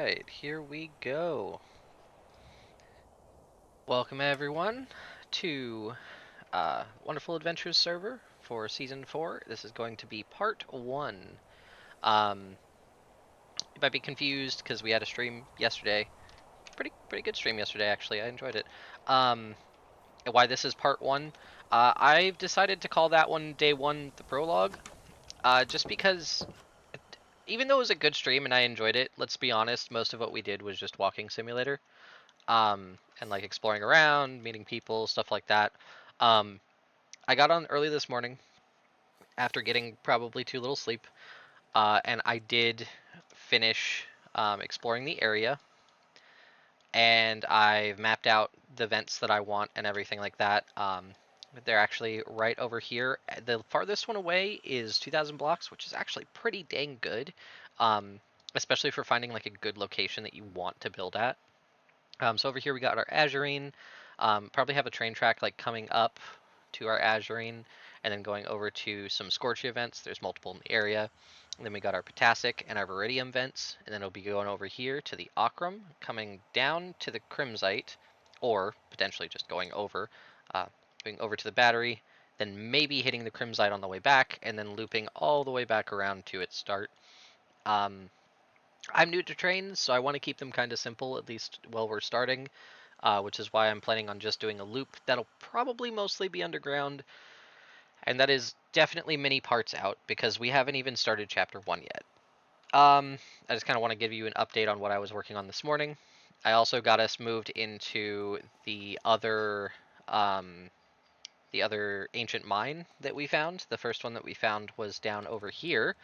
Alright, here we go. Welcome everyone to Wonderful Adventures server for Season 4. This is going to be Part 1. You might be confused because we had a stream yesterday. Pretty good stream yesterday, actually. I enjoyed it. Why this is Part 1. I've decided to call that one Day 1 the prologue. Just because, even though it was a good stream and I enjoyed it, let's be honest, most of what we did was just walking simulator. And like exploring around, meeting people, stuff like that. Um, I got on early this morning after getting probably too little sleep, and I did finish exploring the area, and I've mapped out the vents that I want and everything like that. They're actually right over here. The farthest one away is 2,000 blocks, which is actually pretty dang good, especially for finding like a good location that you want to build at. So over here we got our Azurine. Probably have a train track like coming up to our Azurine and then going over to some Scorchy events. There's multiple in the area. And then we got our Potassic and our Viridium vents. And then it'll be going over here to the Ochrum, coming down to the Crimsite, or potentially just going over to the battery, then maybe hitting the Crimsite on the way back, and then looping all the way back around to its start. I'm new to trains, so I want to keep them kind of simple, at least while we're starting, which is why I'm planning on just doing a loop that'll probably mostly be underground, and that is definitely many parts out, because we haven't even started Chapter 1 yet. I just kind of want to give you an update on what I was working on this morning. I also got us moved into the other ancient mine that we found. The first one that we found was down over here,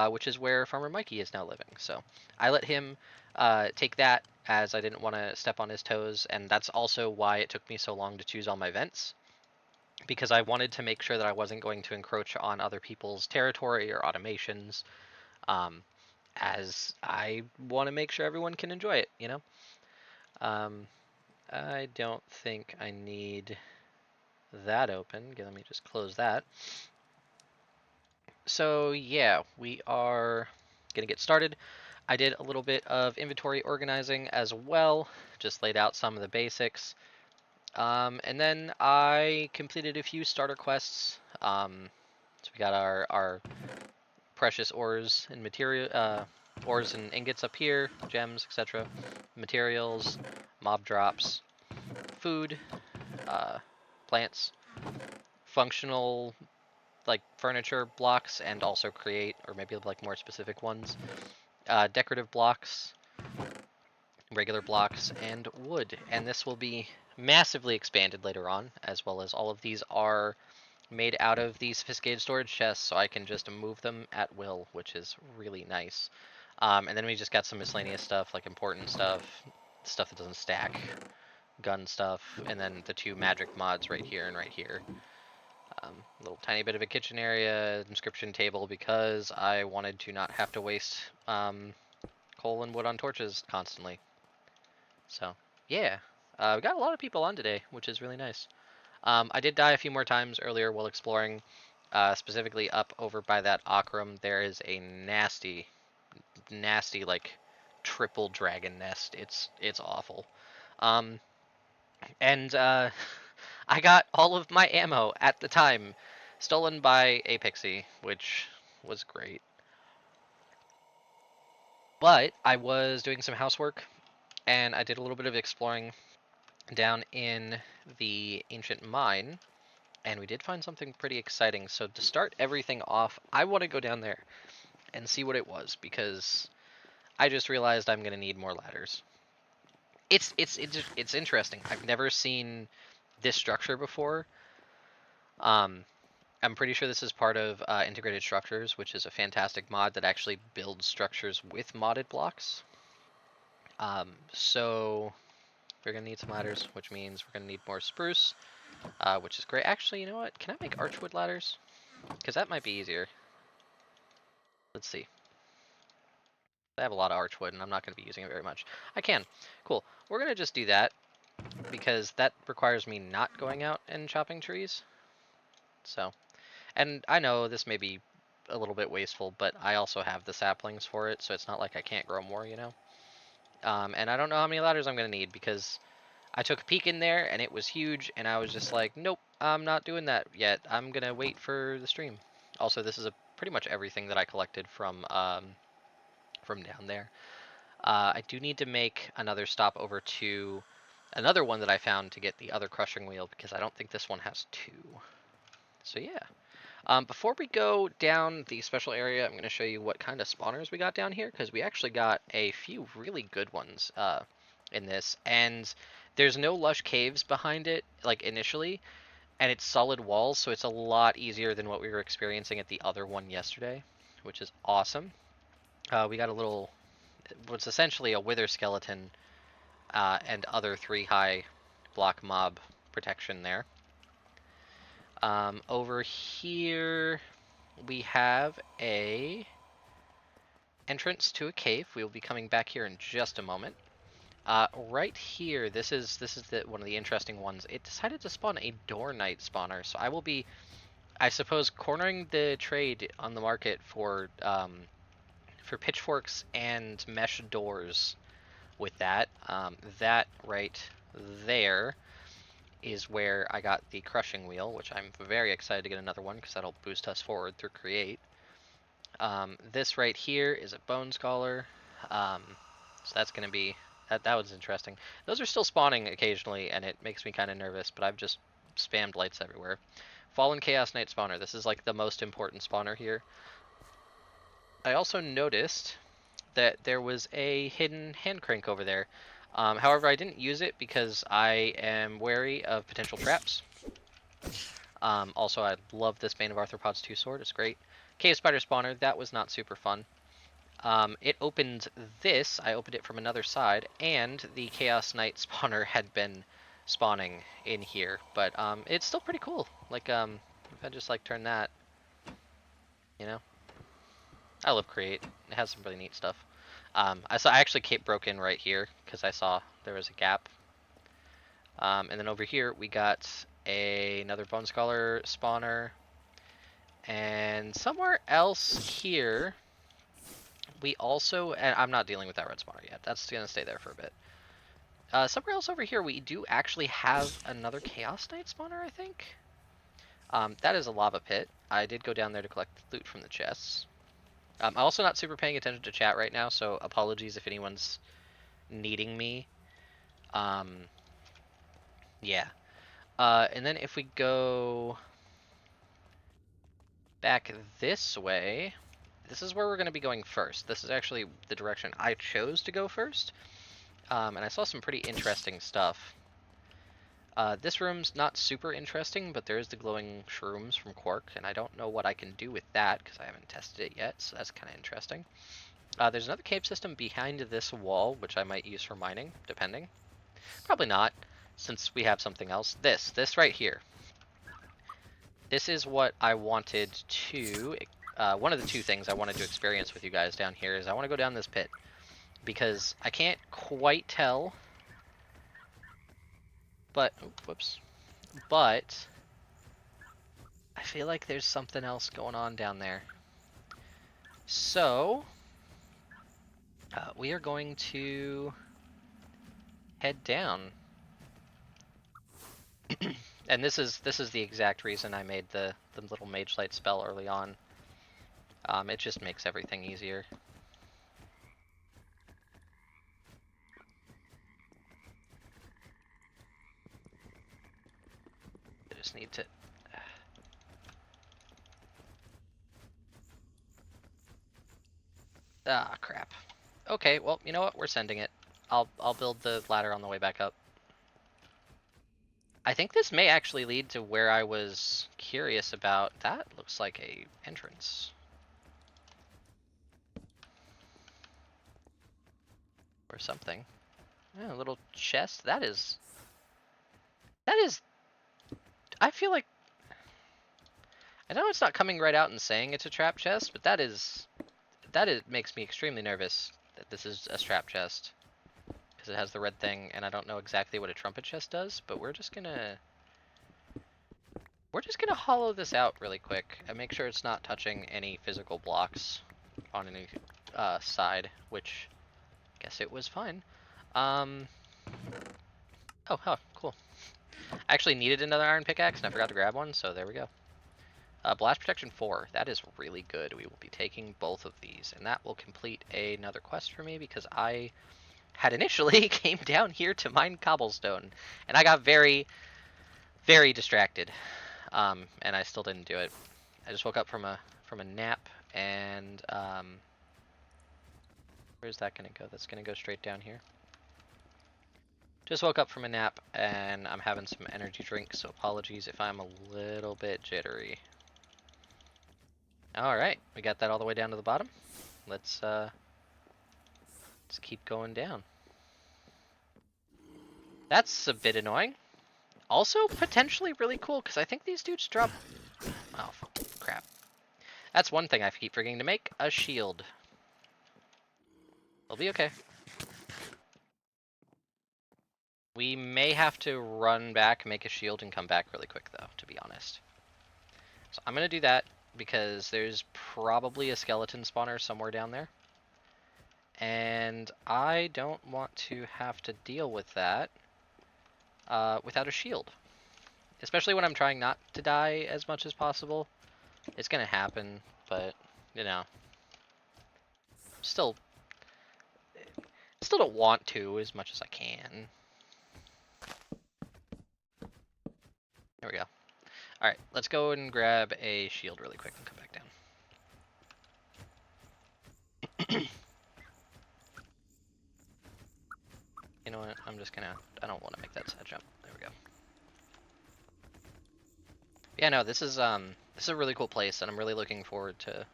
which is where Farmer Mikey is now living. So I let him take that, as I didn't want to step on his toes, and that's also why it took me so long to choose all my vents, because I wanted to make sure that I wasn't going to encroach on other people's territory or automations, as I want to make sure everyone can enjoy it, you know? Um, I don't think I need that open. Let me just close that. So yeah, we are gonna get started. I did a little bit of inventory organizing as well, just laid out some of the basics. And then I completed a few starter quests. So we got our precious ores and ores and ingots up here, gems, etc. Materials, mob drops, food, uh, plants, functional like furniture blocks, and also create, or maybe like more specific ones, decorative blocks, regular blocks, and wood. And this will be massively expanded later on, as well as all of these are made out of these sophisticated storage chests, so I can just move them at will, which is really nice. And then we just got some miscellaneous stuff, like important stuff, stuff that doesn't stack, gun stuff, and then the two magic mods right here and right here. Little tiny bit of a kitchen area, inscription table, because I wanted to not have to waste coal and wood on torches constantly. So, yeah. We got a lot of people on today, which is really nice. I did die a few more times earlier while exploring, specifically up over by that Akram. There is a nasty, nasty, like, triple dragon nest. It's awful. Um, and I got all of my ammo at the time stolen by a pixie, which was great. But I was doing some housework, and I did a little bit of exploring down in the ancient mine, and we did find something pretty exciting. So to start everything off, I want to go down there and see what it was, because I just realized I'm going to need more ladders. It's interesting. I've never seen this structure before. Um, I'm pretty sure this is part of Integrated Structures, which is a fantastic mod that actually builds structures with modded blocks. So we're going to need some ladders, which means we're going to need more spruce, which is great. Actually, you know what? Can I make archwood ladders? Because that might be easier. Let's see. I have a lot of archwood, and I'm not going to be using it very much. I can. Cool. We're going to just do that, because that requires me not going out and chopping trees. So, and I know this may be a little bit wasteful, but I also have the saplings for it, so it's not like I can't grow more, you know? And I don't know how many ladders I'm gonna need because I took a peek in there and it was huge, and I was just like, nope, I'm not doing that yet. I'm gonna wait for the stream. Also, this is pretty much everything that I collected from down there. I do need to make another stop over to another one that I found to get the other crushing wheel because I don't think this one has two. So yeah. Before we go down the special area, I'm going to show you what kind of spawners we got down here, because we actually got a few really good ones in this, and there's no lush caves behind it, like initially, and it's solid walls, so it's a lot easier than what we were experiencing at the other one yesterday, which is awesome. We got a little, what's essentially a wither skeleton and other 3 high block mob protection there. Over here we have a entrance to a cave. We will be coming back here in just a moment. Right here, this is one of the interesting ones. It decided to spawn a door knight spawner, so I will be, I suppose, cornering the trade on the market for pitchforks and mesh doors. With that, that right there is where I got the crushing wheel, which I'm very excited to get another one because that'll boost us forward through create. This right here is a bone scholar, so that's going to be, that was interesting. Those are still spawning occasionally, and it makes me kind of nervous, but I've just spammed lights everywhere. Fallen Chaos Knight spawner, this is like the most important spawner here. I also noticed that there was a hidden hand crank over there. However, I didn't use it because I am wary of potential traps. Also, I love this Bane of Arthropods 2 sword, it's great. Cave Spider spawner, that was not super fun. It opened this, I opened it from another side, and the Chaos Knight spawner had been spawning in here, but it's still pretty cool. Like, if I just like turn that, you know? I love Create, it has some really neat stuff. I actually broke in right here, because I saw there was a gap. And then over here, we got another Bone Scholar spawner, and somewhere else here, we also, and I'm not dealing with that red spawner yet. That's going to stay there for a bit. Somewhere else over here, we do actually have another Chaos Knight spawner, I think. That is a lava pit. I did go down there to collect loot from the chests. I'm also not super paying attention to chat right now, so apologies if anyone's needing me. Yeah. And then if we go back this way, this is where we're going to be going first. This is actually the direction I chose to go first. And I saw some pretty interesting stuff. This room's not super interesting, but there is the glowing shrooms from Quark, and I don't know what I can do with that because I haven't tested it yet, so that's kind of interesting. There's another cave system behind this wall, which I might use for mining, depending. Probably not, since we have something else. This right here. This is what I wanted to, one of the 2 things I wanted to experience with you guys down here is I want to go down this pit. Because I can't quite tell, but, whoops, but I feel like there's something else going on down there. So, we are going to head down. And this is the exact reason I made the little Mage Light spell early on. It just makes everything easier. I just need to... Ah, crap. Okay, well, you know what? We're sending it. I'll build the ladder on the way back up. I think this may actually lead to where I was curious about. That looks like a entrance. Or something. Yeah, a little chest. That is... I feel like... I know it's not coming right out and saying it's a trap chest, but that makes me extremely nervous that this is a trap chest. Because it has the red thing, and I don't know exactly what a trumpet chest does, but we're just gonna hollow this out really quick and make sure it's not touching any physical blocks on any side, which Guess it was fine. Oh, cool. I actually needed another iron pickaxe, and I forgot to grab one, so there we go. Blast Protection 4. That is really good. We will be taking both of these, and that will complete another quest for me, because I had initially came down here to mine cobblestone, and I got very, very distracted, and I still didn't do it. I just woke up from a nap, and where's that gonna go? That's gonna go straight down here. Just woke up from a nap, and I'm having some energy drinks, so apologies if I'm a little bit jittery. Alright, we got that all the way down to the bottom. Let's keep going down. That's a bit annoying. Also, potentially really cool, because I think these dudes drop... Oh, crap. That's one thing I keep forgetting to make, a shield. It'll be okay. We may have to run back, make a shield, and come back really quick, though, to be honest. So I'm going to do that, because there's probably a skeleton spawner somewhere down there. And I don't want to have to deal with that without a shield. Especially when I'm trying not to die as much as possible. It's going to happen, but, you know. Still don't want to as much as I can. There we go. Alright, let's go and grab a shield really quick and come back down. You know what? I'm just gonna... I don't want to make that side jump. There we go. Yeah, no, this is a really cool place, and I'm really looking forward to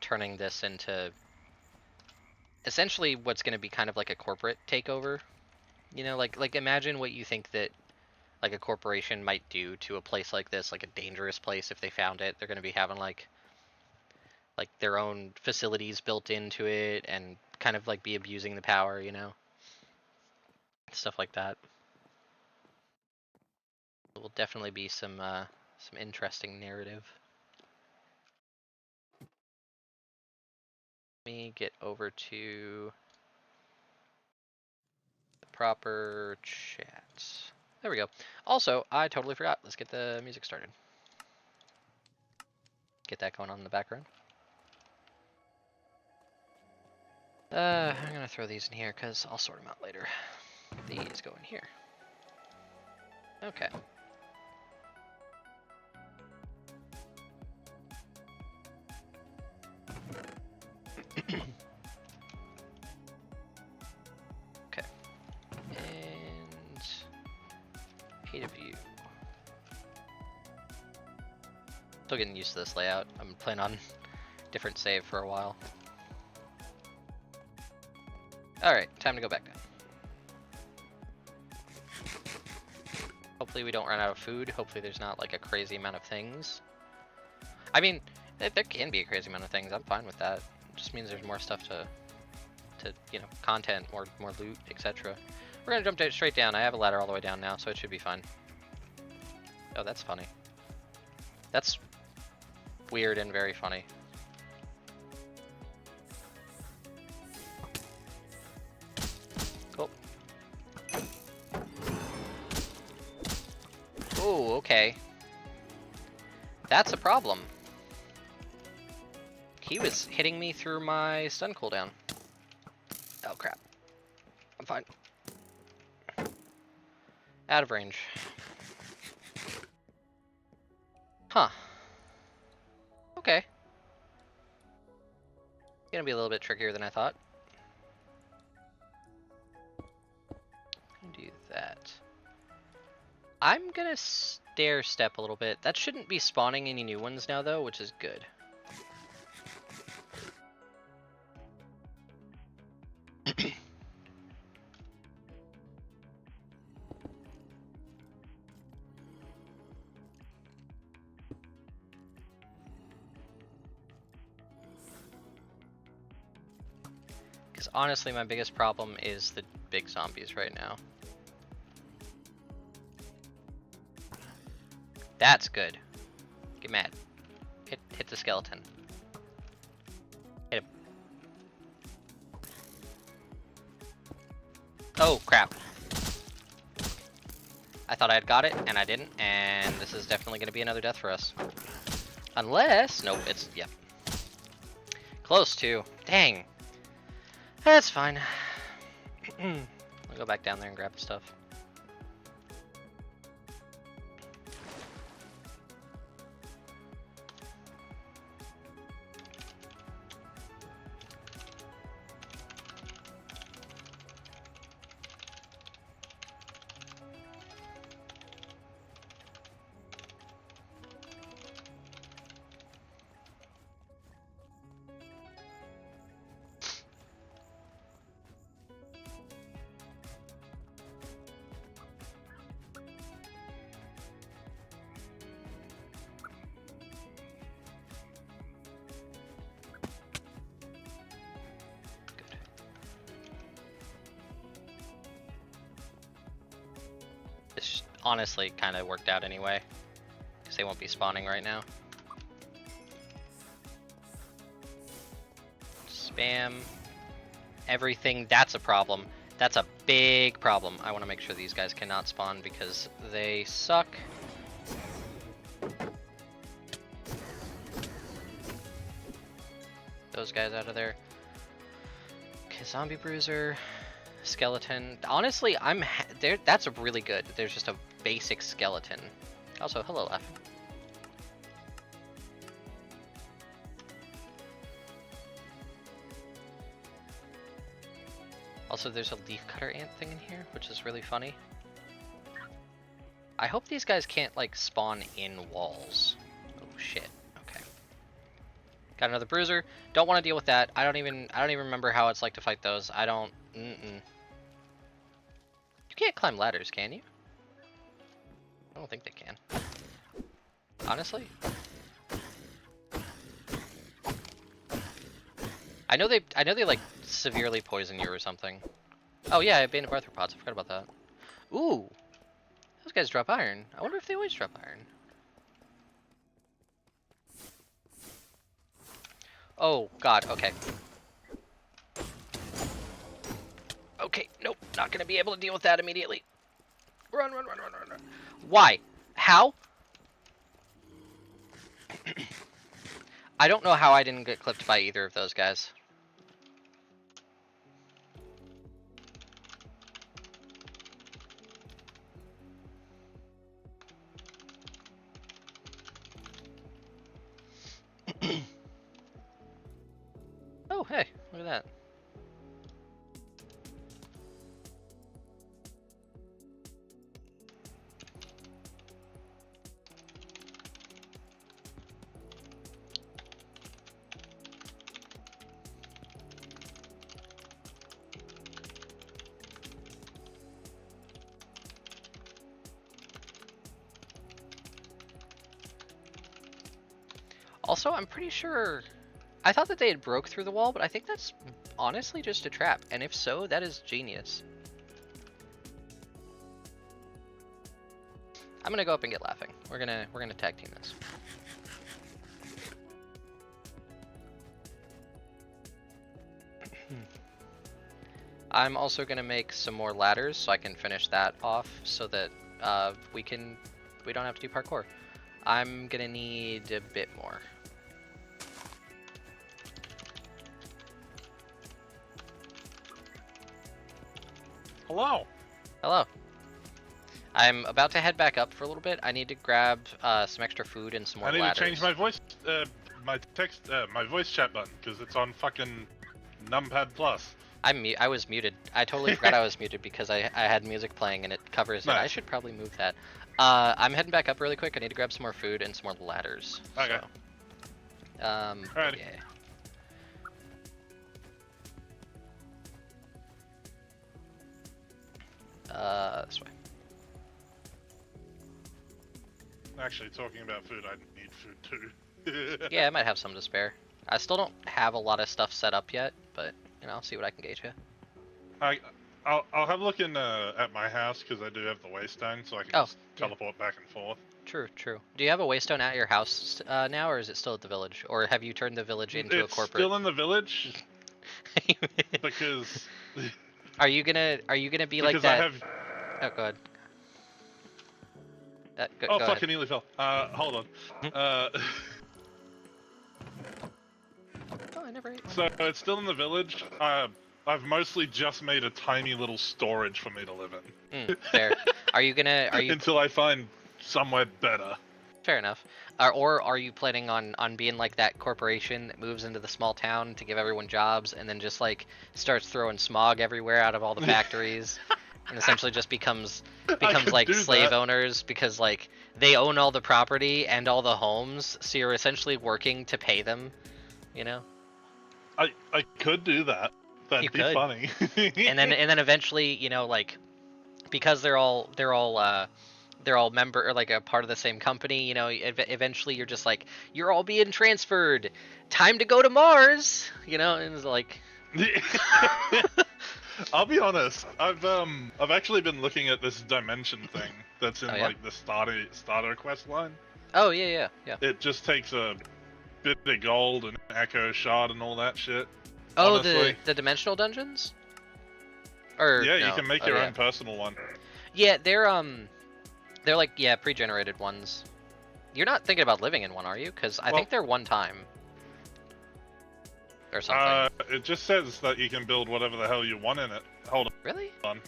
turning this into essentially what's going to be kind of like a corporate takeover. You know, like imagine what you think that like a corporation might do to a place like this, like a dangerous place if they found it. They're going to be having like their own facilities built into it and kind of like be abusing the power, you know? Stuff like that. It will definitely be some interesting narrative. Let me get over to the proper chat. There we go. Also, I totally forgot. Let's get the music started. Get that going on in the background. I'm gonna throw these in here because I'll sort them out later. These go in here. Okay. Okay. And 8 of you. Still getting used to this layout. I'm planning on different save for a while. Alright, time to go back down. Hopefully we don't run out of food. Hopefully there's not like a crazy amount of things. I mean, there can be a crazy amount of things. I'm fine with that. It just means there's more stuff to you know, content, more loot, etc. We're gonna jump straight down. I have a ladder all the way down now, so it should be fine. Oh, that's funny. That's weird and very funny. Cool. Oh, okay. That's a problem. He was hitting me through my stun cooldown. Oh, crap. I'm fine. Out of range. Huh. Okay. Gonna be a little bit trickier than I thought. Do that. I'm gonna stair step a little bit. That shouldn't be spawning any new ones now, though, which is good. Because honestly, my biggest problem is the big zombies right now. That's good. Get mad. Hit the skeleton. Hit him. Oh, crap. I thought I had got it, and I didn't, and this is definitely going to be another death for us. Unless... Nope, it's... Yep. Close to. Dang. That's fine. I'll go back down there and grab the stuff. This honestly kind of worked out anyway, because they won't be spawning right now. Spam everything. That's a problem. That's a big problem. I want to make sure these guys cannot spawn because they suck. Those guys out of there. Okay, zombie bruiser. Skeleton. Honestly, I'm there. That's a really good. There's just a basic skeleton. Also, hello, laughing. Also, there's a leaf cutter ant thing in here, which is really funny. I hope these guys can't like spawn in walls. Oh shit. Okay. Got another bruiser. Don't want to deal with that. I don't even remember how it's like to fight those. I don't. You can't climb ladders, can you? I don't think they can. Honestly. I know they like severely poison you or something. Oh yeah, abandoned arthropods. I forgot about that. Ooh. Those guys drop iron. I wonder if they always drop iron. Oh god, okay. Okay, nope, not gonna be able to deal with that immediately. Run, run, run, run, run, run. Why? How? I don't know how I didn't get clipped by either of those guys. Oh, hey, look at that. Also, I'm pretty sure... I thought that they had broke through the wall, but I think that's honestly just a trap. And if so, that is genius. I'm gonna go up and get laughing. We're gonna tag team this. I'm also gonna make some more ladders so I can finish that off so that we don't have to do parkour. I'm gonna need a bit more. Hello. Hello. I'm about to head back up for a little bit. I need to grab some extra food and some more ladders. I need to change my voice, my voice chat button because it's on fucking numpad plus. I was muted. I totally forgot I was muted because I had music playing and it covers it. I should probably move that. I'm heading back up really quick. I need to grab some more food and some more ladders. Okay. So, Alrighty. yeah. This way. Actually, talking about food, I need food too. Yeah, I might have some to spare. I still don't have a lot of stuff set up yet, but you know, I'll see what I can gauge you. I'll have a look in at my house because I do have the waystone, so I can just teleport back and forth. True, true. Do you have a waystone at your house now, or is it still at the village, or have you turned the village into a corporate? It's still in the village because Are you gonna be like Because that? I have. Oh, go ahead. Oh Go fuck! ahead. I nearly fell. Hold on. Oh, I never ate one. So it's still in the village. I've mostly just made a tiny little storage for me to live in. Fair. Are you Until I find somewhere better. fair enough? Or are you planning on being like that corporation that moves into the small town to give everyone jobs and then just like starts throwing smog everywhere out of all the factories and essentially just becomes I could like do slave that. owners because like they own all the property and all the homes, so you're essentially working to pay them, you know? I could do that. You That'd be could. funny. And then eventually, like because they're all member or like a part of the same company, eventually you're just like you're all being transferred. Time to go to Mars, and it's like I'll be honest. I've actually been looking at this dimension thing that's oh in yeah. like the starter quest line. Oh yeah. It just takes a bit of gold and echo shard and all that shit. Oh, Honestly. the dimensional dungeons? Or Yeah, you no. can make Oh your yeah. own personal one. Yeah, they're like pre-generated ones. You're not thinking about living in one, are you? Cuz I Well, think they're one time or something. It just says that you can build whatever the hell you want in it. Hold Really? on.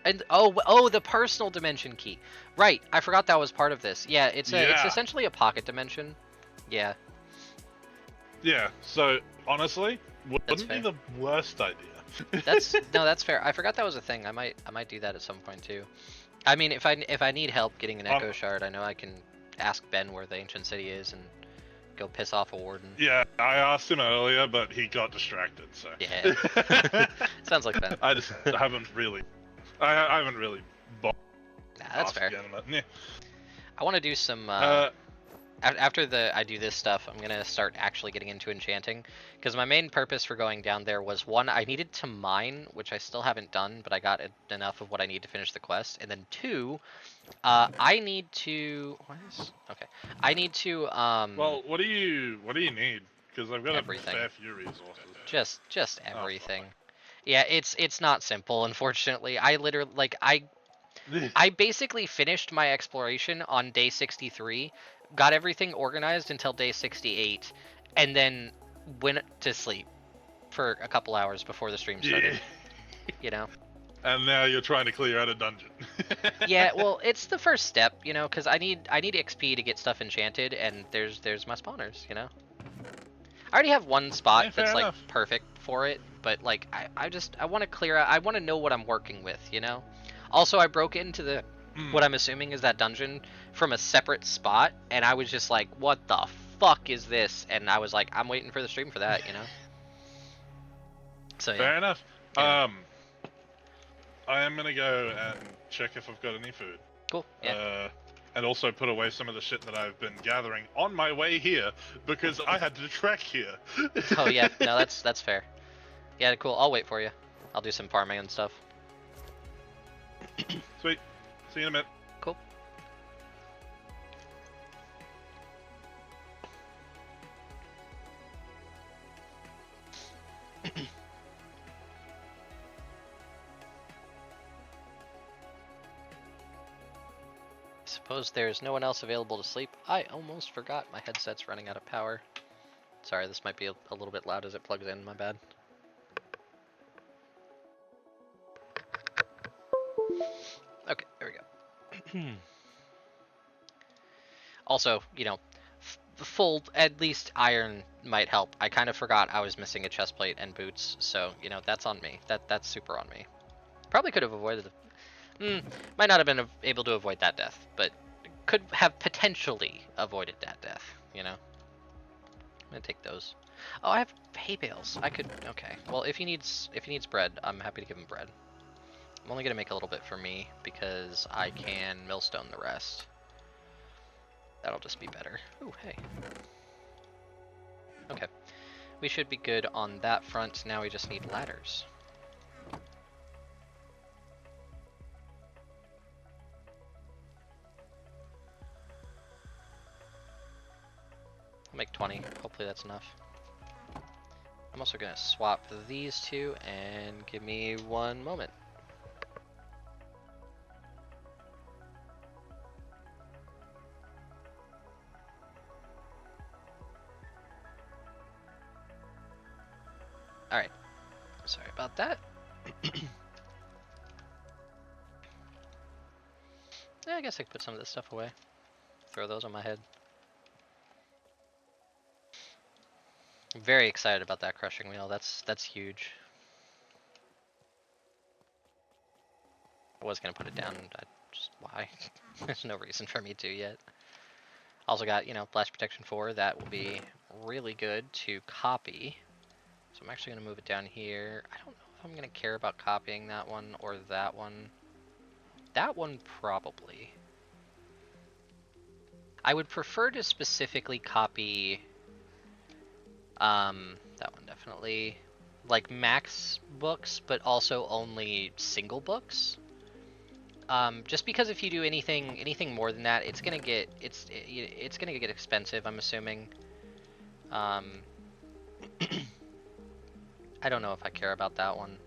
And the personal dimension key. Right, I forgot that was part of this. Yeah, it's Yeah. essentially a pocket dimension. Yeah, Yeah. So honestly, that's wouldn't be fair. the worst idea. That's fair. I forgot that was a thing. I might do that at some point too. I mean, if I need help getting an echo shard, I know I can ask Ben where the ancient city is and go piss off a warden. Yeah, I asked him earlier, but he got distracted. So Yeah. Sounds like Ben. I just haven't really, I haven't really bought Nah, that's fair. again. But, yeah. I want to do some after I do this stuff, I'm gonna start actually getting into enchanting, because my main purpose for going down there was, one, I needed to mine, which I still haven't done, but I got enough of what I need to finish the quest, and then two, I need to okay, I need to Well, what do you need? Because I've got everything, a fair few resources. just Oh everything. fuck. Yeah, it's not simple, unfortunately. I literally like I basically finished my exploration on day 63, got everything organized until day 68, and then went to sleep for a couple hours before the stream started. Yeah. You know? And now you're trying to clear out a dungeon. Yeah, well, it's the first step, because I need XP to get stuff enchanted, and there's my spawners, I already have one spot Yeah, fair that's like enough. perfect for it, but like I want to clear out. I want to know what I'm working with, Also, I broke into the what I'm assuming is that dungeon from a separate spot, and I was just like, "What the fuck is this?" And I was like, "I'm waiting for the stream for that." So yeah. Fair enough. Yeah. I am gonna go and check if I've got any food. Cool. Yeah. And also put away some of the shit that I've been gathering on my way here because I had to trek here. Oh yeah. No, that's fair. Yeah. Cool. I'll wait for you. I'll do some farming and stuff. Sweet. See you in a minute. Cool. Suppose there's no one else available to sleep. I almost forgot my headset's running out of power. Sorry, this might be a little bit loud as it plugs in, my bad. Okay, there we go. Also, full, at least iron might help. I kind of forgot I was missing a chest plate and boots, so, that's on me. That's super on me. Probably could have avoided might not have been able to avoid that death, but could have potentially avoided that death, I'm gonna take those. Oh, I have hay bales. I could, okay. Well, if he needs bread, I'm happy to give him bread. I'm only gonna make a little bit for me because I can millstone the rest. That'll just be better. Ooh, hey. Okay. We should be good on that front. Now we just need ladders. I'll make 20. Hopefully that's enough. I'm also gonna swap these two and give me one moment. Alright. Sorry about that. Yeah, I guess I could put some of this stuff away. Throw those on my head. I'm very excited about that crushing wheel. That's huge. I was gonna put it down. Why? There's no reason for me to yet. Also got, you know, blast protection 4. That will be really good to copy. So I'm actually gonna move it down here. I don't know if I'm gonna care about copying that one or that one. That one probably. I would prefer to specifically copy that one definitely, like max books, but also only single books. Just because if you do anything more than that, it's gonna get expensive. I'm assuming. Um, I don't know if I care about that one.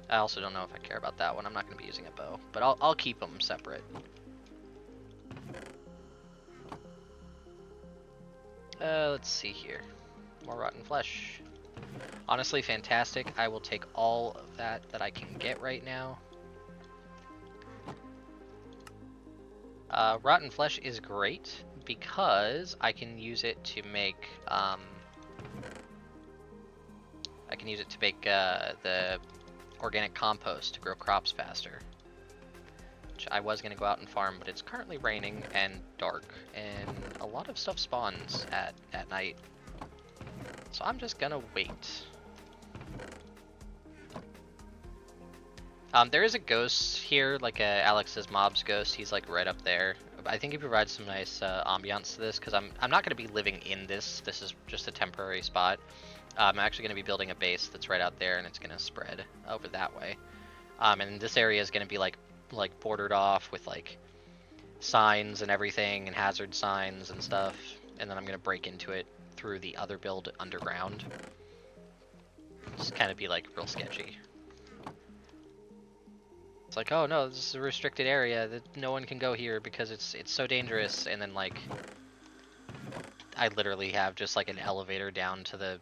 I also don't know if I care about that one. I'm not gonna be using a bow, but I'll keep them separate. Let's see here. More rotten flesh. Honestly, fantastic. I will take all of that I can get right now. Rotten flesh is great because I can use it to make the organic compost to grow crops faster. Which I was gonna go out and farm, but it's currently raining and dark, and a lot of stuff spawns at night. So I'm just gonna wait. There is a ghost here, like Alex's mob's ghost. He's like right up there. I think he provides some nice ambiance to this because I'm not going to be living in this. This is just a temporary spot. I'm actually going to be building a base that's right out there, and it's going to spread over that way. And this area is going to be like bordered off with like signs and everything, and hazard signs and stuff. And then I'm going to break into it through the other build underground. Just kind of be like real sketchy. It's like, oh no, this is a restricted area that no one can go here because it's so dangerous. And then like, I literally have just like an elevator down to the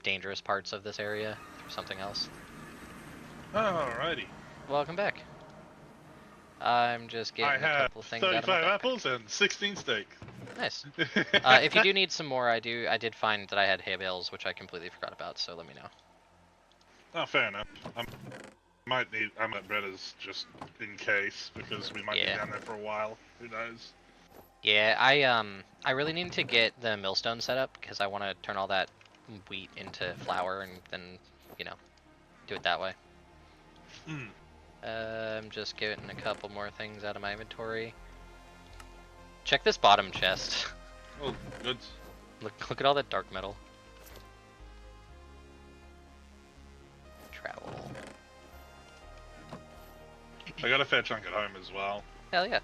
dangerous parts of this area or something else. Alrighty. Welcome back. I'm just getting a couple things out of my 35 backpack. apples and 16 steak. Nice. If you do need some more, I did find that I had hay bales, which I completely forgot about. So let me know. Oh, fair enough. I might bread as just in case because we might be down there for a while. Who knows? Yeah, I really need to get the millstone set up because I want to turn all that wheat into flour and then, you know, do it that way. I'm just getting a couple more things out of my inventory. Check this bottom chest. Oh, good. Look at all that dark metal. Travel. I got a fair chunk at home as well. Hell yeah.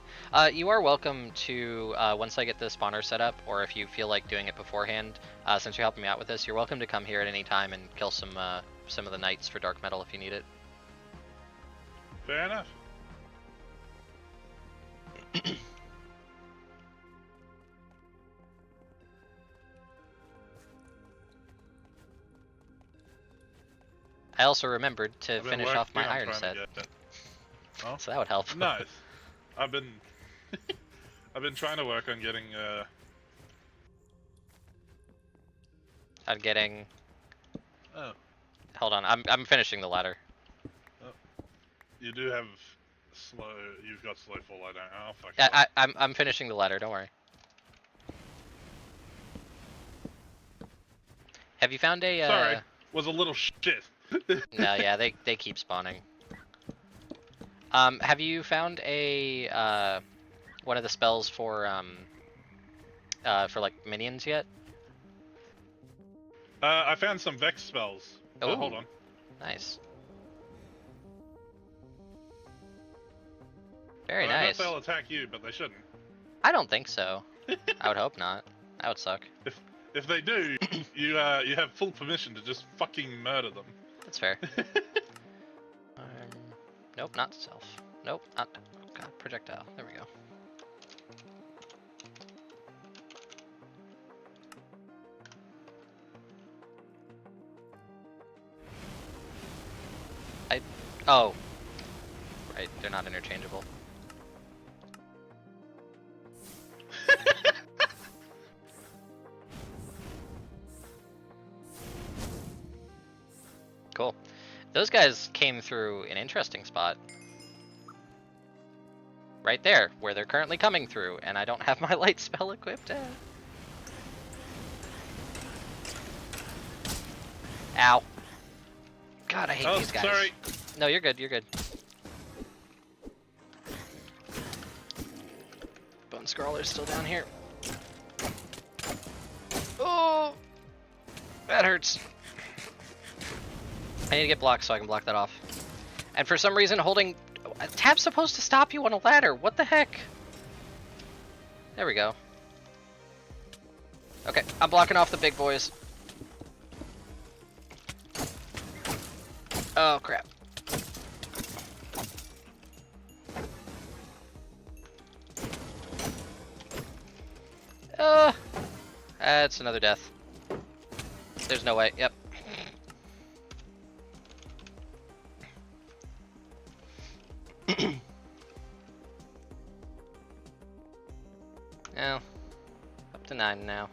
You are welcome to, once I get the spawner set up, or if you feel like doing it beforehand, since you're helping me out with this, you're welcome to come here at any time and kill some of the knights for dark metal if you need it. Fair enough. I also remembered to finish off my iron set. Oh. So that would help. Nice. I've been trying to work on getting Oh. Hold on, I'm finishing the ladder. Oh. You do have you've got slow fall, I don't. Oh, fuck. I'm finishing the ladder, don't worry. Have you found a Sorry, was a little shit. No, yeah, they keep spawning. Have you found a one of the spells for like minions yet? I found some Vex spells. Oh, hold on. Nice. Very I nice. bet they'll attack you, but they shouldn't. I don't think so. I would hope not. That would suck. If they do, you have full permission to just fucking murder them. That's fair. Nope, not self. Nope, not. Oh god, projectile. There we go. Oh. Right, they're not interchangeable. Cool. Those guys came through an interesting spot. Right there, where they're currently coming through, and I don't have my light spell equipped. Ow. God, I hate these guys. Sorry. No, you're good, you're good. Bone Scrawler's still down here. Oh! That hurts. I need to get blocked so I can block that off. And for some reason, holding... Tab's supposed to stop you on a ladder. What the heck? There we go. Okay, I'm blocking off the big boys. Oh, crap. That's another death. There's no way. Yep. Now, up to 9 now.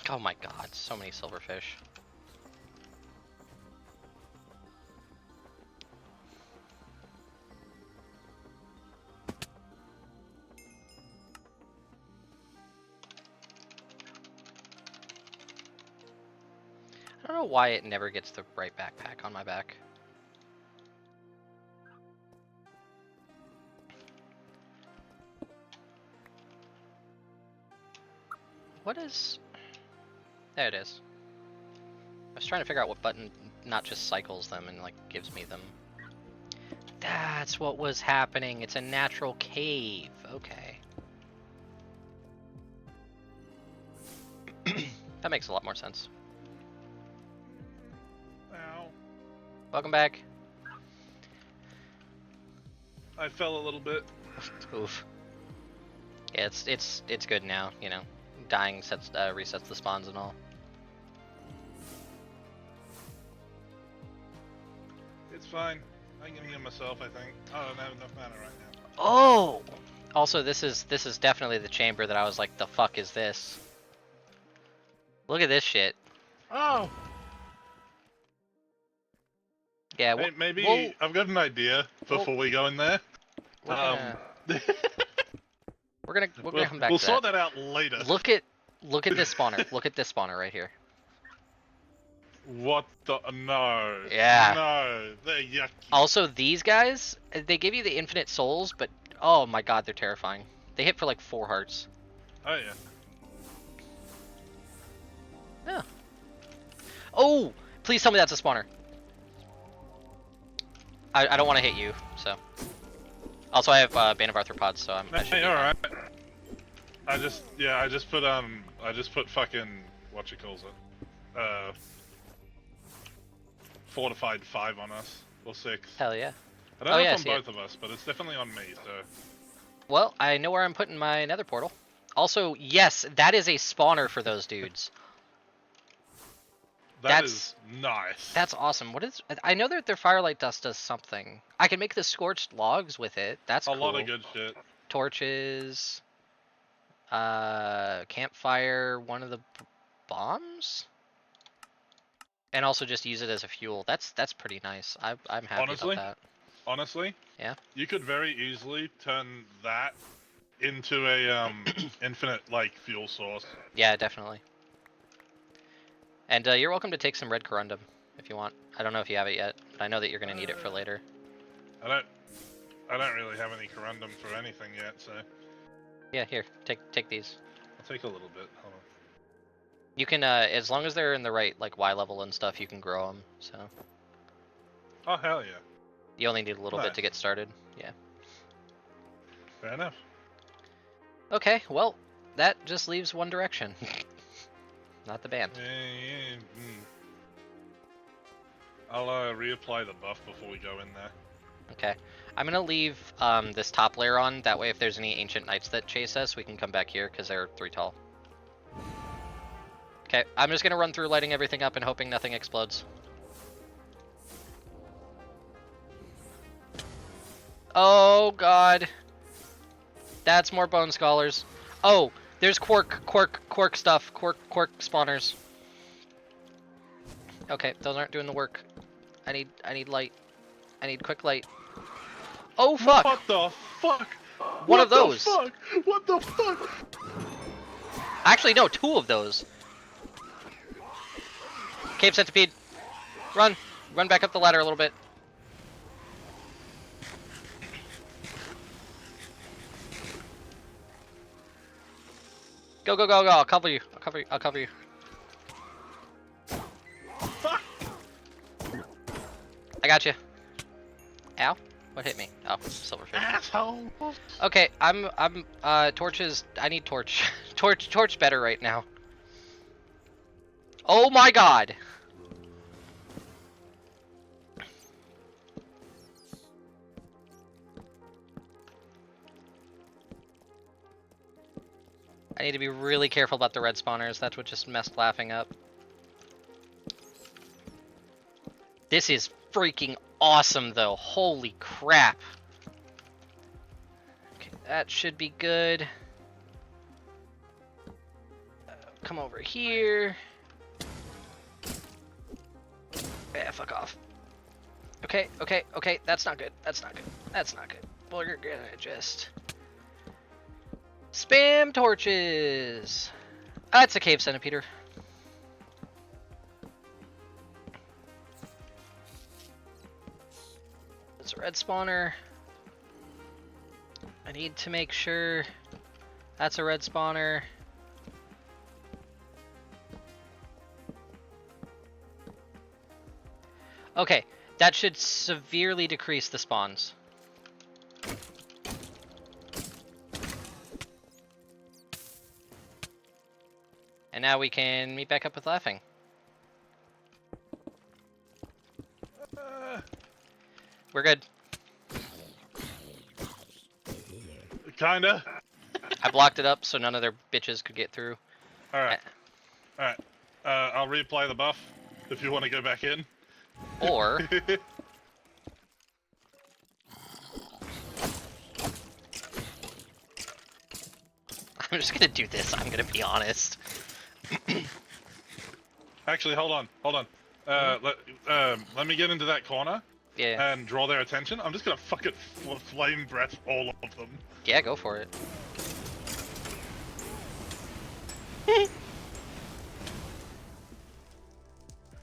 Oh my god, so many silverfish. I don't know why it never gets the right backpack on my back. What is... There it is. I was trying to figure out what button not just cycles them and like gives me them. That's what was happening. It's a natural cave. Okay. That makes a lot more sense. Ow. Welcome back. I fell a little bit. Oof. Yeah, it's good now, you know. Dying resets the spawns and all. It's fine. I can heal myself, I think. I don't have enough mana right now. Oh! Also, this is definitely the chamber that I was like, the fuck is this? Look at this shit. Oh! Yeah, Hey, maybe I've got an idea before we go in there. We're gonna come back to that. We'll sort that out later. Look at this spawner. Look at this spawner right here. What the? No. Yeah. No, they're yucky. Also, these guys, they give you the infinite souls, but oh my god, they're terrifying. They hit for like 4 hearts. Oh yeah. Yeah. Oh! Please tell me that's a spawner. I don't want to hit you, so. Also, I have Bane of Arthropods, so I should be alright. I just put fucking whatchamacallit. Fortified 5 on us, or 6. Hell yeah. I don't know if on both of us, but it's definitely on me, so. Well, I know where I'm putting my nether portal. Also, yes, that is a spawner for those dudes. That's nice. That's awesome. What is... I know that their firelight dust does something. I can make the scorched logs with it. That's cool. A lot of good shit. Torches. Campfire, one of the bombs? And also just use it as a fuel. That's pretty nice. I'm happy about that. Honestly? Yeah? You could very easily turn that into a infinite, like, fuel source. Yeah, definitely. And you're welcome to take some red corundum if you want. I don't know if you have it yet, but I know that you're going to need it for later. I don't really have any corundum for anything yet, so. Yeah, here, take these. I'll take a little bit. Hold on. You can, as long as they're in the right, like, Y level and stuff, you can grow them, so. Oh, hell yeah. You only need a little bit to get started, yeah. Fair enough. Okay, well, that just leaves one direction. Not the band. I'll reapply the buff before we go in there. Okay. I'm gonna leave this top layer on, that way if there's any ancient knights that chase us, we can come back here, because they're 3 tall. Okay, I'm just gonna run through lighting everything up and hoping nothing explodes. Oh god. That's more bone scholars. Oh, there's quark stuff, quark spawners. Okay, those aren't doing the work. I need light. I need quick light. Oh fuck! What the fuck? One of those. What the fuck? What the fuck? Actually, no, 2 of those. Cave centipede. Run. Run back up the ladder a little bit. Go, go, go, go. I'll cover you. I'll cover you. I'll cover you. Fuck! I got you. Ow. What hit me? Oh, silverfish. Asshole! Okay, I'm torches. I need torch. torch better right now. Oh my god! I need to be really careful about the red spawners. That's what just messed laughing up. This is freaking awesome, though. Holy crap. Okay, that should be good. Come over here. Yeah, fuck off. Okay, okay, okay. That's not good. That's not good. That's not good. Well, you're gonna just spam torches. That's a cave centipede. That's a red spawner. I need to make sure that's a red spawner. Okay, that should severely decrease the spawns. And now we can meet back up with laughing. We're good. Kinda. I blocked it up so none of their bitches could get through. Alright. Alright. I'll reapply the buff if you want to go back in. Or I'm just gonna do this, I'm gonna be honest. Actually, hold on. Let me get into that corner. Yeah. And draw their attention. I'm just gonna fucking flame breath all of them. Yeah, go for it.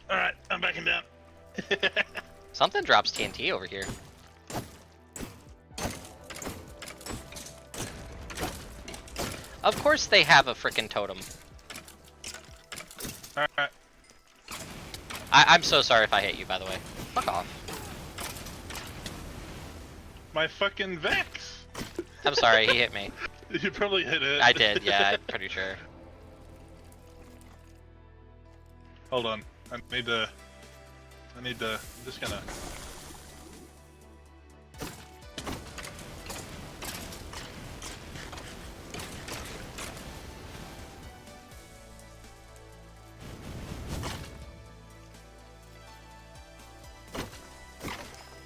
Alright, I'm backing down. Something drops TNT over here. Of course they have a frickin' totem. Alright. I'm so sorry if I hit you, by the way. Fuck off. My fucking Vex! I'm sorry, he hit me. You probably hit it. I did, yeah, I'm pretty sure. Hold on. I need to... I'm just gonna...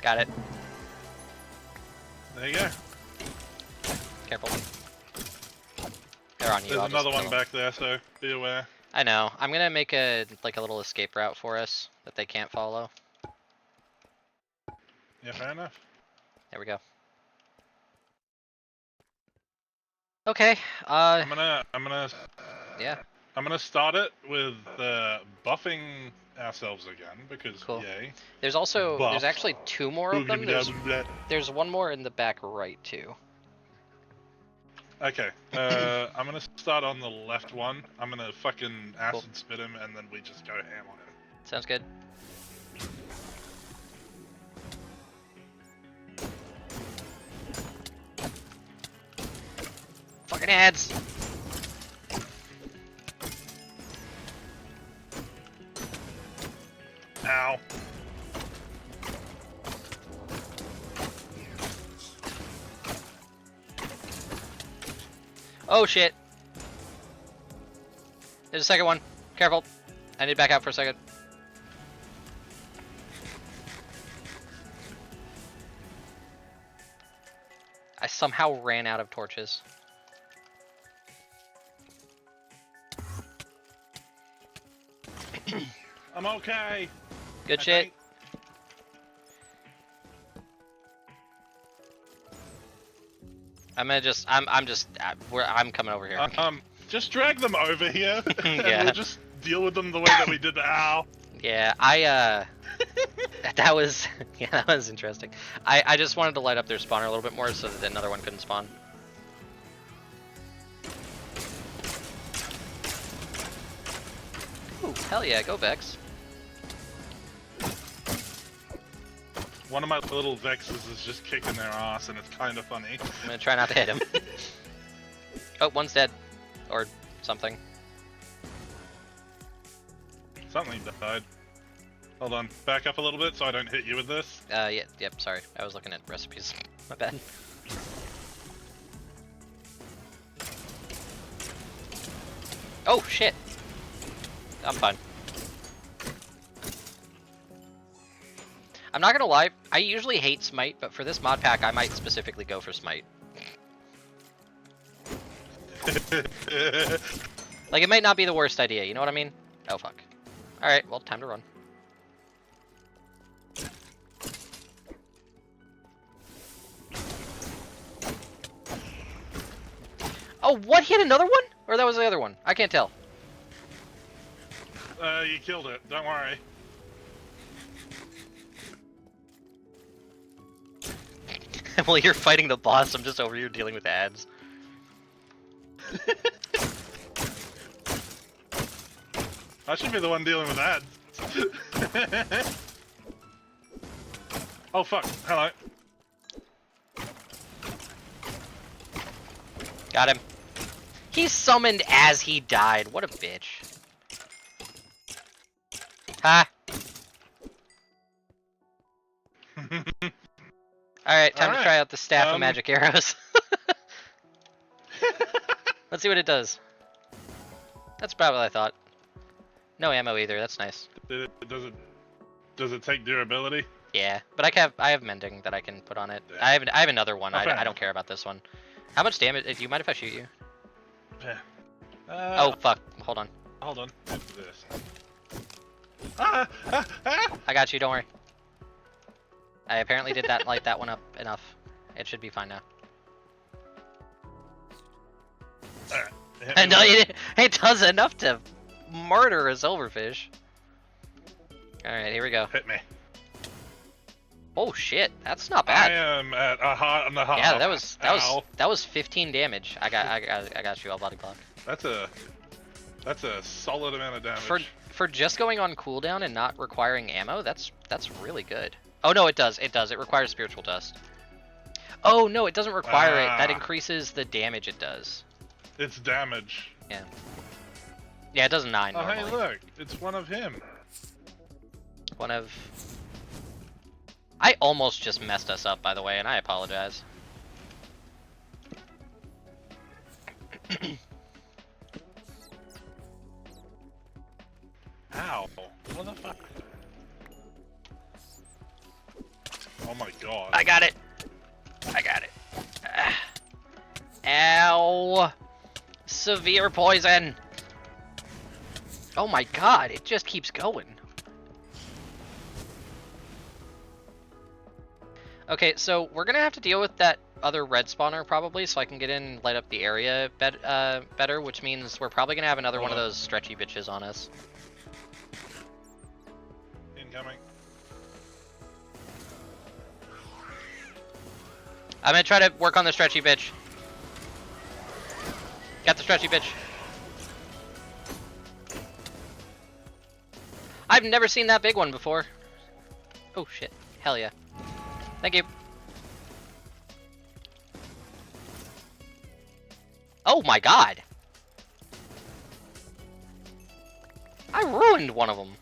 Got it. There you go. Careful. They're on you. There's I'll just another kill one 'em. back there, so be aware. I know. I'm gonna make a little escape route for us that they can't follow. Yeah, fair enough. There we go. Okay. I'm gonna Yeah. I'm gonna start it with buffing ourselves again because Cool. yay. There's also Buff. there's actually 2 more of them. There's one more in the back right too. Okay, I'm gonna start on the left one. I'm gonna fucking acid spit him, and then we just go ham on him. Sounds good. Fucking ads! Ow. Oh shit! There's a second one. Careful. I need to back out for a second. I somehow ran out of torches. I'm okay. Good shit. Think. I'm coming over here. Just drag them over here, and Yeah. we'll just deal with them the way that we did the owl. Yeah, that was interesting. I just wanted to light up their spawner a little bit more so that another one couldn't spawn. Ooh, hell yeah, go Vex. One of my little Vexes is just kicking their ass, and it's kind of funny. I'm gonna try not to hit him. Oh, one's dead. Or something. Something died. Hold on, back up a little bit so I don't hit you with this. Yeah, yep, sorry. I was looking at recipes. My bad. Oh, shit! I'm fine. I'm not gonna lie, I usually hate Smite, but for this mod pack, I might specifically go for Smite. Like, it might not be the worst idea, you know what I mean? Oh, fuck. Alright, well, time to run. Oh, what? He had another one? Or that was the other one? I can't tell. You killed it, don't worry. Well, you're fighting the boss, I'm just over here dealing with ads. I should be the one dealing with ads. Oh fuck, hello. Got him. He summoned as he died. What a bitch. Ha! Alright, time to try out the staff of magic arrows. Let's see what it does. That's about what I thought. No ammo either, that's nice. Does it take durability? Yeah, but I have mending that I can put on it. I have another one. I don't care about this one. How much damage? Do you mind if I shoot you? Yeah. Oh fuck! Hold on. Hold on. This. I got you. Don't worry. I apparently did that light that one up enough. It should be fine now. And it does enough to murder a silverfish. All right, here we go. Hit me. Oh shit, that's not bad. I am at a heart and a half. Yeah, that was 15 damage. I got you all body block. That's a solid amount of damage. For just going on cooldown and not requiring ammo, that's really good. Oh no, it does. It requires spiritual dust. Oh no, it doesn't require it. That increases the damage it does. It's damage. Yeah. Yeah, it does 9 normally. Hey look, it's one of him. One of... I almost just messed us up, by the way, and I apologize. Ow. What the fuck? Oh my god. I got it. Ow. Severe poison. Oh my god, it just keeps going. Okay, so we're gonna have to deal with that other red spawner probably, so I can get in and light up the area better, which means we're probably gonna have another one of those stretchy bitches on us. Incoming. I'm gonna try to work on the stretchy bitch. Got the stretchy bitch. I've never seen that big one before. Oh shit. Hell yeah. Thank you. Oh my god. I ruined one of them.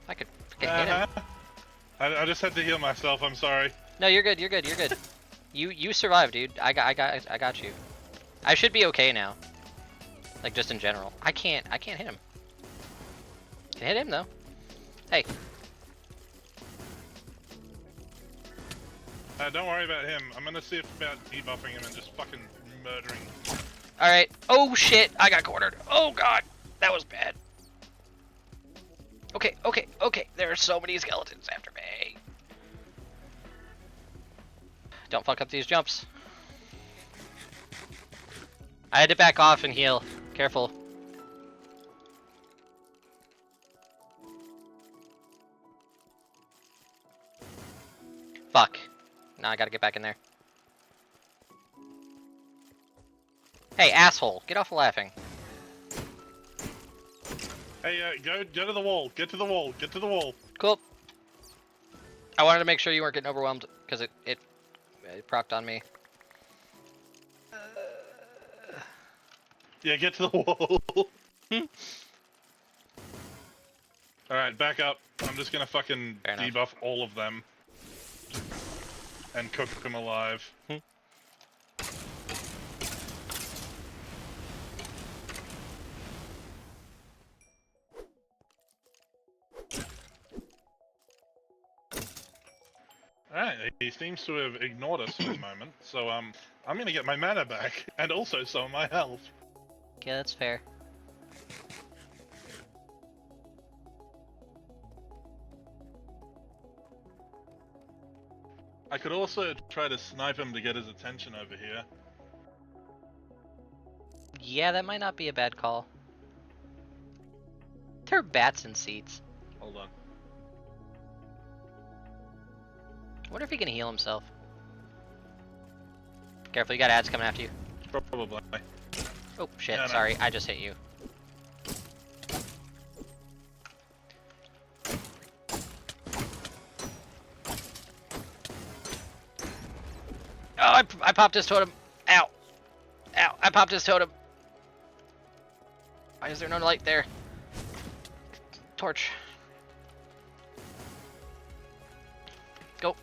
I could hit him. I just had to heal myself. I'm sorry. No, you're good. You're good. You're good. You survived, dude. I got you. I should be okay now. Like just in general. I can't hit him. Can hit him though. Hey. Don't worry about him. I'm gonna see about debuffing him and just fucking murdering. All right. Oh shit! I got cornered. Oh god, that was bad. Okay. Okay. Okay. There are so many skeletons after me. Don't fuck up these jumps. I had to back off and heal. Careful. Fuck. Now I gotta get back in there. Hey, asshole. Get off of laughing. Hey, go to the wall. Get to the wall. Get to the wall. Cool. I wanted to make sure you weren't getting overwhelmed, because it procced on me. Yeah, get to the wall. Alright, back up. I'm just gonna fucking debuff all of them. And cook them alive. Alright, he seems to have ignored us for a moment, so I'm gonna get my mana back, and also some of my health. Yeah, that's fair. I could also try to snipe him to get his attention over here. Yeah, that might not be a bad call. There are bats in seats. Hold on. I wonder if he can heal himself. Careful, you got ads coming after you. Probably. Oh shit, Yeah, no. sorry, I just hit you. Oh, I popped his totem. Ow. Ow, I popped his totem. Why is there no light there? Torch. Go.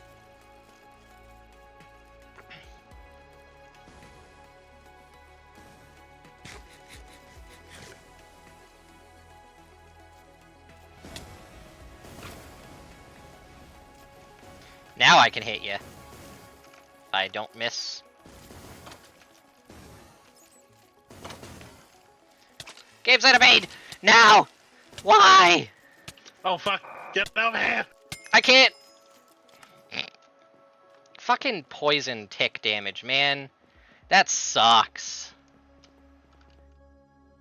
Now I can hit you. If I don't miss. Games out of aid! Now! Why? Oh fuck! Get over here! I can't! Fucking poison tick damage, man. That sucks.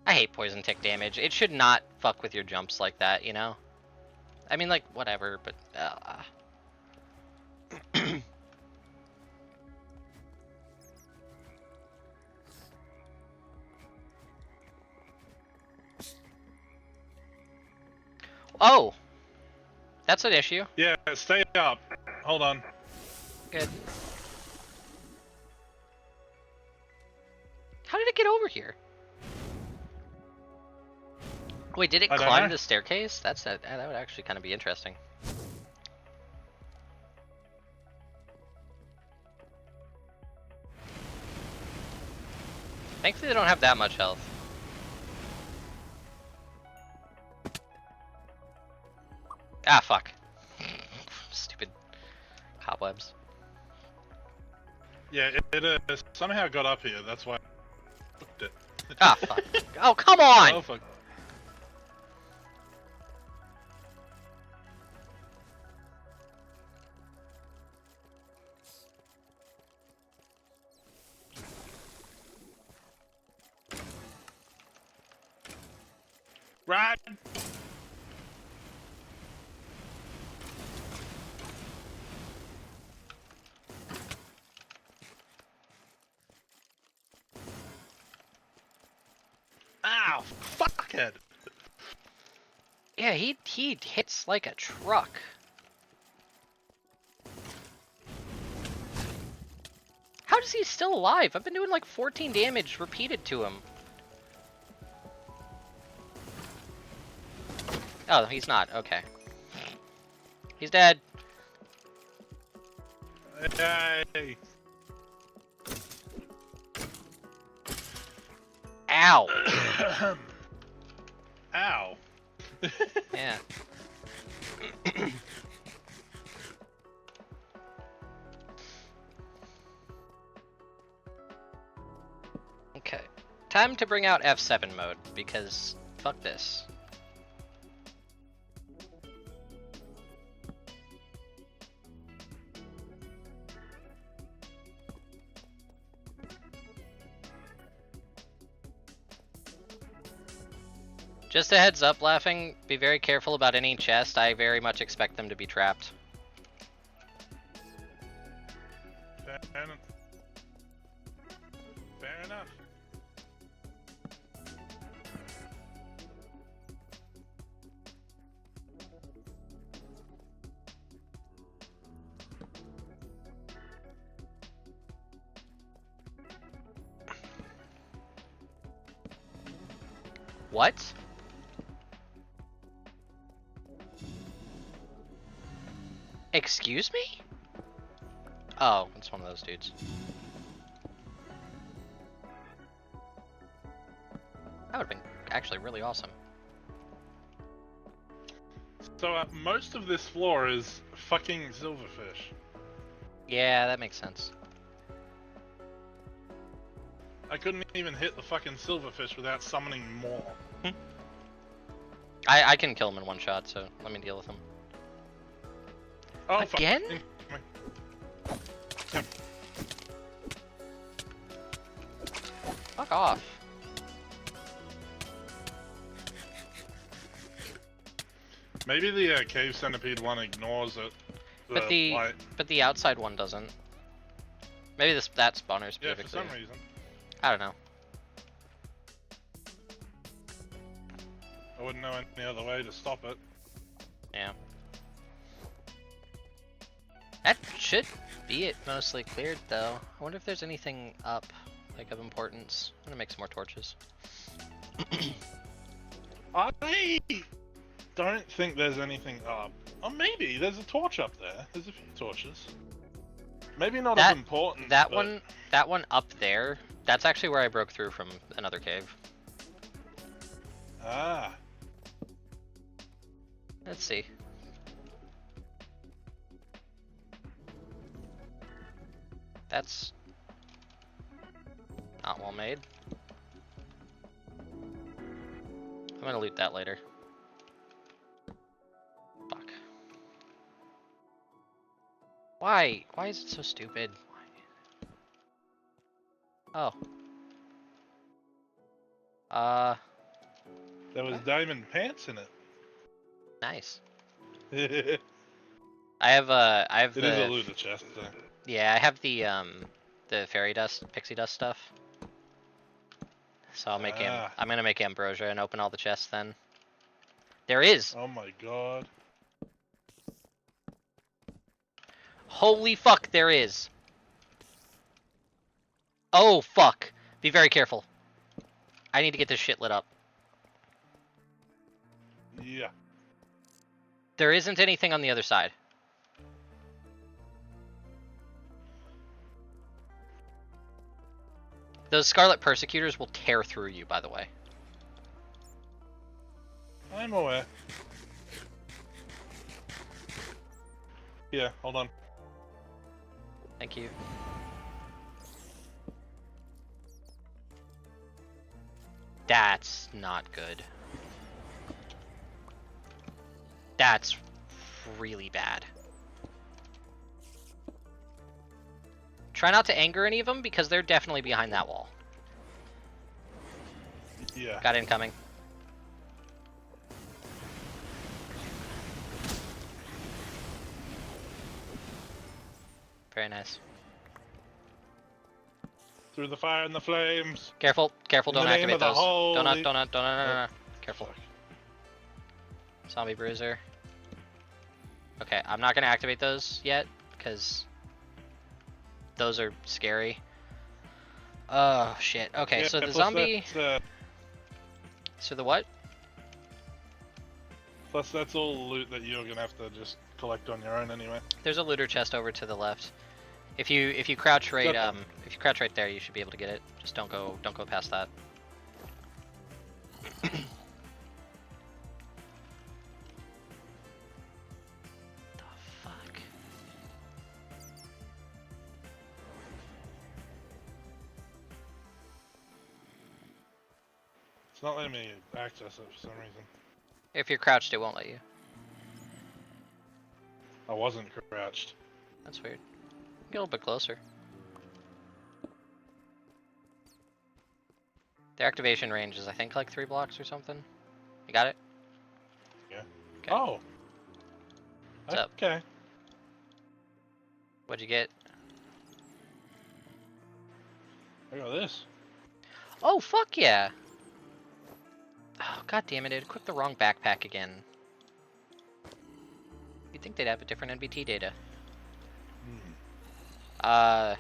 I hate poison tick damage. It should not fuck with your jumps like that, you know? I mean, like, whatever, but... Oh! That's an issue. Yeah, stay up. Hold on. Good. How did it get over here? Wait, did it climb the staircase? That would actually kind of be interesting. Thankfully, they don't have that much health. Ah, fuck. Stupid cobwebs. Yeah, it somehow got up here, that's why I looked it. Ah, fuck. Oh, come on! Oh, fuck. Right! Ow, fuckhead! Yeah, he hits like a truck. How is he still alive? I've been doing like 14 damage repeated to him. Oh, he's not. Okay. He's dead. Yay! Ow. Ow. Yeah. Okay. Time to bring out F7 mode, because fuck this. Just a heads up, Laughing, be very careful about any chest. I very much expect them to be trapped. Fair enough. Fair enough. What? Excuse me? Oh, it's one of those dudes. That would've been actually really awesome. So, most of this floor is fucking silverfish. Yeah, that makes sense. I couldn't even hit the fucking silverfish without summoning more. I can kill him in one shot, so let me deal with him. Oh, Again? Fuck. Fuck off. Maybe the cave centipede one ignores it. But the outside one doesn't. Maybe that spawner Yeah, specifically. for some reason. I don't know. I wouldn't know any other way to stop it. Yeah. That should be it mostly cleared though. I wonder if there's anything up, like of importance. I'm gonna make some more torches. I don't think there's anything up. Oh, maybe there's a torch up there. There's a few torches. Maybe not as important. That but... one up there. That's actually where I broke through from another cave. Ah. Let's see. That's not well made. I'm gonna loot that later. Fuck. Why? Why is it so stupid? Oh. There was diamond pants in it. Nice. It I have is the a looter chest, though. yeah, I have the fairy dust, pixie dust stuff. So I'm gonna make ambrosia and open all the chests then. There is. Oh my god. Holy fuck, there is. Oh fuck. Be very careful. I need to get this shit lit up. Yeah. There isn't anything on the other side. Those Scarlet Persecutors will tear through you, by the way. I'm aware. Yeah, hold on. Thank you. That's not good. That's really bad. Try not to anger any of them because they're definitely behind that wall. Yeah. Got incoming. Very nice. through the fire and the flames. Careful, careful, In don't the name activate of the those. holy... No. Careful. Fuck. Zombie bruiser. Okay, I'm not gonna activate those yet, because those are scary. Oh, shit. Okay, Yeah, so the plus zombie... That's, So the what? plus that's all loot that you're gonna have to just collect on your own anyway. There's a looter chest over to the left. If you crouch right Okay. if you crouch right there, you should be able to get it. Just don't go past that. The fuck? It's not letting me access it for some reason. If you're crouched, it won't let you. I wasn't crouched. That's weird. Get a little bit closer. The activation range is, I think, like 3 blocks or something. You got it? Yeah. Okay. Oh. What's up? Okay. What'd you get? I got this. Oh, fuck yeah! Oh, god damn it, it equipped the wrong backpack again. You'd think they'd have a different NBT data. Yeah,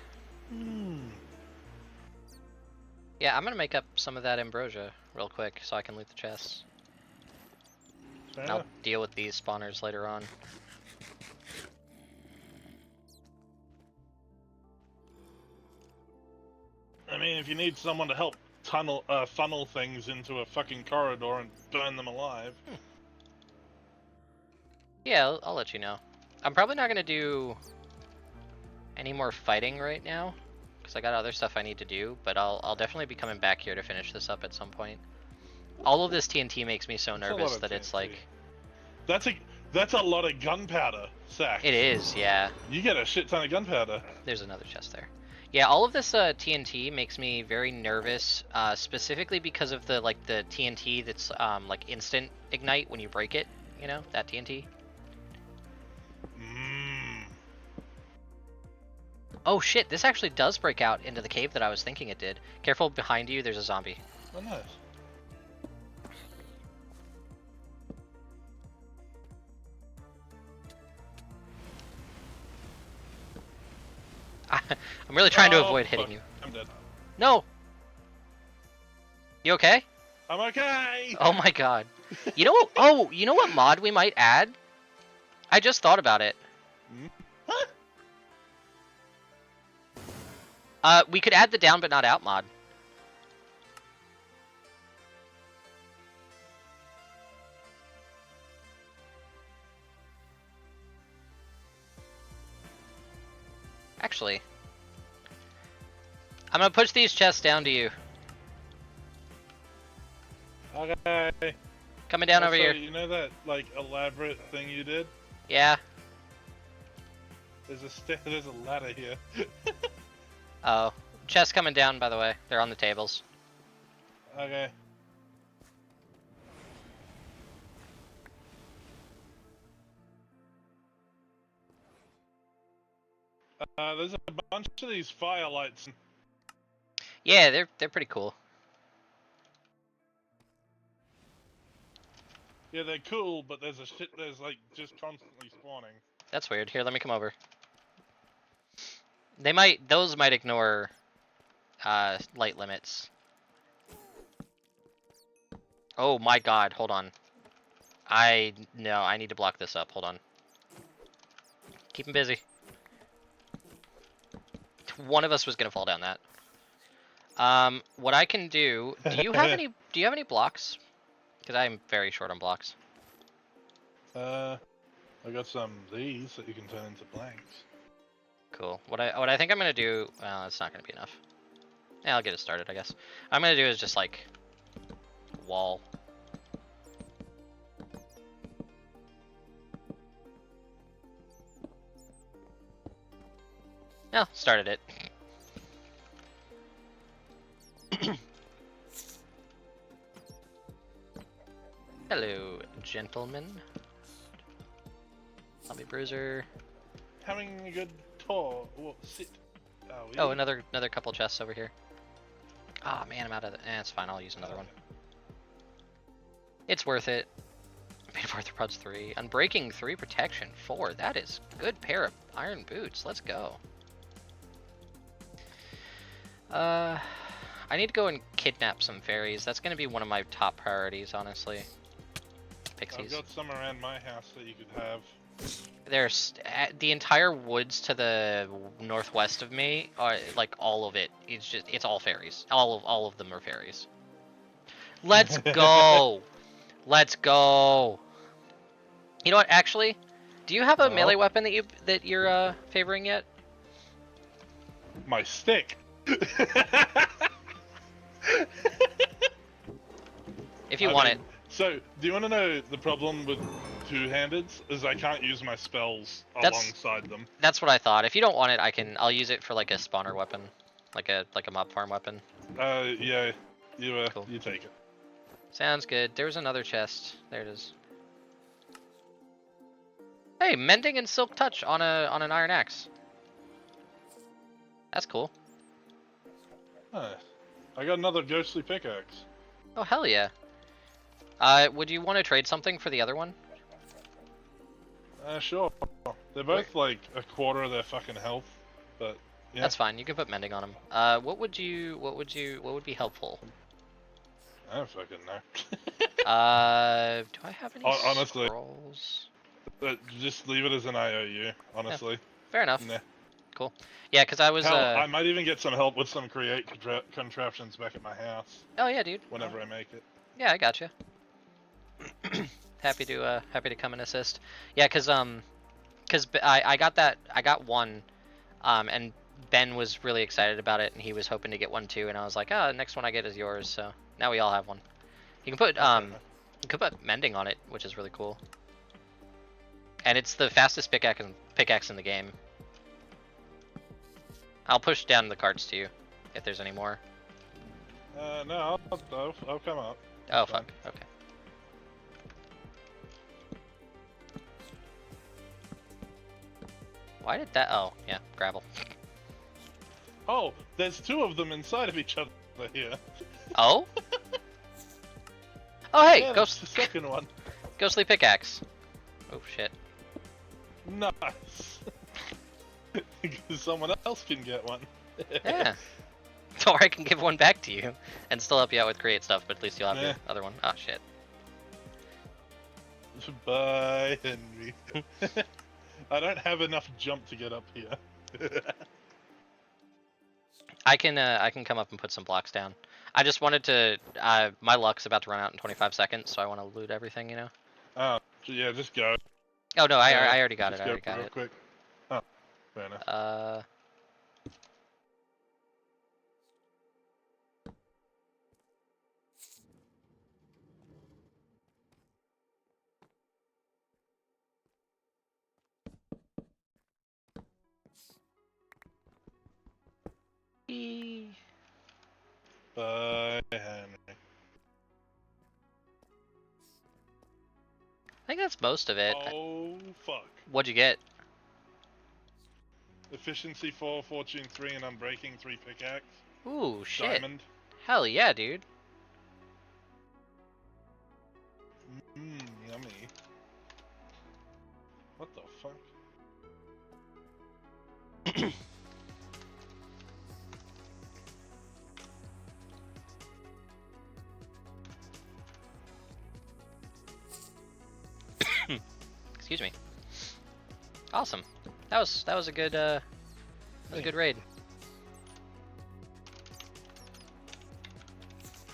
I'm gonna make up some of that ambrosia real quick so I can loot the chests. And I'll deal with these spawners later on. I mean, if you need someone to help funnel things into a fucking corridor and burn them alive. Yeah, I'll let you know. I'm probably not gonna do any more fighting right now, because I got other stuff I need to do, but I'll definitely be coming back here to finish this up at some point. All of this TNT makes me so nervous that it's like... That's a lot of gunpowder, Zach. It is, yeah. You get a shit ton of gunpowder. There's another chest there. Yeah, all of this TNT makes me very nervous, specifically because of the TNT that's like instant ignite when you break it, you know, that TNT. Oh shit, this actually does break out into the cave that I was thinking it did. Careful, behind you, there's a zombie. Oh, nice. I'm really trying to avoid hitting you. I'm dead. No! You okay? I'm okay! Oh my god. You know what? Oh, you know what mod we might add? I just thought about it. We could add the down but not out mod. Actually, I'm gonna push these chests down to you. Okay. Coming down over here. You know that like elaborate thing you did? Yeah. There's a ladder here. Oh, chests coming down, by the way. They're on the tables. Okay. There's a bunch of these firelights. Yeah, they're pretty cool. Yeah, they're cool, but there's like just constantly spawning. That's weird. Here, let me come over. Those might ignore light limits. Oh my god, hold on. I need to block this up. Hold on. Keep him busy. One of us was gonna fall down that. What I can do? Do you have any blocks? Because I'm very short on blocks. I got some of these that you can turn into blanks. Cool. What I think I'm gonna do? Well, it's not gonna be enough. Yeah, I'll get it started, I guess. What I'm gonna do is just like wall. No, started it. Hello, gentlemen. Zombie bruiser. Having a good tour. Well, sit. Oh, another couple chests over here. Ah, man, I'm out of the... it's fine, I'll use another one. It's worth it. Made of Arthropods 3. Unbreaking 3, Protection 4. That is good pair of iron boots. Let's go. I need to go and kidnap some fairies. That's going to be one of my top priorities, honestly. Pixies. I've got some around my house that you could have. There's the entire woods to the northwest of me, are like all of it. It's all fairies. All of them are fairies. Let's go. Let's go. You know what? Actually, do you have a melee weapon that you're favoring yet? My stick. If you want it. So, do you want to know the problem with two-handeds? Is I can't use my spells alongside them. That's what I thought. If you don't want it, I'll use it for like a spawner weapon, like a mob farm weapon. Yeah, Cool. you take it. Sounds good. There was another chest. There it is. Hey, mending and silk touch on an iron axe. That's cool. Huh. I got another ghostly pickaxe. Oh hell yeah. Would you want to trade something for the other one? Sure. They're both like a quarter of their fucking health, but yeah. That's fine. You can put mending on them. What would be helpful? I don't fucking know. Do I have any honestly, scrolls? Just leave it as an IOU, honestly. Yeah, fair enough. Nah. Cool. Yeah, because I was. Hell, I might even get some help with some create contraptions back at my house. Oh yeah, dude. Whenever I make it. Yeah, I gotcha. happy to come and assist. Yeah, cause I got one, and Ben was really excited about it, and he was hoping to get one too, and I was like, the next one I get is yours. So now we all have one. You can put mending on it, which is really cool. And it's the fastest pickaxe in the game. I'll push down the carts to you if there's any more. No, I'll come up. Oh fuck. Okay. Why did that? Oh yeah, gravel. Oh, there's two of them inside of each other here. Oh. Oh hey, yeah, ghost. The second one. Ghostly pickaxe. Oh shit. Nice. Someone else can get one. Yeah. Or I can give one back to you and still help you out with create stuff, but at least you'll have your Yeah. other one. Oh shit. Bye, Henry. I don't have enough jump to get up here. I can come up and put some blocks down. I just wanted to. My luck's about to run out in 25 seconds, so I want to loot everything. You know. Oh yeah, just go. Oh no, I already got it. I already got real it. Quick. Oh, fair enough. Bye, Henry. I think that's most of it. Oh fuck. What'd you get? Efficiency 4, Fortune 3, and Unbreaking 3 pickaxe. Ooh, shit. Diamond. Hell yeah, dude. Yummy. What the fuck? Excuse me. Awesome. That was a good a good raid.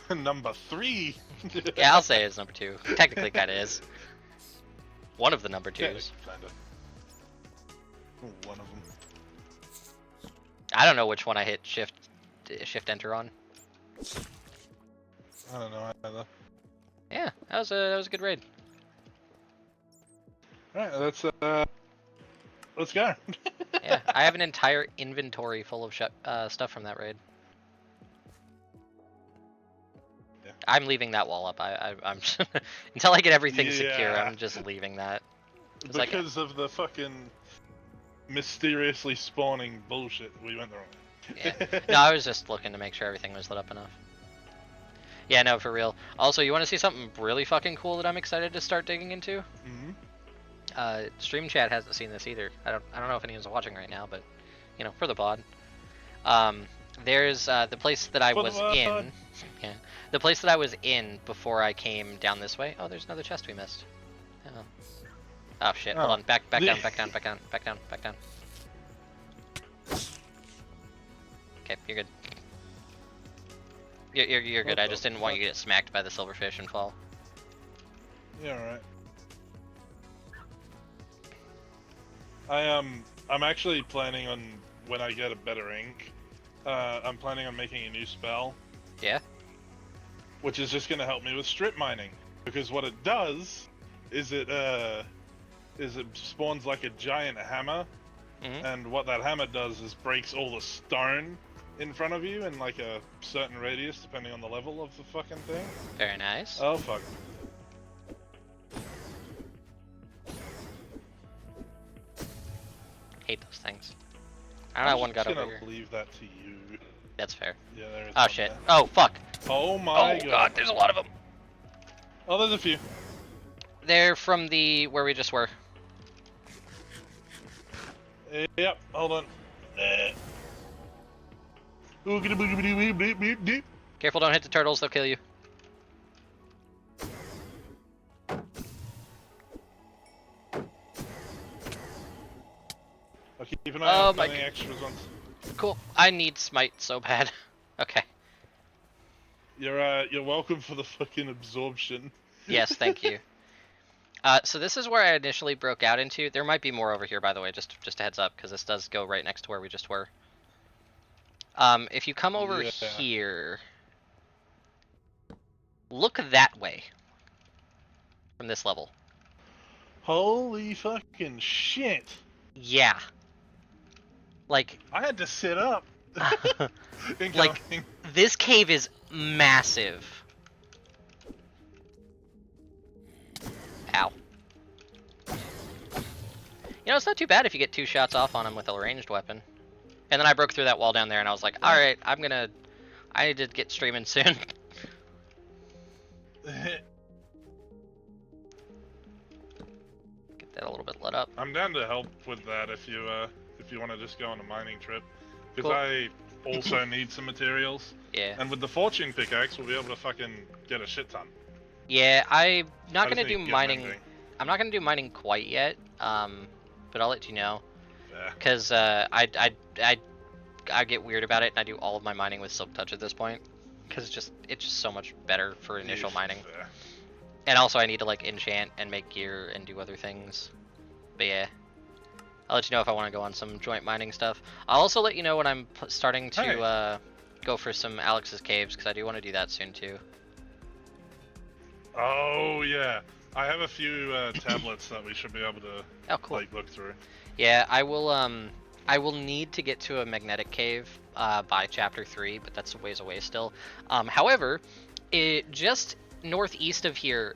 Number 3. Yeah, I'll say it's number 2. Technically, kind of is. One of the number 2s. Yeah, kinda. One of them. I don't know which one I hit shift enter on. I don't know either. Yeah, that was a good raid. All right, let's go. Yeah, I have an entire inventory full of stuff from that raid. Yeah. I'm leaving that wall up. I'm until I get everything secure. Yeah. I'm just leaving that. It's Because of the fucking mysteriously spawning bullshit, we went the wrong way. Yeah. No, I was just looking to make sure everything was lit up enough. Yeah, no, for real. Also, you want to see something really fucking cool that I'm excited to start digging into? Mm-hmm. Stream chat hasn't seen this either. I don't know if anyone's watching right now, but you know, for the pod. There's the place that I For the was VOD. in. Yeah, the place that I was in before I came down this way. Oh, there's another chest we missed. Oh, oh shit! Hold Oh. on. Back down. Back down. Back down. Back down. Back down. Okay, you're good. You're good. What I the just didn't want fuck? you to get smacked by the silverfish and fall. Yeah, right. I'm actually planning on, when I get a better ink, I'm planning on making a new spell, Yeah. which is just gonna help me with strip mining. Because what it does is it spawns like a giant hammer, Mm-hmm. and what that hammer does is breaks all the stone in front of you in like a certain radius, depending on the level of the fucking thing. Very nice. Oh fuck. Hate those things. I don't know I'm how one got just over gonna here. leave that to you. That's fair. Yeah, there is Oh one shit. there. Oh fuck. Oh my Oh god. there's a lot of them. Oh, there's a few. They're from the where we just were. Yep, hold on. Oogity-boogity-boogity-boogity-boogity. Careful, don't hit the turtles. They'll kill you. I'll keep an eye out Oh for my any god. extras ones. Cool. I need smite so bad. Okay. You're welcome for the fucking absorption. Yes, thank you. So this is where I initially broke out into. There might be more over here, by the way. Just a heads up, because this does go right next to where we just were. If you come over Yeah. here, look that way from this level. Holy fucking shit. Yeah. Like, I had to sit up. like this cave is massive. Ow. You know, it's not too bad if you get 2 shots off on him with a ranged weapon. And then I broke through that wall down there, and I was like, all right, I need to get streaming soon. Get that a little bit lit up. I'm down to help with that if you want to just go on a mining trip, because Cool. I also need some materials. Yeah. And with the fortune pickaxe, we'll be able to fucking get a shit ton. Yeah, I'm not I gonna just do need to get mining. mending. I'm not gonna do mining quite yet. But I'll let you know. Yeah. Cause I get weird about it, and I do all of my mining with Silk Touch at this point. Cause it's just so much better for initial mining. Yeah. And also I need to like enchant and make gear and do other things. But yeah. I'll let you know if I want to go on some joint mining stuff. I'll also let you know when I'm starting to Hey. go for some Alex's caves, because I do want to do that soon too. Oh yeah, I have a few tablets that we should be able to Oh, cool. like look through. Yeah, I will need to get to a magnetic cave by chapter 3, but that's a ways away still. However, just northeast of here,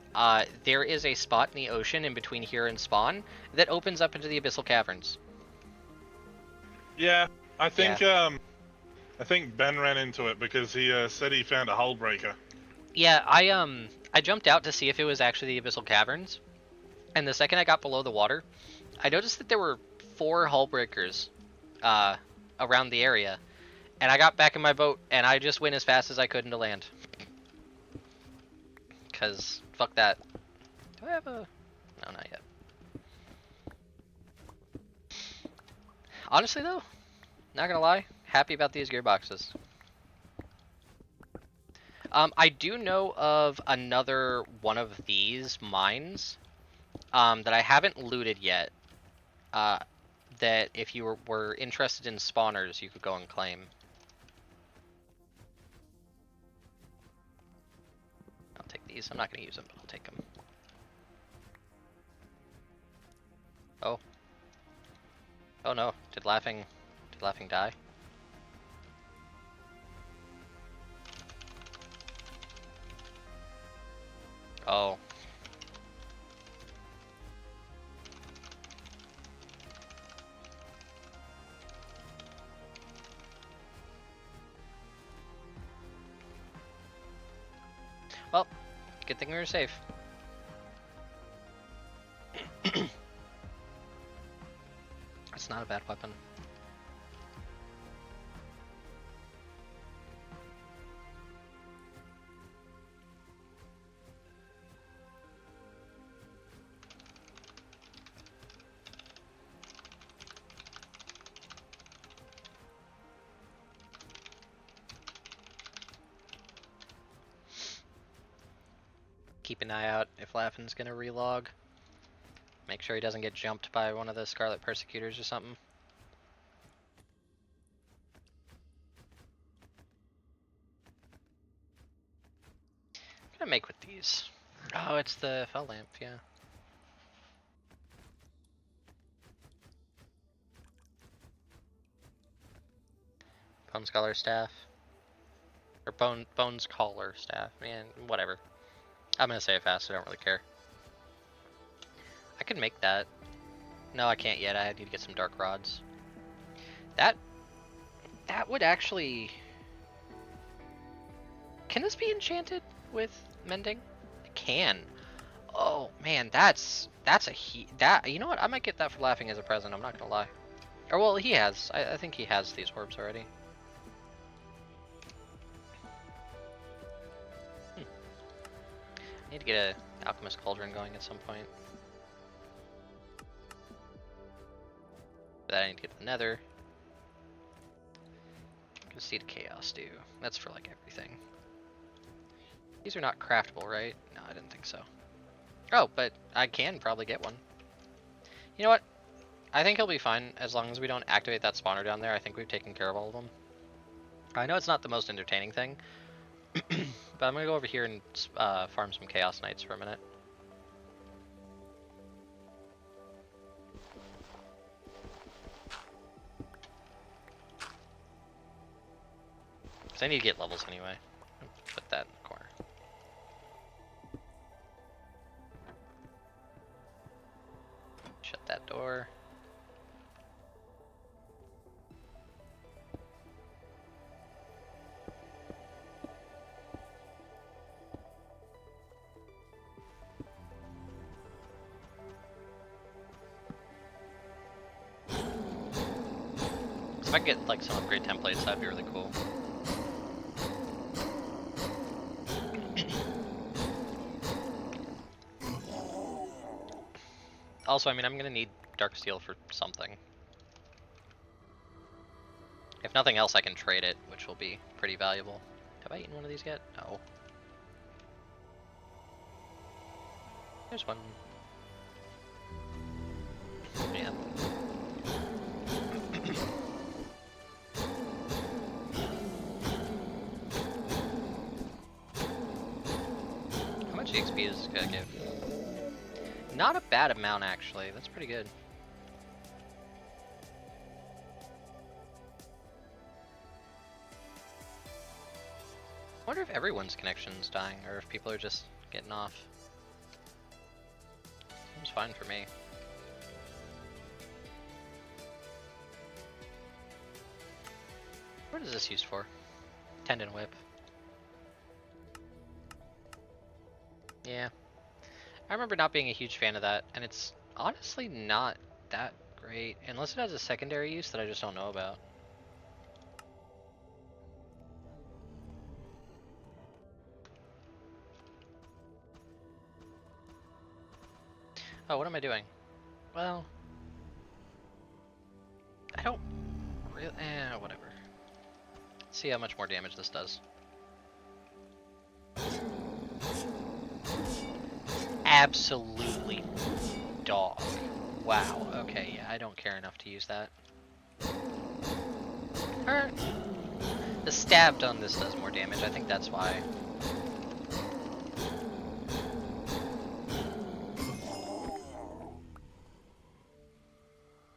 there is a spot in the ocean in between here and spawn that opens up into the abyssal caverns. Yeah, I think Ben ran into it because he said he found a hull breaker. Yeah, I jumped out to see if it was actually the abyssal caverns, and the second I got below the water, I noticed that there were 4 hull breakers around the area, and I got back in my boat and I just went as fast as I could into land. Cause fuck that. Do I have a? No, not yet. Honestly though, not gonna lie, happy about these gearboxes. I do know of another one of these mines that I haven't looted yet. That if you were interested in spawners, you could go and claim. I'll take these. I'm not gonna use them, but I'll take them. Oh. Oh no! Did laughing die? Oh. Well, good thing we were safe. It's not a bad weapon. Keep an eye out if Laughing's gonna relog. Make sure he doesn't get jumped by one of the Scarlet Persecutors or something. What can I make with these? Oh, it's the Fell Lamp, yeah. Bone Scholar Staff. Or Bones Caller Staff. Man, whatever. I'm gonna say it fast, I don't really care. I could make that. No, I can't yet. I need to get some Dark Rods. That would actually... Can this be enchanted with Mending? It can. Oh man, that's a you know what? I might get that for Laughing as a present. I'm not gonna lie. Or well, he has. I think he has these orbs already. I need to get a Alchemist Cauldron going at some point. For that I need to get the Nether. Gonna see the Chaos do. That's for like everything. These are not craftable, right? No, I didn't think so. Oh, but I can probably get one. You know what? I think he'll be fine as long as we don't activate that spawner down there. I think we've taken care of all of them. I know it's not the most entertaining thing, but I'm gonna go over here and farm some Chaos Knights for a minute. Because I need to get levels anyway. Put that in the corner. Shut that door. If I could get like some upgrade templates, that'd be really cool. Also, I mean, I'm gonna need Dark Steel for something. If nothing else, I can trade it, which will be pretty valuable. Have I eaten one of these yet? No. There's one. Yeah. How much XP is this gonna give? Not a bad amount, actually. That's pretty good. I wonder if everyone's connection's dying, or if people are just getting off. Seems fine for me. What is this used for? Tendon Whip. Yeah. I remember not being a huge fan of that, and it's honestly not that great, unless it has a secondary use that I just don't know about. Oh, what am I doing? Well, I don't really... whatever. Let's see how much more damage this does. Absolutely dog. Wow, okay, yeah, I don't care enough to use that. Alright. The stab on this does more damage, I think that's why.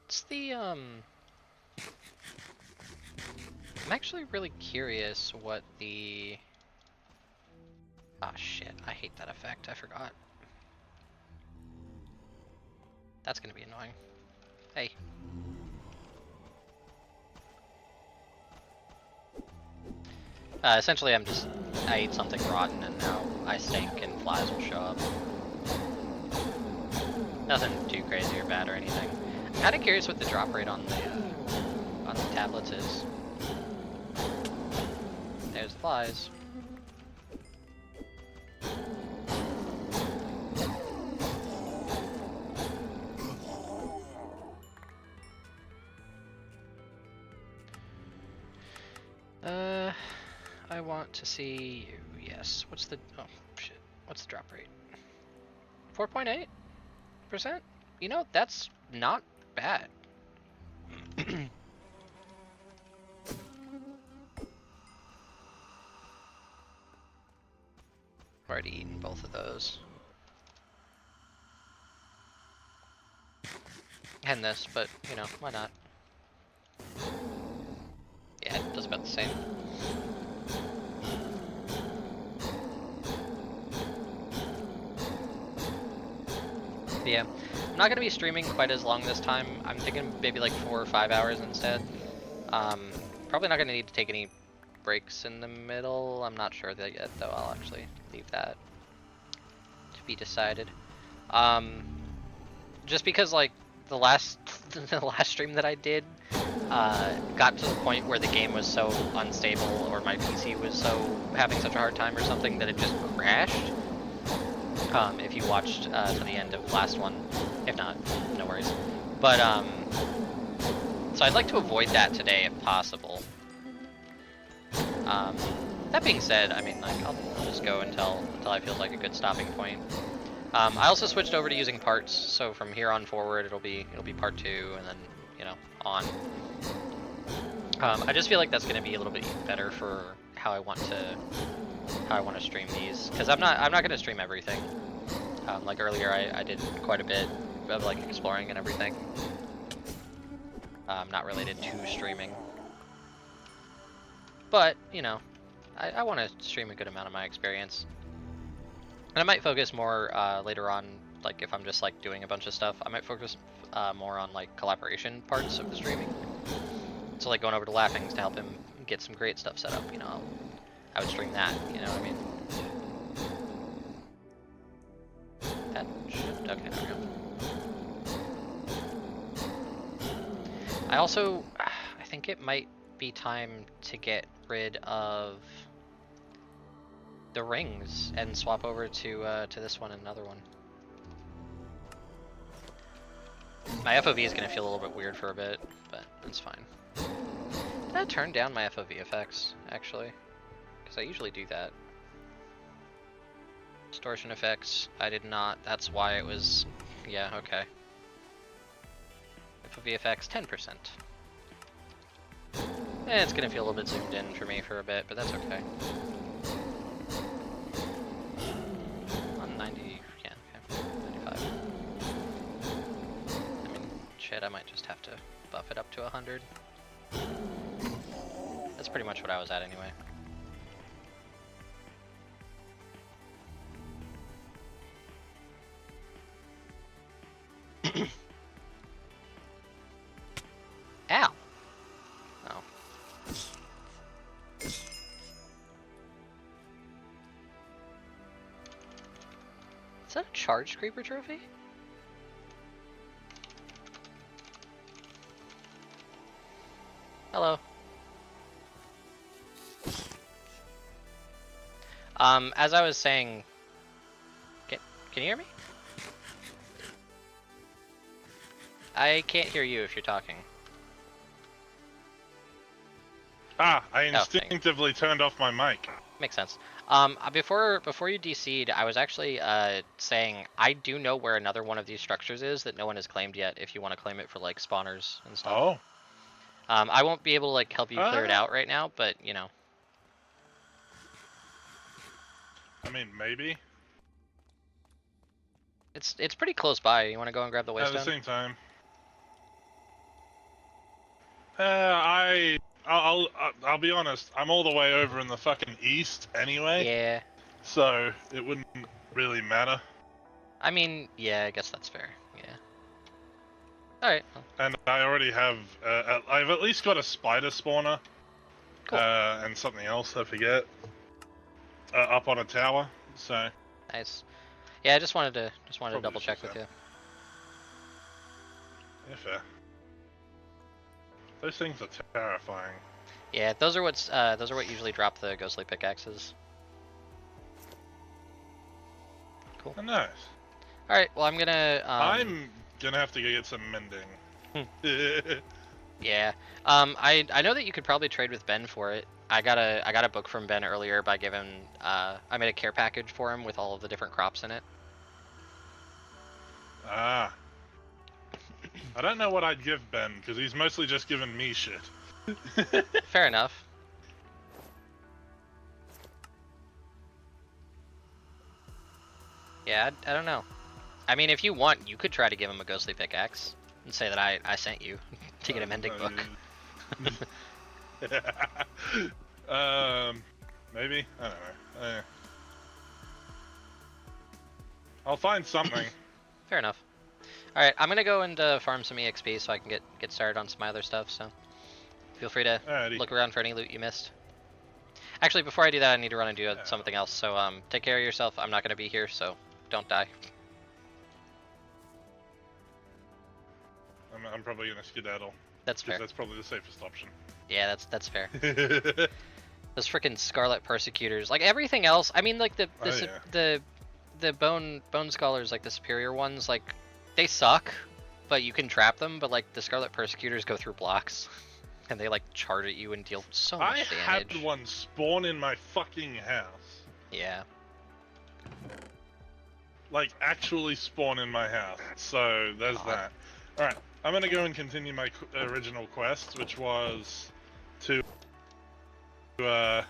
What's the, I'm actually really curious what the... Ah, shit, I hate that effect, I forgot. That's gonna be annoying. Hey. Essentially, I ate something rotten and now I stink and flies will show up. Nothing too crazy or bad or anything. I'm kind of curious what the drop rate on the tablets is. There's flies. I want to see you. Yes. What's the... Oh, shit. What's the drop rate? 4.8%? You know, that's not bad. Already eaten both of those. And this, but, you know, why not? Yeah, it does about the same. But yeah, I'm not going to be streaming quite as long this time. I'm thinking maybe like 4 or 5 hours instead. Probably not going to need to take any breaks in the middle. I'm not sure that yet, though. I'll actually leave that to be decided. Just because like the last stream that I did got to the point where the game was so unstable or my PC was so having such a hard time or something that it just crashed. If you watched to the end of the last one, if not, no worries. But so I'd like to avoid that today if possible. That being said, I mean, like I'll just go until I feel like a good stopping point. I also switched over to using parts, so from here on forward it'll be part 2, and then you know on. I just feel like that's going to be a little bit better for how I want to stream these, because I'm not going to stream everything. Like earlier, I did quite a bit of like exploring and everything. Not related to streaming, but you know, I want to stream a good amount of my experience. And I might focus more later on, like if I'm just like doing a bunch of stuff, I might focus more on like collaboration parts of the streaming. So like going over to Laughings to help him get some great stuff set up, you know, I would stream that, you know what I mean? That should, okay, there we go. I think it might be time to get rid of the rings and swap over to this one and another one. My FOV is going to feel a little bit weird for a bit, but it's fine. Did I turn down my FOV effects, actually? Because I usually do that. Distortion effects, I did not. That's why it was... Yeah, okay. FOV effects, 10%. It's going to feel a little bit zoomed in for me for a bit, but that's okay. On 90... Yeah, okay. 95. I mean, shit, I might just have to buff it up to 100. That's pretty much what I was at anyway. Ow! Oh. Is that a charged creeper trophy? Hello. As I was saying... Can you hear me? I can't hear you if you're talking. Ah, I instinctively turned off my mic. Makes sense. Before you DC'd, I was actually saying I do know where another one of these structures is that no one has claimed yet. If you want to claim it for like spawners and stuff. Oh. I won't be able to like help you clear it out right now, but you know. I mean, maybe. It's pretty close by. You want to go and grab the waystone? At the same time. I'll be honest. I'm all the way over in the fucking east anyway. Yeah. So it wouldn't really matter. I mean, yeah, I guess that's fair. Yeah. All right. Well. And I already have. I've at least got a spider spawner. Cool. And something else I forget. Up on a tower. So Nice. Yeah, I just wanted to Probably double just check use with that. you. yeah, fair. Those things are terrifying. Yeah, those are what usually drop the ghostly pickaxes. Cool. Oh, nice. All right. Well, I'm gonna. I'm gonna have to go get some mending. Yeah. I know that you could probably trade with Ben for it. I got a book from Ben earlier by giving. I made a care package for him with all of the different crops in it. Ah. I don't know what I'd give Ben, because he's mostly just given me shit. Fair enough. Yeah, I don't know. I mean, if you want, you could try to give him a ghostly pickaxe and say that I sent you to get a mending book. Maybe? I don't know. I'll find something. Fair enough. All right, I'm gonna go and farm some EXP so I can get started on some other stuff. So feel free to Alrighty. look around for any loot you missed. Actually, before I do that, I need to run and do something else. So take care of yourself. I'm not gonna be here, so don't die. I'm probably gonna skedaddle. That's fair. That's probably the safest option. Yeah, that's fair. Those freaking Scarlet Persecutors, like everything else. I mean, like the bone scholars, like the superior ones, like they suck, but you can trap them. But like the Scarlet Persecutors go through blocks, and they like charge at you and deal so much damage. I had one spawn in my fucking house. Yeah. Like actually spawn in my house. So there's that. All right, I'm gonna go and continue my original quest, which was to and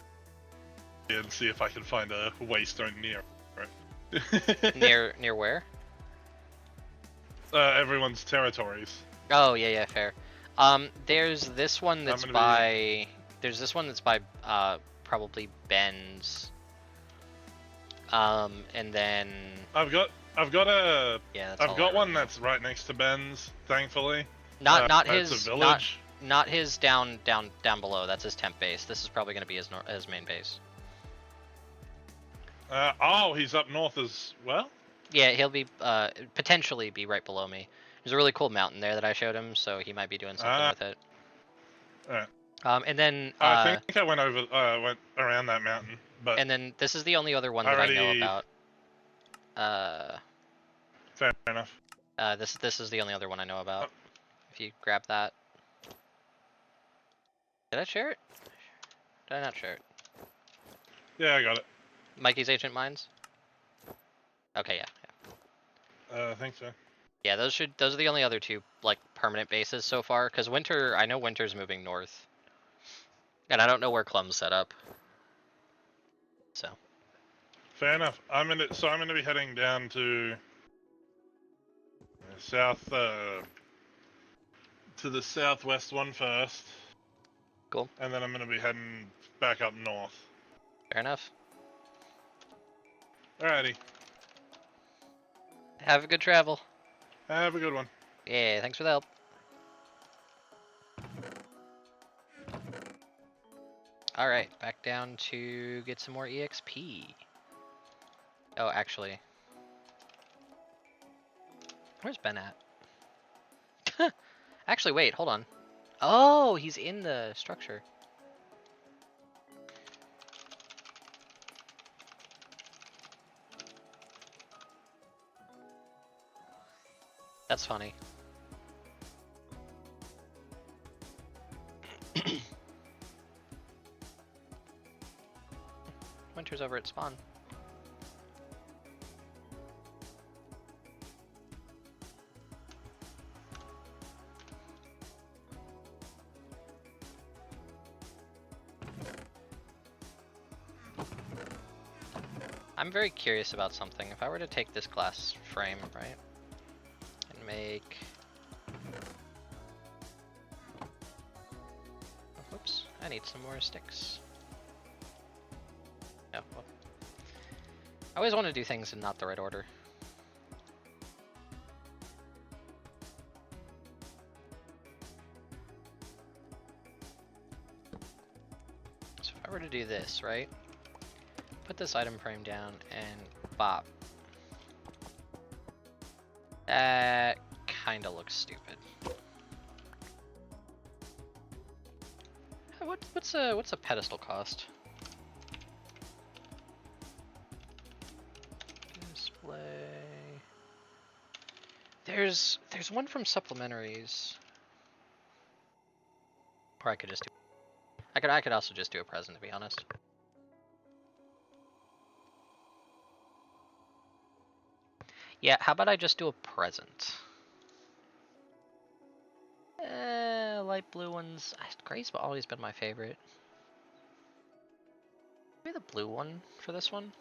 see if I can find a waystone near it. near where? Everyone's territories. Oh yeah, fair. There's this one that's there's this one that's by probably Ben's. And then I've got a yeah. I've got one that's right next to Ben's, thankfully. Not it's his a village. Not his down below. That's his temp base. This is probably going to be his main base. Oh, he's up north as well? Yeah, he'll be potentially be right below me. There's a really cool mountain there that I showed him, so he might be doing something with it. Alright. And then I think I went around that mountain, but and then this is the only other one that I know about. Fair enough. This is the only other one I know about. If you grab that. Did I share it? Did I not share it? Yeah, I got it. Mikey's Ancient Mines? Okay, yeah. I think so. Yeah, those are the only other two like permanent bases so far. Because I know Winter's moving north, and I don't know where Clum's set up. So. Fair enough. I'm gonna be heading down to to the southwest one first. Cool. And then I'm gonna be heading back up north. Fair enough. Alrighty. Have a good travel. Have a good one. Yeah, thanks for the help. Alright, back down to get some more EXP. Oh, actually. Where's Ben at? Actually, wait, hold on. Oh, he's in the structure. That's funny. Winter's over at spawn. I'm very curious about something. If I were to take this glass frame, right, and make... Whoops, I need some more sticks. No, well. I always want to do things in not the right order. do this, right? Put this item frame down and bop. That kind of looks stupid. What's a pedestal cost? Display. There's one from supplementaries. Or I could just do. I could also just do a present, to be honest. Yeah, how about I just do a present? Light blue ones. Gray's always been my favorite. Maybe the blue one for this one.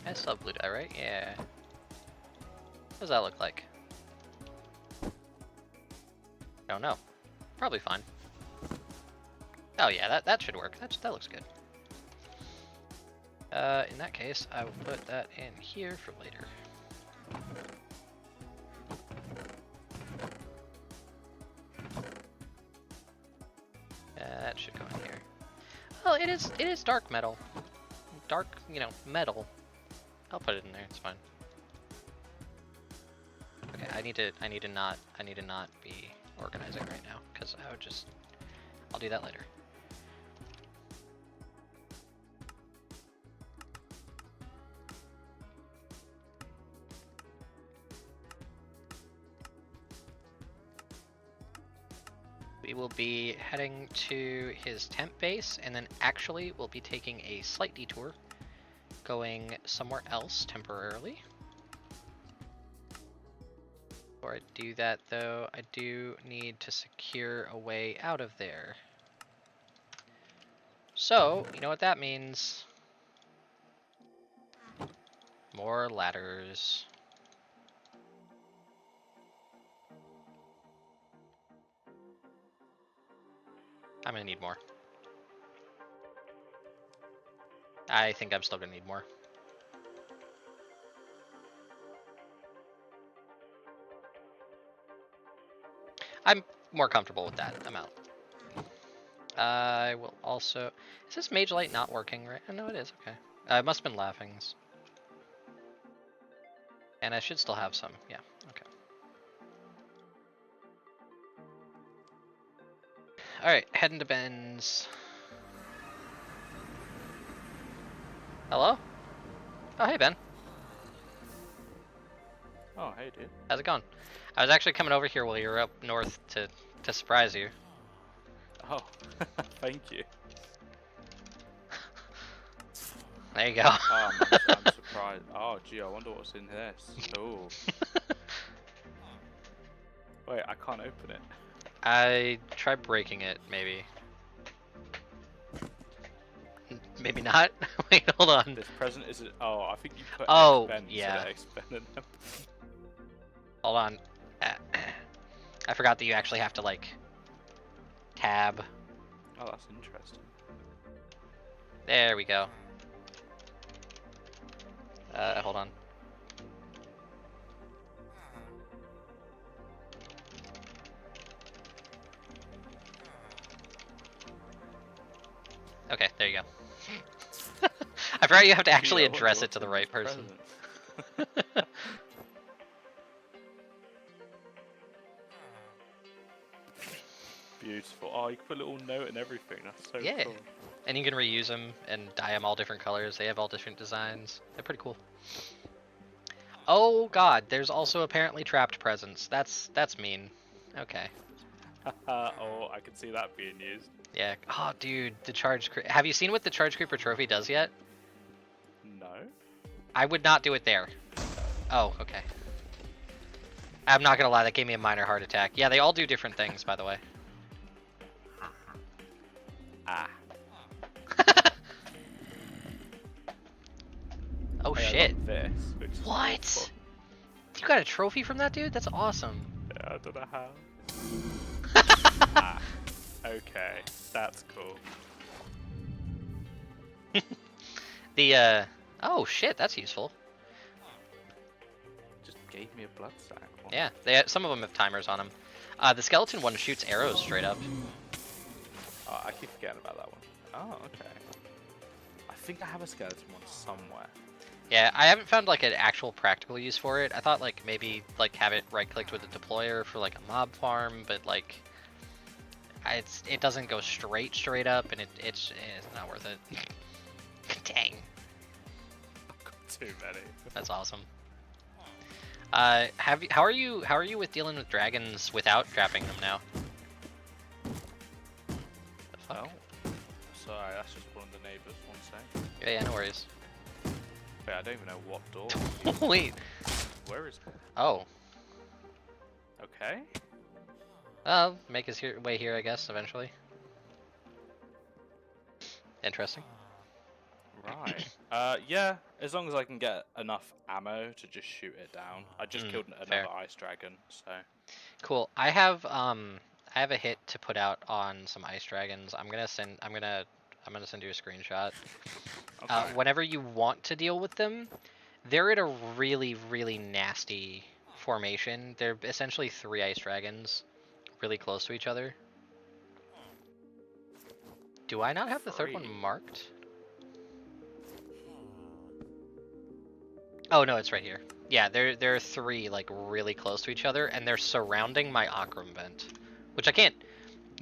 I still have blue dye, right? Yeah. What does that look like? Don't know. Probably fine. Oh yeah, that should work. That looks good. In that case, I will put that in here for later. That should go in here. Well, it is dark metal. Dark, metal. I'll put it in there. It's fine. Okay, I need to not be organizing right now because I'll do that later. We will be heading to his temp base, and then actually we'll be taking a slight detour, going somewhere else temporarily. Before I do that, though, I do need to secure a way out of there. So, you know what that means? More ladders. I'm gonna need more. I think I'm still gonna need more. I'm more comfortable with that amount. I will also... Is this Mage Light not working right? No, it is. Okay. It must have been Laughings. And I should still have some. Yeah, okay. Alright, heading to Ben's. Hello? Oh, hey, Ben. Oh, hey, dude. How's it going? I was actually coming over here while you were up north to surprise you. Oh, thank you. There you go. Oh, I'm surprised. Oh, gee, I wonder what's in this. Oh. Wait, I can't open it. I try breaking it, maybe. Maybe not. Wait, hold on. This present is... Oh, I think you put expense yeah. expended them. Hold on. I forgot that you actually have to, like, tab. Oh, that's interesting. There we go. Hold on. Okay, there you go. I forgot you have to actually address it to the right person. Beautiful. Oh, you can put a little note and everything. That's so Yeah. cool. And you can reuse them and dye them all different colors. They have all different designs. They're pretty cool. Oh god, there's also apparently trapped presents. That's mean. Okay. Oh, I can see that being used. Yeah. Oh, dude, the charge. Have you seen what the charge creeper trophy does yet? No. I would not do it there. Oh, okay. I'm not gonna lie, that gave me a minor heart attack. Yeah, they all do different things, by the way. Ah. Oh Hey, shit. I love this, which is What? cool. You got a trophy from that, dude? That's awesome. Yeah, I don't know how. Ah. Okay, that's cool. The oh shit, that's useful. Just gave me a blood sack. What? Yeah, some of them have timers on them. The skeleton one shoots arrows straight up. Oh, I keep forgetting about that one. Oh, okay. I think I have a skeleton one somewhere. Yeah, I haven't found like an actual practical use for it. I thought like maybe like have it right-clicked with a deployer for like a mob farm, but like it doesn't go straight up, and it's not worth it. Dang, I've got too many. that's awesome. How are you with dealing with dragons without trapping them now? The fuck? Oh, sorry, that's just one of the neighbours. One sec. Yeah, no worries. Wait, I don't even know what door. Wait. Where is it? Oh. Okay. Make his way here, I guess, eventually. Interesting. Right. Yeah, as long as I can get enough ammo to just shoot it down. I just killed another fair. ice dragon, so. Cool. I have a hit to put out on some ice dragons. I'm gonna send you a screenshot. Okay. Whenever you want to deal with them, they're in a really nasty formation. They're essentially 3 ice dragons, really close to each other. Do I not have the third one 3. marked? Oh no, it's right here. Yeah, there are 3 like really close to each other, and they're surrounding my Akram vent, which I can't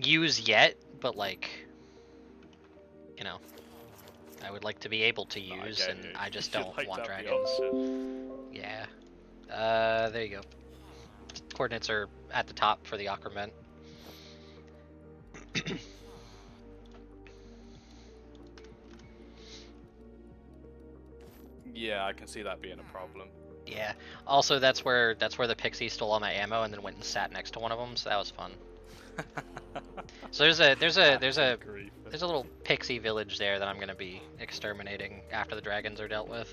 use yet, but like, you know, I would like to be able to use, and I just don't Like want to have the dragons. option. Yeah. There you go. Coordinates are at the top for the Akram vent. Yeah, I can see that being a problem. Yeah. Also, that's where the pixie stole all my ammo and then went and sat next to one of them. So that was fun. So there's a little pixie village there that I'm gonna be exterminating after the dragons are dealt with.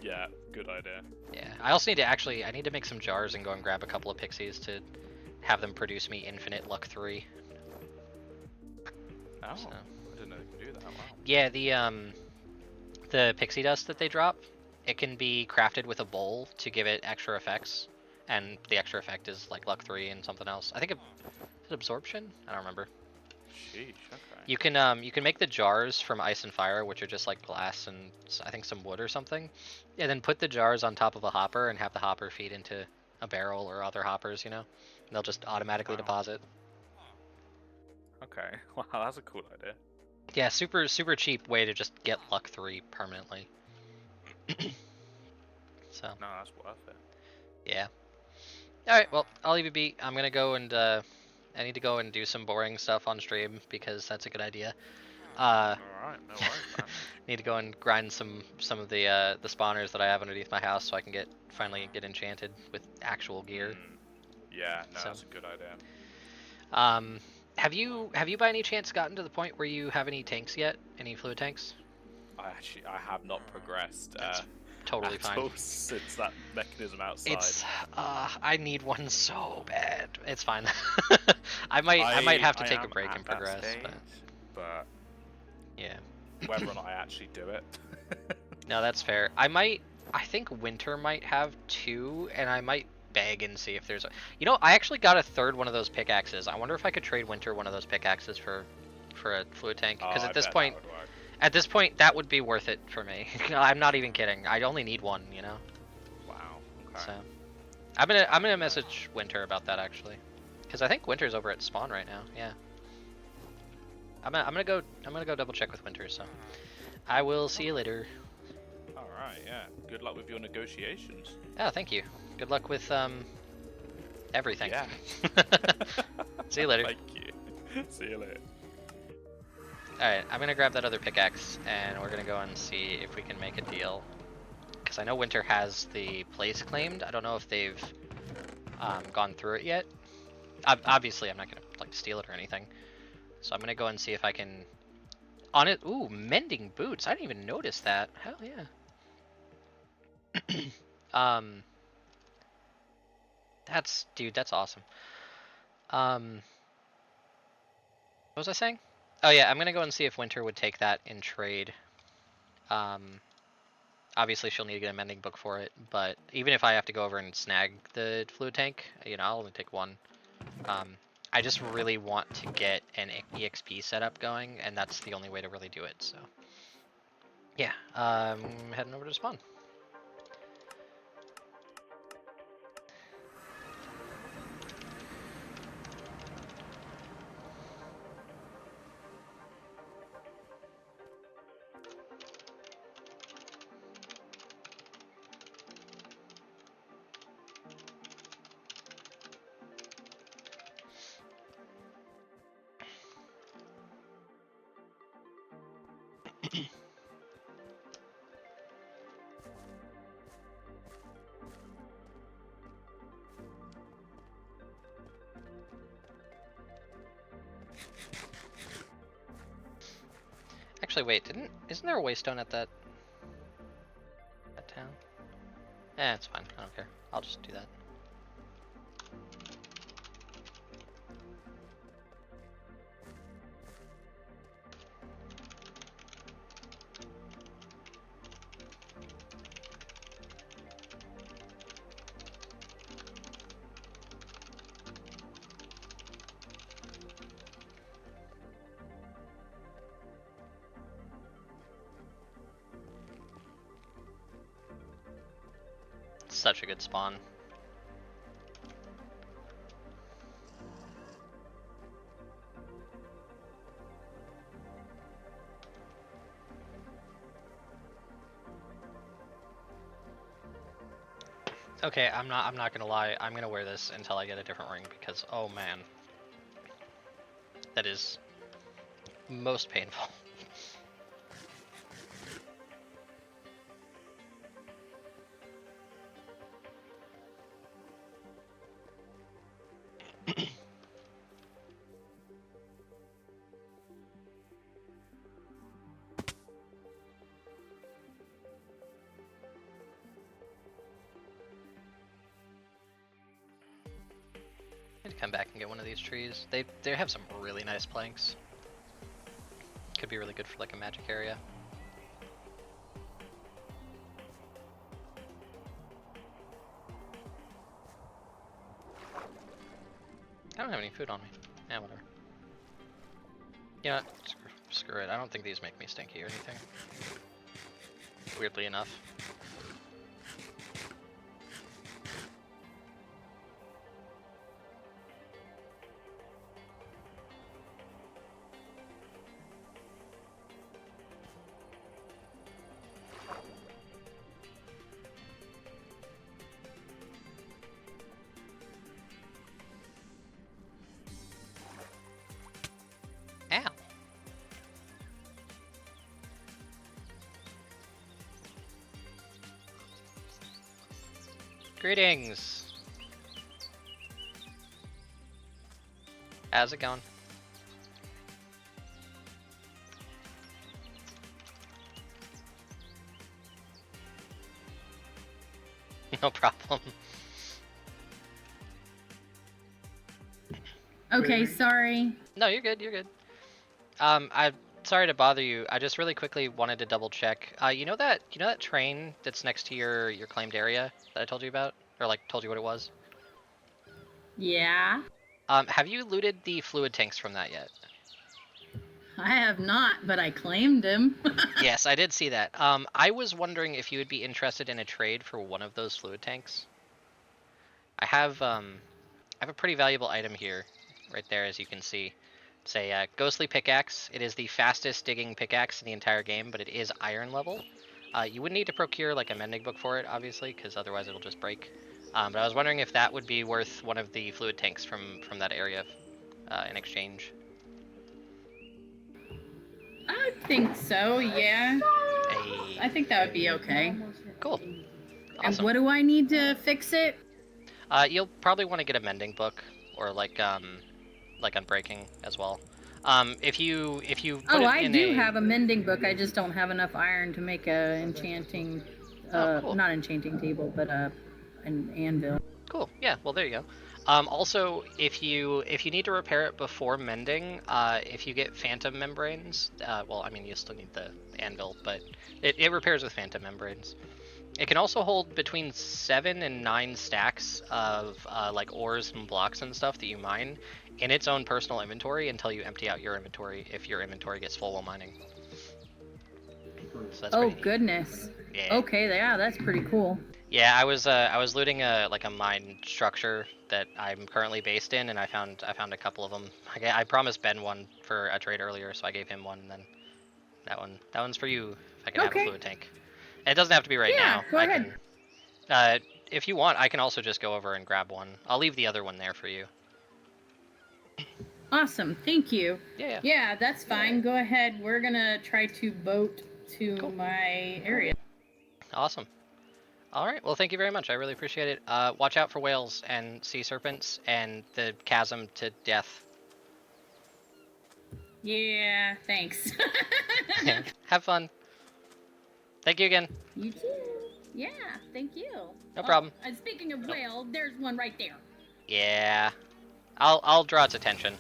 Yeah, good idea. Yeah. I also need to make some jars and go and grab a couple of pixies to have them produce me infinite luck 3. Oh, So. I didn't know they could do that. Wow. Yeah, the pixie dust that they drop, it can be crafted with a bowl to give it extra effects, and the extra effect is like luck 3 and something else. I think it's absorption. I don't remember. Sheesh. Okay. You can make the jars from ice and fire, which are just like glass and I think some wood or something, and then put the jars on top of a hopper and have the hopper feed into a barrel or other hoppers, you know, and they'll just automatically deposit. Okay. Wow, that's a cool idea. Yeah, super cheap way to just get luck 3 permanently. So. No, that's worth it. Yeah. All right. Well, I'll leave you be. I'm gonna go and I need to go and do some boring stuff on stream because that's a good idea. All right, no worries, man. Need to go and grind some of the spawners that I have underneath my house so I can finally get enchanted with actual gear. Yeah, no, So. that's a good idea. Have you by any chance gotten to the point where you have any tanks yet? Any fluid tanks? I have not progressed. That's totally at fine. all since that mechanism outside. It's I need one so bad. It's fine. I might have to take a break and progress, but yeah. Whether or not I actually do it. No, that's fair. I think Winter might have 2, and I might beg and see if there's a. You know, I actually got a 3rd one of those pickaxes. I wonder if I could trade Winter one of those pickaxes for a fluid tank. Because at this point, that would be worth it for me. I'm not even kidding. I only need 1, you know. Wow. Okay. So, I'm gonna message Winter about that actually, because I think Winter's over at spawn right now. Yeah. I'm gonna go double check with Winter. So, I will see you later. All right. Yeah. Good luck with your negotiations. Oh, thank you. Good luck with everything. Yeah. See you later. Thank you. See you later. Alright, I'm gonna grab that other pickaxe and we're gonna go and see if we can make a deal. Because I know Winter has the place claimed. I don't know if they've gone through it yet. Obviously, I'm not gonna like steal it or anything. So I'm gonna go and see if I can. On it. Ooh, mending boots. I didn't even notice that. Hell yeah. That's awesome. What was I saying? Oh yeah, I'm gonna go and see if Winter would take that in trade. Obviously, she'll need to get a mending book for it, but even if I have to go over and snag the fluid tank, I'll only take one. I just really want to get an EXP setup going, and that's the only way to really do it, so. Yeah, heading over to spawn. Actually, wait, isn't there a waystone at that town? It's fine. I don't care. I'll just do that. Such a good spawn. Okay, I'm not gonna lie. I'm gonna wear this until I get a different ring because oh man, that is most painful. Need to come back and get one of these trees. They have some really nice planks. Could be really good for like a magic area. I don't have any food on me. Yeah, whatever. You know what? Screw it. I don't think these make me stinky or anything. Weirdly enough. Ow. Greetings. How's it going? No problem. Okay, sorry. No, you're good. You're good. I'm sorry to bother you. I just really quickly wanted to double check. You know that train that's next to your claimed area that I told you about, or like told you what it was? Yeah. Have you looted the fluid tanks from that yet? I have not, but I claimed him. Yes, I did see that. I was wondering if you would be interested in a trade for one of those fluid tanks. I have a pretty valuable item here, right there, as you can see. It's a ghostly pickaxe. It is the fastest digging pickaxe in the entire game, but it is iron level. You would need to procure like a mending book for it, obviously, because otherwise it'll just break. But I was wondering if that would be worth one of the fluid tanks from that area in exchange. I think so, yeah. Hey. I think that would be okay. Cool. And Awesome. what do I need to fix it? You'll probably want to get a mending book or like unbreaking as well. If you put Oh, it I in do have a mending book. I just don't have enough iron to make a Oh, cool. not enchanting table, but an anvil. Cool. Yeah. Well, there you go. Also, if you need to repair it before mending, if you get phantom membranes, well, I mean, you still need the anvil, but it repairs with phantom membranes. It can also hold between 7 and 9 stacks of like ores and blocks and stuff that you mine in its own personal inventory until you empty out your inventory if your inventory gets full while mining. So that's Oh pretty neat. goodness. Yeah. Okay, yeah, that's pretty cool. Yeah, I was looting a mine structure that I'm currently based in, and I found a couple of them. I promised Ben one for a trade earlier, so I gave him one, and then that one's for you if I can have a Okay. fluid tank. And it doesn't have to be right Yeah, now. go I ahead. can, if you want, I can also just go over and grab one. I'll leave the other one there for you. Awesome, thank you. Yeah. Yeah, that's fine. Go ahead. We're gonna try to boat to Cool. my area. Awesome. All right. Well, thank you very much. I really appreciate it. Watch out for whales and sea serpents and the chasm to death. Yeah, thanks. Have fun. Thank you again. You too. Yeah, thank you. No problem. And speaking of whale, there's one right there. Yeah. I'll draw its attention.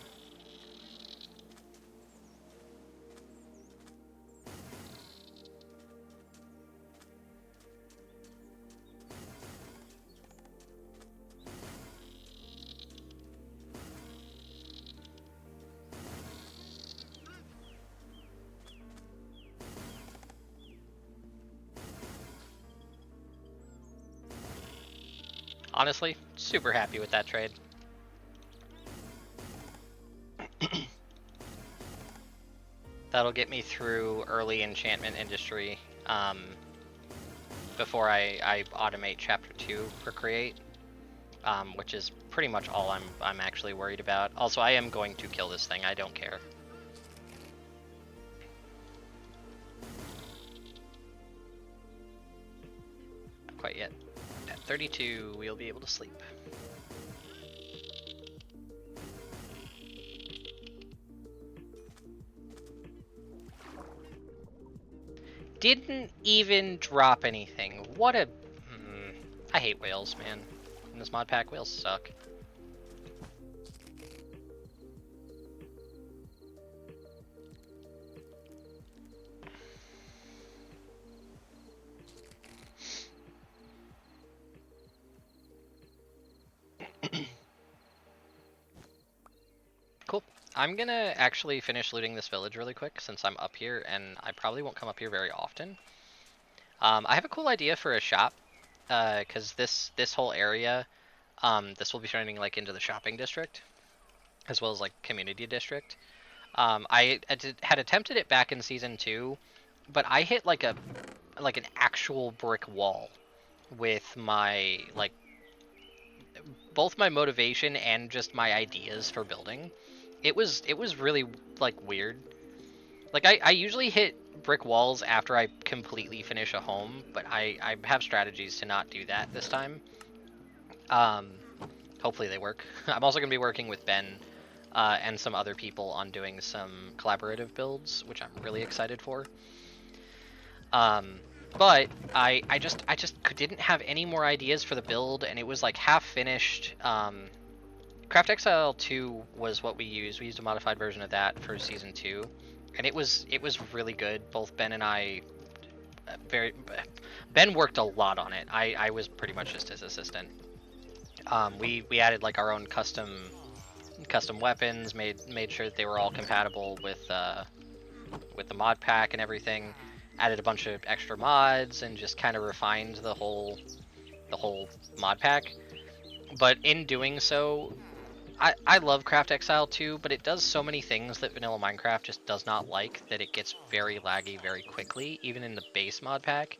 Honestly, super happy with that trade. That'll get me through early enchantment industry before I automate chapter 2 for create, which is pretty much all I'm actually worried about. Also, I am going to kill this thing. I don't care. Not quite yet. At 32, we'll be able to sleep. Didn't even drop anything. What a... I hate whales, man. In this mod pack, whales suck. Cool. I'm gonna actually finish looting this village really quick since I'm up here, and I probably won't come up here very often. I have a cool idea for a shop, because this whole area, this will be turning like into the shopping district, as well as like community district. I had attempted it back in season 2, but I hit like an actual brick wall with my like both my motivation and just my ideas for building. It was really like weird. Like I usually hit brick walls after I completely finish a home, but I have strategies to not do that this time. Hopefully they work. I'm also going to be working with Ben and some other people on doing some collaborative builds, which I'm really excited for. But I just didn't have any more ideas for the build, and it was like half finished. Craft Exile 2 was what we used. We used a modified version of that for season 2, and it was really good. Both Ben and I Ben worked a lot on it. I was pretty much just his assistant. We added like our own custom weapons, made sure that they were all compatible with the Modpack and everything. Added a bunch of extra mods and just kind of refined the whole Modpack. But in doing so, I love Craft Exile 2, but it does so many things that vanilla Minecraft just does not like that it gets very laggy very quickly, even in the base mod pack.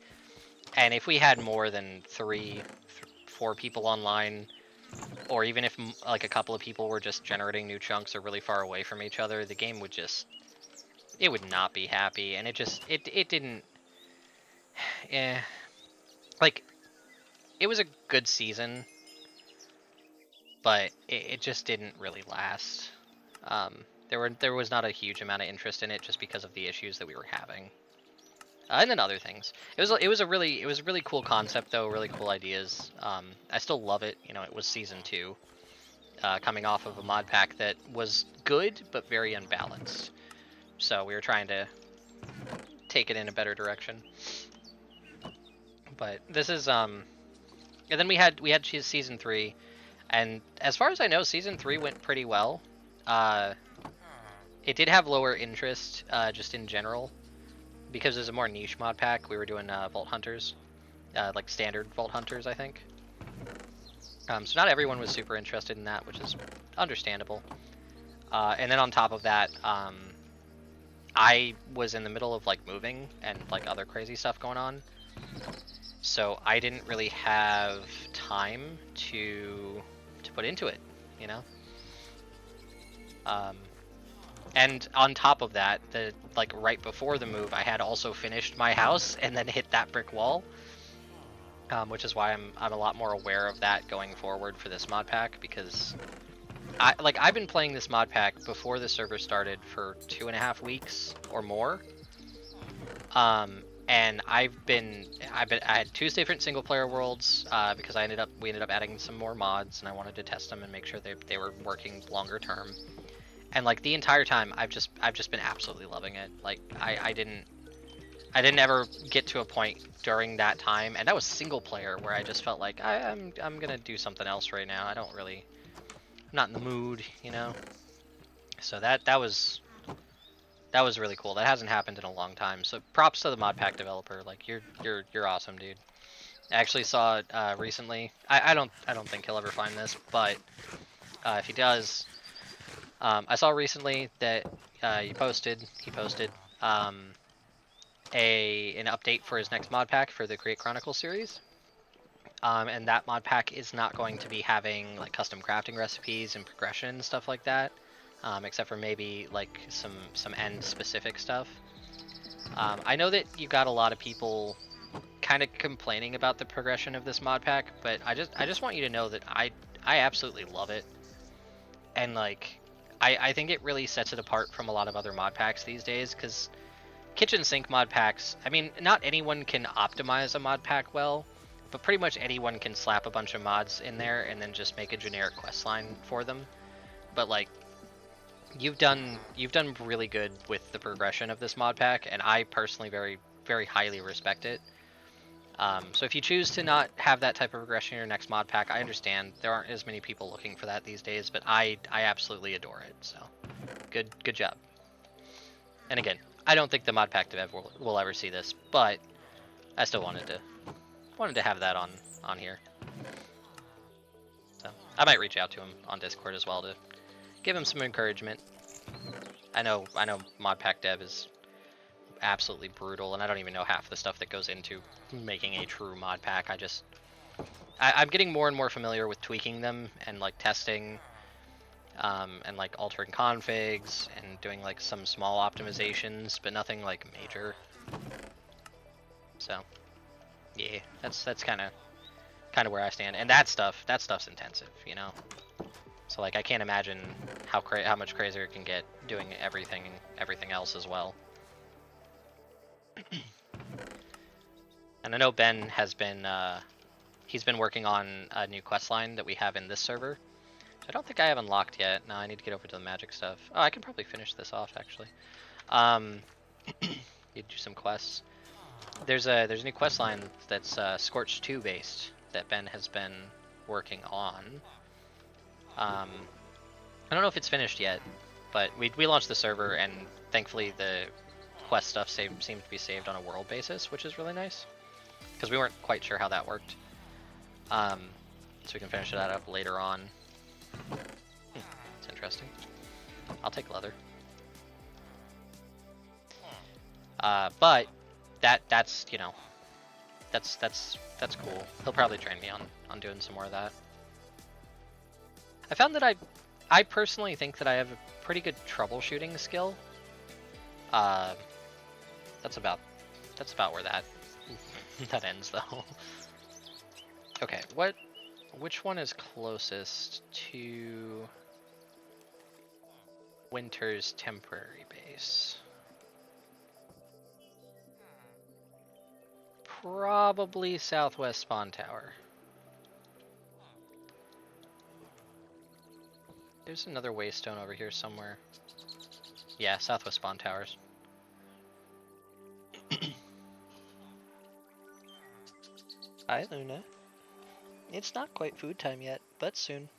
And if we had more than 4 people online, or even if like a couple of people were just generating new chunks or really far away from each other, the game would just, it would not be happy. And it didn't, like, it was a good season, but it just didn't really last. There was not a huge amount of interest in it just because of the issues that we were having. And then other things. It was a really cool concept though, really cool ideas. I still love it. You know, it was season 2. coming off of a mod pack that was good but very unbalanced. So we were trying to take it in a better direction. But this is and then we had season 3, and as far as I know, season 3 went pretty well. It did have lower interest just in general because there's a more niche mod pack. We were doing Vault Hunters, like standard Vault Hunters, I think. So not everyone was super interested in that, which is understandable. And then on top of that, I was in the middle of like moving and like other crazy stuff going on, so I didn't really have time to put into it, you know. And on top of that, like right before the move, I had also finished my house and then hit that brick wall, which is why I'm a lot more aware of that going forward for this mod pack, because I've been playing this mod pack before the server started for 2.5 weeks or more. And I had 2 different single player worlds because we ended up adding some more mods, and I wanted to test them and make sure they were working longer term. And like the entire time, I've just been absolutely loving it. Like I didn't ever get to a point during that time, and that was single player, where I just felt like I'm gonna do something else right now. I'm not in the mood, you know. So that was really cool. That hasn't happened in a long time. So props to the Modpack developer. Like you're awesome, dude. I actually saw recently. I don't think he'll ever find this, but if he does, I saw recently that he posted an update for his next mod pack for the Create Chronicles series. And that mod pack is not going to be having like custom crafting recipes and progression and stuff like that, except for maybe like some end specific stuff. I know that you got a lot of people kind of complaining about the progression of this mod pack, but I just want you to know that I absolutely love it, and like I think it really sets it apart from a lot of other mod packs these days, because kitchen sink mod packs, I mean, not anyone can optimize a mod pack well, but pretty much anyone can slap a bunch of mods in there and then just make a generic quest line for them. But like you've done really good with the progression of this mod pack, and I personally very highly respect it. So if you choose to not have that type of progression in your next mod pack, I understand there aren't as many people looking for that these days, but I absolutely adore it. So good job. And again, I don't think the mod pack dev will ever see this, but I still wanted to have that on here. So I might reach out to him on Discord as well to give him some encouragement. I know mod pack dev is absolutely brutal, and I don't even know half the stuff that goes into making a true mod pack. I'm getting more and more familiar with tweaking them and like testing, and like altering configs and doing like some small optimizations, but nothing like major. So yeah, that's kind of where I stand, and that stuff's intensive, you know. So like I can't imagine how much crazier it can get doing everything else as well. And I know Ben has been he's been working on a new quest line that we have in this server. I don't think I have unlocked yet. No, I need to get over to the magic stuff. Oh, I can probably finish this off actually. Need to do some quests. There's a new quest line that's Scorch 2 based that Ben has been working on. I don't know if it's finished yet, but we launched the server, and thankfully the quest stuff seemed to be saved on a world basis, which is really nice, because we weren't quite sure how that worked. So we can finish that up later on. It's interesting. I'll take leather. But that's you know, that's cool. He'll probably train me on doing some more of that. I found that I personally think that I have a pretty good troubleshooting skill. That's about where that that ends though. Okay, which one is closest to Winter's temporary base? Probably southwest spawn tower. There's another waystone over here somewhere. Yeah, southwest spawn towers. Hi, Luna. It's not quite food time yet, but soon.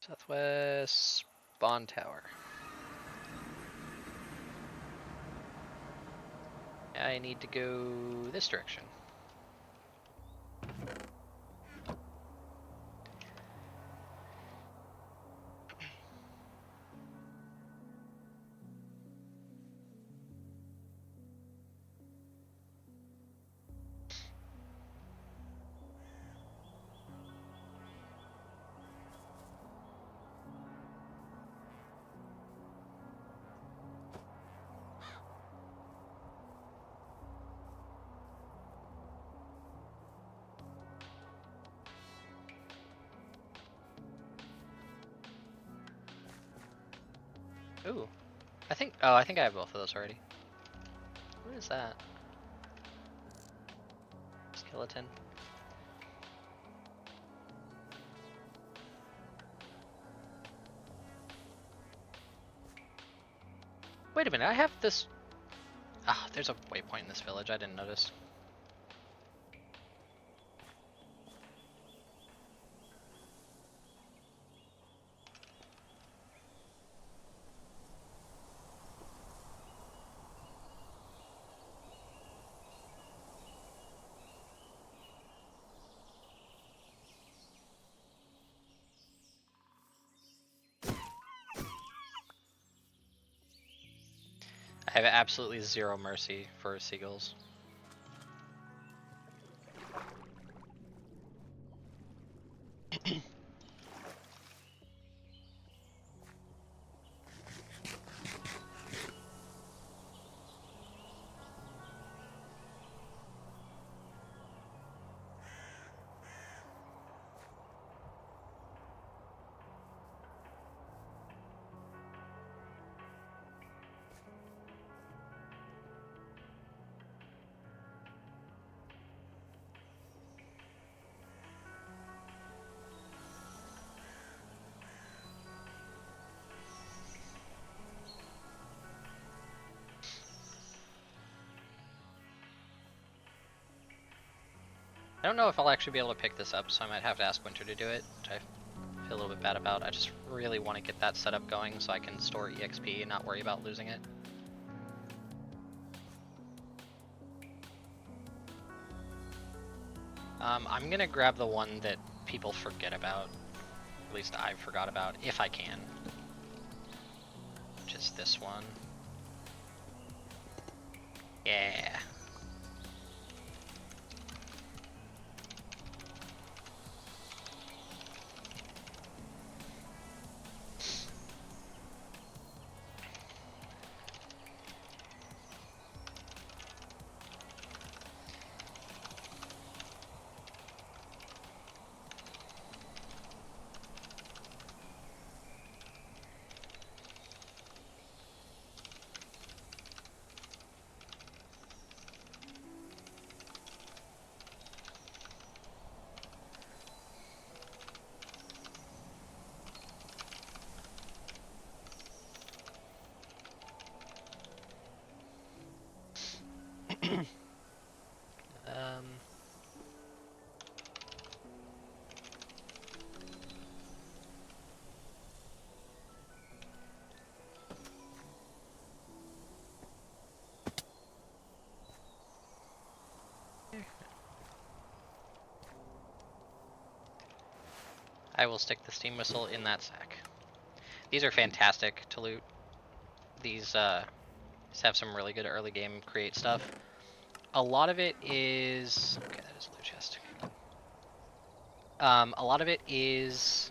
Southwest spawn tower. I need to go this direction. Ooh. I think I have both of those already. What is that? Skeleton. Wait a minute, I have this. Ah, there's a waypoint in this village, I didn't notice. I have absolutely zero mercy for seagulls. I don't know if I'll actually be able to pick this up, so I might have to ask Winter to do it, which I feel a little bit bad about. I just really want to get that setup going so I can store EXP and not worry about losing it. I'm gonna grab the one that people forget about. At least I forgot about, if I can. Which is this one. Yeah. um, I will stick the steam whistle in that sack. These are fantastic to loot. These have some really good early game create stuff. A lot of it is okay. That is a loot chest. A lot of it is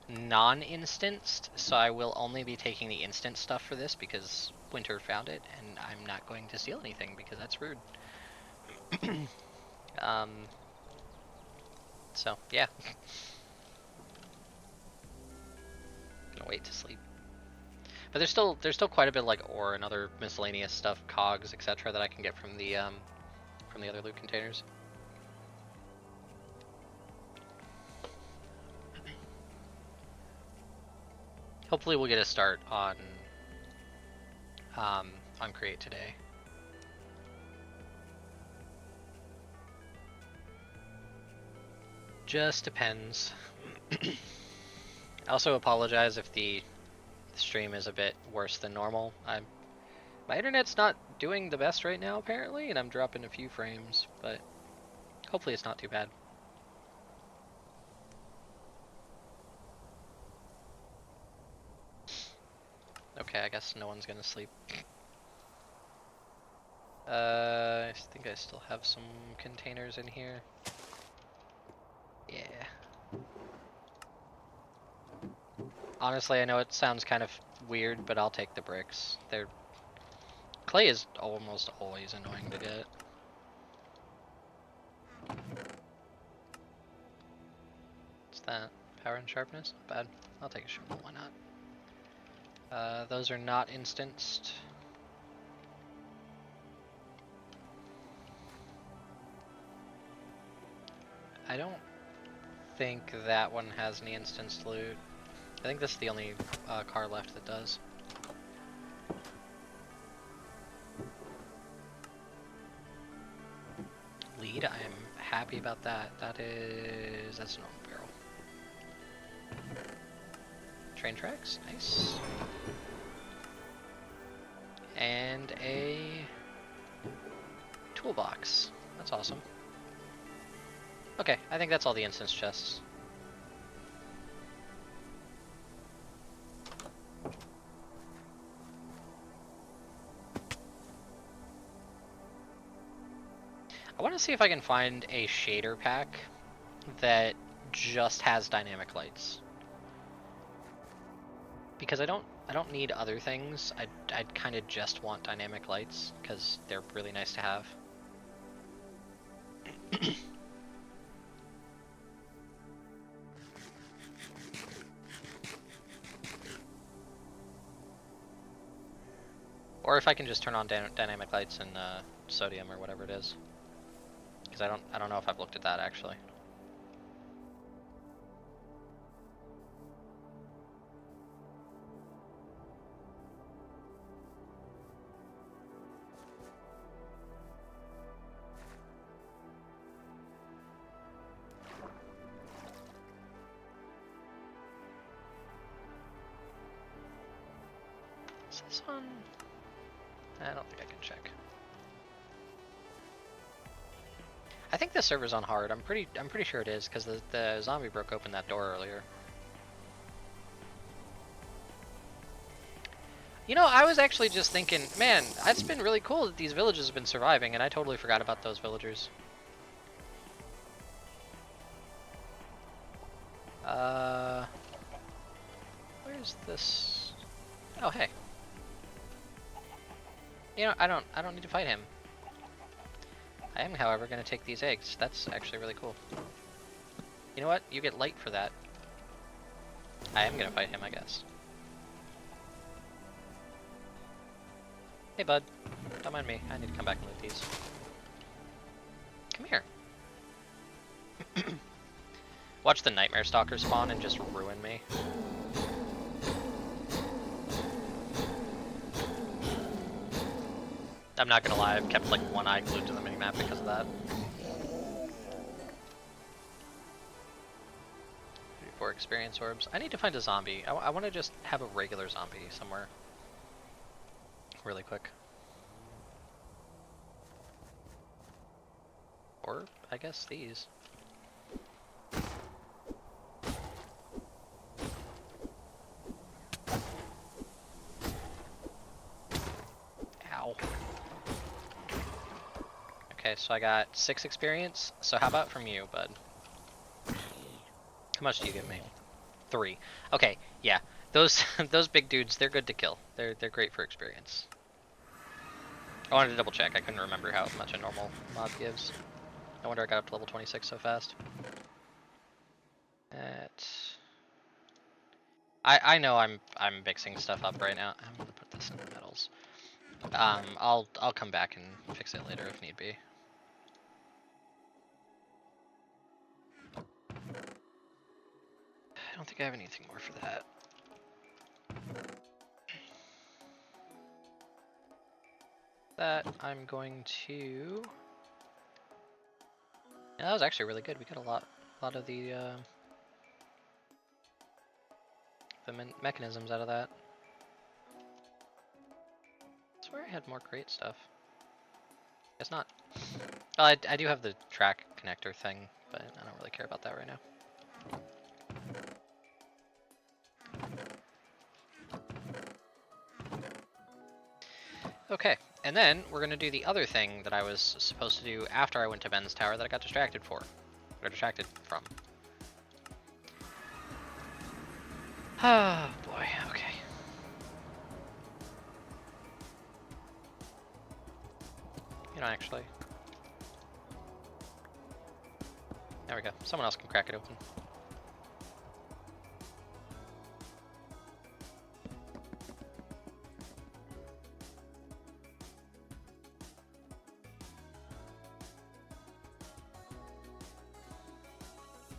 non-instanced, so I will only be taking the instant stuff for this because Winter found it, and I'm not going to steal anything because that's rude. So yeah. Gonna wait to sleep. But there's still quite a bit of like ore and other miscellaneous stuff, cogs, etc. that I can get from the other loot containers. Hopefully we'll get a start on Create today. Just depends. I also apologize if the stream is a bit worse than normal. My internet's not doing the best right now apparently, and I'm dropping a few frames, but hopefully it's not too bad. Okay, I guess no one's gonna sleep. I think I still have some containers in here. Yeah. Honestly, I know it sounds kind of weird, but I'll take the bricks. Clay is almost always annoying to get. What's that? Power and sharpness? Not bad. I'll take a shovel, why not? Those are not instanced. I don't think that one has any instanced loot. I think this is the only car left that does. Lead, I am happy about that. That's a normal barrel. Train tracks, nice. And a toolbox, that's awesome. Okay, I think that's all the instance chests. I want to see if I can find a shader pack that just has dynamic lights. Because I don't need other things. I'd kind of just want dynamic lights because they're really nice to have. Or if I can just turn on dynamic lights in sodium or whatever it is. Because I don't know if I've looked at that actually. Is this on? I don't think I can check. I think the server's on hard. I'm pretty sure it is because the zombie broke open that door earlier. You know, I was actually just thinking, man, it's been really cool that these villages have been surviving, and I totally forgot about those villagers. Where's this? Oh, hey. You know, I don't need to fight him. I am, however, going to take these eggs. That's actually really cool. You know what? You get light for that. I am going to fight him, I guess. Hey, bud. Don't mind me. I need to come back and loot these. Come here. Watch the Nightmare Stalker spawn and just ruin me. I'm not gonna lie, I've kept like one eye glued to the minimap because of that. 34 experience orbs. I need to find a zombie. I want to just have a regular zombie somewhere. Really quick. Or, I guess, these. Ow. Okay, so I got 6 experience. So how about from you, bud? How much do you give me? 3. Okay, yeah. Those those big dudes, they're good to kill. They're great for experience. I wanted to double check. I couldn't remember how much a normal mod gives. No wonder I got up to level 26 so fast. I know I'm mixing stuff up right now. I'm gonna put this in the metals. I'll come back and fix it later if need be. I don't think I have anything more for that. that, I'm going to... Yeah, that was actually really good. We got a lot of the mechanisms out of that. I swear I had more great stuff. Guess not. Well, I do have the track connector thing, but I don't really care about that right now. Okay, and then we're gonna do the other thing that I was supposed to do after I went to Ben's tower that I got distracted from. Oh boy, okay. You know, actually. There we go. Someone else can crack it open.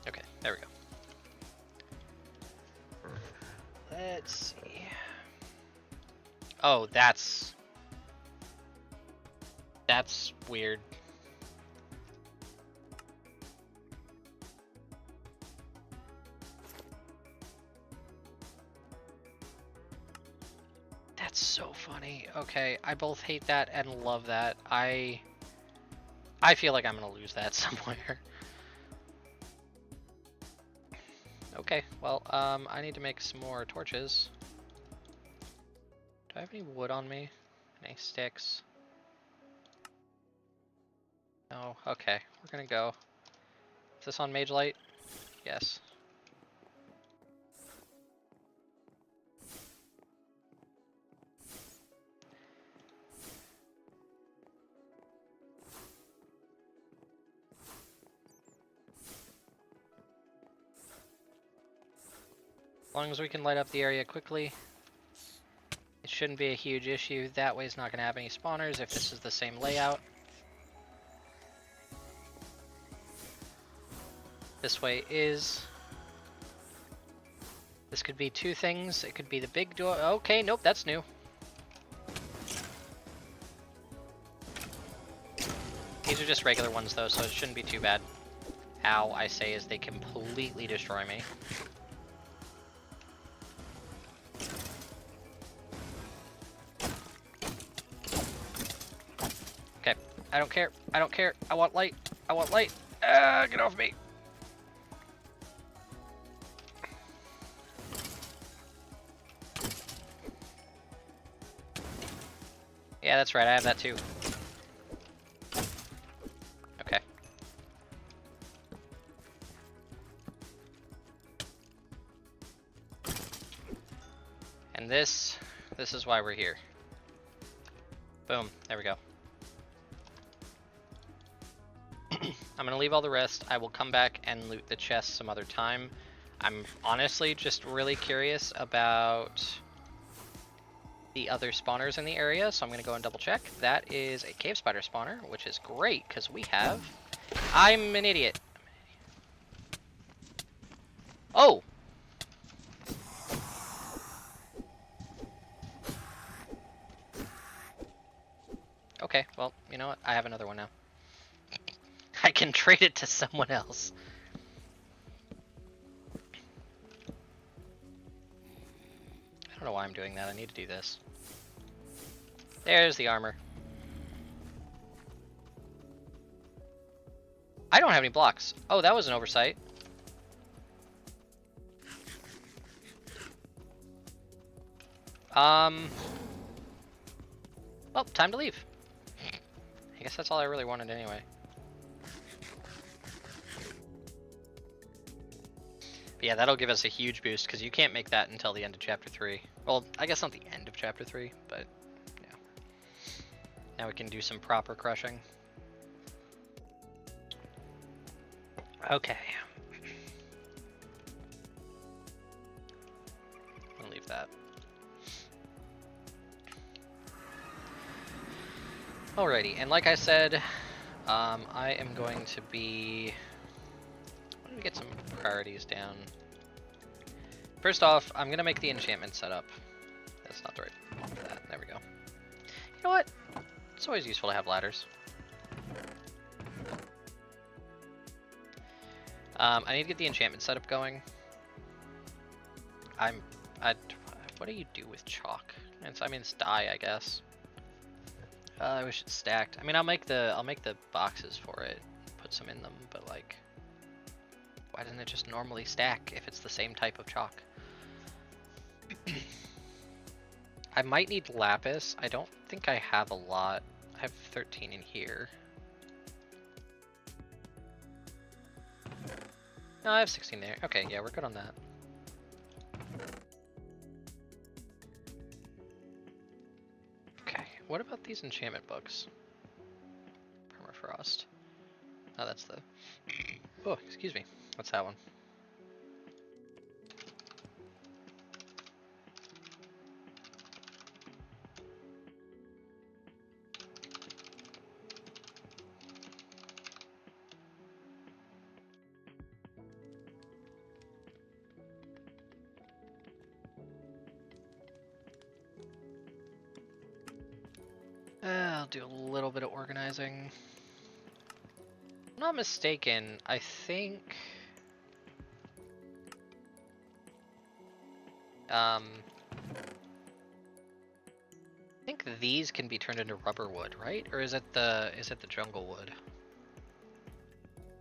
Okay, there we go. Let's see. Oh, that's weird. That's so funny. Okay, I both hate that and love that. I feel like I'm gonna lose that somewhere. Okay, well, I need to make some more torches. Do I have any wood on me? Any sticks? No, okay, we're gonna go. Is this on Mage Light? Yes. As long as we can light up the area quickly, it shouldn't be a huge issue. That way it's not going to have any spawners if this is the same layout. This way is... This could be two things. It could be the big door. Okay, nope, that's new. These are just regular ones though, so it shouldn't be too bad. Ow, I say as they completely destroy me. Okay, I don't care. I don't care. I want light. I want light. Get off me. Yeah, that's right. I have that too. Okay. And this is why we're here. Boom. There we go. I'm gonna leave all the rest. I will come back and loot the chest some other time. I'm honestly just really curious about the other spawners in the area, so I'm gonna go and double check. That is a cave spider spawner, which is great because we have... I'm an idiot. Oh! Okay, well, you know what? I have another one now. I can trade it to someone else. I don't know why I'm doing that. I need to do this. There's the armor. I don't have any blocks. Oh, that was an oversight. Well, time to leave. I guess that's all I really wanted anyway. But yeah, that'll give us a huge boost, because you can't make that until the end of Chapter 3. Well, I guess not the end of Chapter 3, but yeah. Now we can do some proper crushing. Okay. I'll leave that. Alrighty, and like I said, I am going to be... Let me get some priorities down. First off, I'm gonna make the enchantment setup. That's not the right one for that. There we go. You know what? It's always useful to have ladders. I need to get the enchantment setup going. What do you do with chalk? It's dye, I guess. I wish it's stacked. I mean, I'll make the boxes for it, put some in them, but like, why doesn't it just normally stack if it's the same type of chalk? I might need lapis. I don't think I have a lot. I have 13 in here. No, I have 16 there. Okay, yeah, we're good on that. Okay, what about these enchantment books? Permafrost. Oh, that's the... Oh, excuse me. What's that one? I'll do a little bit of organizing. If I'm not mistaken, I think... I think these can be turned into rubber wood, right? Or is it the jungle wood?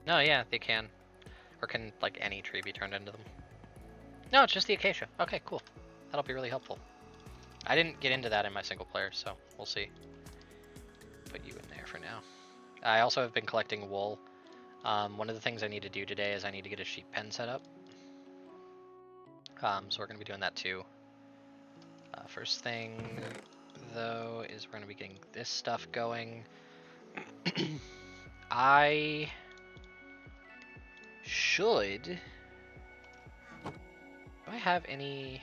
No, yeah, they can. Or can, like, any tree be turned into them? No, it's just the acacia. Okay, cool. That'll be really helpful. I didn't get into that in my single player, so we'll see. Put you in there for now. I also have been collecting wool. One of the things I need to do today is I need to get a sheep pen set up. So we're going to be doing that too. First thing, though, is we're going to be getting this stuff going. I should... Do I have any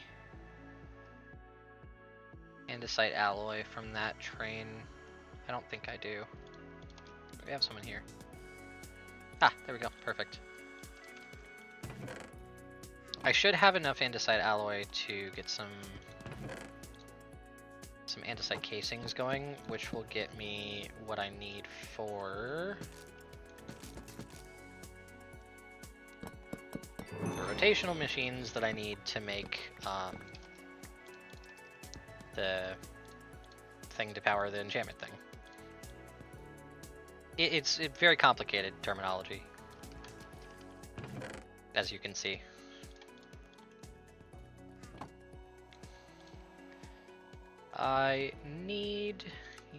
andesite alloy from that train? I don't think I do. We have some in here. Ah, there we go. Perfect. I should have enough andesite alloy to get some andesite casings going, which will get me what I need for the rotational machines that I need to make the thing to power the enchantment thing. It's very complicated terminology, as you can see. I need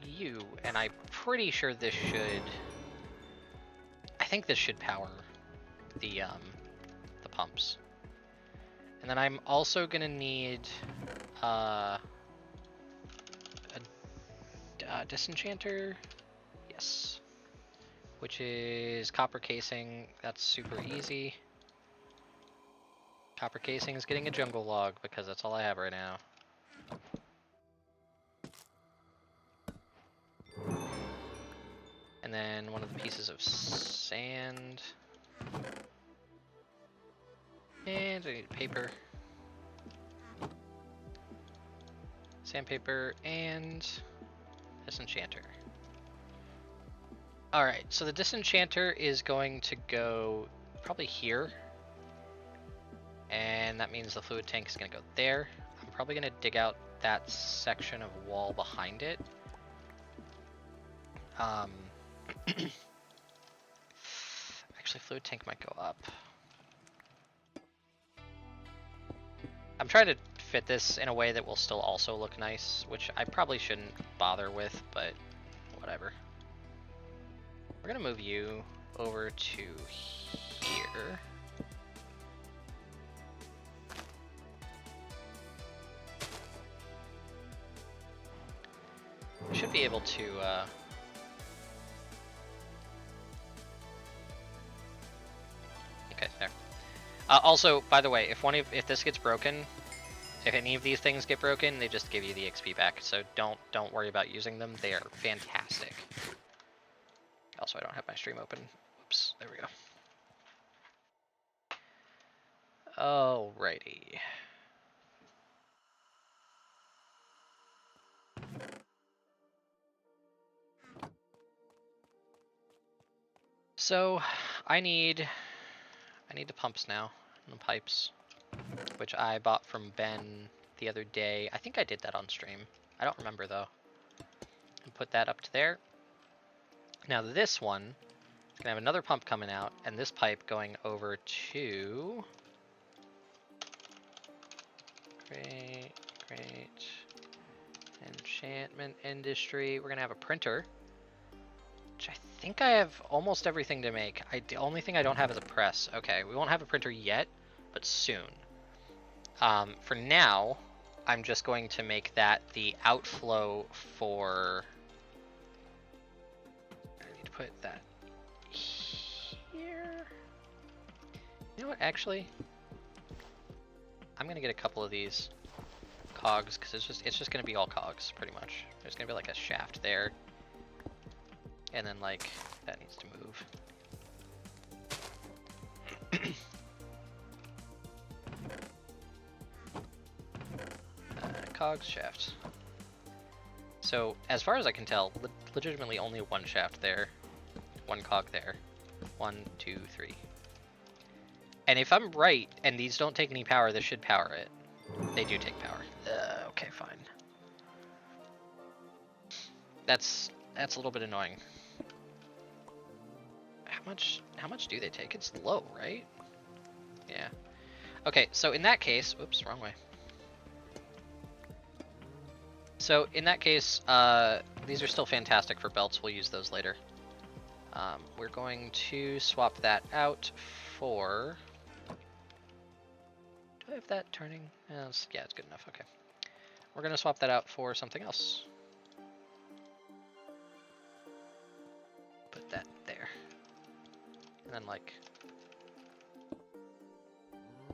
you, and I'm pretty sure this should... I think this should power the pumps. And then I'm also gonna need a disenchanter. Yes. Which is copper casing. That's super easy. Copper casing is getting a jungle log because that's all I have right now. And then one of the pieces of sand. And I need paper. Sandpaper and disenchanter. Alright, so the disenchanter is going to go probably here. And that means the fluid tank is going to go there. I'm probably going to dig out that section of wall behind it. Actually, fluid tank might go up. I'm trying to fit this in a way that will still also look nice, which I probably shouldn't bother with, but whatever. We're gonna move you over to here. I should be able to okay, there. Also, by the way, if this gets broken, if any of these things get broken, they just give you the XP back. So don't worry about using them. They are fantastic. Also, I don't have my stream open. Whoops, there we go. Alrighty. So I need the pumps now, and the pipes, which I bought from Ben the other day. I think I did that on stream. I don't remember though. And put that up to there. Now this one is gonna have another pump coming out, and this pipe going over to great enchantment industry. We're gonna have a printer, which I think I have almost everything to make. The only thing I don't have is a press. Okay, we won't have a printer yet, but soon. For now, I'm just going to make that the outflow for... I need to put that here. You know what, actually? I'm gonna get a couple of these cogs, because it's just gonna be all cogs, pretty much. There's gonna be like a shaft there. And then like, that needs to move. Cogs, shaft. So, as far as I can tell, legitimately only one shaft there. One cog there. 1, 2, 3. And if I'm right, and these don't take any power, this should power it. They do take power. Okay, fine. That's a little bit annoying. How much do they take? It's low, right? Yeah. Okay, so in that case, oops, wrong way. So in that case, these are still fantastic for belts. We'll use those later. We're going to swap that out for... Do I have that turning? Yeah, it's good enough. Okay. We're going to swap that out for something else. Put that there. And then like...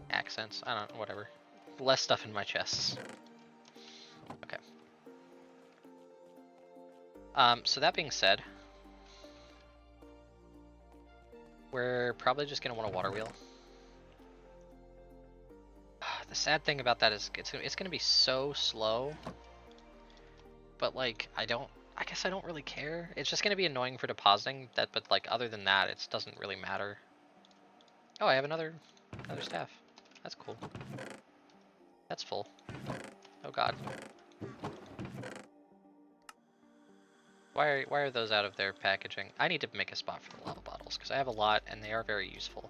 accents. I don't know, whatever. Less stuff in my chests. Okay. So that being said, we're probably just gonna want a water wheel. The sad thing about that is it's gonna be so slow. But like, I guess I don't really care. It's just gonna be annoying for depositing that, but like other than that, it doesn't really matter. Oh, I have another staff. That's cool. That's full. Oh god. Why are those out of their packaging? I need to make a spot for the lava bottles, because I have a lot, and they are very useful.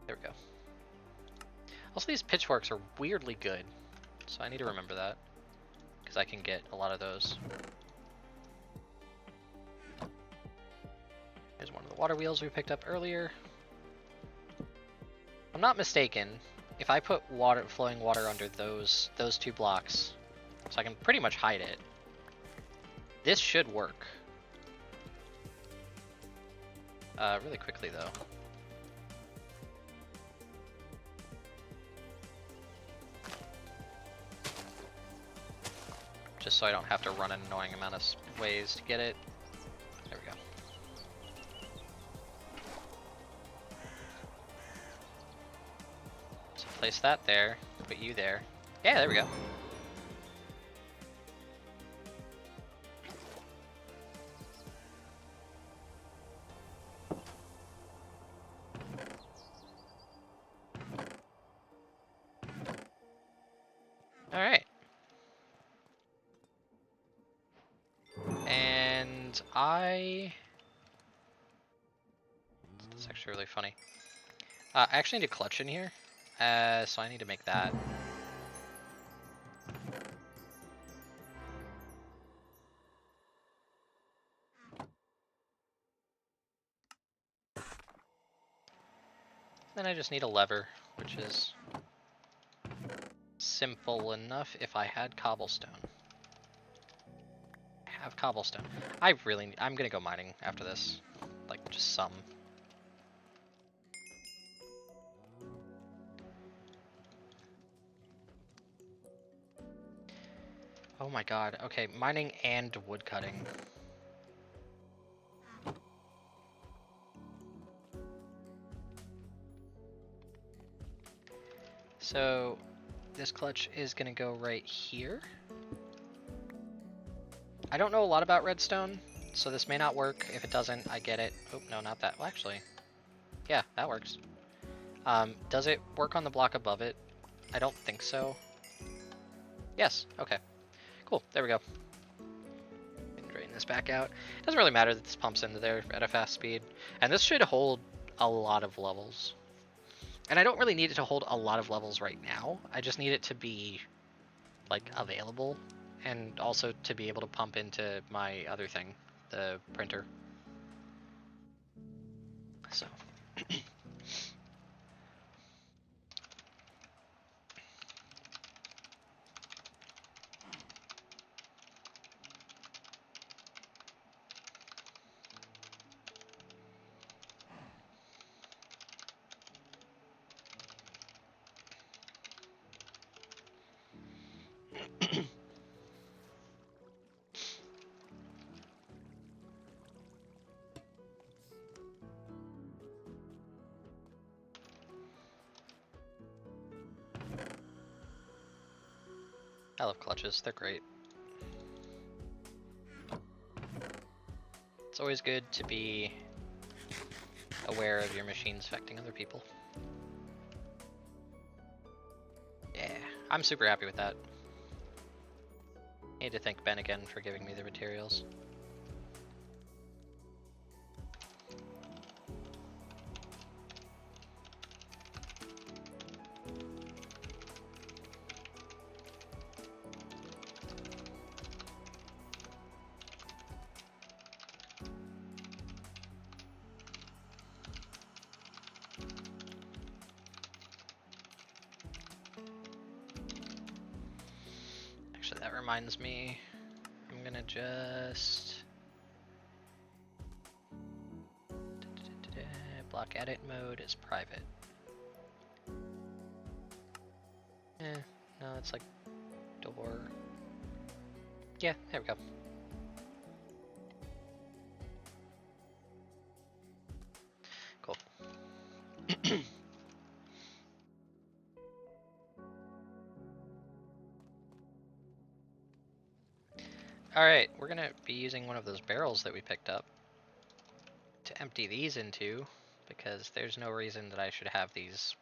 There we go. Also, these pitchforks are weirdly good, so I need to remember that, because I can get a lot of those. Here's one of the water wheels we picked up earlier. If I'm not mistaken, if I put flowing water under those two blocks, so I can pretty much hide it, this should work. Really quickly though. Just so I don't have to run an annoying amount of ways to get it. There we go. So place that there, put you there. Yeah, there we go. Alright. And it's actually really funny. I actually need a clutch in here, so I need to make that. Then I just need a lever, which is simple enough if I had cobblestone. I have cobblestone. I'm gonna go mining after this. Like, just some. Oh my god, okay, mining and woodcutting. So, this clutch is gonna go right here. I don't know a lot about redstone, so this may not work. If it doesn't, I get it. Oh, no, not that. Well, actually, yeah, that works. Does it work on the block above it? I don't think so. Yes, okay. Cool, there we go. Drain this back out. Doesn't really matter that this pumps into there at a fast speed. And this should hold a lot of levels. And I don't really need it to hold a lot of levels right now. I just need it to be, like, available. And also to be able to pump into my other thing, the printer. So. I love clutches, they're great. It's always good to be aware of your machines affecting other people. Yeah, I'm super happy with that. Need to thank Ben again for giving me the materials. Actually, that reminds me, I'm gonna just block edit mode is private. No, it's like door. Yeah, there we go. Cool. Alright, we're gonna be using one of those barrels that we picked up to empty these into, because there's no reason that I should have these.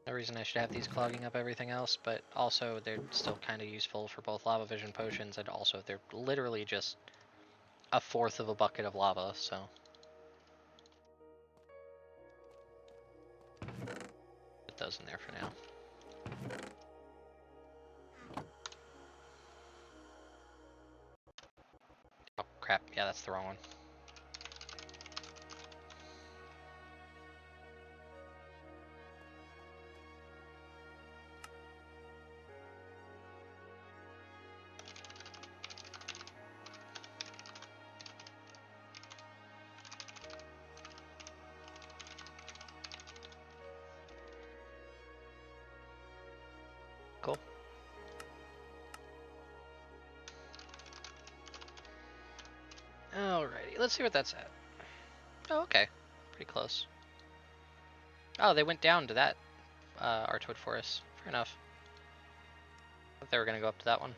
No reason I should have these clogging up everything else, but also they're still kind of useful for both lava vision potions, and also they're literally just a fourth of a bucket of lava, so. Put those in there for now. Oh crap, yeah, that's the wrong one. Cool. Alrighty, let's see what that's at. Oh, okay. Pretty close. Oh, they went down to that Archwood Forest. Fair enough. I thought they were gonna go up to that one.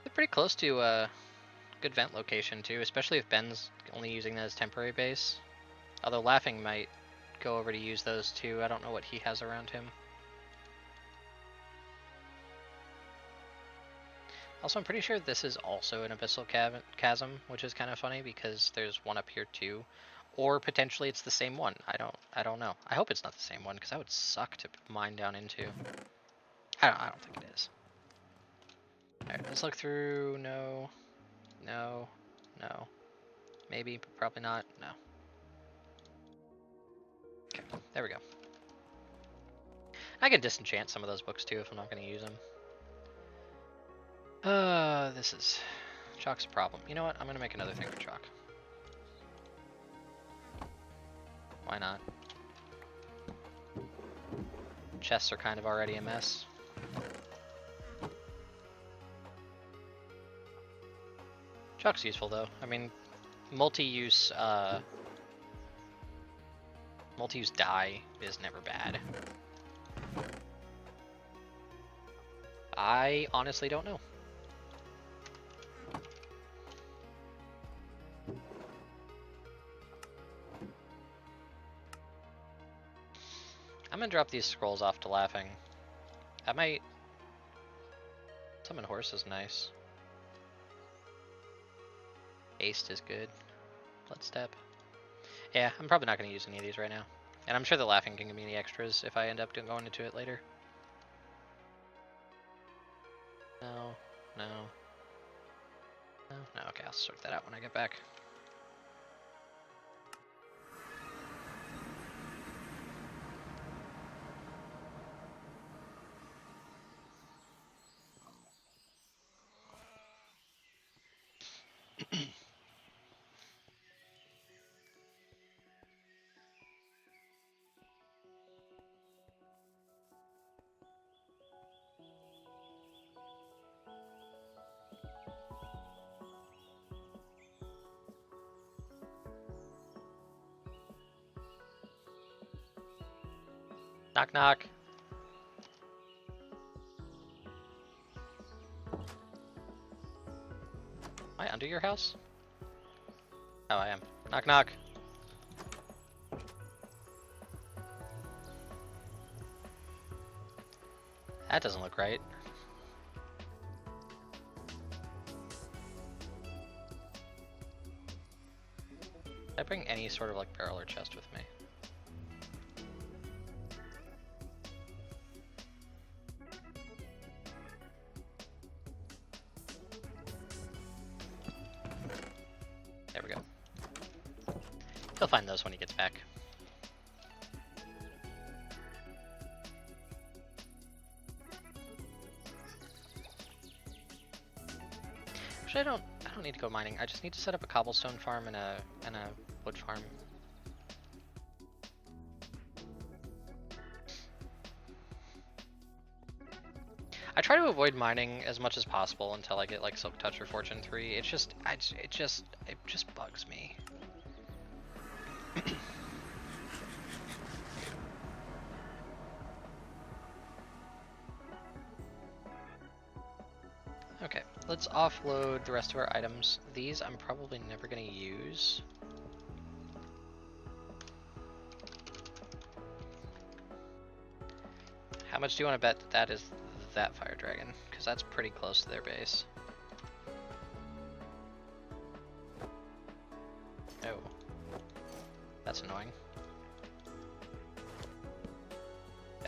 They're pretty close to a good vent location too, especially if Ben's only using that as temporary base. Although Laughing might go over to use those too. I don't know what he has around him. Also, I'm pretty sure this is also an abyssal chasm, which is kind of funny because there's one up here too, or potentially it's the same one. I don't know. I hope it's not the same one because that would suck to mine down into. I don't think it is. All right, let's look through. No, no, no. Maybe, but probably not. No. Okay, there we go. I can disenchant some of those books too if I'm not going to use them. This is... Chalk's a problem. You know what? I'm going to make another thing for chalk. Why not? Chests are kind of already a mess. Chalk's useful though. I mean, multi-use Multi-use dye is never bad. I honestly don't know. I'm gonna drop these scrolls off to laughing. I might... Summon horse is nice. Haste is good. Bloodstep. Yeah, I'm probably not gonna use any of these right now. And I'm sure the laughing can give me the extras if I end up going into it later. No, no. No, no, okay, I'll sort that out when I get back. Knock knock. Am I under your house? Oh, I am. Knock knock. That doesn't look right. I bring any sort of like barrel or chest with me. There we go. He'll find those when he gets back. Actually, I don't need to go mining. I just need to set up a cobblestone farm and a wood farm. I try to avoid mining as much as possible until I get like Silk Touch or Fortune 3. It just bugs me. Okay, let's offload the rest of our items. These I'm probably never gonna use. How much do you want to bet that is that fire dragon? Because that's pretty close to their base. Oh. That's annoying.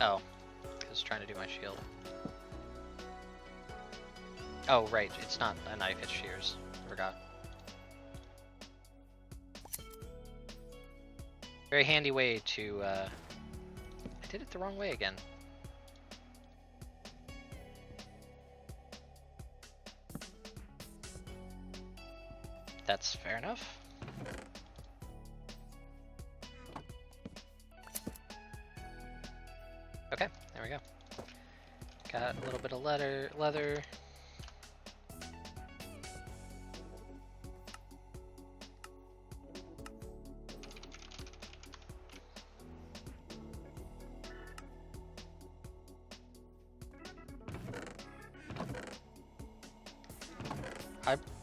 Oh. Because trying to do my shield. Oh, right. It's not a knife, it's shears. I forgot. Very handy way to, I did it the wrong way again. That's fair enough. Okay, there we go. Got a little bit of leather.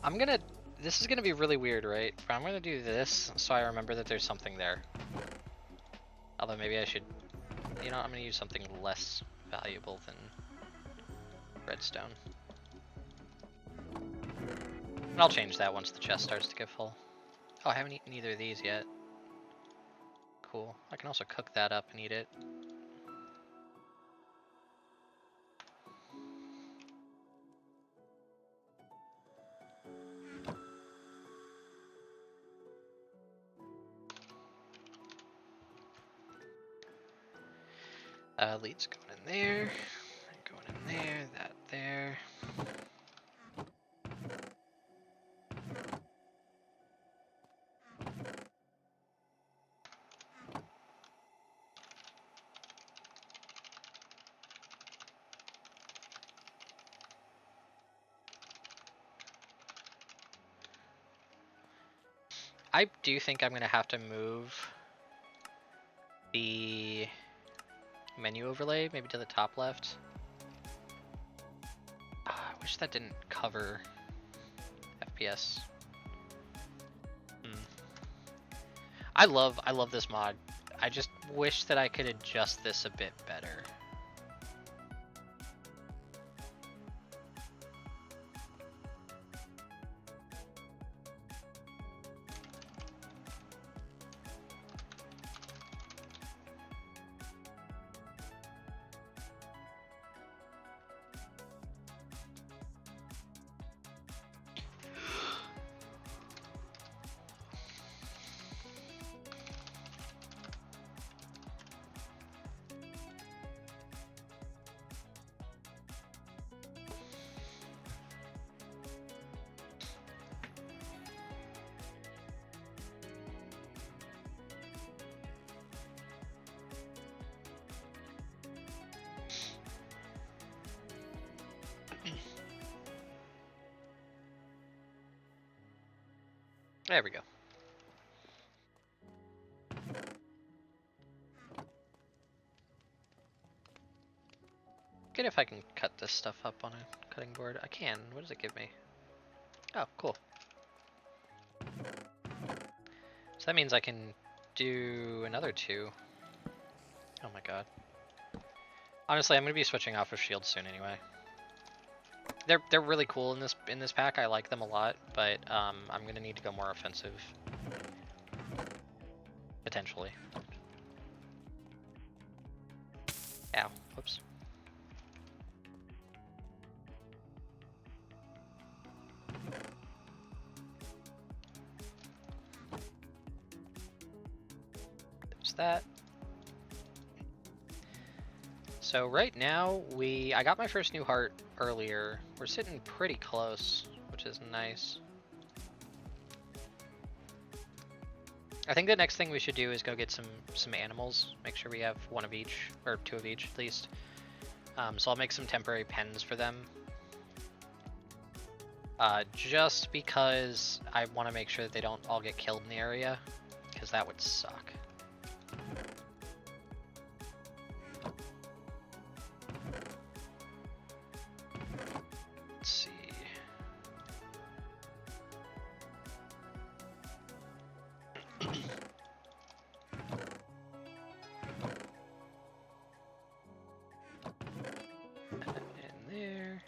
I'm gonna, this is gonna be really weird, right? But I'm gonna do this so I remember that there's something there. Although maybe I should, you know, I'm gonna use something less valuable than redstone. And I'll change that once the chest starts to get full. Oh, I haven't eaten either of these yet. Cool. I can also cook that up and eat it. Leads going in there, going in there, that there. I do think I'm gonna have to move the menu overlay, maybe to the top left. I wish that didn't cover FPS. I love this mod. I just wish that I could adjust this a bit better. There we go. Good if I can cut this stuff up on a cutting board. I can. What does it give me? Oh, cool. So that means I can do another 2. Oh my god. Honestly, I'm gonna be switching off of shields soon anyway. They're really cool in this pack. I like them a lot, but I'm gonna need to go more offensive. Potentially. Ow. Whoops. There's that. So right now, I got my first new heart earlier. We're sitting pretty close, which is nice. I think the next thing we should do is go get some animals. Make sure we have 1 of each, or 2 of each at least. So I'll make some temporary pens for them. Just because I want to make sure that they don't all get killed in the area, because that would suck. Let's see. In there.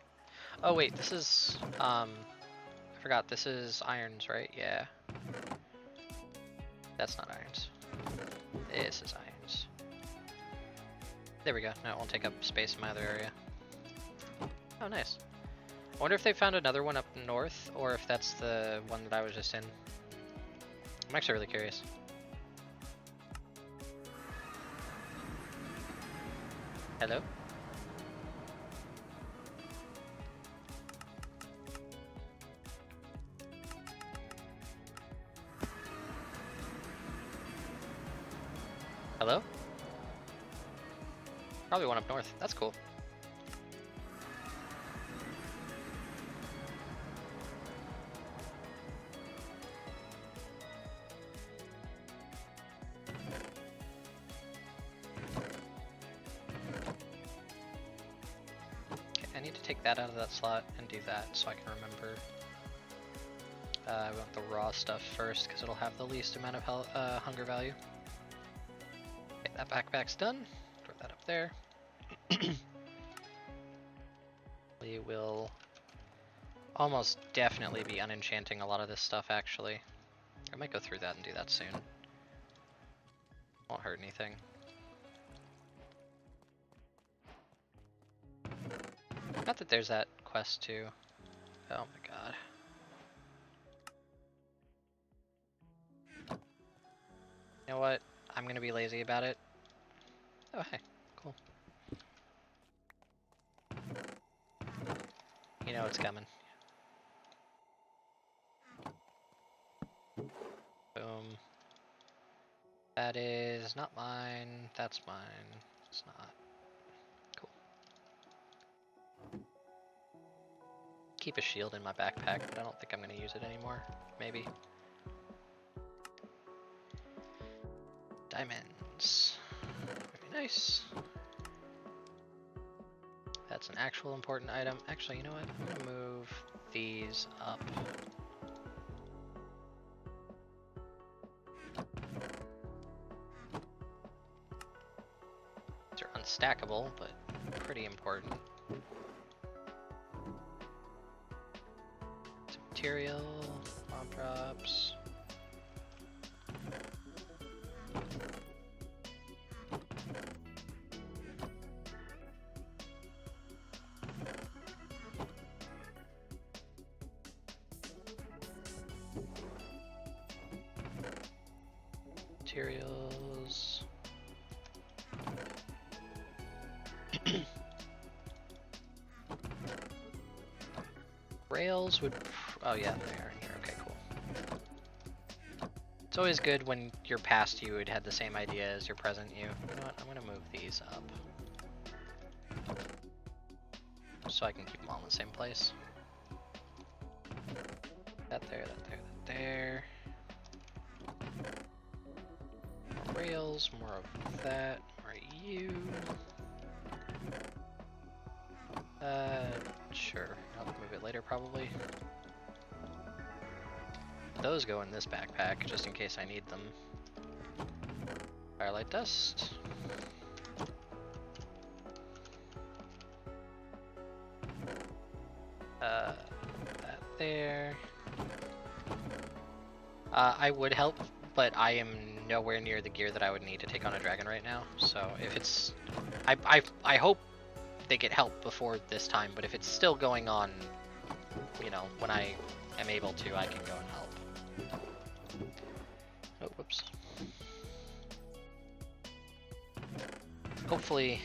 Oh wait, this is I forgot this is irons, right? Yeah. That's not irons. This is irons. There we go. Now it won't take up space in my other area. Oh, nice. I wonder if they found another one up north, or if that's the one that I was just in. I'm actually really curious. Hello? Hello? Probably one up north. That's cool. Okay, I need to take that out of that slot and do that so I can remember. I want the raw stuff first because it'll have the least amount of hunger value. Okay, that backpack's done. Throw that up there. We will almost definitely be unenchanting a lot of this stuff actually. I might go through that and do that soon. Won't hurt anything. Not that there's that quest too. Oh my god. You know what? I'm gonna be lazy about it. Oh hey, cool. You know it's coming. Boom. That is not mine. That's mine. It's not. Cool. Keep a shield in my backpack, but I don't think I'm gonna use it anymore. Maybe. Diamonds. Nice. That's an actual important item. Actually, you know what? I'm gonna move these up. These are unstackable, but pretty important. Some material, mob props. Materials. Rails would. Oh yeah, they are in here. Okay, cool. It's always good when your past you would had the same idea as your present you. You know what? I'm gonna move these up so I can keep them all in the same place. That there, that there, that there. More rails, more of that, more you. Sure. I'll move it later probably. Those go in this backpack just in case I need them. Firelight dust. That there. I would help, but I am nowhere near the gear that I would need to take on a dragon right now. So if it's, I hope they get help before this time. But if it's still going on, you know, when I am able to, I can go and help. Oh, whoops. Hopefully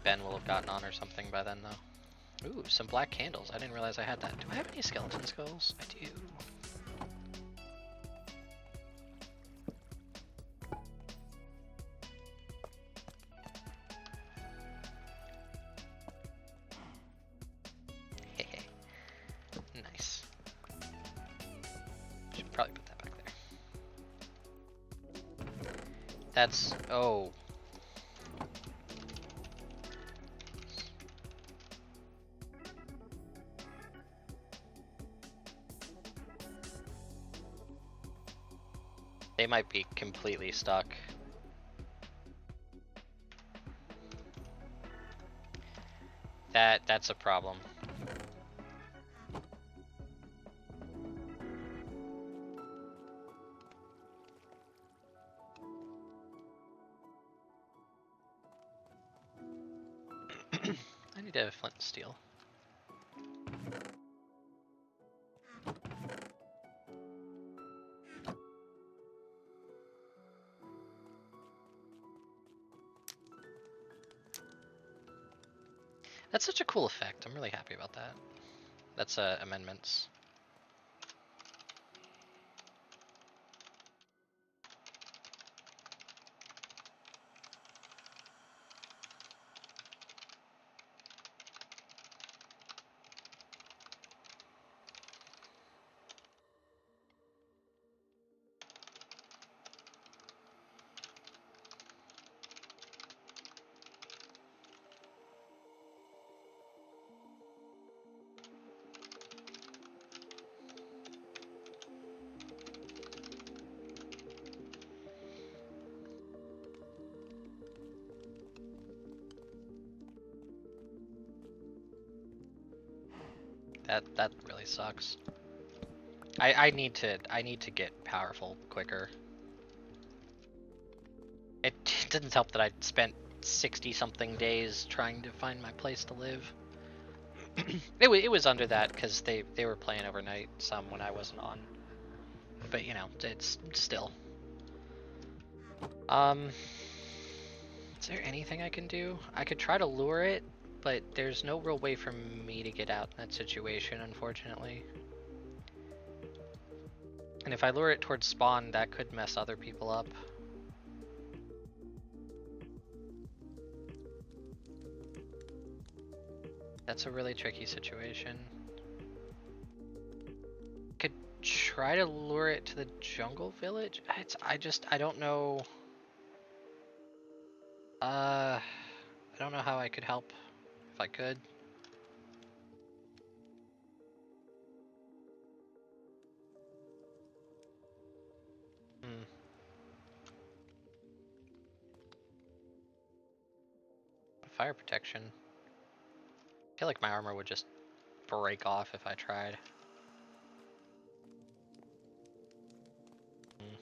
Ben will have gotten on or something by then, though. Ooh, some black candles. I didn't realize I had that. Do I have any skeleton skulls? I do. Nice. Should probably put that back there. That's... oh. They might be completely stuck. That's a problem. I need to have flint and steel. That's such a cool effect. I'm really happy about that. That's amendments. That really sucks. I need to get powerful quicker. It didn't help that I spent 60 something days trying to find my place to live. It was under that because they were playing overnight some when I wasn't on. But you know, it's still. Is there anything I can do? I could try to lure it, but there's no real way for me to get out in that situation, unfortunately. And if I lure it towards spawn, that could mess other people up. That's a really tricky situation. Could try to lure it to the jungle village. I don't know. I don't know how I could help if I could. Hmm. Fire protection. I feel like my armor would just break off if I tried. Hmm.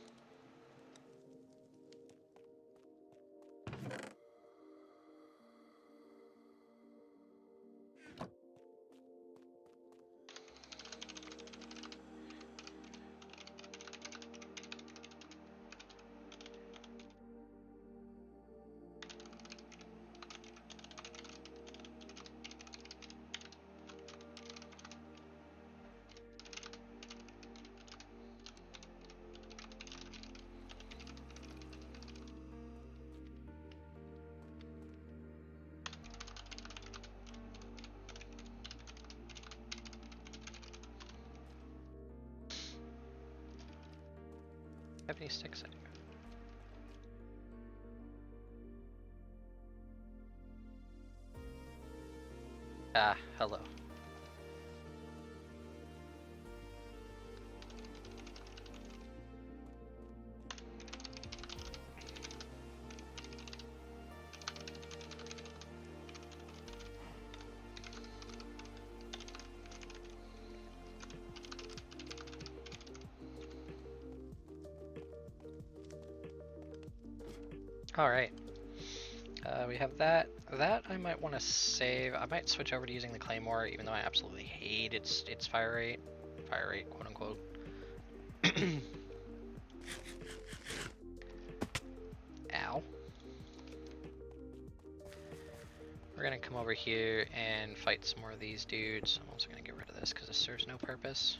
Have any sticks anywhere? Ah, hello. Alright. We have that. That I might want to save. I might switch over to using the Claymore, even though I absolutely hate its fire rate. Fire rate, quote unquote. Ow. We're gonna come over here and fight some more of these dudes. I'm also gonna get rid of this because this serves no purpose.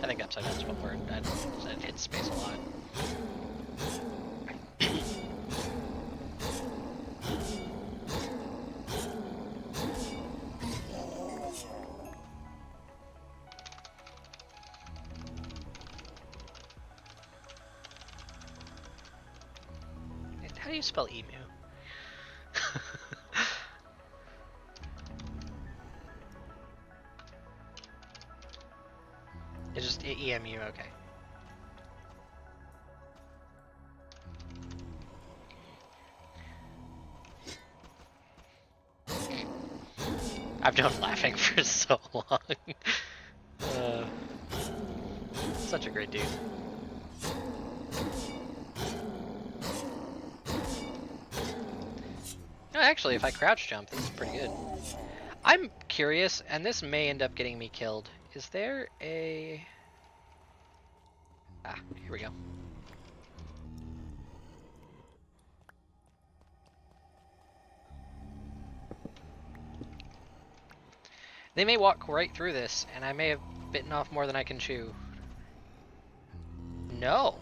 I think upside down's one word. I hit space a lot. you spell emu? It's just EMU, okay. I've been laughing for so long. Such a great dude. No, actually, if I crouch jump, this is pretty good. I'm curious, and this may end up getting me killed. Is there a... Ah, here we go. They may walk right through this, and I may have bitten off more than I can chew. No.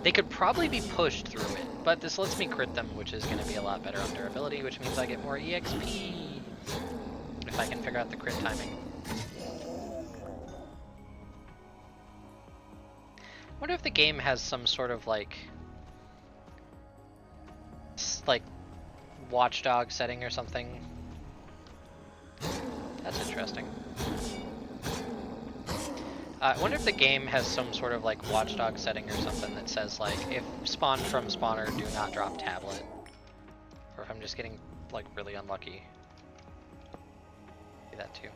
They could probably be pushed through it, but this lets me crit them, which is going to be a lot better on durability, which means I get more EXP. If I can figure out the crit timing. I wonder if the game has some sort of like watchdog setting or something. That's interesting. I wonder if the game has some sort of like watchdog setting or something that says like, if spawn from spawner, do not drop tablet. Or if I'm just getting like really unlucky. Do that too.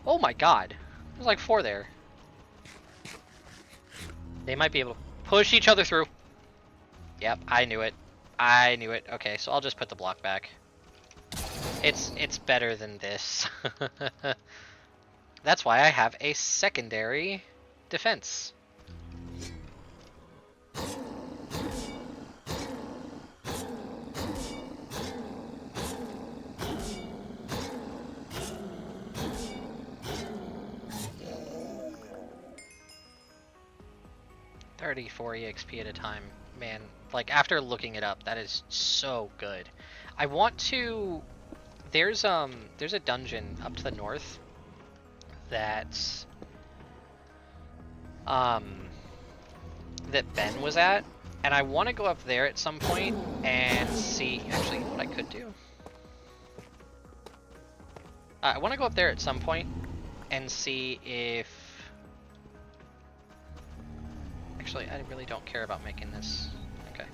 Oh my god! There's like 4 there. They might be able to push each other through. Yep, I knew it. I knew it. Okay, so I'll just put the block back. It's better than this. That's why I have a secondary defense. $34 EXP at a time. Man, like after looking it up, that is so good. I want to... There's a dungeon up to the north that Ben was at, and I want to go up there at some point and see. Actually, you know what I could do? I want to go up there at some point and see if. Actually, I really don't care about making this. Okay.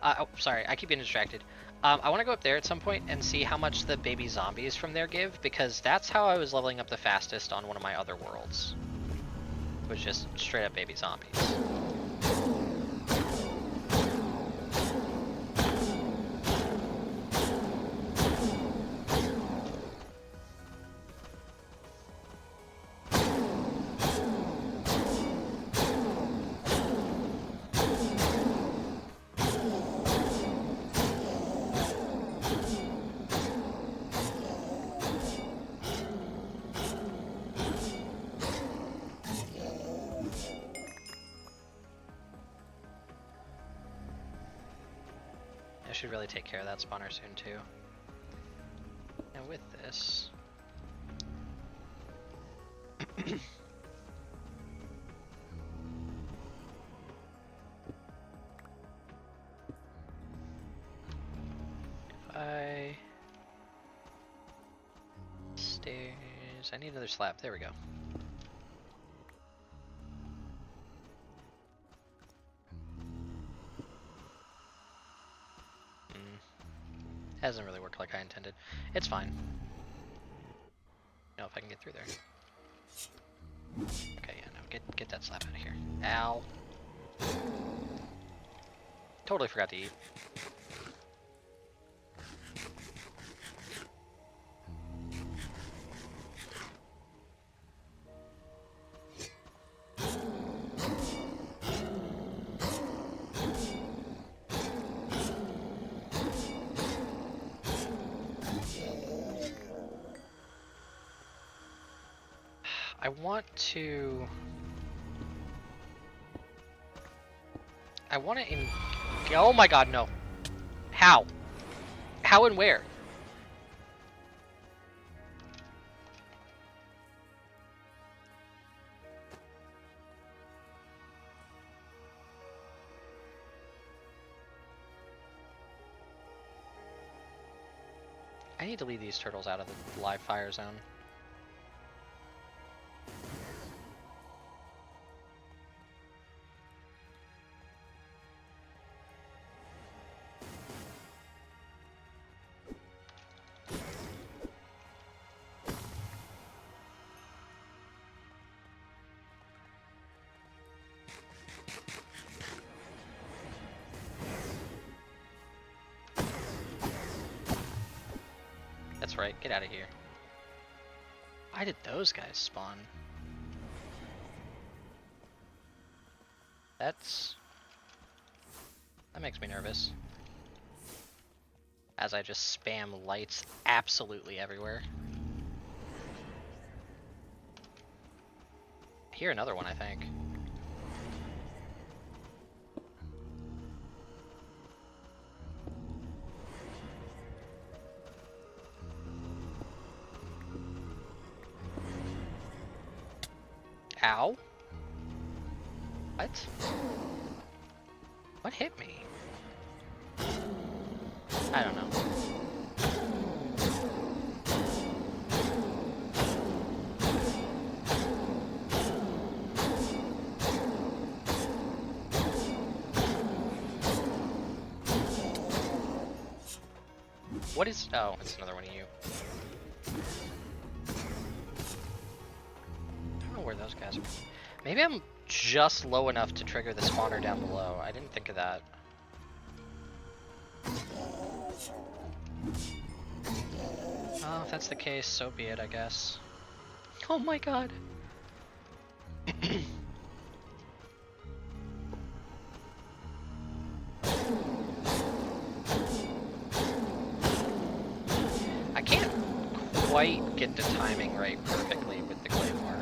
Oh, sorry, I keep getting distracted. I want to go up there at some point and see how much the baby zombies from there give, because that's how I was leveling up the fastest on one of my other worlds. It was just straight up baby zombies. I should really take care of that spawner soon too. And with this... if I... Stairs... I need another slab. There we go. Hasn't really worked like I intended. It's fine. Know if I can get through there. Okay, yeah, no, get that slab out of here. Ow. Totally forgot to eat. I want to... Oh my god, no. How? How and where? I need to leave these turtles out of the live fire zone. That's right, get out of here. Why did those guys spawn? That makes me nervous. As I just spam lights absolutely everywhere. I hear another one, I think. Ow. What? What hit me? I don't know. What is... Oh, it's another one of you. I don't know where those guys are. Maybe I'm just low enough to trigger the spawner down below. I didn't think of that. Oh, if that's the case, so be it, I guess. Oh my god. I can't quite get the timing right perfectly with the claymore.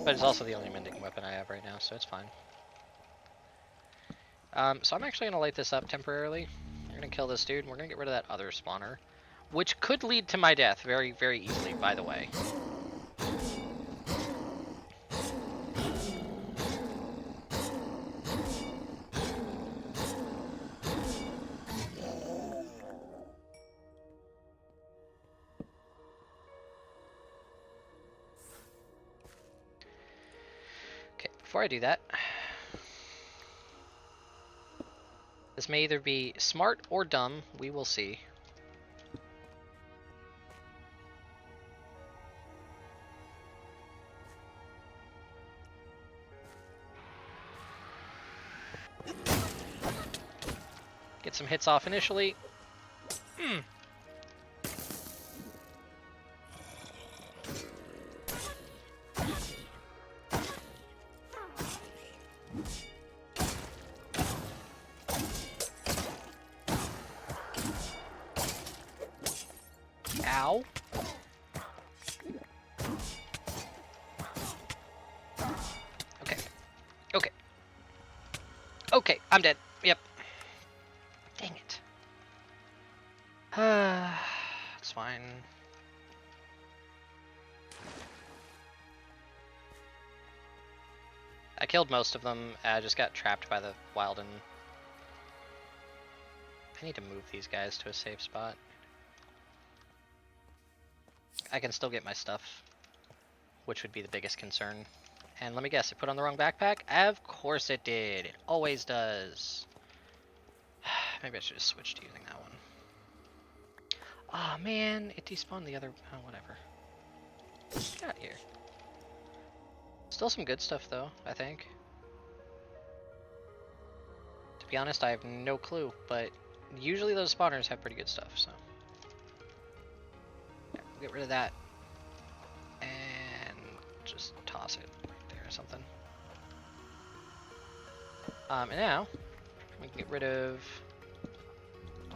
But it's also the only mending weapon I have right now, so it's fine. So I'm actually going to light this up temporarily. We're going to kill this dude, and we're going to get rid of that other spawner. Which could lead to my death very, very easily, by the way. Okay, before I do that... This may either be smart or dumb, we will see. Get some hits off initially. Ow. Okay. Okay. Okay, I'm dead. Yep. Dang it. It's fine. I killed most of them. I just got trapped by the Wilden. I need to move these guys to a safe spot. I can still get my stuff, which would be the biggest concern. And let me guess, it put on the wrong backpack? Of course it did. It always does. Maybe I should just switch to using that one. Ah, man, it despawned the other... Oh, whatever. Get out of here. Still some good stuff, though, I think. To be honest, I have no clue, but usually those spawners have pretty good stuff, so... Yeah, we'll get rid of that. And just toss it right there or something. And now, we can get rid of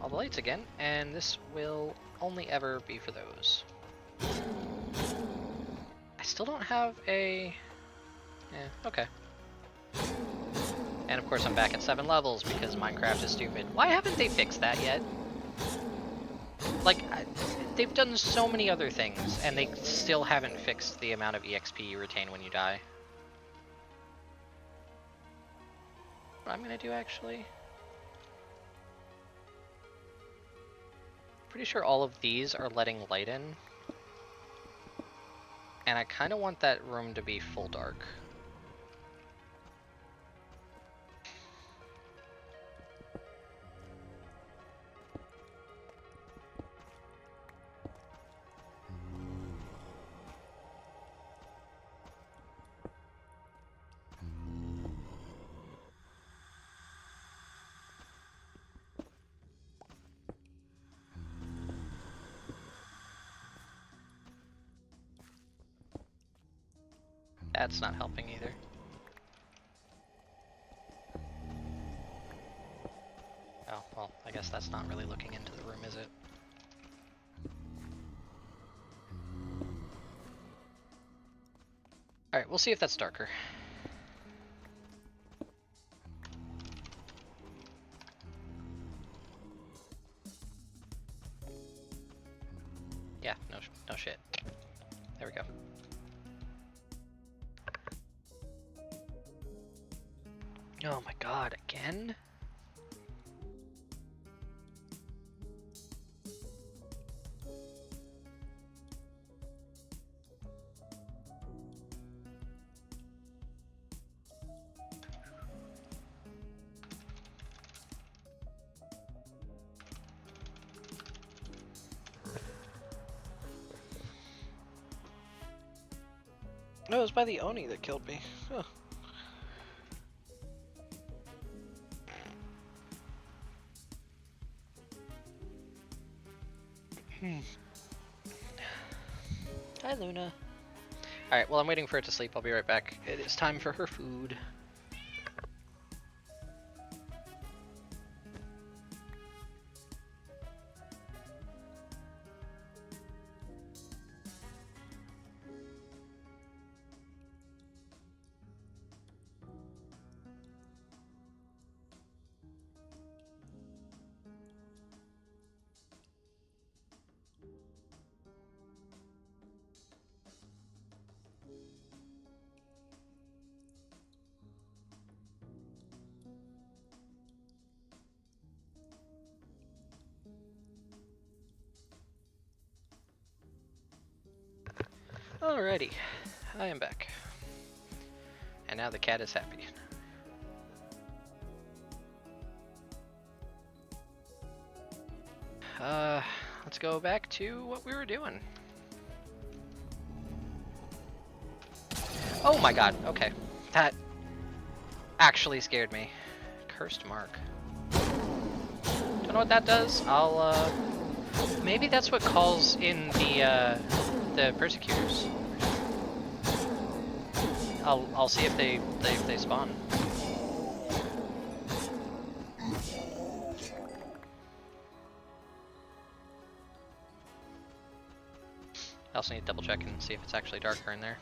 all the lights again, and this will only ever be for those. I still don't have a... Yeah, okay. And of course I'm back at 7 levels because Minecraft is stupid. Why haven't they fixed that yet? Like, they've done so many other things, and they still haven't fixed the amount of EXP you retain when you die. what I'm gonna do actually? Pretty sure all of these are letting light in. And I kind of want that room to be full dark. That's not helping either. Oh, well, I guess that's not really looking into the room, is it? Alright, we'll see if that's darker. Yeah, no shit. There we go. Oh my god, again? No, it was by the Oni that killed me. Huh. Hi, Luna. Alright, well, I'm waiting for it to sleep. I'll be right back. It is time for her food. Alrighty, I am back. And now the cat is happy. Let's go back to what we were doing. Oh my god, okay. That actually scared me. Cursed mark. Don't know what that does. I'll, maybe that's what calls in the persecutors. I'll see if they spawn. I also need to double check and see if it's actually darker in there.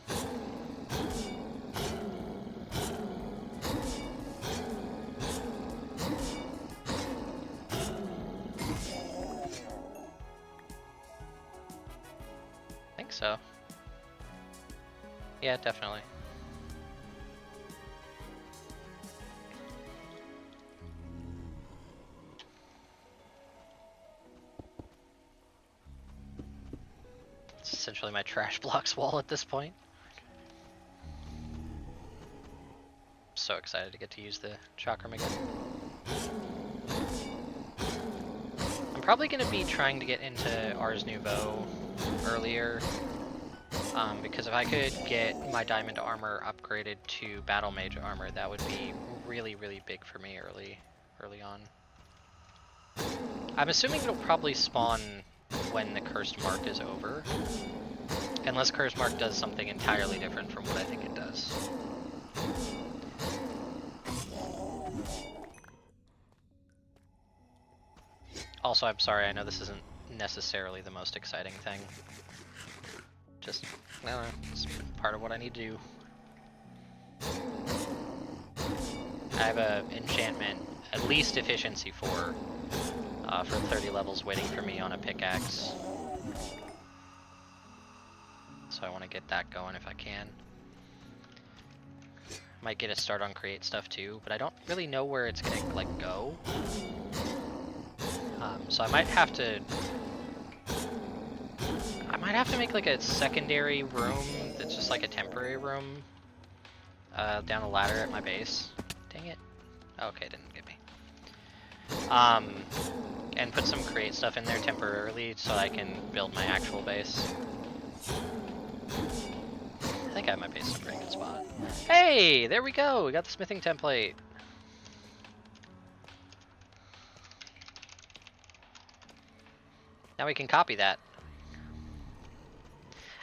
I think so. Yeah, definitely. It's essentially my trash blocks wall at this point. So excited to get to use the chakram again. I'm probably going to be trying to get into Ars Nouveau earlier, because if I could get my diamond armor upgraded to battle mage armor, that would be really, really big for me early on. I'm assuming it'll probably spawn when the cursed mark is over, unless cursed mark does something entirely different from what I think it does. Also, I'm sorry, I know this isn't necessarily the most exciting thing. Just, I don't know, it's part of what I need to do. I have a enchantment, at least efficiency 4, for 30 levels waiting for me on a pickaxe. So I want to get that going if I can. might get a start on create stuff too, but I don't really know where it's gonna like go. So I might have to make like a secondary room that's just like a temporary room down the ladder at my base. Dang it. Okay, it didn't get me. And put some create stuff in there temporarily so I can build my actual base. I think I have my base in a pretty good spot. Hey, there we go. We got the smithing template. Now we can copy that.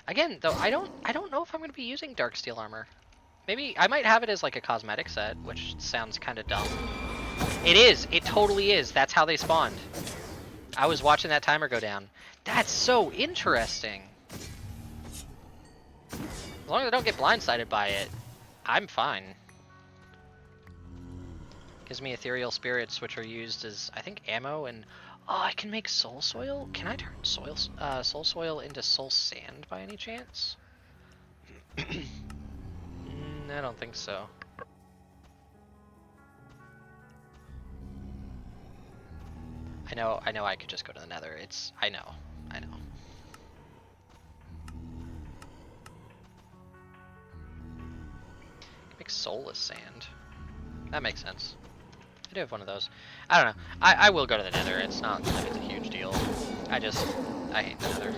Again, though, I don't know if I'm going to be using dark steel armor. Maybe I might have it as like a cosmetic set, which sounds kind of dumb. It is. It totally is. That's how they spawned. I was watching that timer go down. That's so interesting. As long as I don't get blindsided by it, I'm fine. Gives me ethereal spirits, which are used as, I think, ammo, and oh, I can make soul soil? Can I turn soul soil into soul sand by any chance? I don't think so. I know I could just go to the nether. I know. Make soulless sand. That makes sense. I do have one of those. I don't know. I will go to the nether. It's not like it's a huge deal. I hate the nether.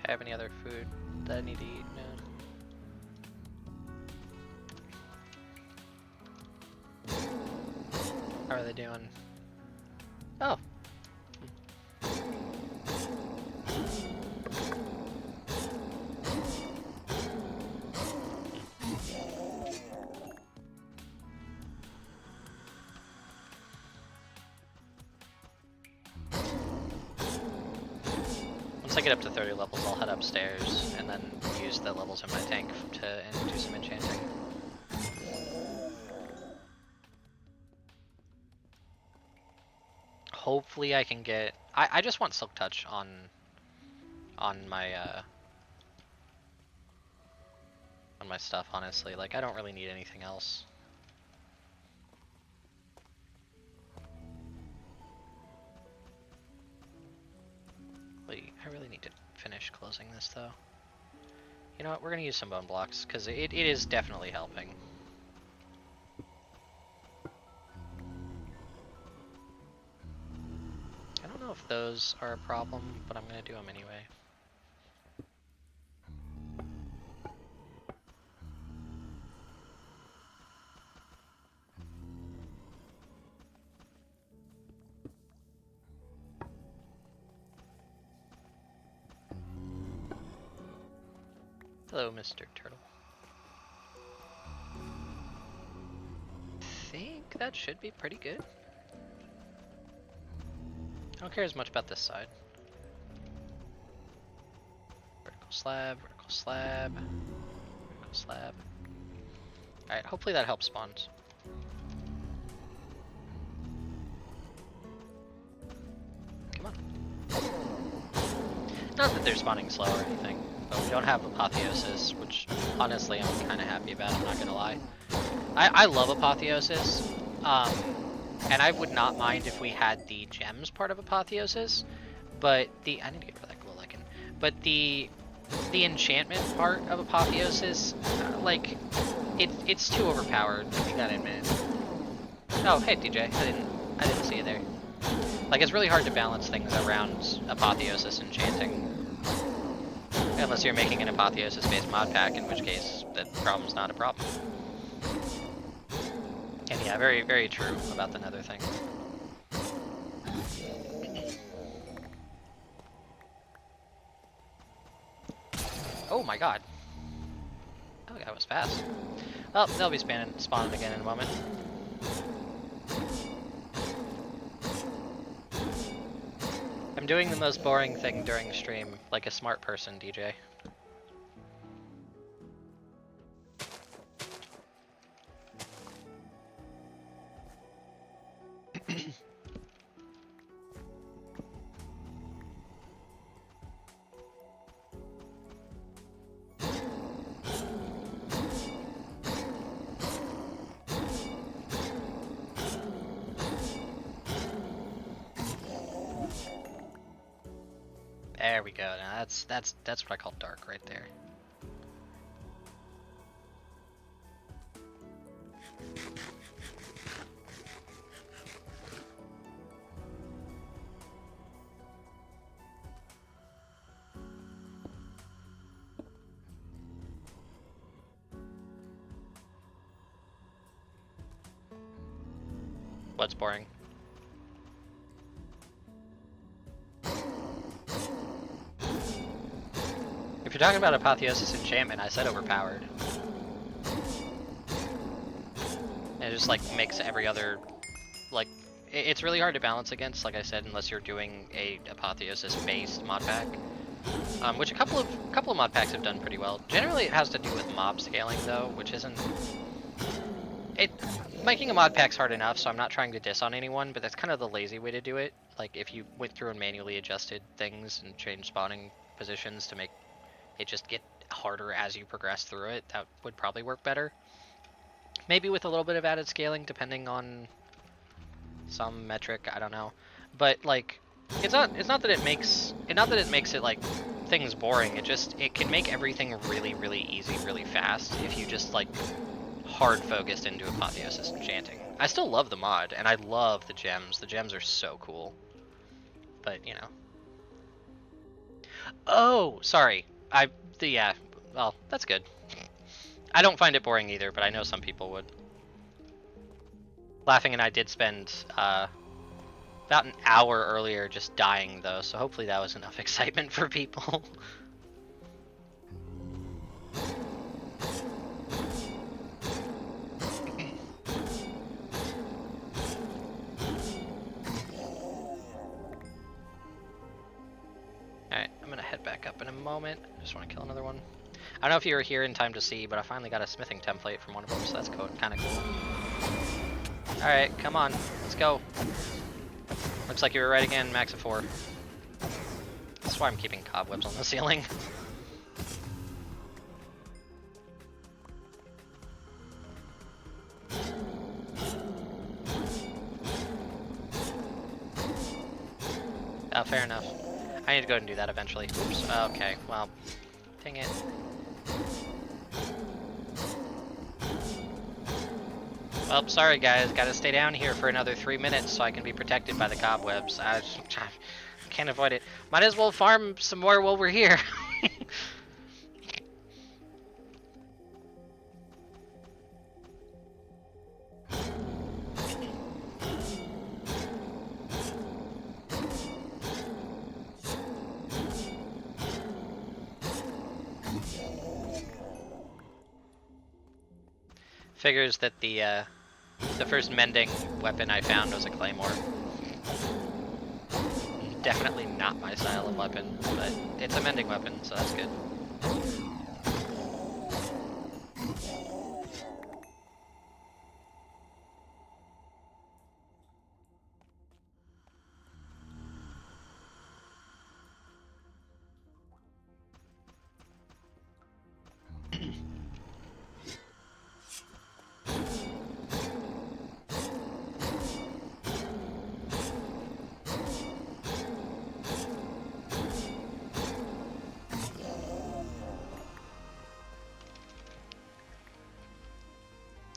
I have any other food that I need to eat? No. How are they doing? Oh. Once I get up to 30 levels, I'll head upstairs and then use the levels in my tank and do some enchanting. Hopefully I can get... I just want Silk Touch on my stuff, honestly. Like, I don't really need anything else. I really need to finish closing this, though. You know what? We're going to use some bone blocks, because it is definitely helping. I don't know if those are a problem, but I'm going to do them anyway. Hello, Mr. Turtle. I think that should be pretty good. I don't care as much about this side. Vertical slab, vertical slab, vertical slab. Alright, hopefully that helps spawns. Come on. Not that they're spawning slow or anything. But we don't have Apotheosis, which honestly I'm kind of happy about, I'm not gonna lie. I love Apotheosis, and I would not mind if we had the gems part of Apotheosis, but I need to get rid of that glow lichen. But the enchantment part of Apotheosis, like, it's too overpowered, you gotta admit. Oh, hey DJ, I didn't see you there. Like, it's really hard to balance things around Apotheosis enchanting. Unless you're making an Apotheosis-based mod pack, in which case that problem's not a problem. And yeah, very, very true about the nether thing. Oh my god. Oh, that was fast. Well, they'll be spawning again in a moment. doing the most boring thing during stream, like a smart person, DJ. There we go. Now that's what I call dark right there. What's boring? If you're talking about Apotheosis Enchantment, I said overpowered. And it just like makes every other, like, it's really hard to balance against, like I said, unless you're doing a Apotheosis based mod pack. Which a couple of mod packs have done pretty well. Generally it has to do with mob scaling though, which isn't... Making a mod pack's hard enough, so I'm not trying to diss on anyone, but that's kind of the lazy way to do it. Like, if you went through and manually adjusted things and changed spawning positions to make it just get harder as you progress through it, that would probably work better. Maybe with a little bit of added scaling, depending on some metric, I don't know. But, like, it's not that it makes it, like, things boring. It can make everything really, really easy, really fast if you just, like, hard focused into Apotheosis Enchanting. I still love the mod, and I love the gems. The gems are so cool. But, you know. Oh, sorry. Yeah, well, that's good. I don't find it boring either, but I know some people would. Laughing and I did spend about an hour earlier just dying, though, so hopefully that was enough excitement for people. Alright, I'm gonna head back up in a moment. Just want to kill another one. I don't know if you were here in time to see, but I finally got a smithing template from one of them, so that's kind of cool. Alright, come on. Let's go. Looks like you were right again, max of 4. That's why I'm keeping cobwebs on the ceiling. Oh, fair enough. I need to go and do that eventually. Oops. Okay, well, dang it. Well, sorry guys, gotta stay down here for another 3 minutes so I can be protected by the cobwebs. I can't avoid it. Might as well farm some more while we're here. Figures that the first mending weapon I found was a claymore. Definitely not my style of weapon, but it's a mending weapon, so that's good.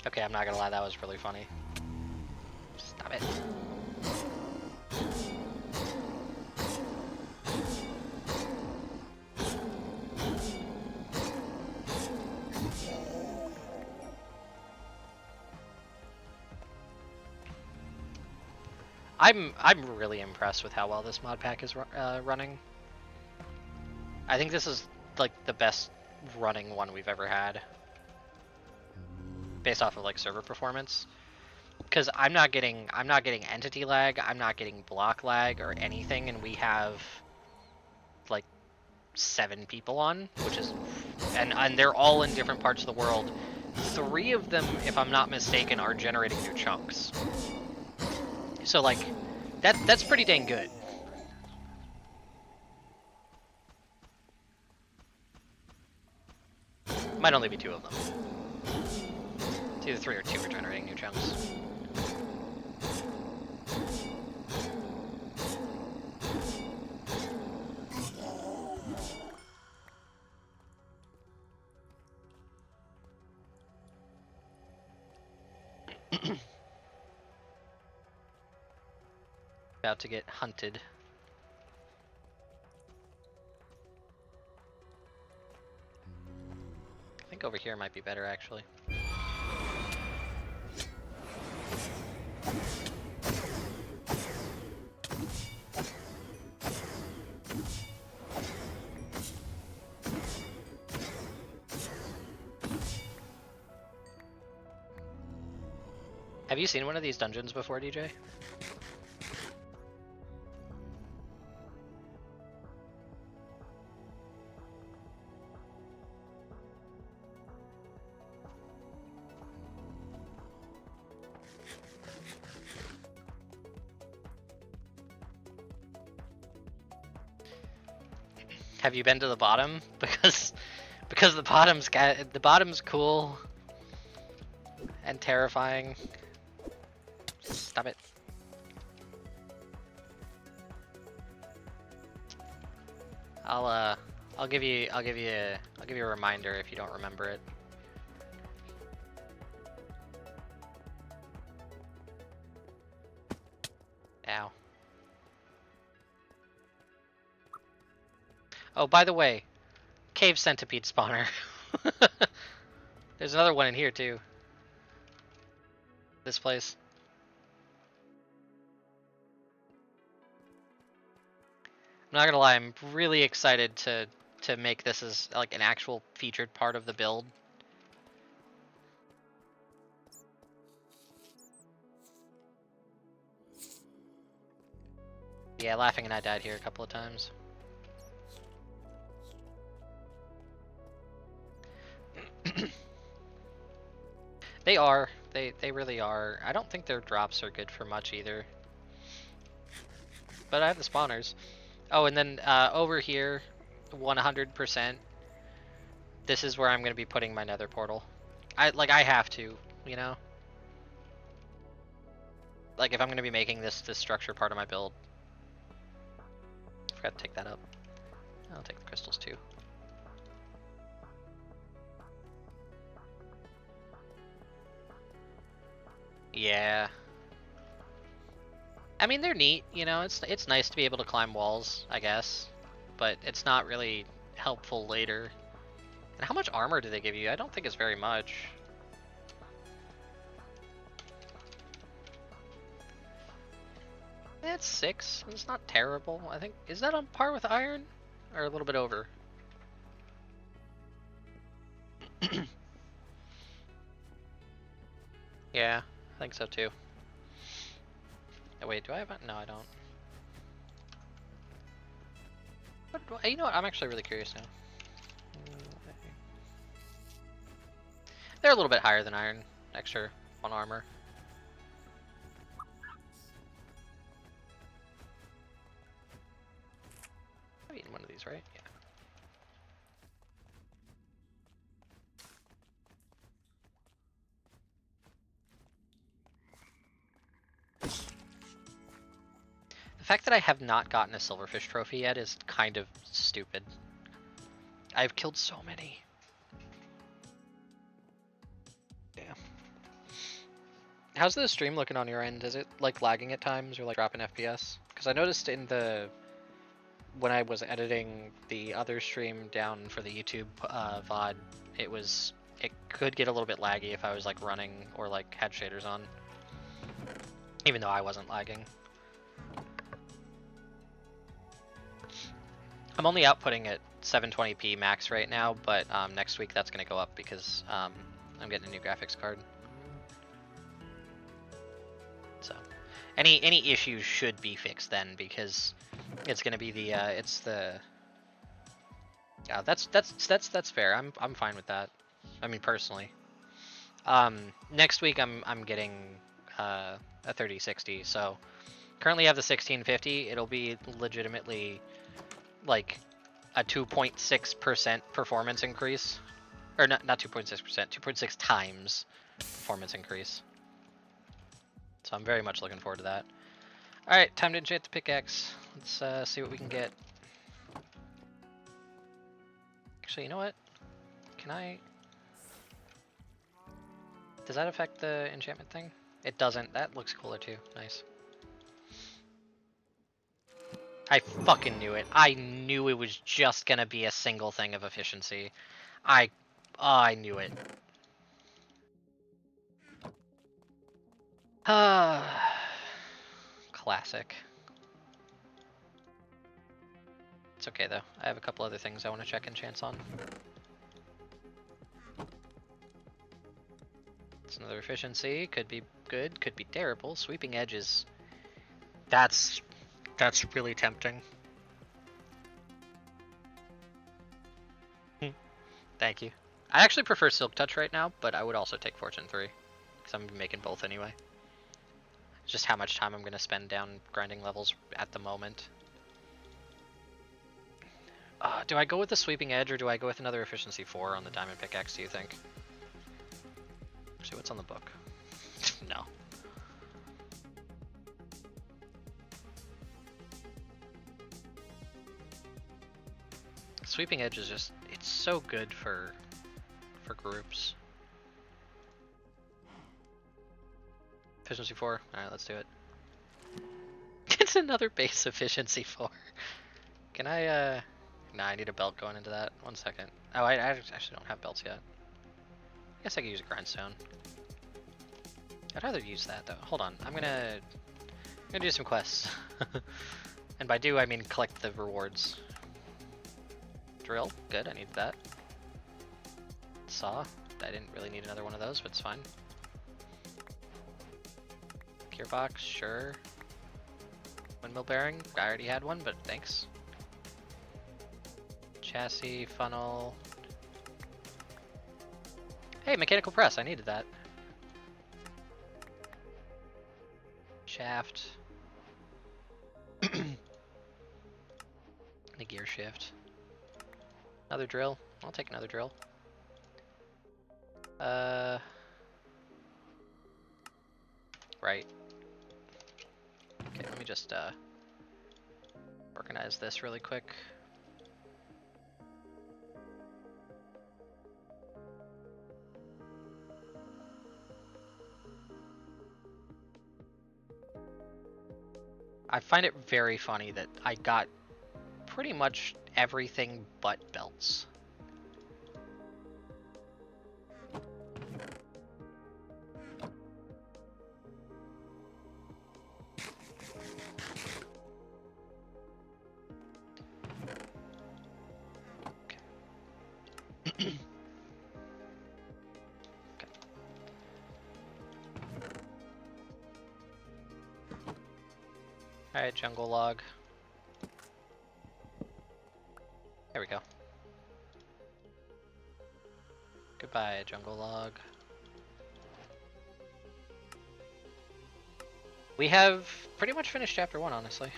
Okay, I'm not gonna lie, that was really funny. Stop it. I'm really impressed with how well this mod pack is running. I think this is like the best running one we've ever had, based off of like server performance. because I'm not getting entity lag, I'm not getting block lag or anything, and we have like 7 people on, which is, and they're all in different parts of the world. 3 of them, if I'm not mistaken, are generating new chunks. So like, that's pretty dang good. Might only be 2 of them. It's either 3 or 2 are generating new chunks. About to get hunted. I think over here might be better, actually. Have you seen one of these dungeons before, DJ? Have you been to the bottom? Because the bottom's cool and terrifying. Stop it. I'll give you a reminder if you don't remember it. Ow. Oh, by the way, cave centipede spawner. There's another one in here too. This place. I'm not gonna lie, I'm really excited to make this as like an actual featured part of the build. Yeah, Laughing and I died here a couple of times. They are. They really are. I don't think their drops are good for much either. But I have the spawners. Oh, and then over here, 100%. This is where I'm going to be putting my nether portal. I have to, you know? Like, if I'm going to be making this structure part of my build. I forgot to take that up. I'll take the crystals too. Yeah. I mean, they're neat, you know, it's nice to be able to climb walls, I guess. But it's not really helpful later. And how much armor do they give you? I don't think it's very much. It's 6. It's not terrible. I think, is that on par with iron? Or a little bit over? Yeah, I think so too. Oh, wait, do I have it? No, I don't. But, you know what? I'm actually really curious now. They're a little bit higher than iron. Extra 1 armor. I've eaten one of these, right? Yeah. The fact that I have not gotten a silverfish trophy yet is kind of stupid. I've killed so many. Yeah. How's the stream looking on your end? Is it like lagging at times or like dropping FPS? Because I noticed in the when I was editing the other stream down for the YouTube VOD, it could get a little bit laggy if I was like running or like had shaders on, even though I wasn't lagging. I'm only outputting at 720p max right now, but next week that's going to go up because I'm getting a new graphics card. Any issues should be fixed then, because it's gonna be the it's the. Yeah, that's fair. I'm fine with that. I mean, personally. Next week I'm getting a 3060, so currently I have the 1650. It'll be legitimately like a 2.6% performance increase, or not 2.6%, 2.6 times performance increase. So I'm very much looking forward to that. All right, time to enchant the pickaxe. Let's see what we can get. Actually, you know what? Can I? Does that affect the enchantment thing? It doesn't. That looks cooler too. Nice. I fucking knew it. I knew it was just gonna be a single thing of efficiency. I knew it. Classic. It's okay though. I have a couple other things I want to check enchants on. It's another efficiency. Could be good. Could be terrible. Sweeping edges. That's really tempting. Thank you. I actually prefer Silk Touch right now, but I would also take Fortune 3. Because I'm making both anyway. It's just how much time I'm going to spend down grinding levels at the moment. Do I go with the Sweeping Edge, or do I go with another Efficiency 4 on the Diamond Pickaxe, do you think? See what's on the book. No. Sweeping Edge is just, it's so good for groups. Efficiency 4, alright, let's do it. It's another base Efficiency 4. Can I, nah, I need a belt going into that. 1 second. Oh, I actually don't have belts yet. I guess I could use a grindstone. I'd rather use that though. Hold on, I'm gonna do some quests. And by do, I mean collect the rewards. Drill, good, I need that. Saw, I didn't really need another one of those, but it's fine. Gearbox, sure. Windmill bearing, I already had one, but thanks. Chassis, funnel. Hey, mechanical press, I needed that. Shaft. The gear shift. Another drill. I'll take another drill. Right. Okay, let me just organize this really quick. I find it very funny that I got pretty much everything but belts. Okay. Alright, jungle log. There we go. Goodbye, jungle log. We have pretty much finished chapter 1, honestly.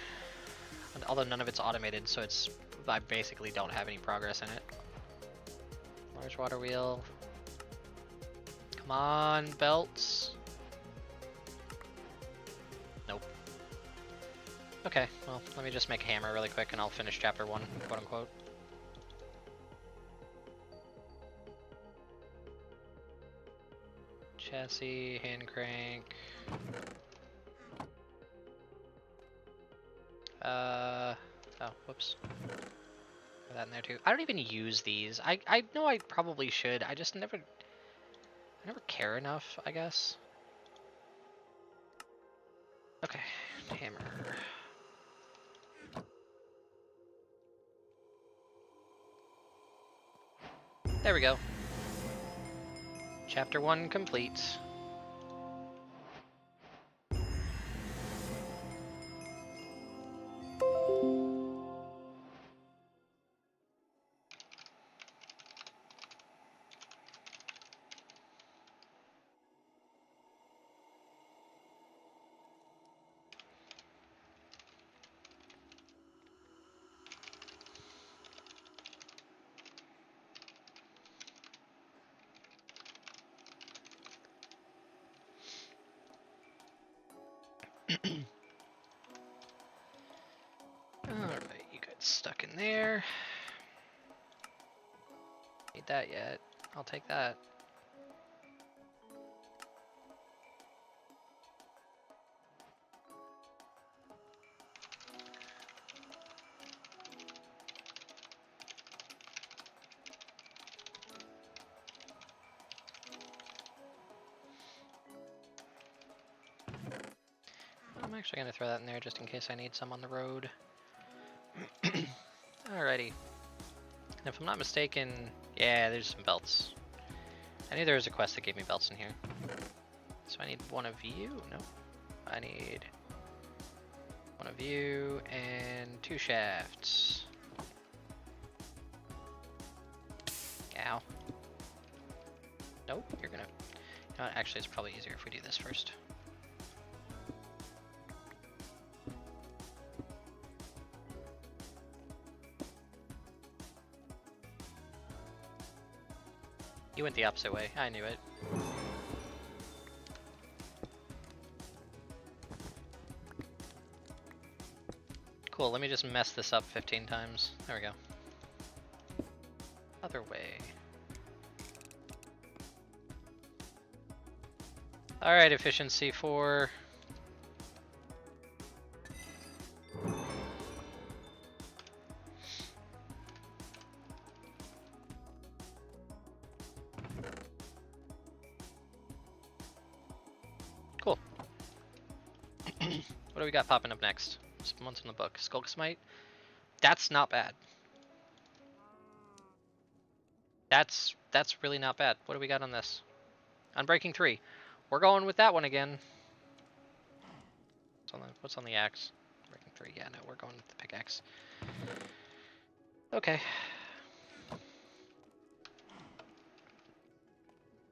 Although none of it's automated, so it's I basically don't have any progress in it. Large water wheel. Come on, belts. Nope. Okay, well, let me just make a hammer really quick and I'll finish chapter 1, quote unquote. Chassis, hand crank. Oh, whoops. Put that in there too. I don't even use these. I know I probably should. I just never care enough, I guess. Okay, hammer. There we go. Chapter 1 complete. Alright, you got stuck in there. Need that yet. I'll take that. I'm actually going to throw that in there just in case I need some on the road. Alrighty. If I'm not mistaken, yeah, there's some belts. I knew there was a quest that gave me belts in here. So I need one of you? No. I need one of you and 2 shafts. Ow. Nope, you're gonna... You know what, actually it's probably easier if we do this first. You went the opposite way. I knew it. Cool, let me just mess this up 15 times. There we go. Other way. Alright, efficiency 4. Cool. What do we got popping up next? What's in the book? Skulk Smite? That's not bad. That's really not bad. What do we got on this? Unbreaking 3. We're going with that one again. What's on the axe? Breaking 3. Yeah, no, we're going with the pickaxe. Okay.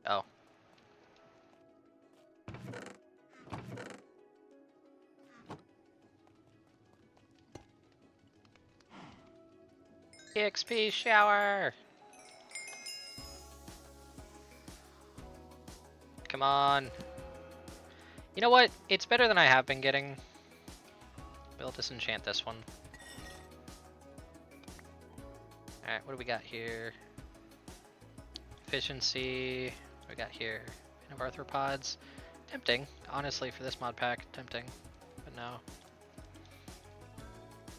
Oh. EXP shower! Come on. You know what? It's better than I have been getting. We'll disenchant this one. Alright, what do we got here? Efficiency. What do we got here? Of arthropods. Tempting, honestly, for this mod pack. Tempting. But no.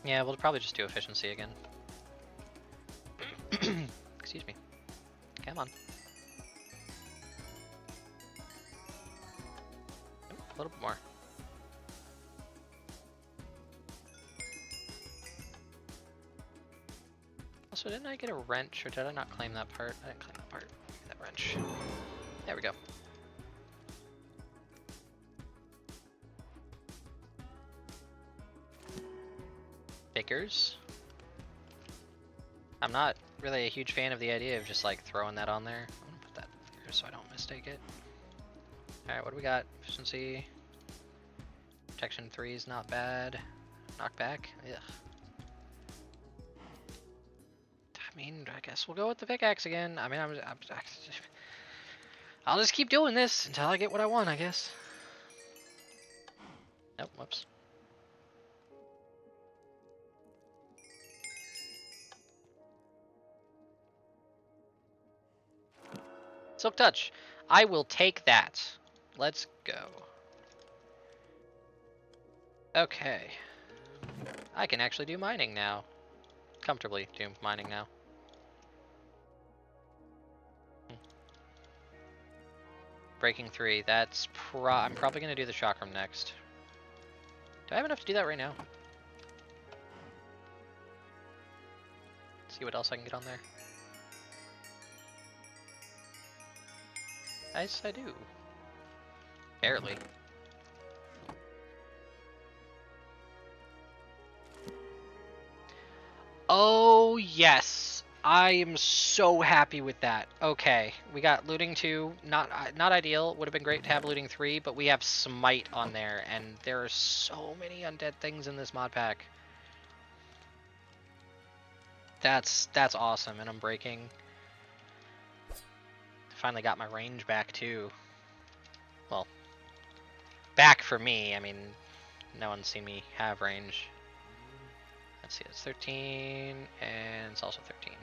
Yeah, we'll probably just do efficiency again. Excuse me. Come on. A little bit more. Also, didn't I get a wrench, or did I not claim that part? I didn't claim that part. That wrench. There we go. Pickers. I'm not really a huge fan of the idea of just like throwing that on there. I'm gonna put that here so I don't mistake it. Alright, what do we got? Efficiency. Protection 3 is not bad. Knockback? Ugh. I mean, I guess we'll go with the pickaxe again. I mean, I'll just keep doing this until I get what I want, I guess. Nope, whoops. Silk Touch. I will take that. Let's go. Okay. I can actually do mining now. Comfortably do mining now. Breaking 3. That's I'm probably going to do the chakram next. Do I have enough to do that right now? See what else I can get on there. Yes, I do. Barely. Oh, yes. I am so happy with that. Okay, we got looting 2. Not ideal. Would have been great to have looting 3, but we have smite on there, and there are so many undead things in this mod pack. That's awesome, and I'm breaking. Finally got my range back too. Well, back for me. I mean, No one's seen me have range. Let's see, it's 13, and it's also 13.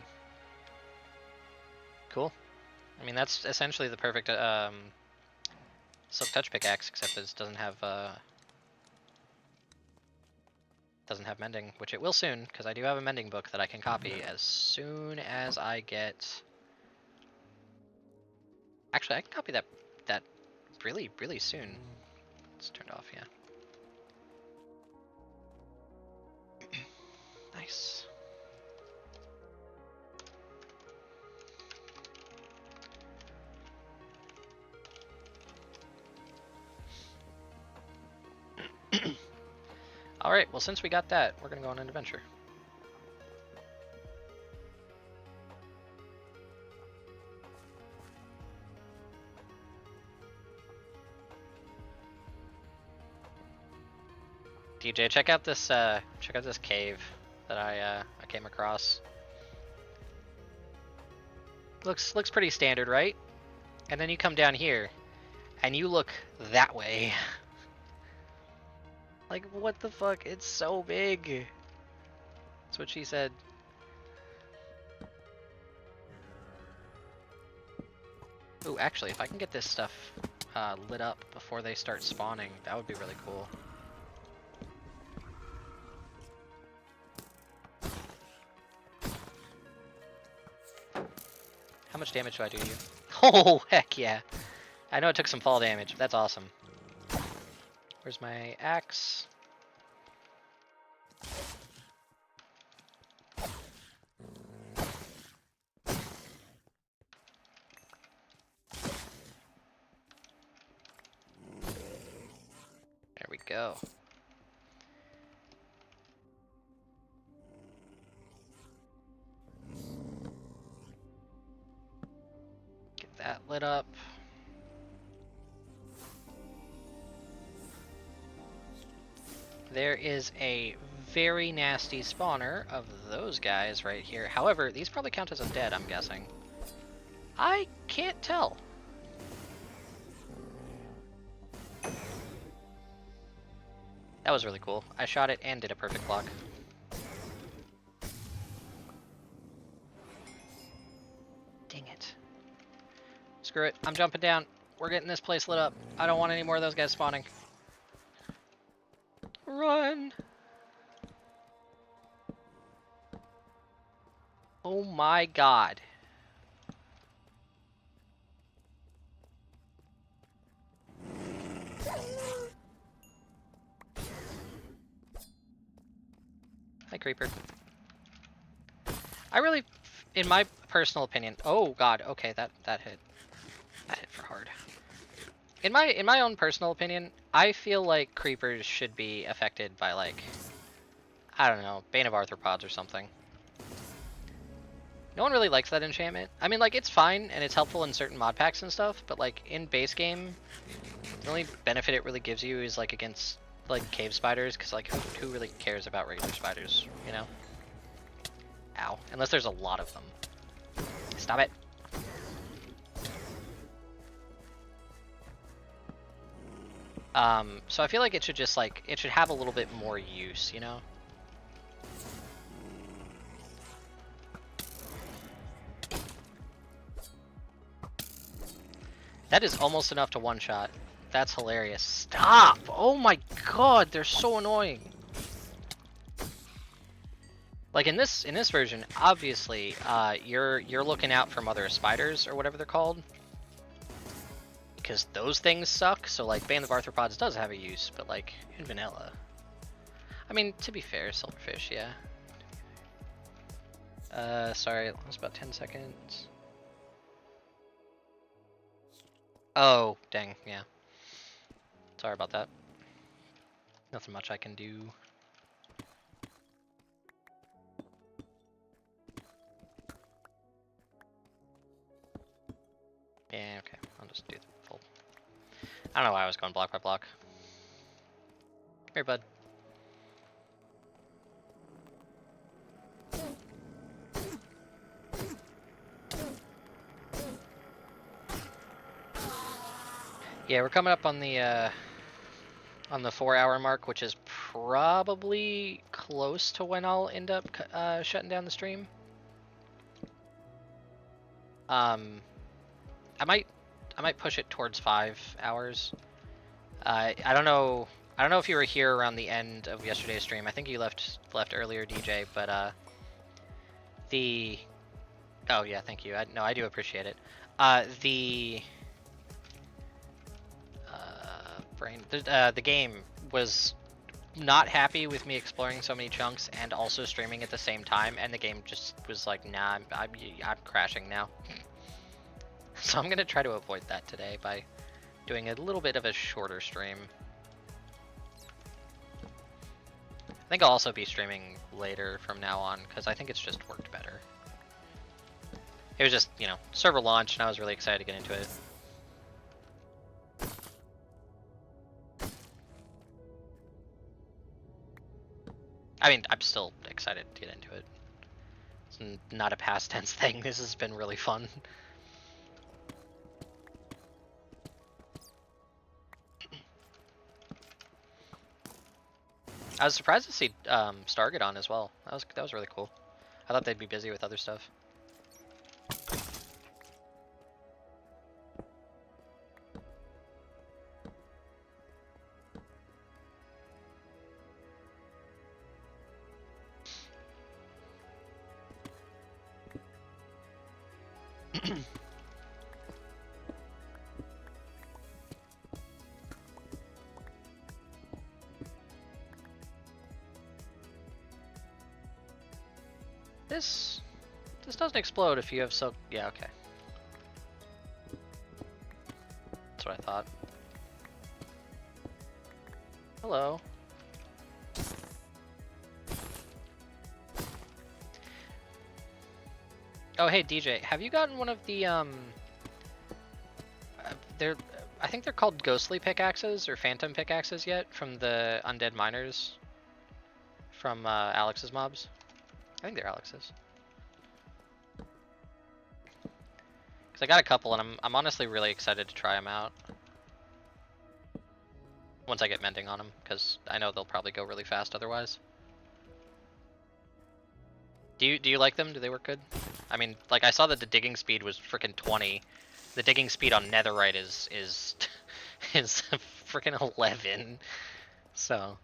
Cool. I mean, that's essentially the perfect Silk Touch pickaxe, except it doesn't have mending, which it will soon, because I do have a mending book that I can copy as soon as I get. Actually, I can copy that really, really soon. It's turned off, yeah. Nice. Alright, well, since we got that, we're gonna go on an adventure. DJ, check out this cave that I came across. Looks pretty standard, right? And then you come down here, and you look that way. Like, what the fuck? It's so big. That's what she said. Ooh, actually, if I can get this stuff lit up before they start spawning, that would be really cool. How much damage do I do to you? Oh, heck yeah. I know it took some fall damage, but that's awesome. Where's my axe? There we go. Get that lit up. There is a very nasty spawner of those guys right here. However, these probably count as undead, I'm guessing. I can't tell. That was really cool. I shot it and did a perfect block. Dang it. Screw it. I'm jumping down. We're getting this place lit up. I don't want any more of those guys spawning. Run! Oh my god. Hi, Creeper. I really, in my personal opinion, oh god, okay, that hit. That hit for hard. In my own personal opinion, I feel like creepers should be affected by, like, I don't know, Bane of Arthropods or something. No one really likes that enchantment. I mean, like, it's fine and it's helpful in certain mod packs and stuff, but like in base game, the only benefit it really gives you is like against like cave spiders, because like who really cares about regular spiders, you know? Ow. Unless there's a lot of them. Stop it. So I feel like it should just like, it should have a little bit more use, you know? That is almost enough to one-shot. That's hilarious. Stop! Oh my god, they're so annoying. Like in this version, obviously, you're looking out for mother spiders or whatever they're called, because those things suck. So like Bane of Arthropods does have a use, but like in vanilla, I mean, to be fair, silverfish, yeah. Sorry, it was about 10 seconds. Oh, dang, yeah. Sorry about that. Nothing much I can do. Yeah, okay. I'll just do the full. I don't know why I was going block by block. Come here, bud. Yeah, we're coming up on the on the 4-hour mark, which is probably close to when I'll end up shutting down the stream. I might push it towards 5 hours. I don't know. I don't know if you were here around the end of yesterday's stream. I think you left earlier, DJ. But oh yeah, thank you. I do appreciate it. The game was not happy with me exploring so many chunks and also streaming at the same time, and the game just was like, nah, I'm crashing now. So I'm gonna try to avoid that today by doing a little bit of a shorter stream. I think I'll also be streaming later from now on, because I think it's just worked better. It was just, you know, server launch, and I was really excited to get into it. I mean, I'm still excited to get into it. It's not a past tense thing. This has been really fun. I was surprised to see Stargate on as well. That was really cool. I thought they'd be busy with other stuff. This doesn't explode if you have silk. Yeah, okay. That's what I thought. Hello. Oh, hey DJ, have you gotten one of the I think they're called ghostly pickaxes or phantom pickaxes yet from the undead miners from Alex's mobs? I think they're Alex's. Cause I got a couple and I'm honestly really excited to try them out once I get mending on them, because I know they'll probably go really fast otherwise. Do you like them? Do they work good? I mean, like I saw that the digging speed was freaking 20. The digging speed on netherite is is freaking 11. So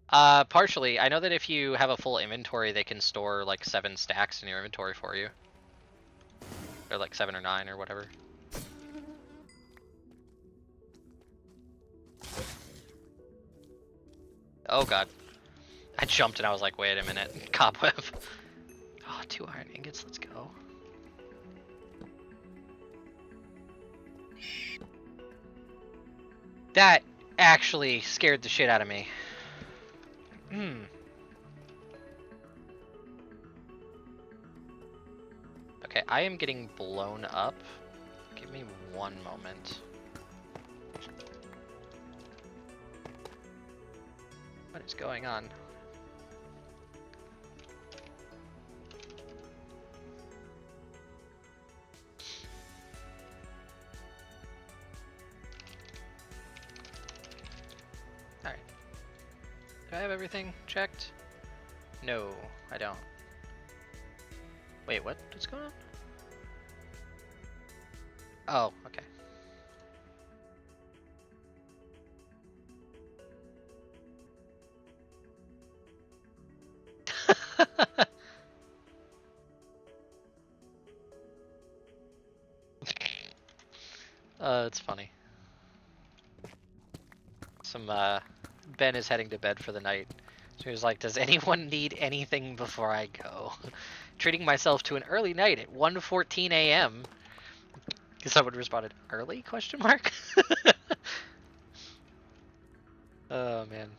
partially, I know that if you have a full inventory, they can store like 7 stacks in your inventory for you. Or like 7 or 9 or whatever. Oh god. I jumped and I was like, wait a minute. Cobweb. Oh, 2 iron ingots, let's go. That actually scared the shit out of me. Okay, I am getting blown up. Give me 1 moment. What is going on? Alright. Do I have everything checked? No, I don't. Wait, what? What's going on? Oh, okay. It's funny. Ben is heading to bed for the night. So he was like, does anyone need anything before I go? Treating myself to an early night at 1:14 a.m. Someone responded, early, question mark? Oh man.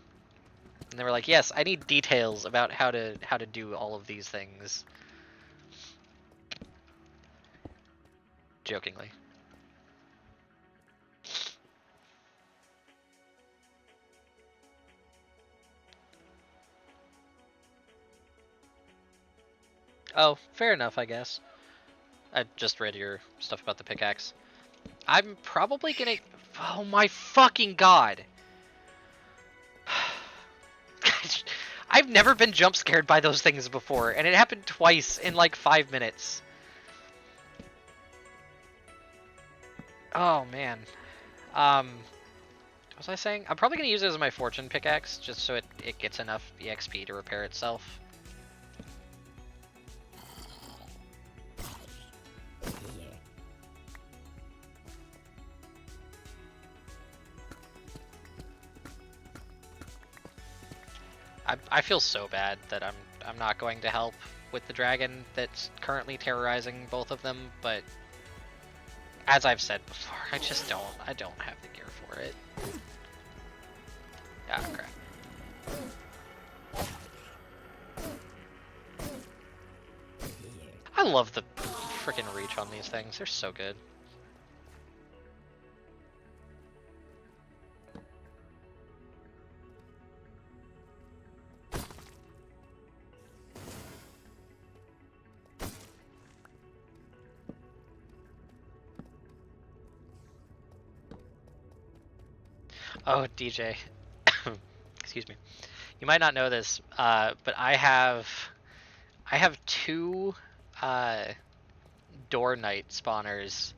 And they were like, yes, I need details about how to do all of these things. Jokingly. Oh, fair enough, I guess. I just read your stuff about the pickaxe. I'm probably gonna Oh my fucking god. I've never been jump scared by those things before, and it happened twice in like 5 minutes. Oh man. What was I saying? I'm probably gonna use it as my fortune pickaxe, just so it gets enough EXP to repair itself. I feel so bad that I'm not going to help with the dragon that's currently terrorizing both of them, but as I've said before, I don't have the gear for it. Ah, crap. I love the freaking reach on these things. They're so good. Oh, DJ. Excuse me. You might not know this, but I have two door knight spawners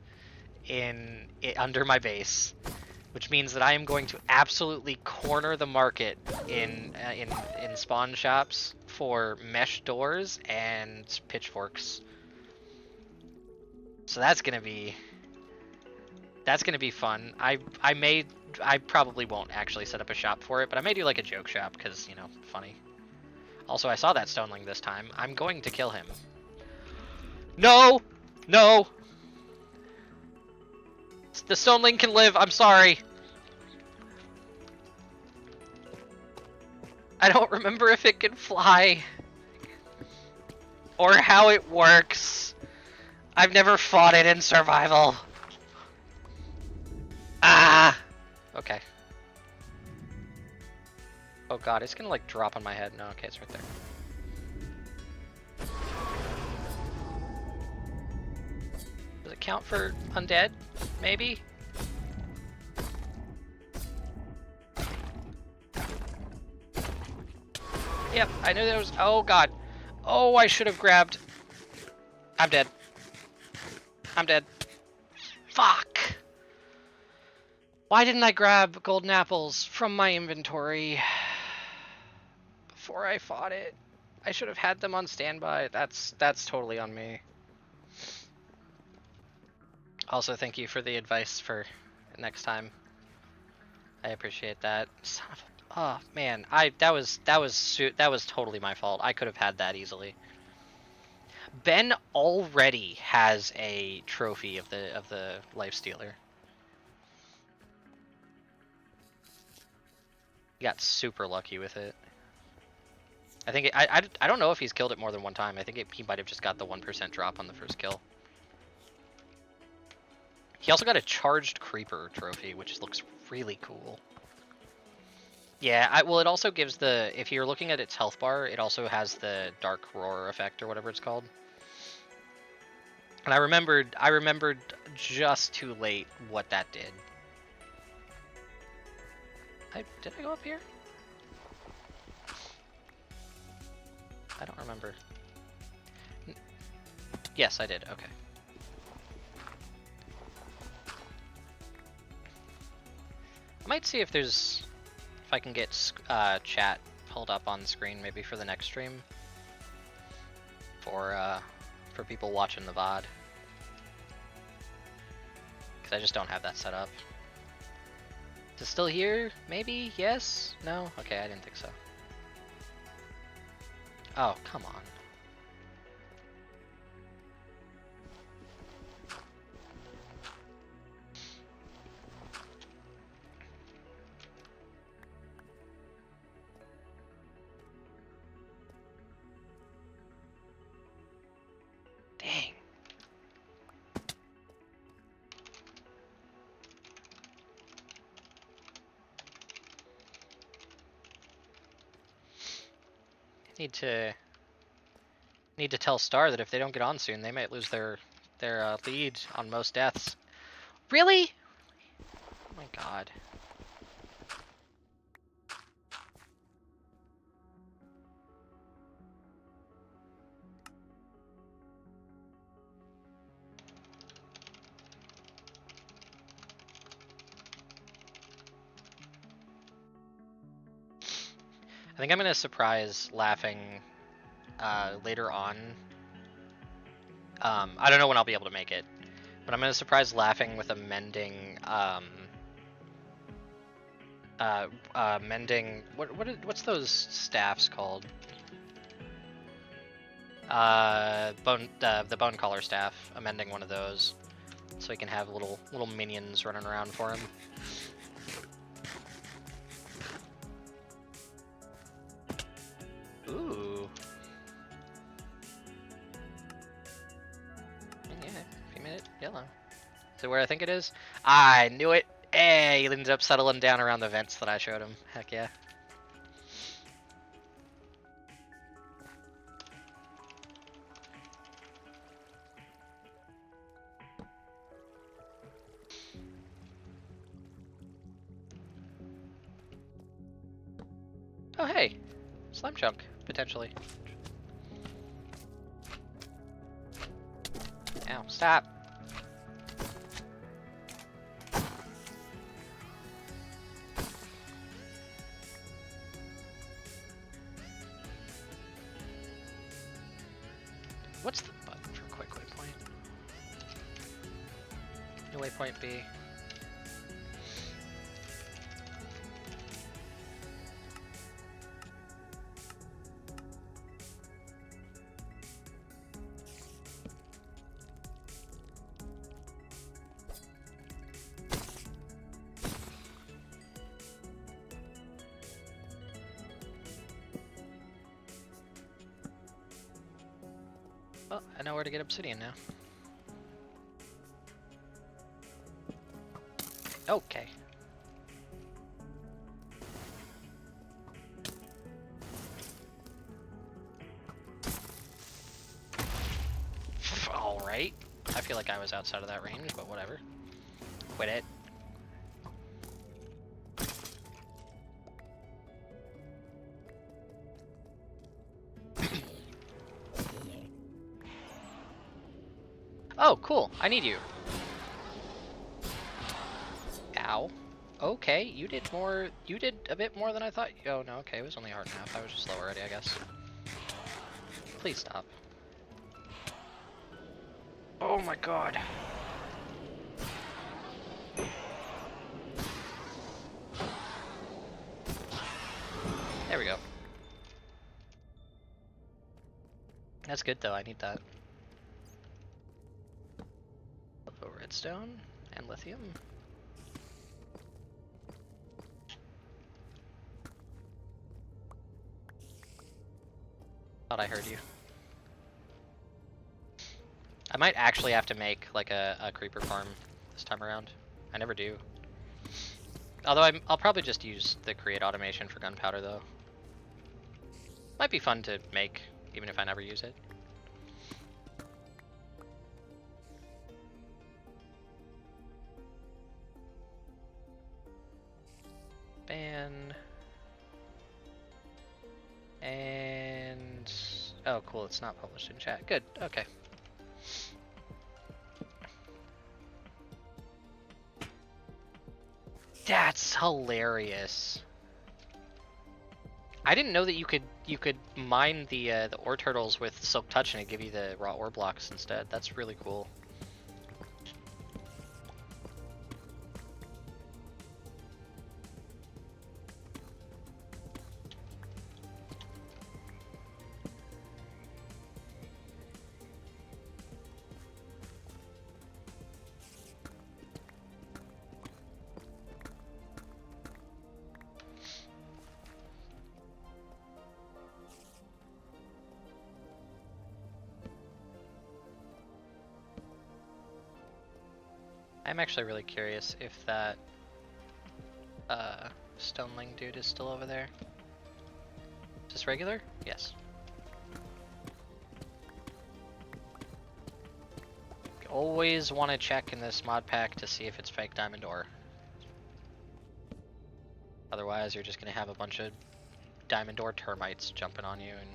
under my base, which means that I am going to absolutely corner the market in spawn shops for mesh doors and pitchforks. So that's gonna be fun. I probably won't actually set up a shop for it, but I may do like a joke shop because, you know, funny. Also, I saw that stoneling this time. I'm going to kill him. No! No! The stoneling can live, I'm sorry. I don't remember if it can fly. Or how it works. I've never fought it in survival. Ah! Okay. Oh god, it's gonna like drop on my head. No, okay, it's right there. Does it count for undead? Maybe? Yep, I knew there was... Oh god. Oh, I should have grabbed... I'm dead. I'm dead. Fuck! Why didn't I grab golden apples from my inventory before I fought it? I should have had them on standby. That's totally on me. Also, thank you for the advice for next time. I appreciate that. Son of a... Oh man, that was totally my fault. I could have had that easily. Ben already has a trophy of the life stealer. He got super lucky with it. I think I don't know if he's killed it more than one time. I think he might have just got the 1% drop on the first kill. He also got a charged creeper trophy, which looks really cool. Yeah, well, it also gives the... If you're looking at its health bar, it also has the dark roar effect or whatever it's called. And I remembered just too late what that did. Did I go up here? I don't remember. Yes, I did. Okay. I might see if I can get chat pulled up on screen maybe for the next stream. For people watching the VOD. Because I just don't have that set up. Is it still here? Maybe? Yes? No? Okay, I didn't think so. Oh, come on. Dang. Need to tell Star that if they don't get on soon, they might lose their lead on most deaths. Really? Oh my god. I think I'm gonna surprise laughing later on. I don't know when I'll be able to make it, but I'm gonna surprise laughing with a mending. Mending. What's those staffs called? The bone collar staff. I'm mending one of those, so he can have little minions running around for him. Ooh. Yeah, if you made it yellow. Is it where I think it is? I knew it! Hey, he ended up settling down around the vents that I showed him. Heck yeah. Oh hey! Slime chunk, potentially. Ow, stop! What's the button for quick waypoint? New waypoint B. Well, I know where to get obsidian now. Okay. Alright. I feel like I was outside of that range, but whatever. Quit it. Oh, cool. I need you. Ow. Okay, you did more. You did a bit more than I thought. Oh, no, okay. It was only a heart and a half. I was just slow already, I guess. Please stop. Oh my god. There we go. That's good, though. I need that. Redstone and lithium. Thought I heard you. I might actually have to make like a creeper farm this time around. I never do. Although I'll probably just use the create automation for gunpowder though. Might be fun to make even if I never use it. Ban. And oh cool, it's not published in chat. Good, okay. That's hilarious. I didn't know that you could mine the ore turtles with silk touch and it give you the raw ore blocks instead. That's really cool. I'm actually really curious if that stoneling dude is still over there. Is this regular? Yes. Always want to check in this mod pack to see if it's fake diamond ore. Otherwise, you're just gonna have a bunch of diamond ore termites jumping on you, and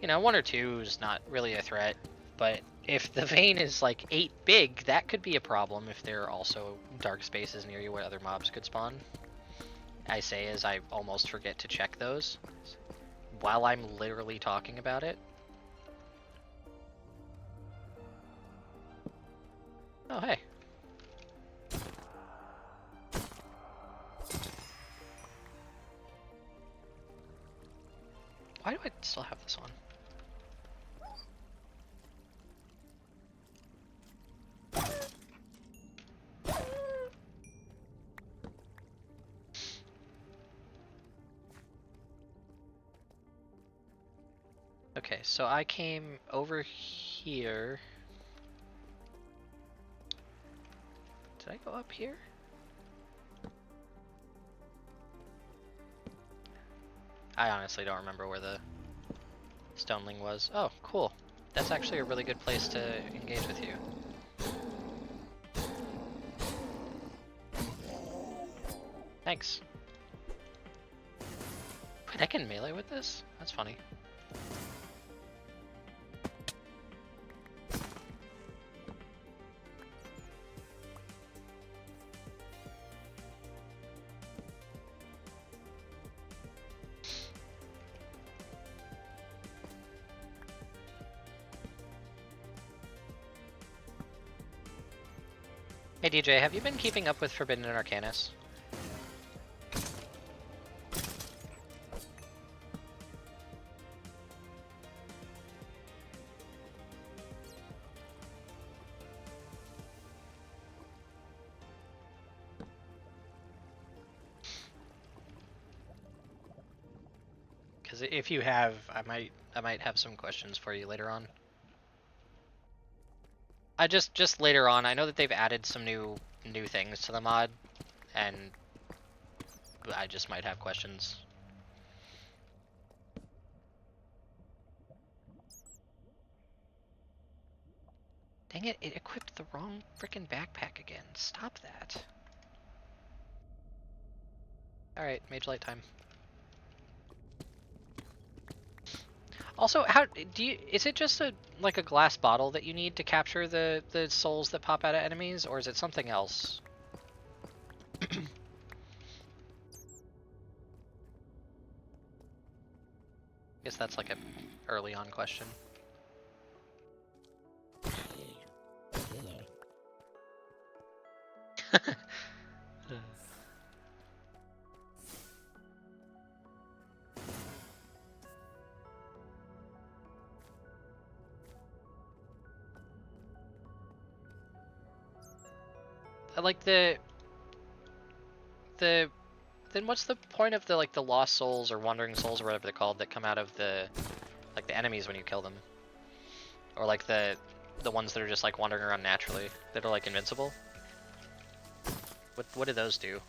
you know, 1 or 2 is not really a threat. But if the vein is like 8 big, that could be a problem if there are also dark spaces near you where other mobs could spawn. I say as I almost forget to check those while I'm literally talking about it. Oh, hey. Why do I still have this on? Okay, so I came over here. Did I go up here? I honestly don't remember where the stoneling was. Oh, cool. That's actually a really good place to engage with you. Thanks. Wait, I can melee with this? That's funny. Hey DJ, have you been keeping up with Forbidden and Arcanus? Because if you have, I might have some questions for you later on. I just later on, I know that they've added some new things to the mod, and I just might have questions. Dang it, it equipped the wrong frickin' backpack again. Stop that. Alright, mage light time. Also, how do you? Is it just like a glass bottle that you need to capture the souls that pop out of enemies, or is it something else? Guess that's like a early on question. Like then what's the point of the like the lost souls or wandering souls or whatever they're called that come out of the like the enemies when you kill them, or like the ones that are just like wandering around naturally that are like invincible? What do those do?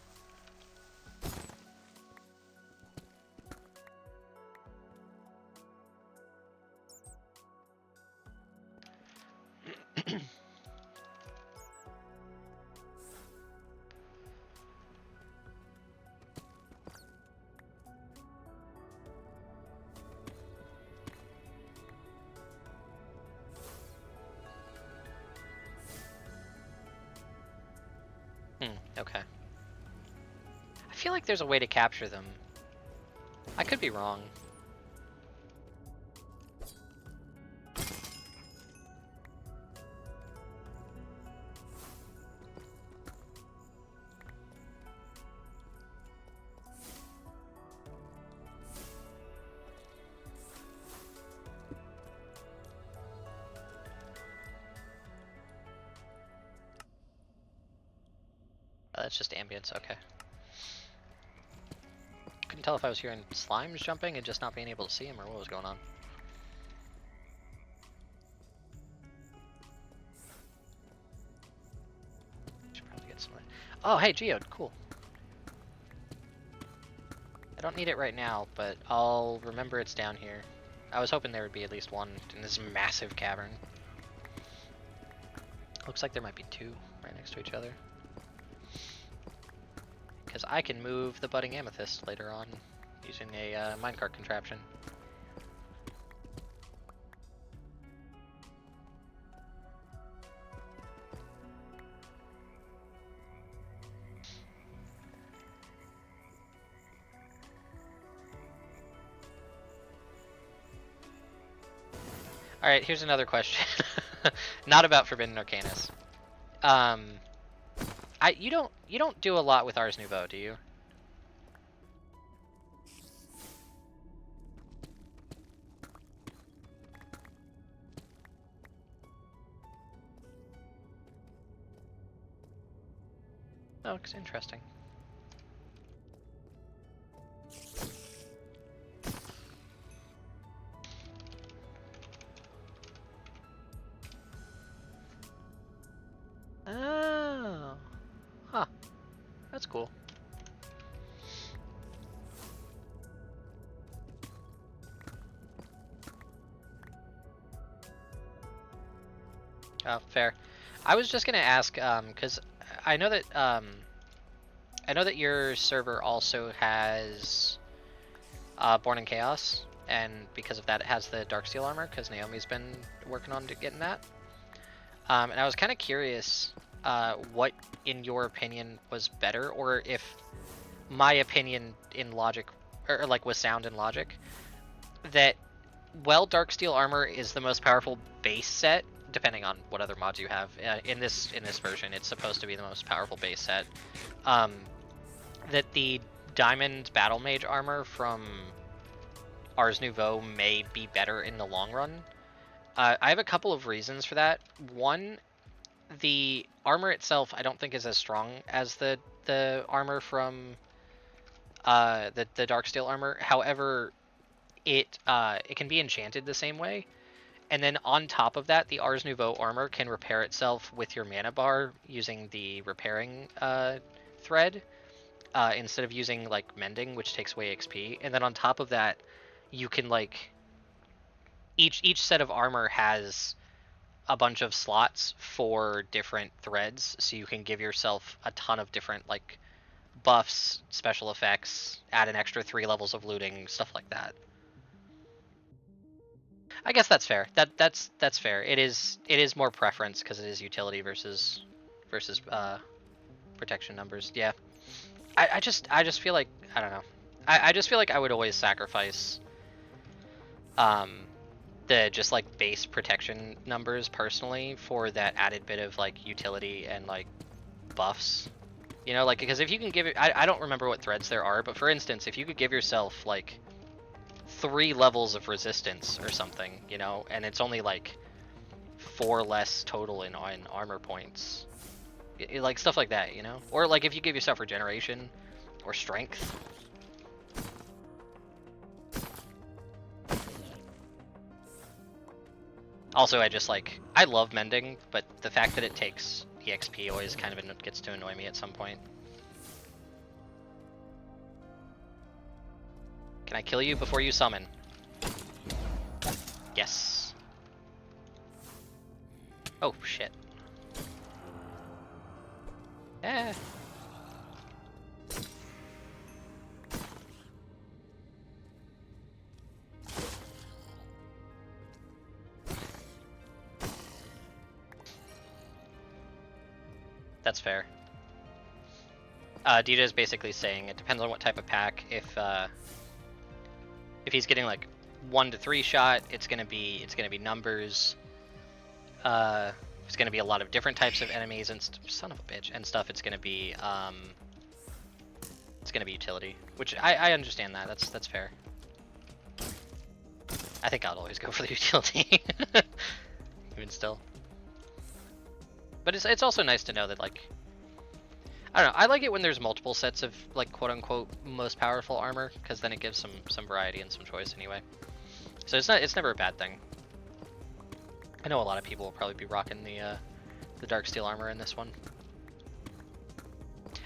Okay. I feel like there's a way to capture them. I could be wrong. Oh, that's just ambience, okay. Couldn't tell if I was hearing slimes jumping and just not being able to see him, or what was going on. Should probably get some. Oh, hey, geode, cool. I don't need it right now, but I'll remember it's down here. I was hoping there would be at least one in this massive cavern. Looks like there might be 2 right next to each other. because I can move the budding amethyst later on using a minecart contraption. All right, here's another question. Not about Forbidden Arcanus. You don't do a lot with Ars Nouveau, do you? Oh, it's interesting. Oh. Huh. That's cool. Oh, fair. I was just gonna ask, because I know that your server also has Born in Chaos, and because of that, it has the Darksteel armor. Because Naomi's been working on getting that. And I was kind of curious, what, in your opinion, was better, or if my opinion in logic, or like was sound in logic, that while Darksteel armor is the most powerful base set, depending on what other mods you have, in this version, it's supposed to be the most powerful base set. That the Diamond Battle Mage armor from Ars Nouveau may be better in the long run. I have a couple of reasons for that. One, the armor itself I don't think is as strong as the armor from the Darksteel armor. However, it can be enchanted the same way. And then on top of that, the Ars Nouveau armor can repair itself with your mana bar using the repairing thread, instead of using like mending, which takes away XP. And then on top of that, you can like each set of armor has a bunch of slots for different threads, so you can give yourself a ton of different like buffs, special effects, add an extra 3 levels of looting, stuff like that. I guess that's fair. That's fair. It is more preference because it is utility versus protection numbers. Yeah. I just feel like, I don't know. I just feel like I would always sacrifice the just like base protection numbers personally for that added bit of like utility and like buffs. You know, like, because if you can give it, I don't remember what threads there are, but for instance, if you could give yourself like 3 levels of resistance or something, you know, and it's only like 4 less total in armor points, like stuff like that, you know, or like if you give yourself regeneration or strength. Also, I love mending, but the fact that it takes EXP always kind of gets to annoy me at some point. Can I kill you before you summon? Yes. Oh, shit. Eh. That's fair. Dita is basically saying it depends on what type of pack. If he's getting like 1 to 3 shot, it's gonna be numbers. It's gonna be a lot of different types of enemies and son of a bitch and stuff. It's gonna be utility, which I understand that. That's fair. I think I'll always go for the utility, even still. But it's also nice to know that, like, I don't know, I like it when there's multiple sets of like quote unquote most powerful armor, because then it gives some variety and some choice anyway. So it's never a bad thing. I know a lot of people will probably be rocking the Darksteel armor in this one.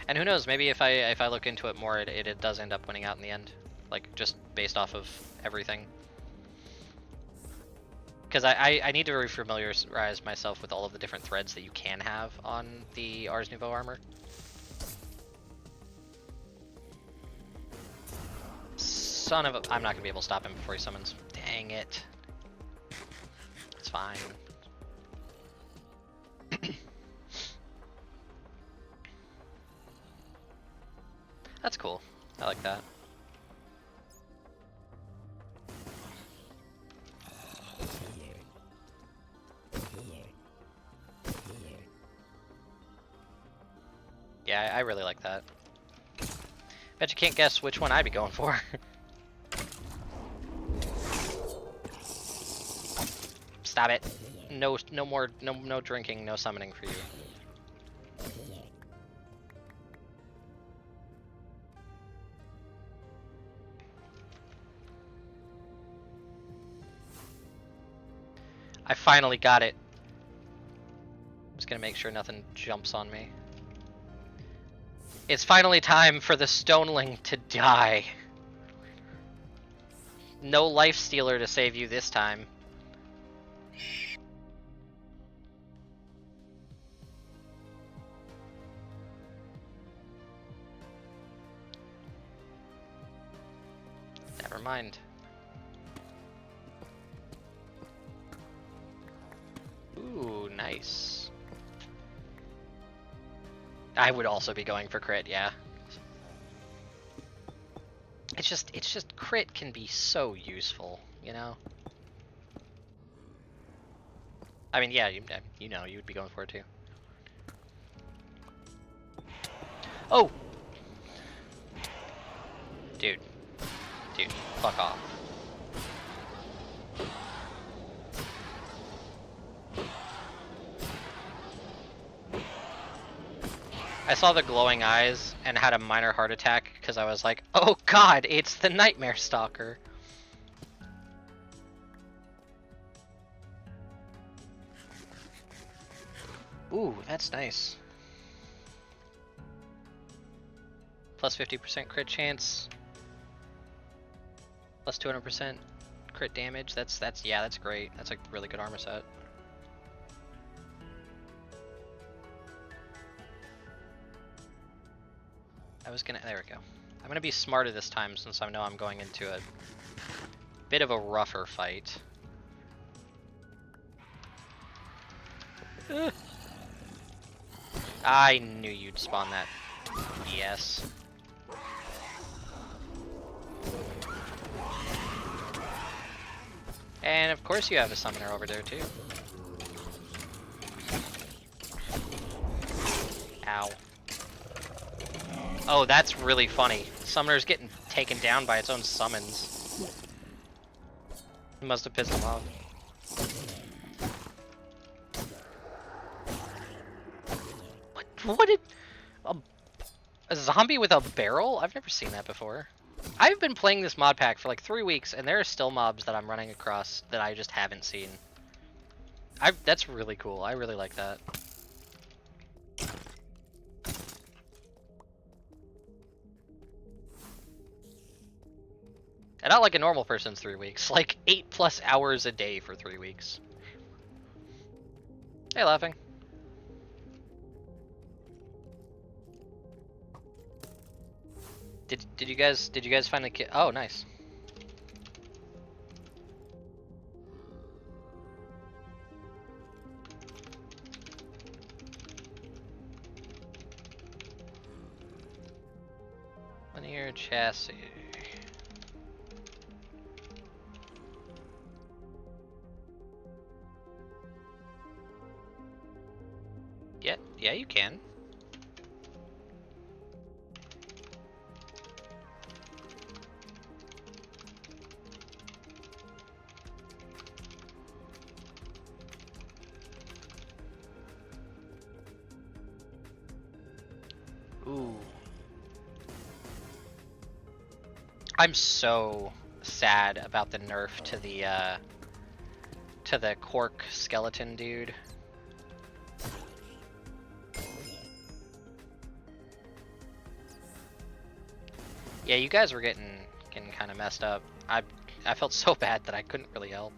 And who knows, maybe if I look into it more, it does end up winning out in the end, like just based off of everything. Because I need to refamiliarize myself with all of the different threads that you can have on the Ars Nouveau armor. son of a... I'm not gonna be able to stop him before he summons. Dang it. It's fine. That's cool. I like that. Yeah, I really like that. Bet you can't guess which one I'd be going for. Stop it. No more, no drinking, no summoning for you. I finally got it. Just gonna make sure nothing jumps on me. It's finally time for the Stoneling to die. No life stealer to save you this time. Never mind. Ooh, nice. I would also be going for crit, yeah. It's just crit can be so useful, you know? I mean, yeah, you know, you would be going for it too. Oh! Dude, fuck off. I saw the glowing eyes and had a minor heart attack because I was like, oh god, it's the Nightmare Stalker. Ooh, that's nice. Plus 50% crit chance. Plus 200% crit damage. That's great. That's a really good armor set. There we go. I'm gonna be smarter this time since I know I'm going into a bit of a rougher fight. I knew you'd spawn that. Yes. And of course you have a summoner over there too. Ow. Oh, that's really funny. Summoner's getting taken down by its own summons. It must have pissed him off. What did... A zombie with a barrel? I've never seen that before. I've been playing this mod pack for like 3 weeks, and there are still mobs that I'm running across that I just haven't seen. That's really cool. I really like that. And not like a normal person's 3 weeks, like 8+ hours a day for 3 weeks. Hey, Laughing. Did you guys find the kid? Oh, nice. Linear chassis. Yeah, you can. Ooh. I'm so sad about the nerf to the cork skeleton dude. Yeah, you guys were getting kind of messed up. I felt so bad that I couldn't really help.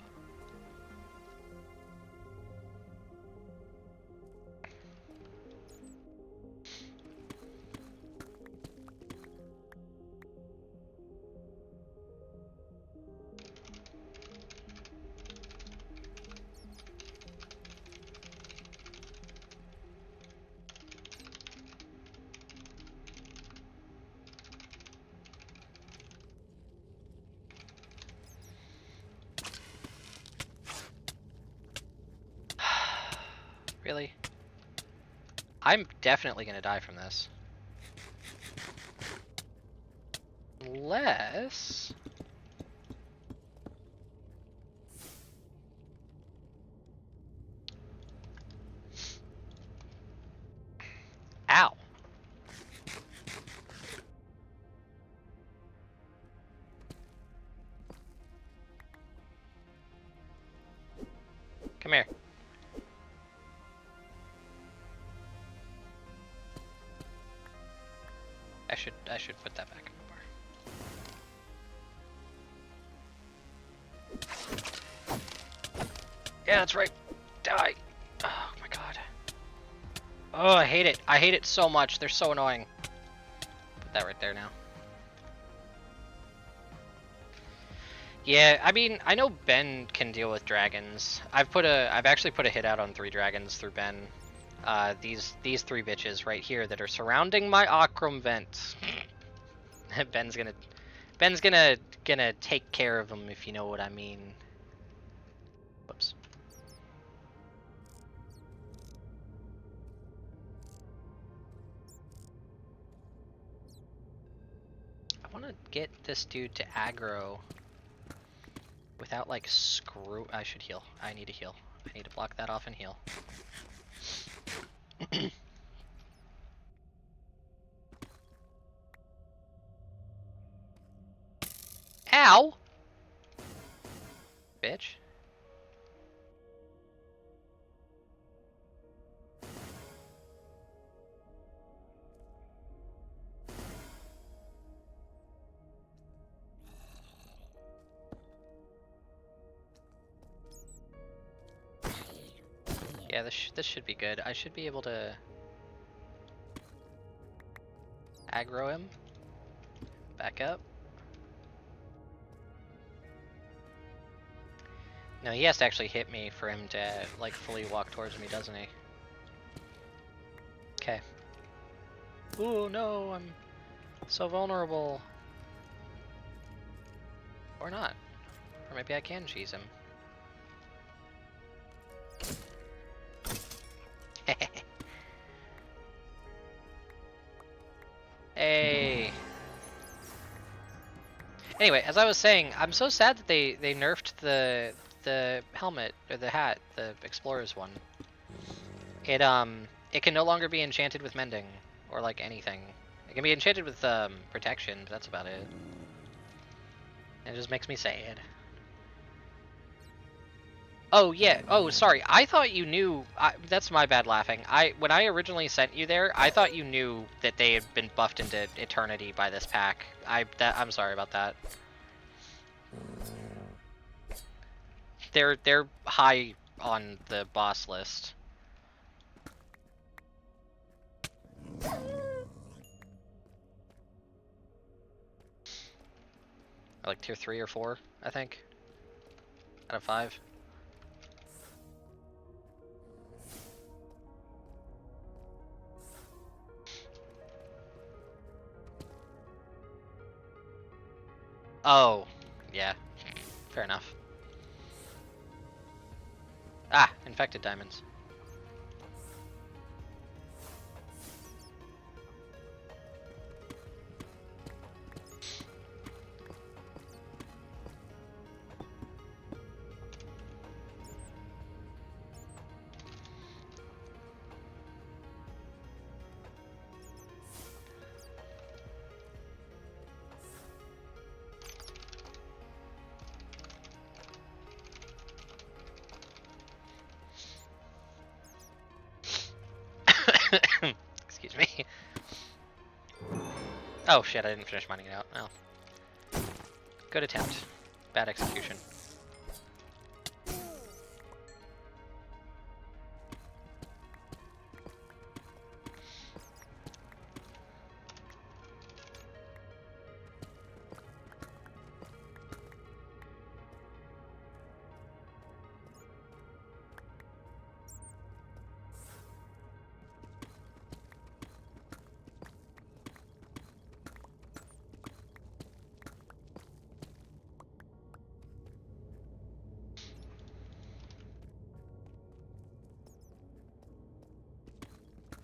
Really? I'm definitely gonna die from this. Unless... Ow! Come here. I should put that back in the bar. Yeah, that's right. Die. Oh my god. Oh, I hate it. I hate it so much. They're so annoying. Put that right there now. Yeah, I mean, I know Ben can deal with dragons. I've actually put a hit out on 3 dragons through Ben. These 3 bitches right here that are surrounding my Akram vent. Ben's gonna take care of them, if you know what I mean. Whoops. I want to get this dude to aggro without like I should heal. I need to heal. I need to block that off and heal. Ow! Bitch. Yeah, this should be good. I should be able to aggro him. Back up. No, he has to actually hit me for him to like fully walk towards me, doesn't he? Okay. Ooh, no, I'm so vulnerable. Or not. Or maybe I can cheese him. Hey. Anyway, as I was saying, I'm so sad that they nerfed the helmet or the hat, the explorer's one. It can no longer be enchanted with mending or like anything. It can be enchanted with protection, but that's about it. It just makes me sad. Oh yeah. Oh, sorry. I thought you knew. That's my bad laughing. When I originally sent you there, I thought you knew that they had been buffed into eternity by this pack. I'm sorry about that. They're high on the boss list. Like tier 3 or 4, I think. Out of 5. Oh, yeah. Fair enough. Ah, infected diamonds. Excuse me. Oh shit, I didn't finish mining it out. Oh. Good attempt. Bad execution.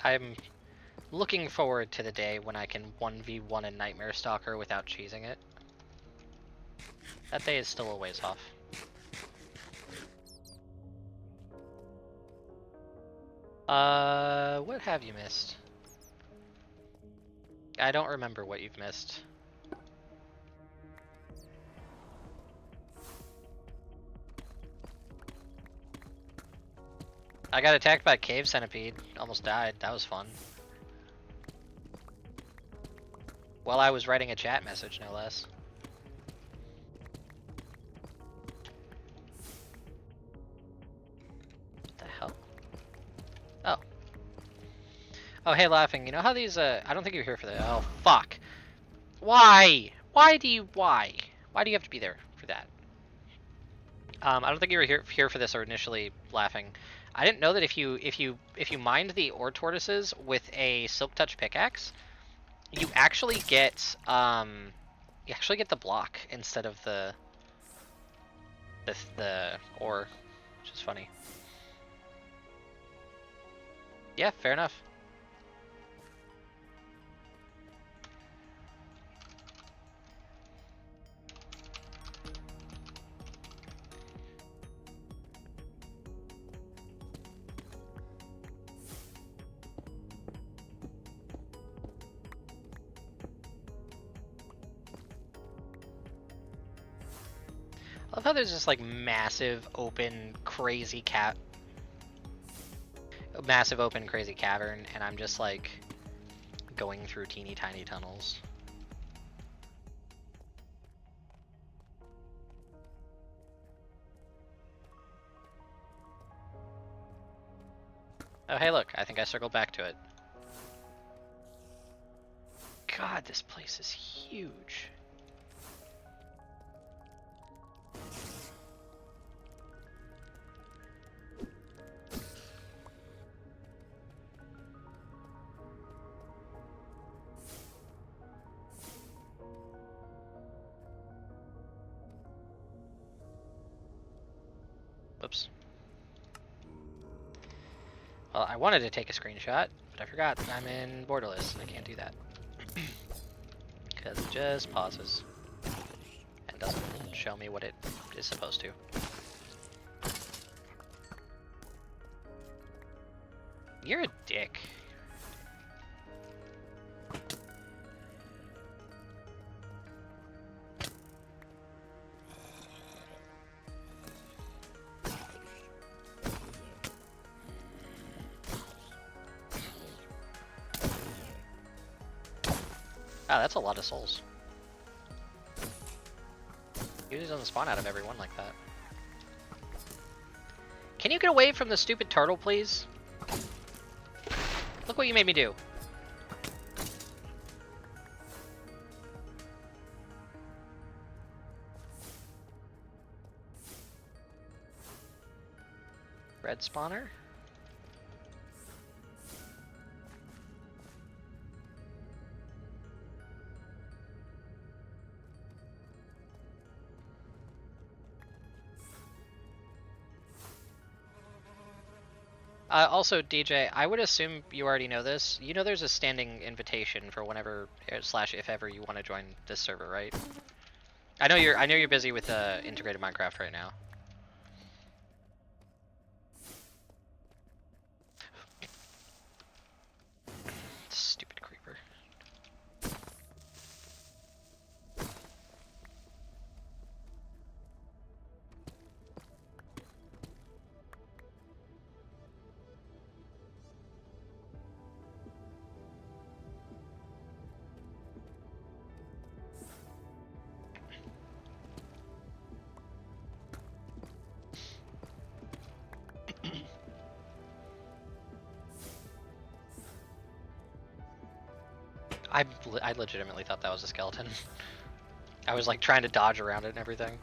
I'm looking forward to the day when I can 1v1 a Nightmare Stalker without cheesing it. That day is still a ways off. What have you missed? I don't remember what you've missed. I got attacked by a cave centipede. Almost died. That was fun. While I was writing a chat message, no less. What the hell? Oh. Oh, hey, Laughing. You know how these, I don't think you're here for that. Oh, fuck. Why? Why do you have to be there for that? I don't think you were here for this or initially, Laughing. I didn't know that if you mined the ore tortoises with a silk touch pickaxe, you actually get the block instead of the ore, which is funny. Yeah, fair enough. I love how there's this like massive open crazy cavern, and I'm just like going through teeny tiny tunnels. Oh hey look, I think I circled back to it. God, this place is huge. Whoops. Well, I wanted to take a screenshot, but I forgot that I'm in Borderless and I can't do that. Because it just pauses and doesn't show me what it is supposed to. You're a dick. Wow, that's a lot of souls. Usually doesn't spawn out of every one like that. Can you get away from the stupid turtle, please? Look what you made me do. Red spawner? Also, DJ, I would assume you already know this. You know there's a standing invitation for whenever / if ever you want to join this server, right? I know you're busy with integrated Minecraft right now. Stupid creeper. I legitimately thought that was a skeleton. I was like trying to dodge around it and everything.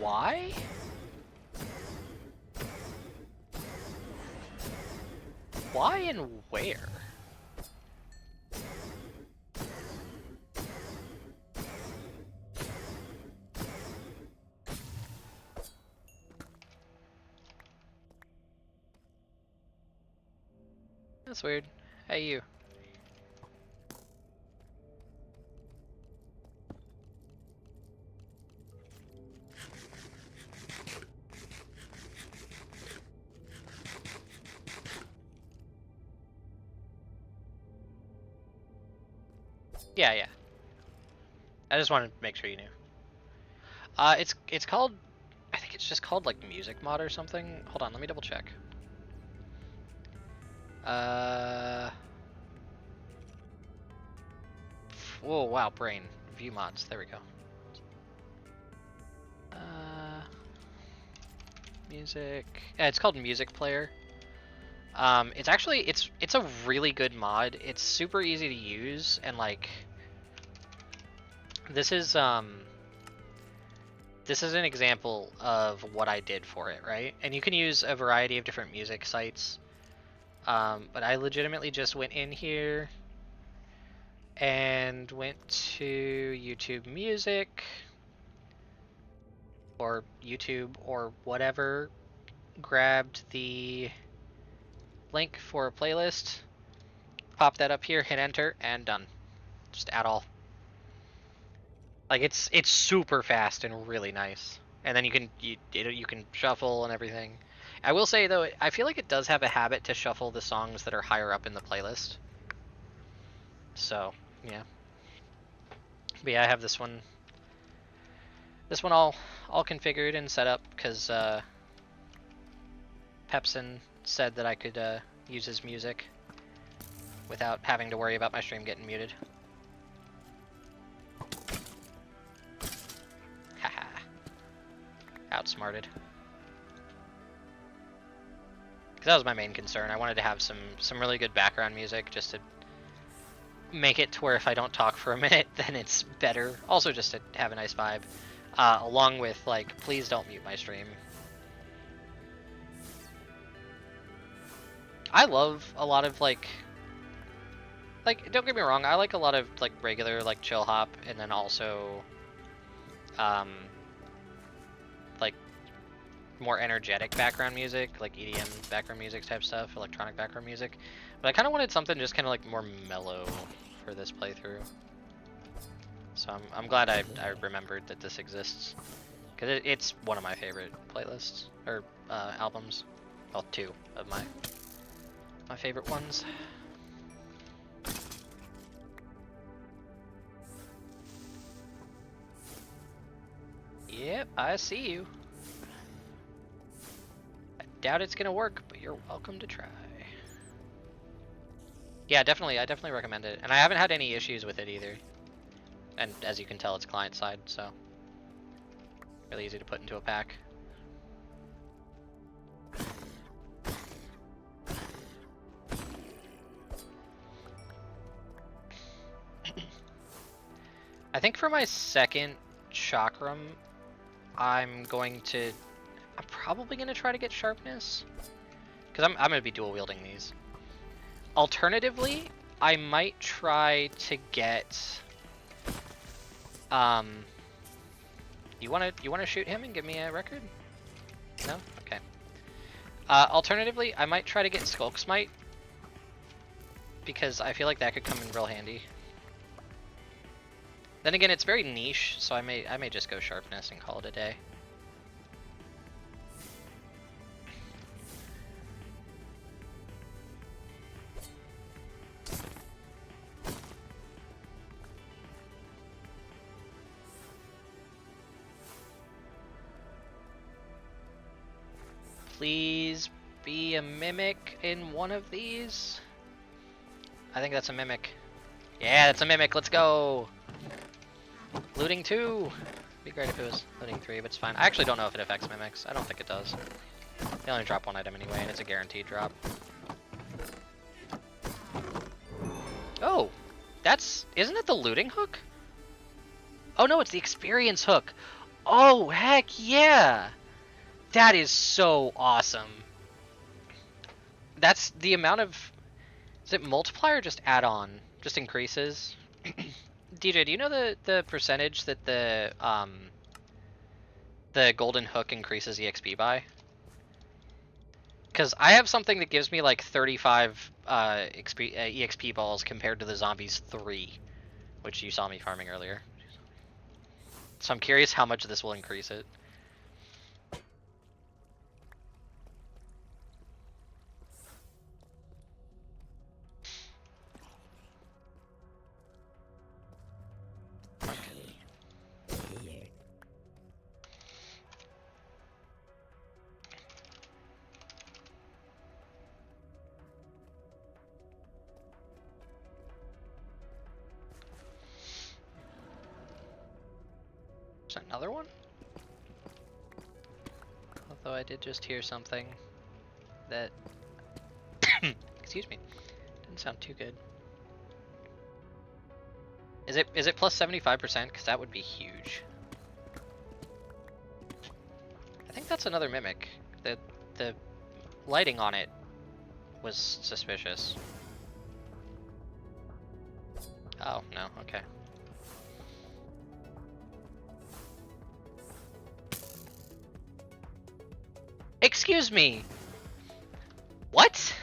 Why? Why and where? That's weird. Hey, you. Yeah, yeah. I just wanted to make sure you knew. It's called, I think it's just called like Music Mod or something. Hold on, let me double check. Whoa, wow, brain. View mods, there we go. Music, yeah, it's called Music Player. It's actually, it's a really good mod. It's super easy to use, and like, this is an example of what I did for it, right? And you can use a variety of different music sites. But I legitimately just went in here and went to YouTube Music or YouTube or whatever, grabbed the link for a playlist, pop that up here, hit enter, and done. Just add all. Like it's super fast and really nice. And then you can shuffle and everything. I will say though, I feel like it does have a habit to shuffle the songs that are higher up in the playlist. So yeah. But yeah, I have this one all configured and set up because Peppsen said that I could use his music without having to worry about my stream getting muted. Haha. Outsmarted. Because that was my main concern. I wanted to have some really good background music just to make it to where if I don't talk for a minute, then it's better. Also just to have a nice vibe. Along with, like, please don't mute my stream. I love a lot of, like, don't get me wrong, I like a lot of, like, regular, like, chill hop, and then also, like, more energetic background music, like EDM background music type stuff, electronic background music. But I kind of wanted something just kind of, like, more mellow for this playthrough. So I'm glad I remembered that this exists, because it's one of my favorite playlists or albums. Well, two of my favorite ones. Yep, I see you. I doubt it's gonna work, but you're welcome to try. Yeah, I definitely recommend it, and I haven't had any issues with it either. And as you can tell, it's client side, so really easy to put into a pack. I think for my second chakram, I'm probably gonna try to get sharpness, because I'm gonna be dual wielding these. Alternatively, I might try to get. You wanna shoot him and give me a record? No? Okay. Alternatively, I might try to get Skulk Smite, because I feel like that could come in real handy. Then again, it's very niche, so I may just go sharpness and call it a day. Please be a mimic in one of these. I think that's a mimic. Yeah, that's a mimic. Let's go. Looting 2. Be great if it was looting 3, but it's fine. I actually don't know if it affects mimics. I don't think it does. They only drop one item anyway, and it's a guaranteed drop. Oh, isn't it the looting hook? Oh no, it's the experience hook. Oh, heck yeah! That is so awesome. That's the amount of... Is it multiply or just add on? Just increases? DJ, do you know the percentage that the golden hook increases EXP by? Because I have something that gives me like 35 EXP balls compared to the zombies 3, which you saw me farming earlier. So I'm curious how much this will increase it. Is that another one? Although I did just hear something that... excuse me. Didn't sound too good. Is it plus 75%? Because that would be huge. I think that's another mimic. The lighting on it was suspicious. Oh, no, okay. Excuse me! What?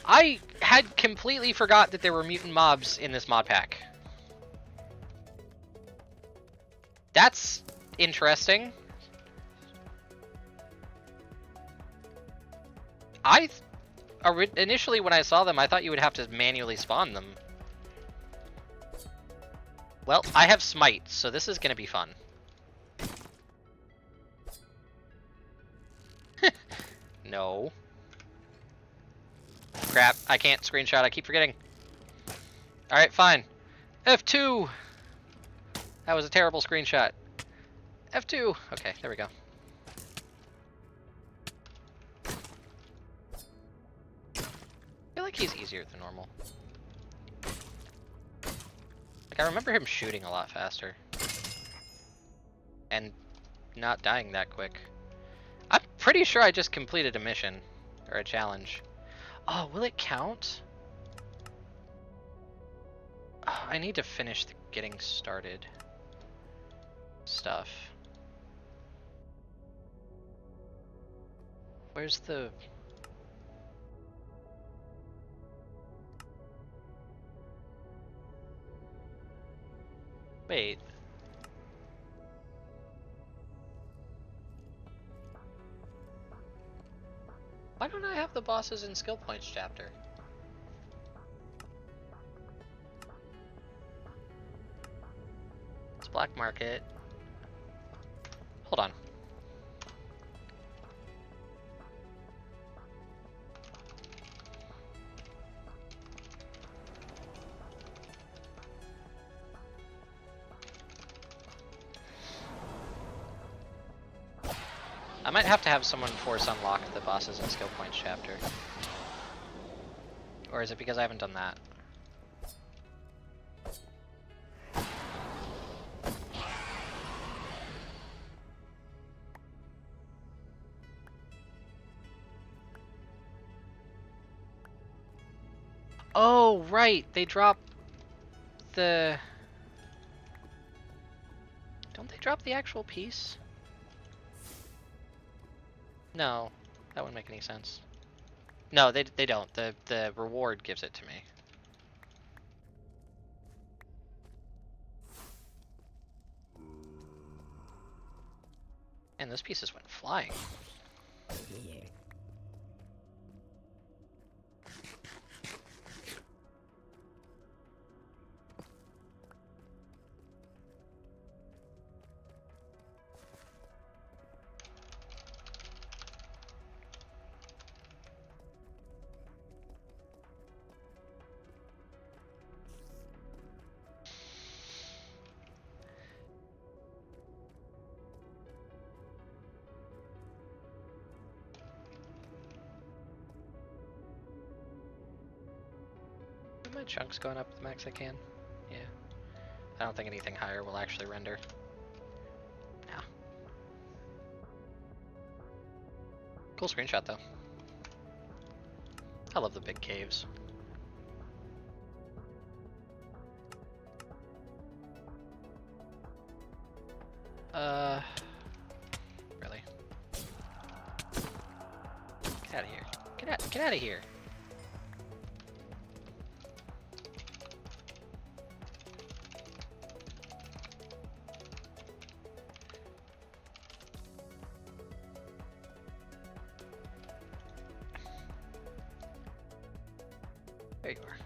I had completely forgot that there were mutant mobs in this mod pack. That's interesting. Initially when I saw them, I thought you would have to manually spawn them. Well, I have smite, so this is gonna be fun. No. Crap, I can't screenshot, I keep forgetting. Alright, fine. F2! That was a terrible screenshot. F2! Okay, there we go. I feel like he's easier than normal. Like, I remember him shooting a lot faster. And not dying that quick. I'm pretty sure I just completed a mission. Or a challenge. Oh, will it count? Oh, I need to finish the getting started stuff. Where's the... Wait. Why don't I have the bosses and skill points chapter? It's black market. Hold on. I might have to have someone force unlock the bosses and skill points chapter. Or is it because I haven't done that? Oh, right! They drop the... Don't they drop the actual piece? No, that wouldn't make any sense. No, they don't. The reward gives it to me. And those pieces went flying. Are my chunks going up the max I can? Yeah. I don't think anything higher will actually render. Yeah. Cool screenshot though. I love the big caves. Really? Get out of here. Get out of here. There you are.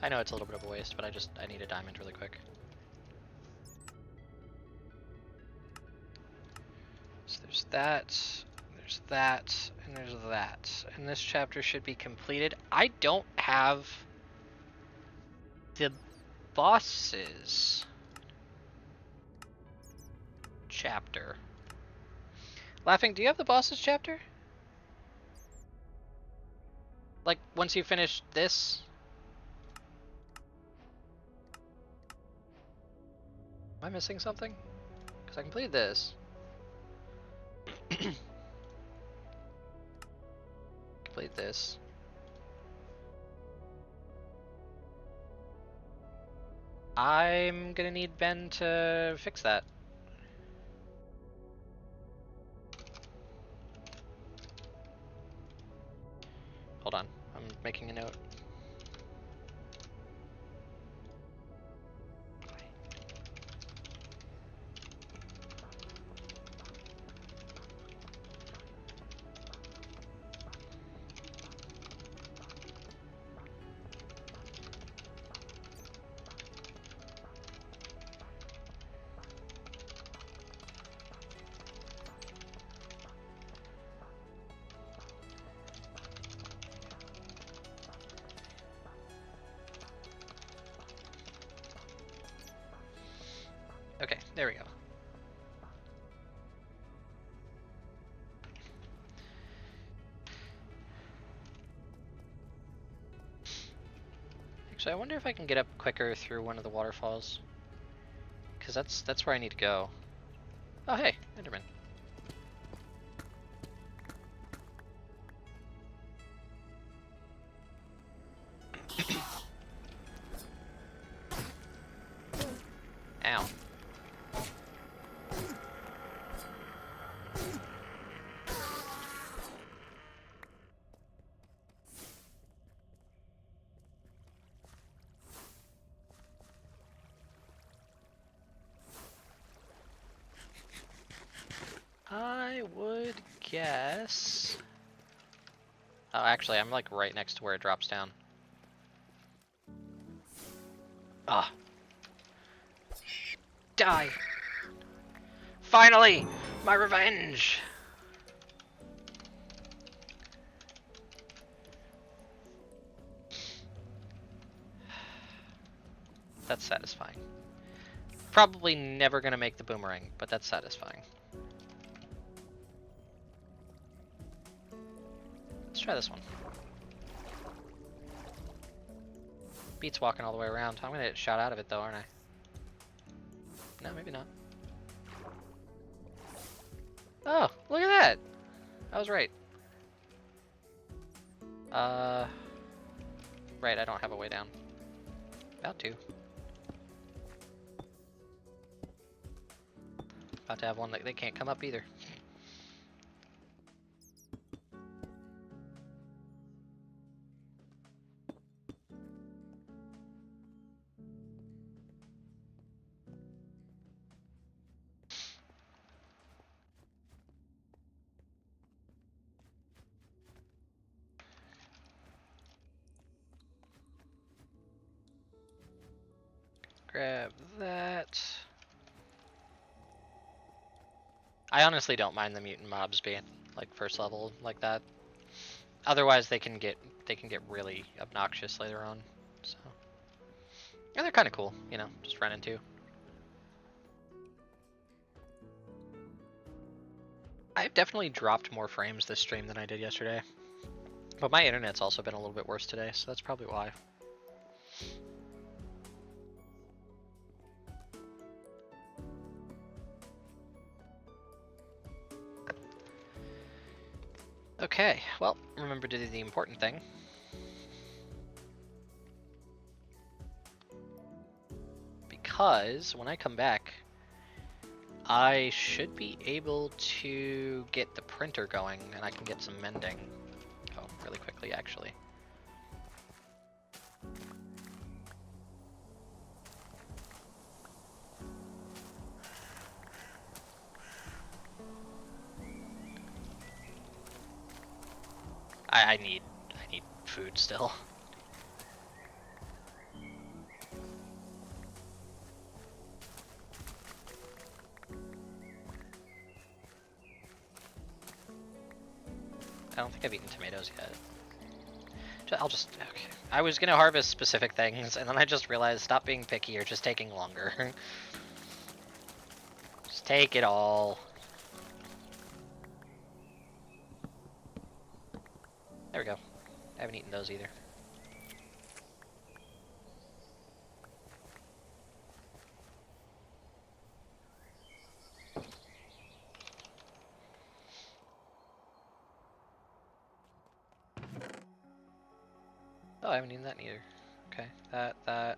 I know it's a little bit of a waste, but I need a diamond really quick. So there's that, and there's that. And this chapter should be completed. I don't have the bosses chapter. Laughing, do you have the bosses chapter? Like, once you finish this? Am I missing something? Because I completed this. Complete this. I'm gonna need Ben to fix that. Hold on, I'm making a note. Okay, there we go. Actually, I wonder if I can get up quicker through one of the waterfalls. Because that's where I need to go. Oh hey, Enderman. Ow. I would guess... Oh, actually, I'm like right next to where it drops down. Ah. Die! Finally! My revenge! That's satisfying. Probably never gonna make the boomerang, but that's satisfying. Let's try this one. Beats walking all the way around. I'm gonna get shot out of it though, aren't I? No, maybe not. Oh, look at that! I was right. Right, I don't have a way down. About to. About to have one that they can't come up either. Grab that. I honestly don't mind the mutant mobs being like first level like that. Otherwise they can get really obnoxious later on. So and they're kind of cool, you know, just run into. I've definitely dropped more frames this stream than I did yesterday. But my internet's also been a little bit worse today, so that's probably why. Okay, well, remember to do the important thing. Because when I come back, I should be able to get the printer going and I can get some mending. Oh, really quickly actually. I need food still. I don't think I've eaten tomatoes yet. I'll just, okay. I was gonna harvest specific things, and then I just realized stop being picky, you're just taking longer. Just take it all. There we go. I haven't eaten those either. Oh, I haven't eaten that either. Okay, that.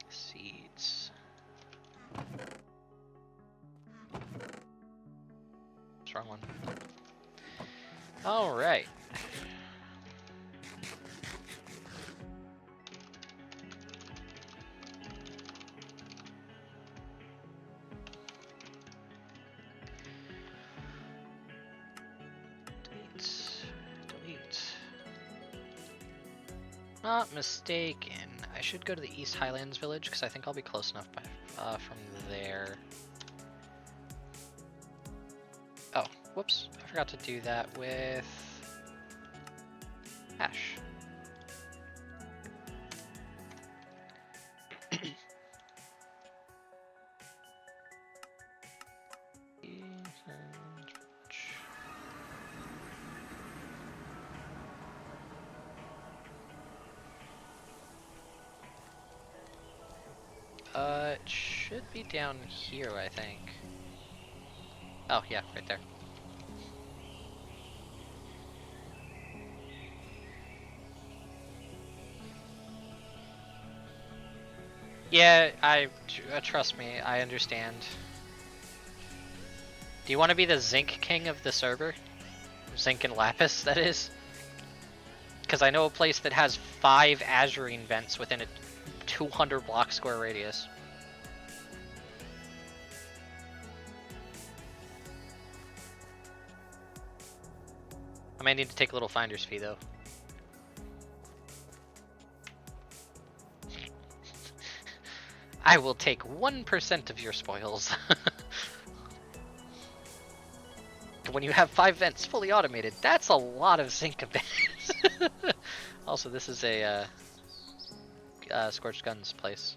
Seeds. What's wrong one? Alright. Delete. Not mistaken. I should go to the East Highlands village because I think I'll be close enough from there. Oh, whoops. I forgot to do that with Ash. It should be down here, I think. Oh, yeah, right there. Yeah, trust me, I understand. Do you want to be the Zinc King of the server? Zinc and Lapis, that is? Because I know a place that has 5 azurine vents within a 200 block square radius. I might need to take a little finder's fee though. I will take 1% of your spoils. When you have 5 vents fully automated, that's a lot of zinc vents. Also, this is a Scorched Guns place.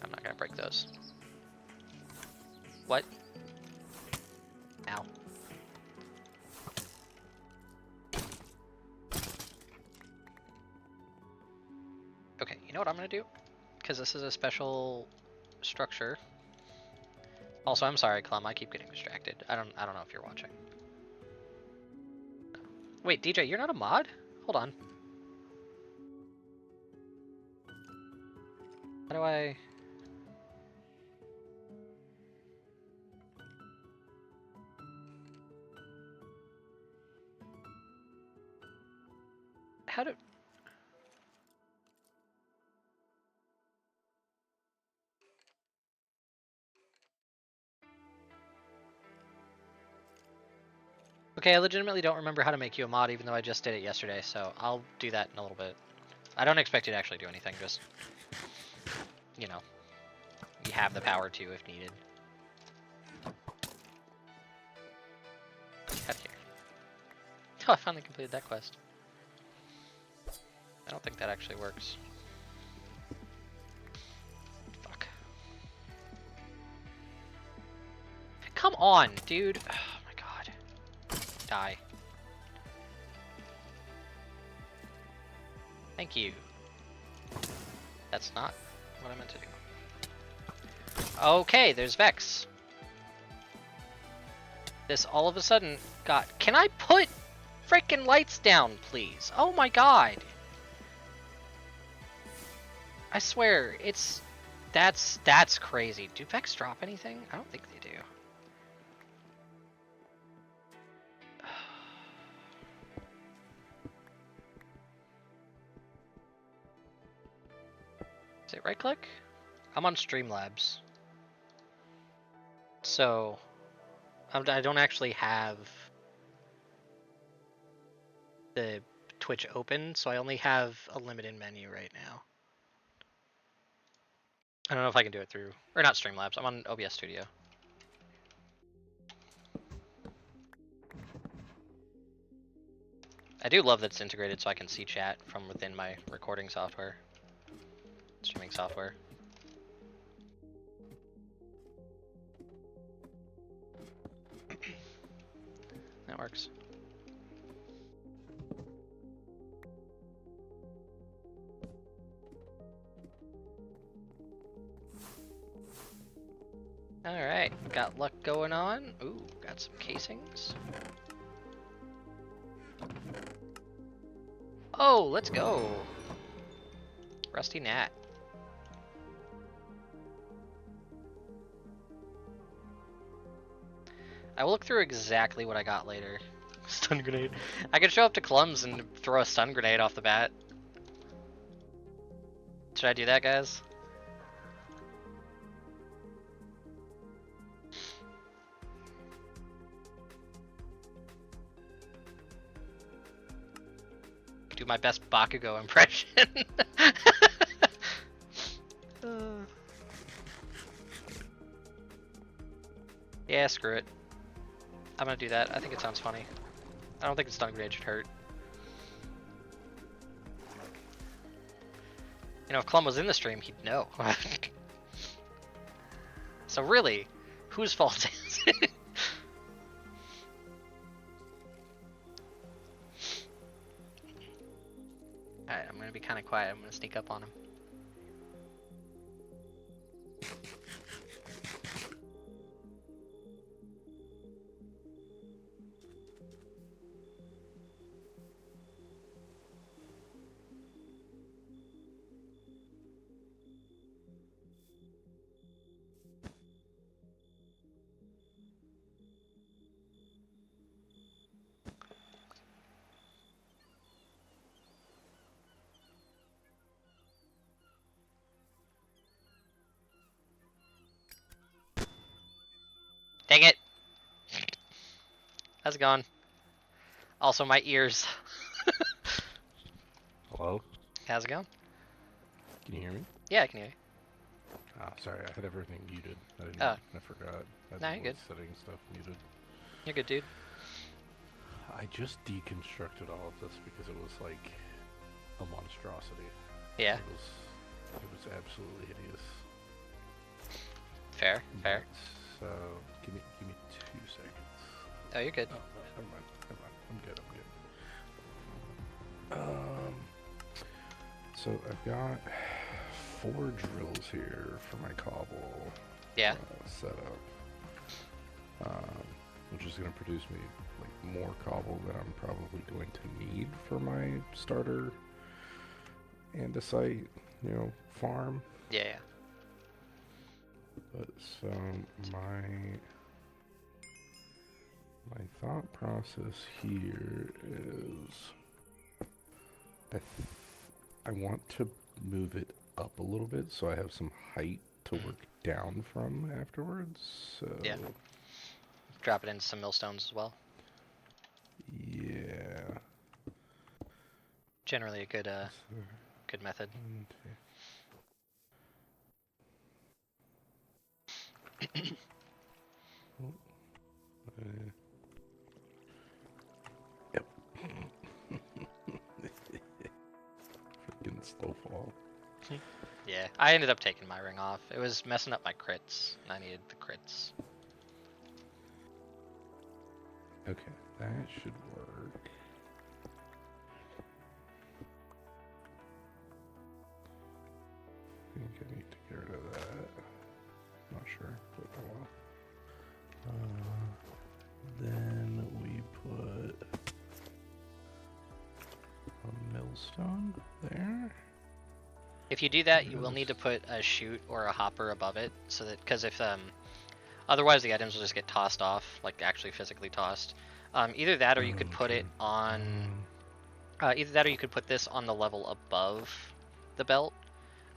I'm not gonna break those. What? Ow. Okay, you know what I'm gonna do? Because this is a special structure. Also, I'm sorry, Clem, I keep getting distracted. I don't know if you're watching. Wait, DJ, you're not a mod? Hold on. How do I... How do... Okay, I legitimately don't remember how to make you a mod, even though I just did it yesterday, so I'll do that in a little bit. I don't expect you to actually do anything, just... You know. You have the power to if needed. Get out of here. Oh, I finally completed that quest. I don't think that actually works. Fuck. Come on, dude. Oh my god. Die. Thank you. That's not what I meant to do. Okay, there's Vex. This all of a sudden got... Can I put freaking lights down, please? Oh my god. I swear, it's... That's crazy. Do Vex drop anything? I don't think they do. Is it right click? I'm on Streamlabs. So, I don't actually have the Twitch open, so I only have a limited menu right now. I don't know if I can do it through, or not Streamlabs, I'm on OBS Studio. I do love that it's integrated so I can see chat from within my recording software. Streaming software. That works. Alright, got luck going on. Ooh, got some casings. Oh, let's go. Rusty Gnat. I will look through exactly what I got later. Stun grenade. I could show up to Clums and throw a stun grenade off the bat. Should I do that, guys? Do my best Bakugo impression. Yeah, screw it. I'm gonna do that. I think it sounds funny. I don't think a stun grenade should hurt. You know, if Clum was in the stream, he'd know. So really, whose fault is it? Alright, I'm gonna be kind of quiet. I'm gonna sneak up on him. Dang it! How's it going? Also, my ears. Hello? How's it going? Can you hear me? Yeah, I can hear you. Ah, sorry, I had everything muted. Oh. I forgot. I had No, the you're good. voice setting stuff muted. You're good, dude. I just deconstructed all of this because it was like a monstrosity. Yeah, It was absolutely hideous. fair, fair. So give me 2 seconds. Oh, you're good. Oh, never mind. I'm good. So I've got 4 drills here for my cobble. Yeah. Set up. Which is going to produce me like more cobble that I'm probably going to need for my starter andesite, farm. Yeah. But so my thought process here is I want to move it up a little bit so I have some height to work down from afterwards. So Yeah. Drop it into some millstones as well. yeah. Generally a good good method. Yep. Freaking slow fall. Yeah, I ended up taking my ring off. It was messing up my crits, and I needed the crits. Okay, that should work. I think I need to get rid of that. Not sure, but oh well. Then we put a millstone there. If you do that, you will need to put a chute or a hopper above it, so that because if otherwise the items will just get tossed off, like actually physically tossed. Either that, or you could put it on. Either that, or you could put this on the level above the belt,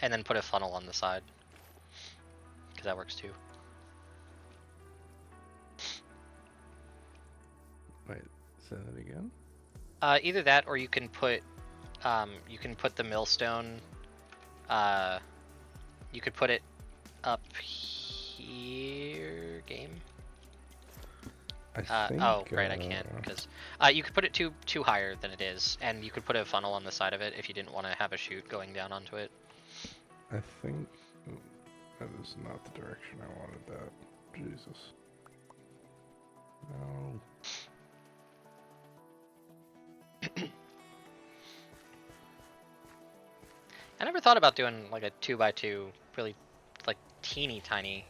and then put a funnel on the side, because that works too. Wait, say that again? Either that, or you can put the millstone. You could put it up here. Game. I think, oh, right, I can't because you could put it too higher than it is, and you could put a funnel on the side of it if you didn't want to have a chute going down onto it. I think that is not the direction I wanted that. Jesus. No. I never thought about doing like a 2x2, really like teeny tiny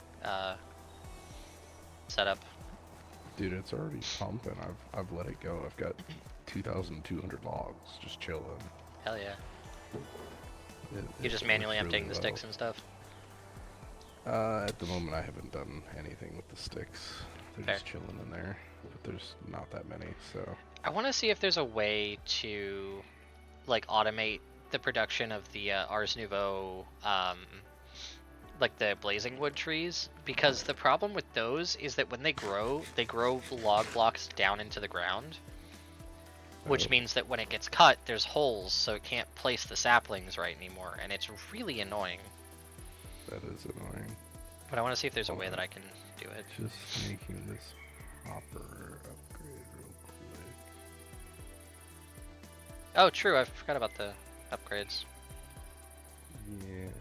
setup. Dude, it's already pumping. I've let it go. I've got 2,200 logs just chilling. Hell yeah. You're It just manually works emptying really the sticks and stuff. At the moment, I haven't done anything with the sticks. They're Fair. just chilling in there, but there's not that many, so. I want to see if there's a way to like automate the production of the Ars Nouveau, like the blazing wood trees, because the problem with those is that when they grow log blocks down into the ground, which means that when it gets cut, there's holes, so it can't place the saplings right anymore, and it's really annoying. That is annoying. But I want to see if there's a way that I can do it. Just making this hopper upgrade real quick. Oh, true, I forgot about the upgrades. Yeah.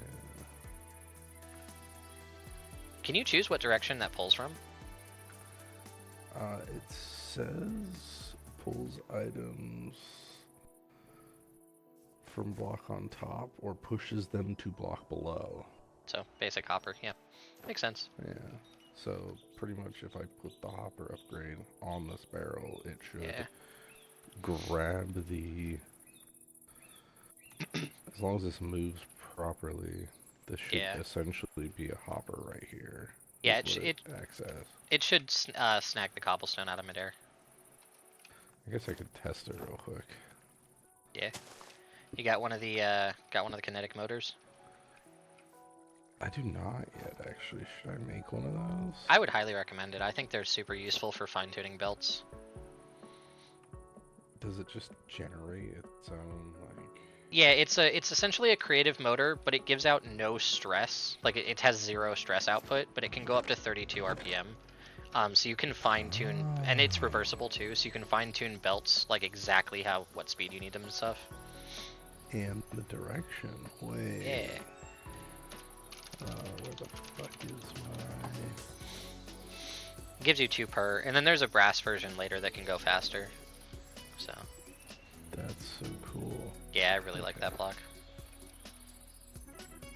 Can you choose what direction that pulls from? It says pulls items from block on top or pushes them to block below. So, basic hopper, yeah. Makes sense. Yeah. So pretty much if I put the hopper upgrade on this barrel, it should grab the... As long as this moves properly, this should essentially be a hopper right here. Yeah, it should snag the cobblestone out of midair. I guess I could test it real quick. Yeah. You got one of the kinetic motors? I do not yet, actually. Should I make one of those? I would highly recommend it. I think they're super useful for fine-tuning belts. Does it just generate its own, like... Yeah, it's essentially a creative motor, but it gives out no stress. Like, it has 0 stress output, but it can go up to 32 RPM. So you can fine-tune, and it's reversible too, so you can fine-tune belts, like, exactly what speed you need them and stuff. And the direction. Wait. Yeah. Where the fuck is my... It gives you 2 per, and then there's a brass version later that can go faster. So. That's so cool. Yeah, I really like that block.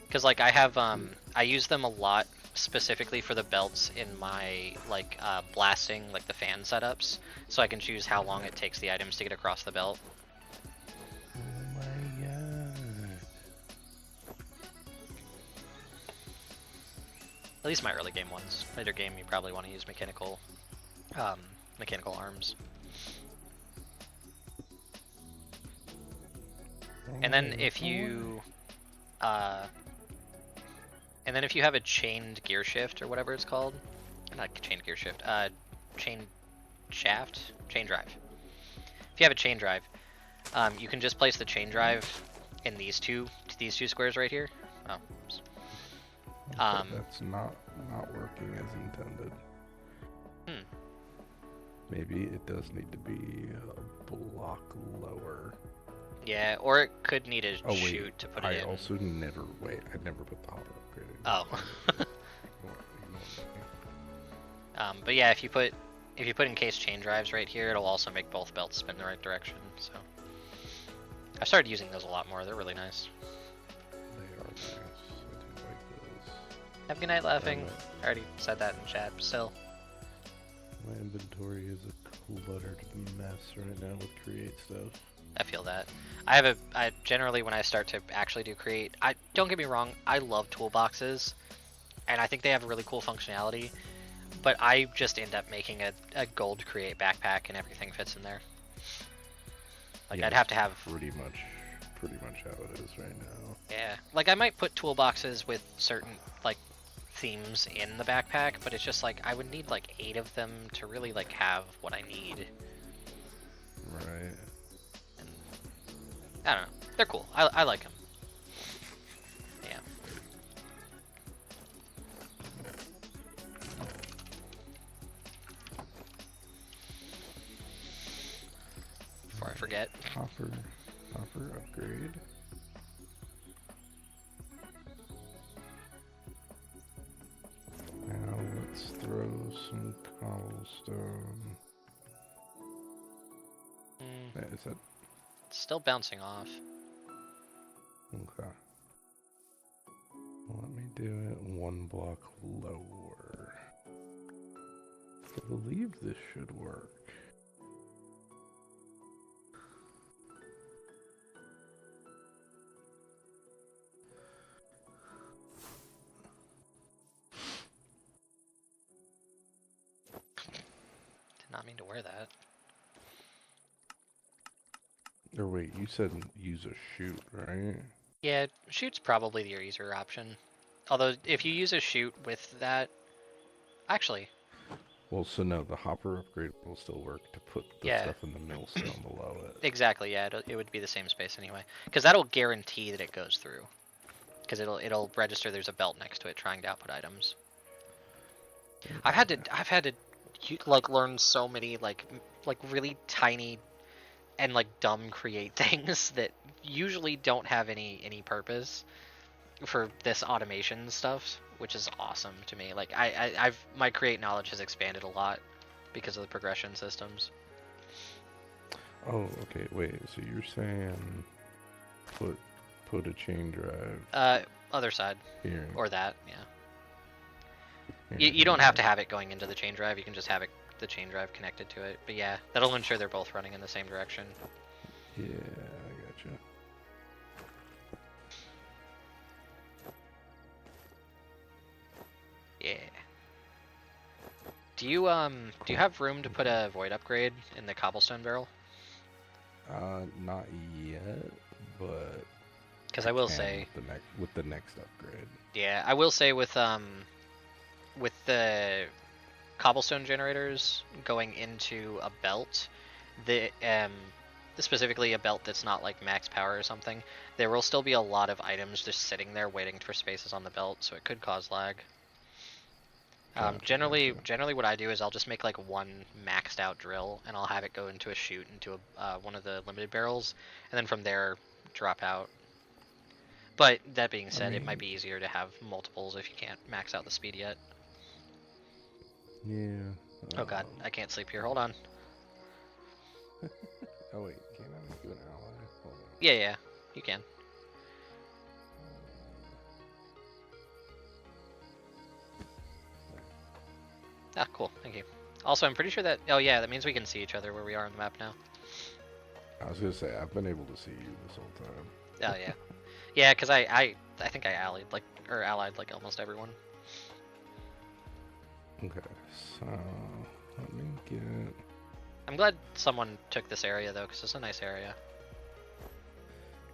Cause like I have, I use them a lot specifically for the belts in my like blasting, like the fan setups, so I can choose how long it takes the items to get across the belt. Oh my god. At least my early game ones. Later game, you probably want to use mechanical arms. And then if you, have a chained gear shift or whatever it's called, not chained gear shift, chain drive. If you have a chain drive, you can just place the chain drive in these two squares right here. Oh. Oops. That's not working as intended. Maybe it does need to be a block lower. Yeah, or it could need a chute to put it in. I also never put the hopper upgrade in. Oh. But yeah, if you put if you put encased chain drives right here, it'll also make both belts spin the right direction. So I've started using those a lot more. They're really nice. They are nice. I do like those. Have a good night, laughing. know. I already said that in chat. Still, My inventory is a cluttered mess right now with create stuff. I feel that. I generally, when I start to actually do create, don't get me wrong, I love toolboxes, and I think they have really cool functionality, but I just end up making a gold create backpack and everything fits in there. Like, Yeah, I'd have to that's have, pretty much how it is right now. yeah, like I might put toolboxes with certain, like, themes in the backpack, but it's just like, I would need like 8 of them to really like have what I need. Right. I don't know. They're cool. I like them. Yeah. Before I forget. Hopper upgrade. Now let's throw some cobblestone. Is that It's still bouncing off. okay? Let me do it one block lower. I believe this should work. Did not mean to wear that. Or wait, you said use a chute, right? Yeah, shoot's probably your easier option. Although, if you use a shoot with that... Actually, Well, so no, the hopper upgrade will still work to put the Yeah. stuff in the millstone below it. exactly, yeah, it would be the same space anyway. Because that'll guarantee that it goes through. Because it'll register there's a belt next to it trying to output items. I've had to like learn so many like really tiny and like dumb create things that usually don't have any purpose for this automation stuff, which is awesome to me. Like I've my create knowledge has expanded a lot because of the progression systems. Oh, okay, wait, so you're saying put a chain drive Other side here. or that, yeah. Here, You don't have to have it going into the chain drive. You can just have it the chain drive connected to it. But yeah, that'll ensure they're both running in the same direction. Yeah, I gotcha. Yeah. Do you have room to put a void upgrade in the cobblestone barrel? Not yet, but Because I will can say, with the next upgrade. yeah, I will say with the cobblestone generators going into a belt, the specifically a belt that's not like max power or something, there will still be a lot of items just sitting there waiting for spaces on the belt, so it could cause lag. Gotcha, Generally, gotcha. generally what I do is I'll just make like one maxed out drill, and I'll have it go into a chute into one of the limited barrels, and then from there drop out. But that being said, it might be easier to have multiples if you can't max out the speed yet. Yeah. Oh god, I can't sleep here. Hold on. Oh wait, can I make you an ally? Hold on. Yeah, you can. Ah, cool. Thank you. Also, I'm pretty sure that... Oh yeah, that means we can see each other where we are on the map now. I was gonna say I've been able to see you this whole time. Oh yeah. Yeah, because I think I allied like almost everyone. Okay, so let me get. I'm glad someone took this area though, because it's a nice area.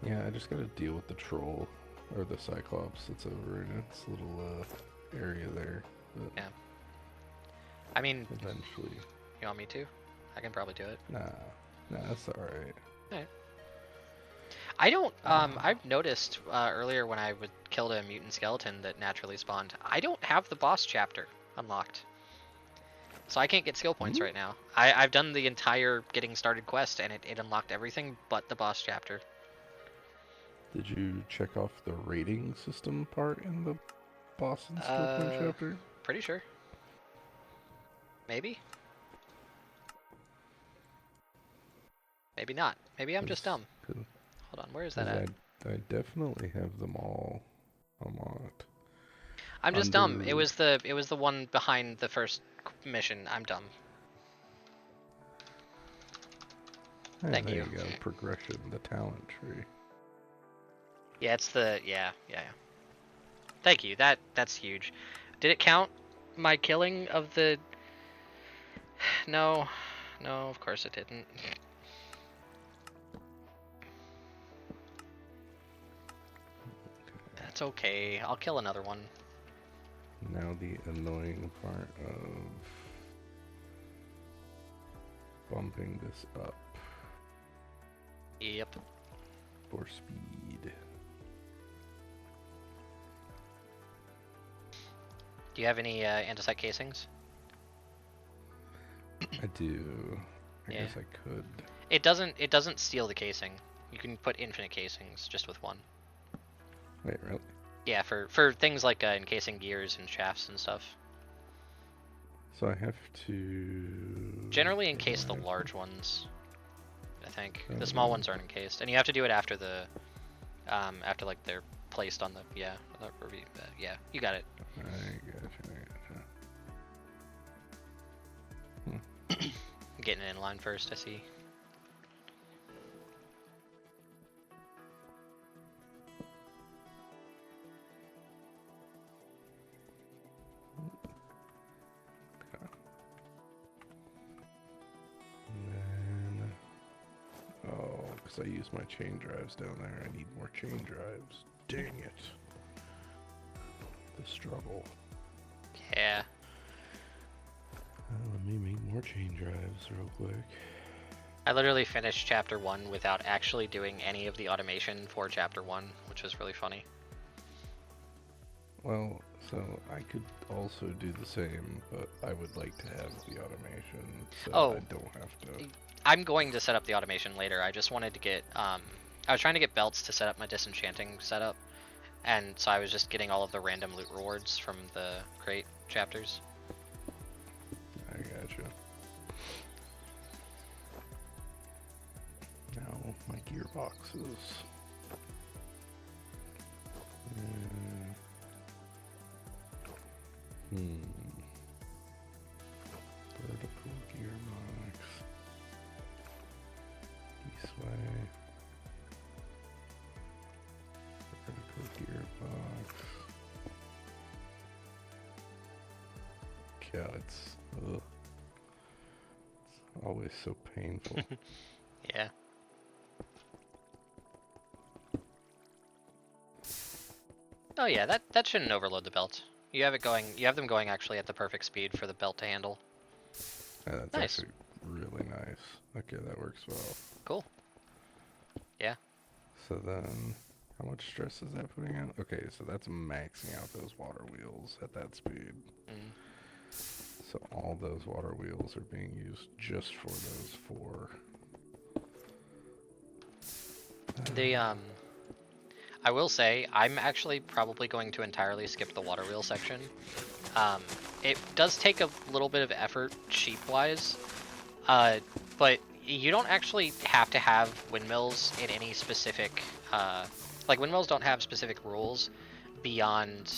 Yeah, I just gotta deal with the troll or the cyclops that's over in its little area there. But Yeah. I mean, eventually. you want me to? I can probably do it. Nah, that's alright. Alright. I don't, I've noticed earlier when I killed a mutant skeleton that naturally spawned, I don't have the boss chapter unlocked. So I can't get skill points right now. I've done the entire getting started quest and it unlocked everything but the boss chapter. Did you check off the rating system part in the boss and skill point chapter? Pretty sure. Maybe? Maybe not. Maybe I'm just dumb. 'Cause Hold on, where is that at? I definitely have them all unlocked. I'm just dumb. It Under- was the one behind the first mission. I'm dumb. Yeah, Thank there you. you go. Progression, the talent tree. Yeah, it's the yeah. Thank you. That's huge. Did it count my killing of the? No, no. Of course it didn't. That's okay. I'll kill another one. Now the annoying part of bumping this up Yep. for speed. Do you have any andesite casings? I do. I Yeah. guess I could. It doesn't steal the casing. You can put infinite casings just with one. Wait, really? Yeah, for things like encasing gears and shafts and stuff. So I have to Generally encase the provide- large ones. I think the Okay. small ones aren't encased, and you have to do it after the after like they're placed on the yeah you got it. I gotcha. Getting it in line first, I see. And then, oh, because I use my chain drives down there. I need more chain drives. Dang it. The struggle. Yeah. Let me make more chain drives real quick. I literally finished chapter 1 without actually doing any of the automation for chapter 1, which was really funny. Well, so I could also do the same, but I would like to have the automation so Oh. I don't have to. I'm going to set up the automation later. I just wanted to get I was trying to get belts to set up my disenchanting setup, and so I was just getting all of the random loot rewards from the crate chapters. I gotcha. Now my gearboxes. Vertical gearbox. This way. Vertical gearbox. God, it's always so painful. Yeah. Oh yeah, that shouldn't overload the belt. You have them going actually at the perfect speed for the belt to handle. Yeah, that's Nice. actually really nice. Okay, that works well. Cool. Yeah. So then, how much stress is that putting out? Okay, so that's maxing out those water wheels at that speed. So all those water wheels are being used just for those 4. The I will say I'm actually probably going to entirely skip the water wheel section. It does take a little bit of effort sheep-wise, but you don't actually have to have windmills in any specific like windmills don't have specific rules beyond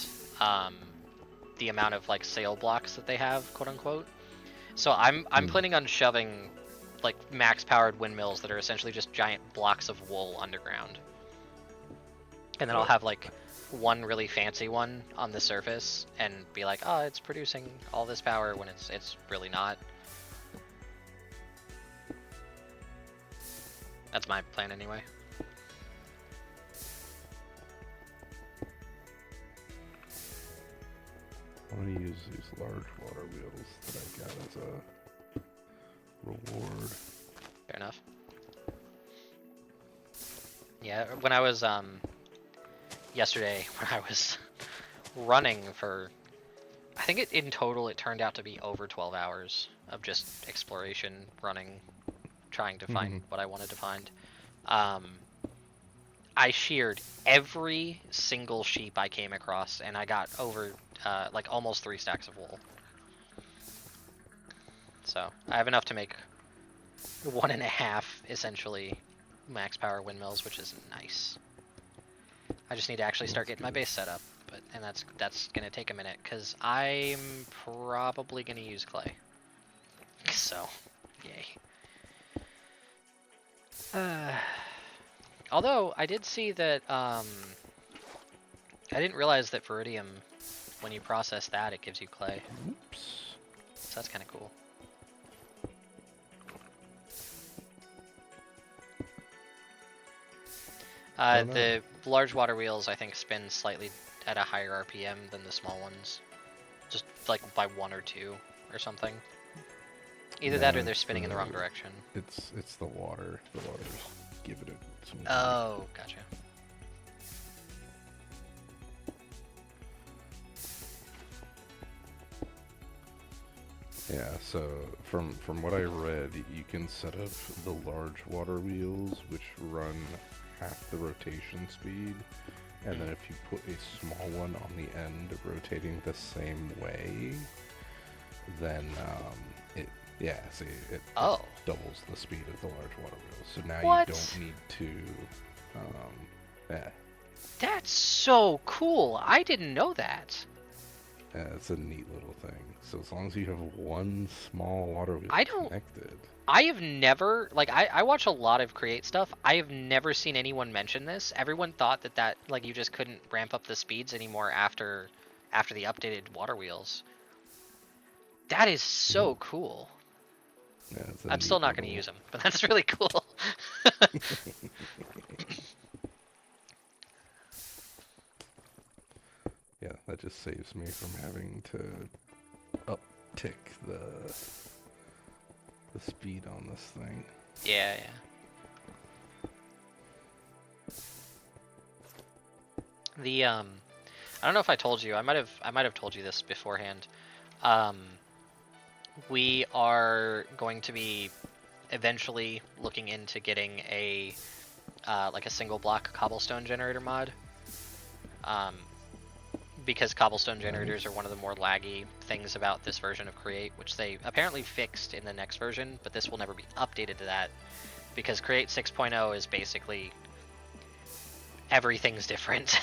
the amount of like sail blocks that they have, quote unquote. So I'm planning on shoving like max powered windmills that are essentially just giant blocks of wool underground. And then I'll have like one really fancy one on the surface and be like, oh, it's producing all this power when it's really not. That's my plan anyway. I want to use these large water wheels that I got as a reward. Fair enough. Yeah, when I was yesterday when I was running for, I think in total it turned out to be over 12 hours of just exploration, running, trying to find what I wanted to find. I sheared every single sheep I came across, and I got over like almost 3 stacks of wool. So I have enough to make 1.5 essentially max power windmills, which is nice. I just need to actually start getting my base set up, and that's gonna take a minute because I'm probably gonna use clay. So, yay. Although I did see that I didn't realize that Viridium, when you process that, it gives you clay. Oops. So that's kind of cool. Oh, no. The large water wheels, I think, spin slightly at a higher RPM than the small ones. Just like by 1 or 2 or something. Either that or No, they're it's spinning in the wrong the- direction. It's the water. The water's giving it some. Oh, gotcha. Yeah, so from what I read, you can set up the large water wheels, which run half the rotation speed, and then if you put a small one on the end rotating the same way, then it Oh. doubles the speed of the large water wheels. So now What? you don't need to yeah. That's so cool. I didn't know that. Yeah, it's a neat little thing. So as long as you have one small water wheel I don't- connected. I have never, like, I watch a lot of Create stuff. I have never seen anyone mention this. Everyone thought that, like, you just couldn't ramp up the speeds anymore after the updated water wheels. That is so cool. Yeah, it's a I'm still neat not going to little- use them, but that's really cool. Yeah, that just saves me from having to uptick the speed on this thing. Yeah. The I don't know if I told you. I might have told you this beforehand. We are going to be eventually looking into getting a like a single block cobblestone generator mod. Because cobblestone generators are one of the more laggy things about this version of Create, which they apparently fixed in the next version, but this will never be updated to that, because Create 6.0 is basically everything's different.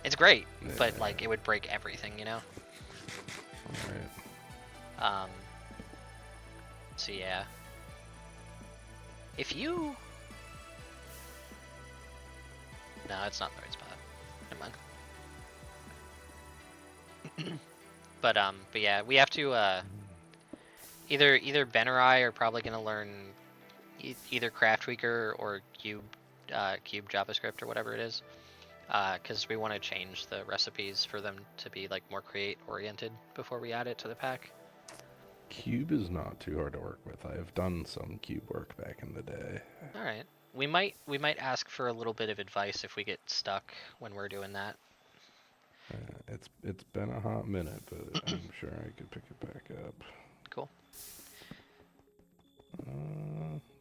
It's great, but like it would break everything, you know? Alright. So yeah. If you... No, it's not the right spot. Never mind. But yeah, we have to either Ben or I are probably gonna learn either Craft Tweaker or Cube JavaScript or whatever it is, because we want to change the recipes for them to be like more Create oriented before we add it to the pack. Cube is not too hard to work with. I have done some cube work back in the day. All right, we might ask for a little bit of advice if we get stuck when we're doing that. It's been a hot minute, but I'm sure I could pick it back up. Cool.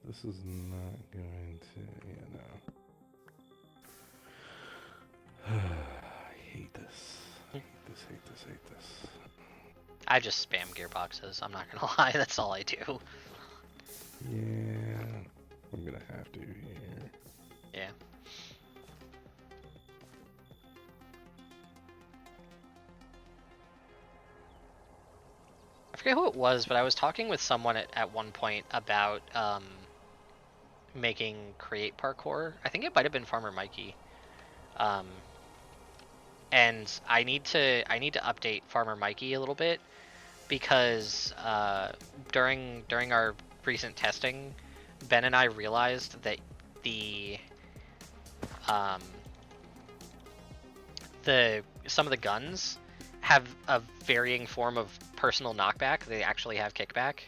This is not going to... Yeah, no. I hate this. Hate this. I just spam gearboxes. I'm not gonna lie. That's all I do. Yeah, I'm gonna have to here. Yeah. I forget who it was, but I was talking with someone at one point about making Create parkour. I think it might have been Farmer Mikey. And I need to update Farmer Mikey a little bit, because during our recent testing, Ben and I realized that some of the guns have a varying form of personal knockback. They actually have kickback.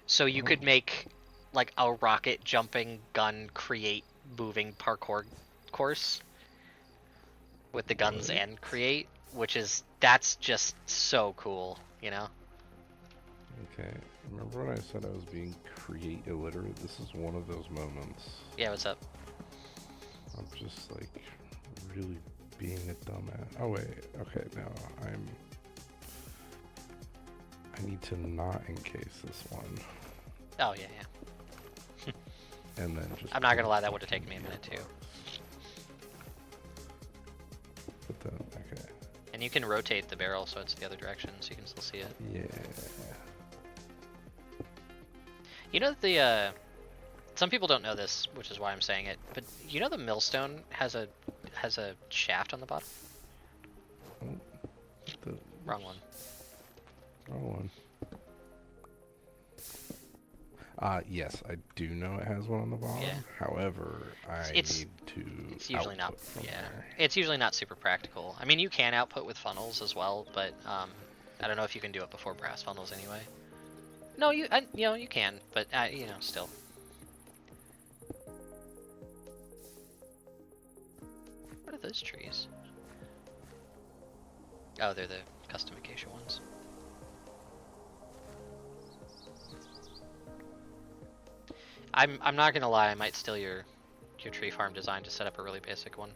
So you could make like a rocket jumping gun Create moving parkour course with the guns and Create, that's just so cool, you know? Okay, remember when I said I was being Create illiterate? This is one of those moments. Yeah, what's up? I'm just like really being a dumbass. Oh wait, okay, now I need to not encase this one. Oh yeah, yeah. And then just. I'm not gonna lie, that would have taken me a minute too. But then, okay. And you can rotate the barrel so it's the other direction, so you can still see it. Yeah. You know the some people don't know this, which is why I'm saying it. But you know the millstone has a shaft on the bottom. Oh, the Wrong one. wrong one. Yes, I do know it has one on the bottom. Yeah. However, I It's- need to. It's usually not. output from Yeah, there. it's usually not super practical. I mean, you can output with funnels as well, but I don't know if you can do it before brass funnels anyway. No, you know you can, but you know still. What are those trees? Oh, they're the customification ones. I'm not gonna lie, I might steal your tree farm design to set up a really basic one.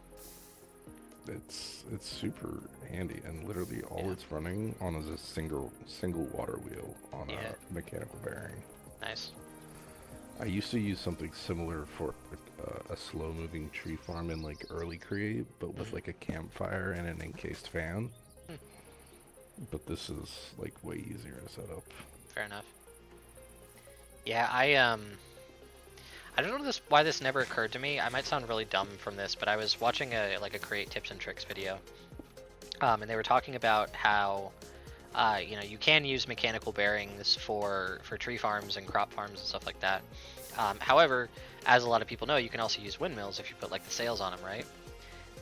It's super handy, and literally all Yeah. it's running on is a single water wheel on Yeah. a mechanical bearing. Nice. I used to use something similar for a slow moving tree farm in like early create, but with like a campfire and an encased fan. Hmm. But this is like way easier to set up. Fair enough. Yeah, I don't know why this never occurred to me. I might sound really dumb from this, but I was watching a create tips and tricks video, and they were talking about how you know, you can use mechanical bearings for tree farms and crop farms and stuff like that. However, as a lot of people know, you can also use windmills if you put like the sails on them, right?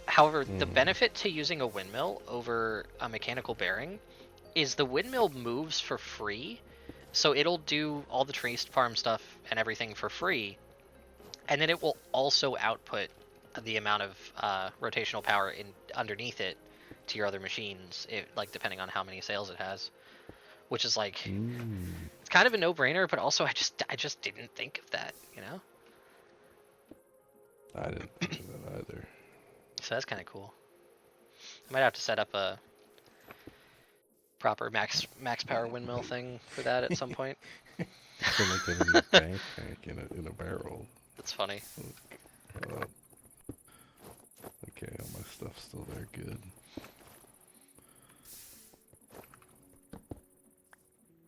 However, the benefit to using a windmill over a mechanical bearing is the windmill moves for free, so it'll do all the tree farm stuff and everything for free, and then it will also output the amount of rotational power underneath it to your other machines, like depending on how many sails it has, which is like it's kind of a no-brainer, but also I just didn't think of that, you know. I didn't think of that either. So that's kind of cool. I might have to set up a proper max power windmill thing for that at some point. So like in a bank in a barrel. That's funny. Okay, all my stuff's still there. Good.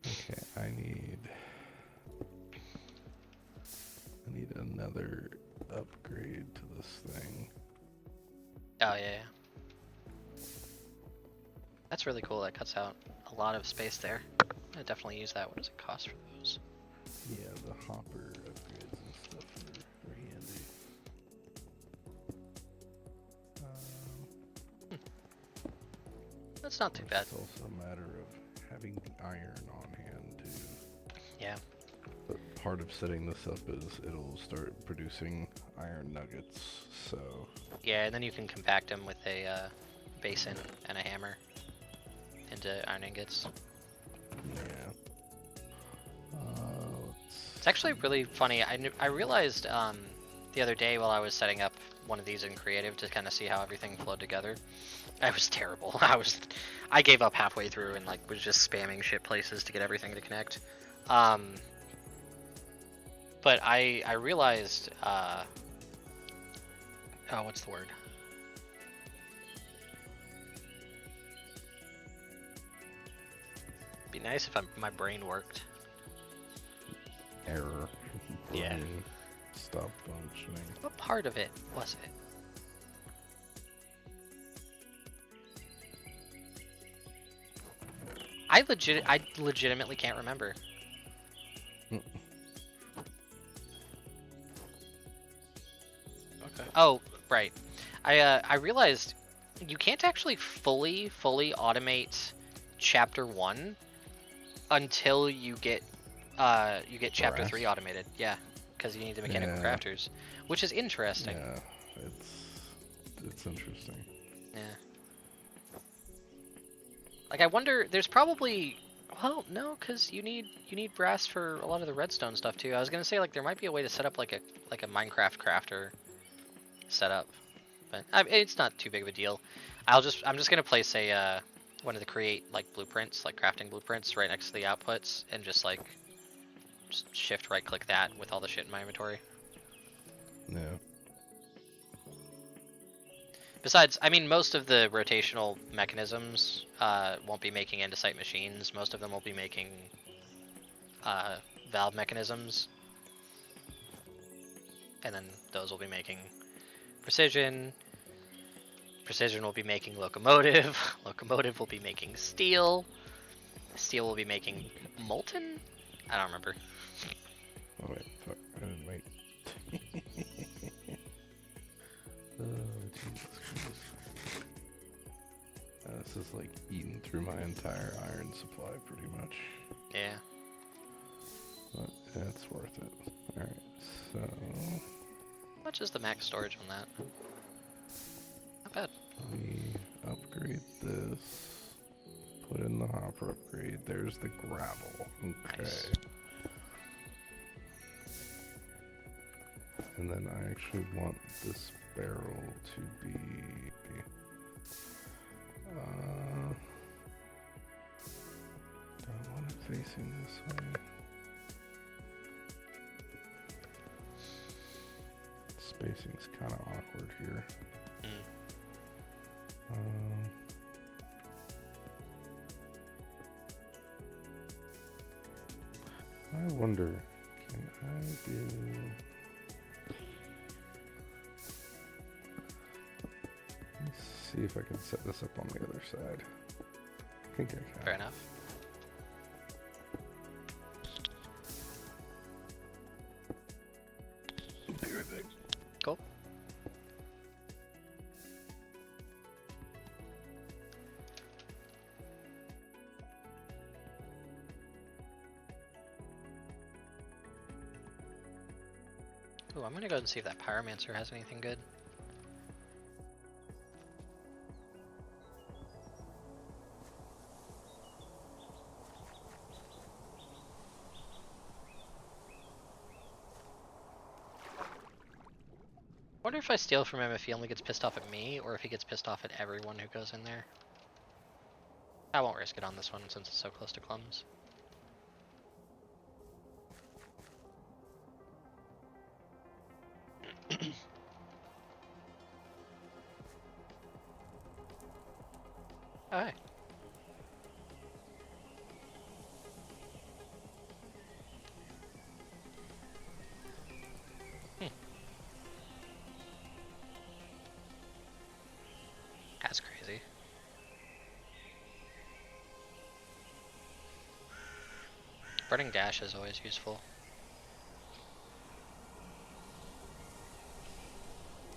Okay, I need another upgrade to this thing. Oh yeah. That's really cool. That cuts out a lot of space there. I definitely use that. What does it cost for those? Yeah, the hopper upgrades and stuff are handy. That's not too bad. It's also a matter of having the iron on hand too. Yeah. But part of setting this up is it'll start producing iron nuggets, so... Yeah, and then you can compact them with a basin and a hammer into iron ingots. Yeah. It's actually really funny. I realized the other day while I was setting up one of these in creative to kind of see how everything flowed together. I was terrible. I gave up halfway through and like was just spamming shit places to get everything to connect. But I realized oh, what's the word? It'd be nice if my brain worked. Error. Yeah. Brain stop functioning. What part of it was it? I legitimately can't remember. Okay. Oh, right. I realized you can't actually fully automate chapter 1 until you get chapter 3 automated. Yeah, because you need the mechanical Yeah. crafters, which is interesting. Yeah, it's interesting. Yeah. Like I wonder, there's probably, well, no, because you need brass for a lot of the redstone stuff too. I was gonna say like there might be a way to set up like a Minecraft crafter setup, but it's not too big of a deal. I'm just gonna place a one of the create like blueprints, like crafting blueprints, right next to the outputs, and just like Just shift right click that with all the shit in my inventory. Yeah. Besides, I mean, most of the rotational mechanisms won't be making andesite machines. Most of them will be making valve mechanisms. And then those will be making precision. Precision will be making locomotive. Locomotive will be making steel. Steel will be making molten? I don't remember. Oh wait, fuck, I didn't make. Oh, Jesus Christ. This is like eating through my entire iron supply pretty much. Yeah. But it's worth it. Alright, so How much is the max storage on that? Not bad. we upgrade this. Put in the hopper upgrade. There's the gravel. Okay. Nice. And then I actually want this barrel to be don't want it facing this way. Spacing's kind of awkward here. I wonder, can I do... Let's see if I can set this up on the other side. I think I can. Fair enough. Do it. Cool. Ooh, I'm gonna go and see if that pyromancer has anything good. I wonder if I steal from him if he only gets pissed off at me, or if he gets pissed off at everyone who goes in there. I won't risk it on this one since it's so close to Clums. Oh, hey. That's crazy. Burning dash is always useful.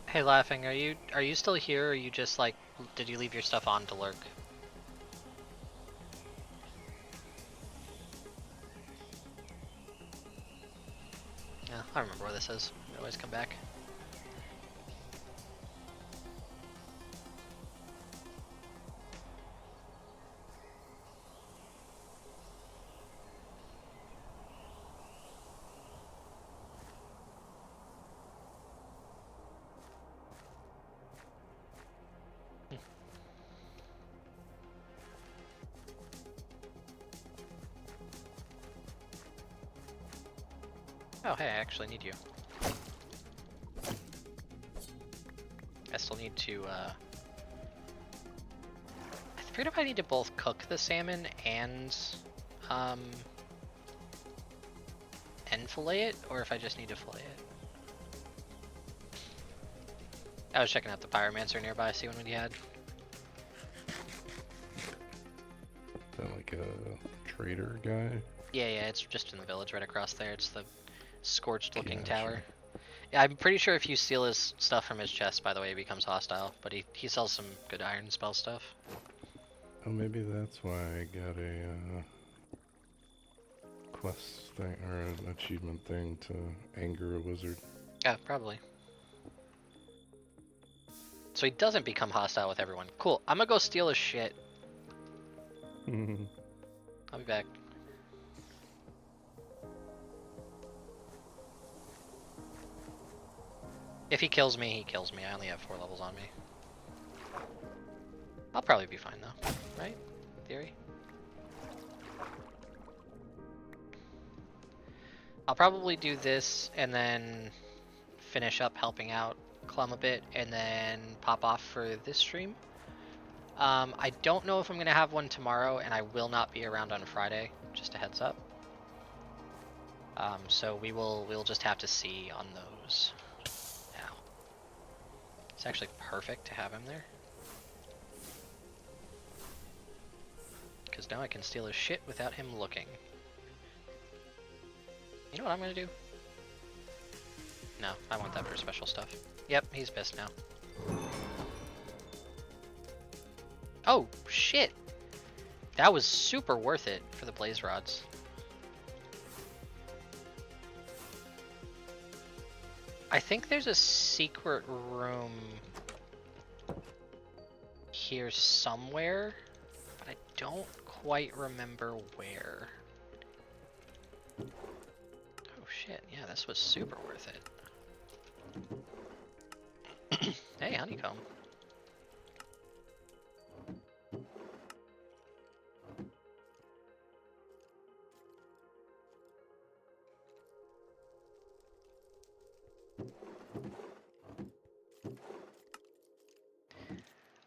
Hey, Laughing, are you still here, or are you just like, did you leave your stuff on to lurk? Yeah, I remember where this is. I always come back. Oh, hey, I actually need you. I still need to, I forget if I need to both cook the salmon and fillet it, or if I just need to fillet it. I was checking out the pyromancer nearby, see what he had. Is that like a trader guy? Yeah, it's just in the village right across there. It's the scorched looking Gotcha. tower. Yeah, I'm pretty sure if you steal his stuff from his chest, by the way, he becomes hostile, but he sells some good iron spell stuff. Oh, maybe that's why I got a quest thing, or an achievement thing to anger a wizard. Yeah, probably. So he doesn't become hostile with everyone. Cool, I'm gonna go steal his shit. I'll be back. If he kills me, he kills me. I only have 4 levels on me. I'll probably be fine though, right? In theory. I'll probably do this and then finish up helping out Clum a bit and then pop off for this stream. I don't know if I'm going to have one tomorrow, and I will not be around on Friday, just a heads up. So we'll just have to see on those now. It's actually perfect to have him there. Because now I can steal his shit without him looking. You know what I'm going to do? No, I want that for special stuff. Yep, he's pissed now. Oh, shit! That was super worth it for the blaze rods. I think there's a secret room here somewhere, but I don't quite remember where. Oh shit, yeah, this was super worth it. Hey, honeycomb.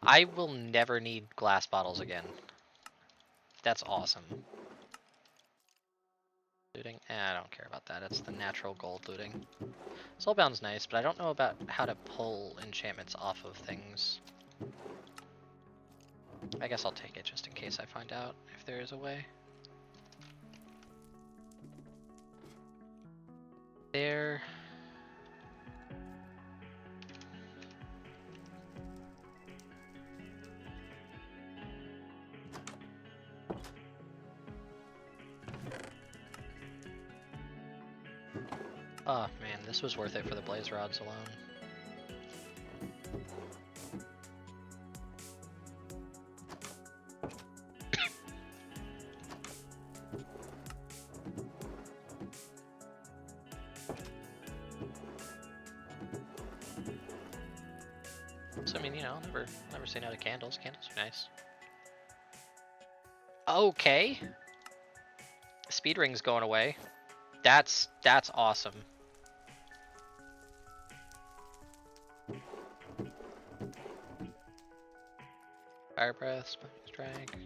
I will never need glass bottles again. That's awesome. Looting? I don't care about that. It's the natural gold looting. Soulbound's nice, but I don't know about how to pull enchantments off of things. I guess I'll take it just in case I find out if there is a way. There. Oh man, this was worth it for the blaze rods alone. So I mean, you know, never say no to candles. Candles are nice. Okay. Speed ring's going away. That's awesome. Fire breath, smoking strike.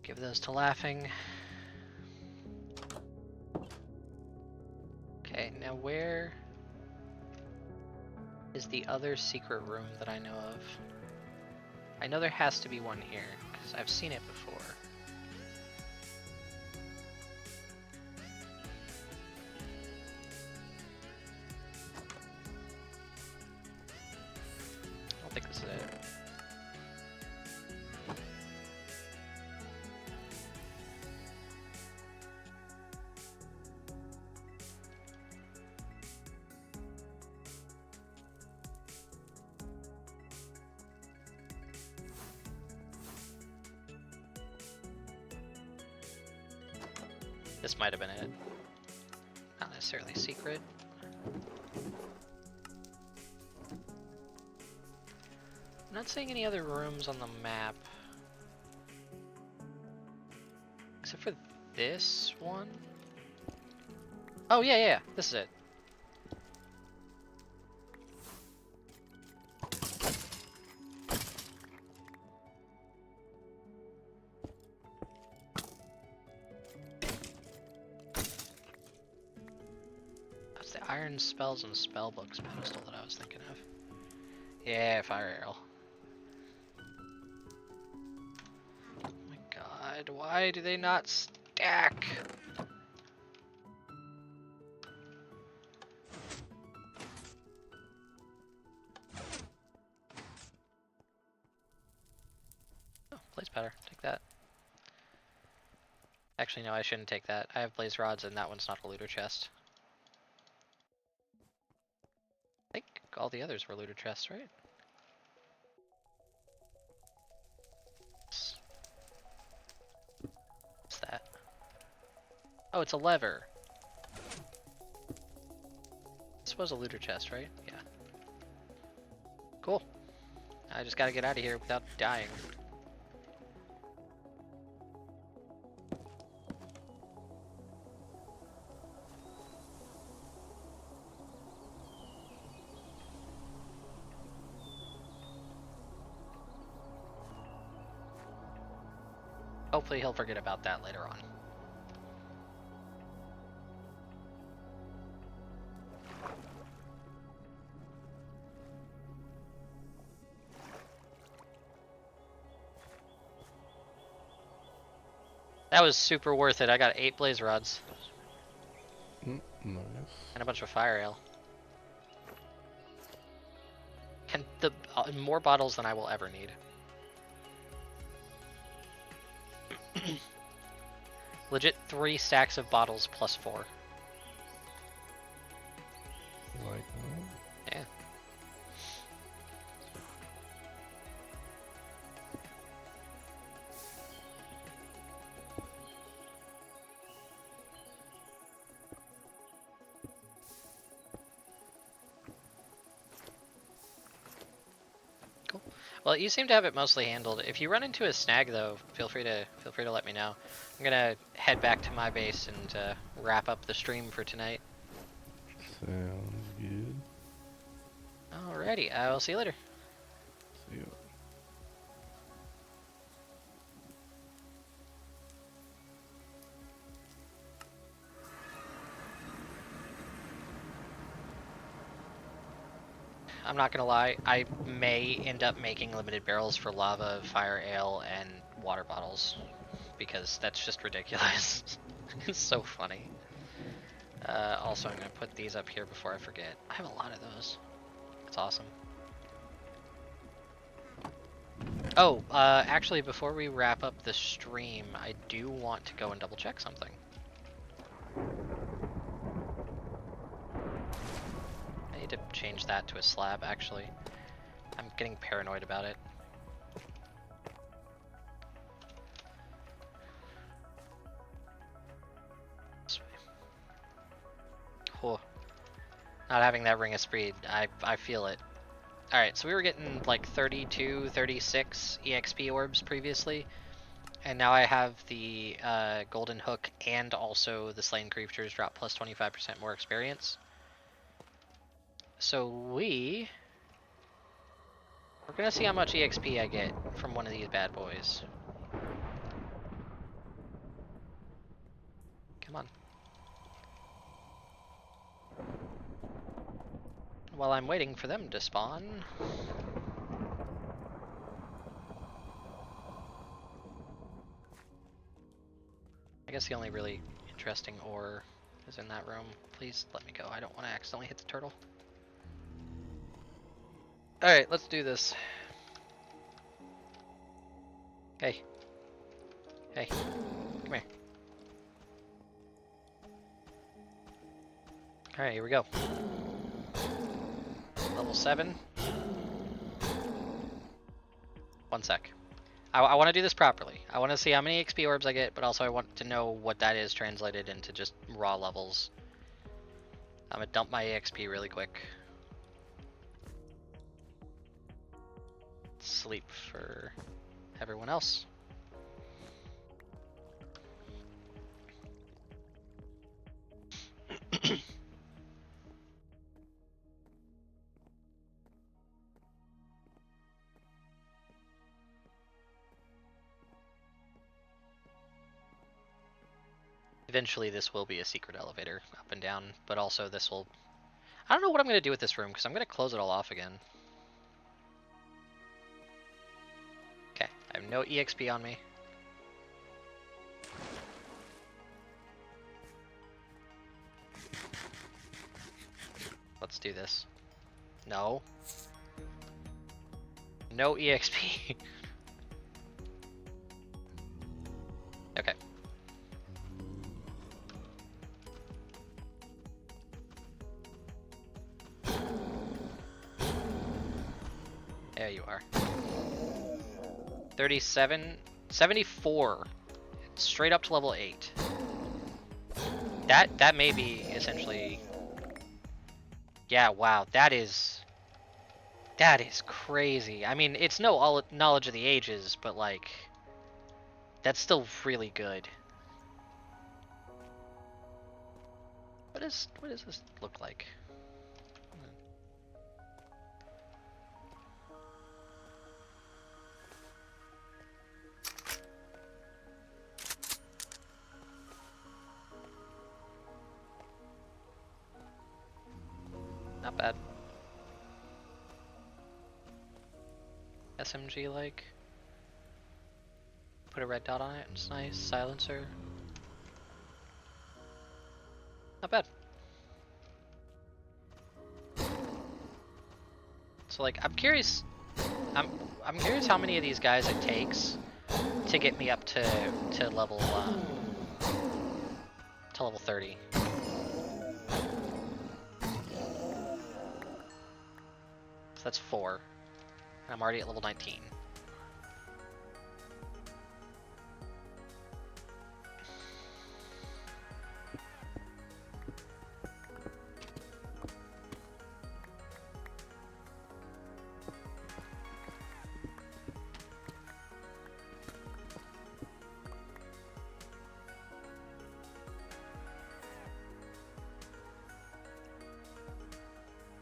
Give those to laughing. Okay, now where is the other secret room that I know of? I know there has to be one here, because I've seen it before. I don't think this is it. This might have been it. Not necessarily secret. I'm not seeing any other rooms on the map. Except for this one. Oh yeah, this is it. That's the Iron Spells and Spellbooks pedestal that I was thinking of. Yeah, fire arrow. Oh my god, why do they not stack? Oh, blaze powder, take that. Actually, no, I shouldn't take that. I have blaze rods and that one's not a looter chest. I think all the others were looter chests, right? What's that? Oh, it's a lever. This was a looter chest, right? Yeah. Cool. I just gotta get out of here without dying. Hopefully he'll forget about that later on. That was super worth it. I got 8 blaze rods. Nice. And a bunch of fire ale. And the more bottles than I will ever need. Legit 3 stacks of bottles plus 4. Like that. Yeah. Cool. Well, you seem to have it mostly handled. If you run into a snag, though, feel free to let me know. I'm gonna head back to my base and wrap up the stream for tonight. Sounds good. Alrighty, I will see you later. See ya. I'm not gonna lie, I may end up making limited barrels for lava, fire ale, and water bottles. Because that's just ridiculous. It's so funny. Also, I'm gonna put these up here before I forget. I have a lot of those. It's awesome. Oh, actually, before we wrap up the stream, I do want to go and double check something. I need to change that to a slab, actually. I'm getting paranoid about it. This way. Oh. Not having that ring of speed, I feel it. Alright, so we were getting like 32, 36 EXP orbs previously. And now I have the golden hook and also the slain creatures drop plus 25% more experience. So we're gonna see how much EXP I get from one of these bad boys. Come on. While I'm waiting for them to spawn. I guess the only really interesting ore is in that room. Please let me go. I don't want to accidentally hit the turtle. Alright, let's do this. Hey. Hey. Come here. Alright, here we go. Level 7. 1 sec. I want to do this properly. I want to see how many XP orbs I get, but also I want to know what that is translated into just raw levels. I'm gonna dump my EXP really quick. Sleep for everyone else. Eventually this will be a secret elevator up and down, but also this will... I don't know what I'm going to do with this room, because I'm going to close it all off again. Okay, I have no EXP on me. Let's do this. No. No EXP. Okay. There you are. 37, 74. Straight up to level 8. That may be essentially... Yeah, wow, that is crazy. I mean, it's no all knowledge of the ages, but like, that's still really good. What does this look like? Not bad. SMG like. Put a red dot on it. It's nice. Silencer. Not bad. So like, I'm curious. I'm curious how many of these guys it takes to get me up to level to level 30. So that's 4. And I'm already at level 19.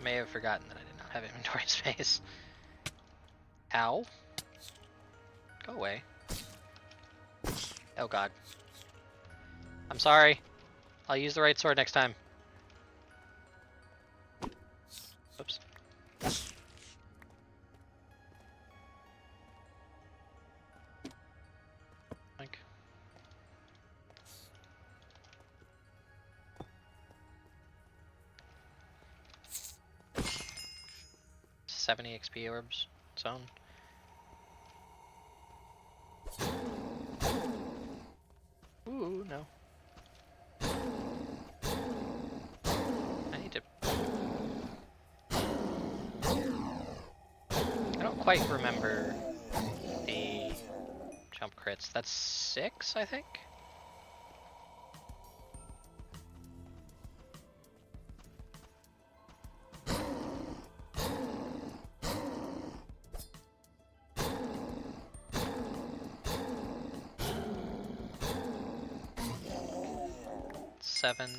May have forgotten that I did not have inventory space. Ow. Go away. Oh god. I'm sorry. I'll use the right sword next time. Oops. Like. 70 XP orbs. Zone. Ooh, no. I need to... I don't quite remember the jump crits. That's 6, I think? Seven.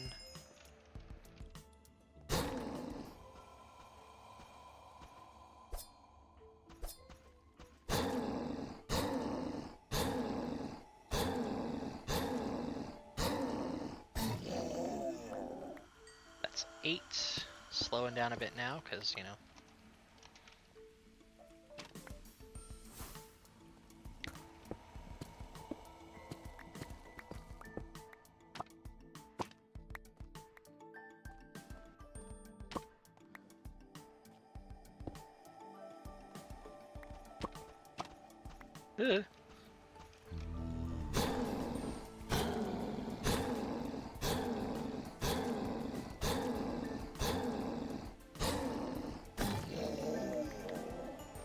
That's 8. Slowing down a bit now, because, you know. Ugh.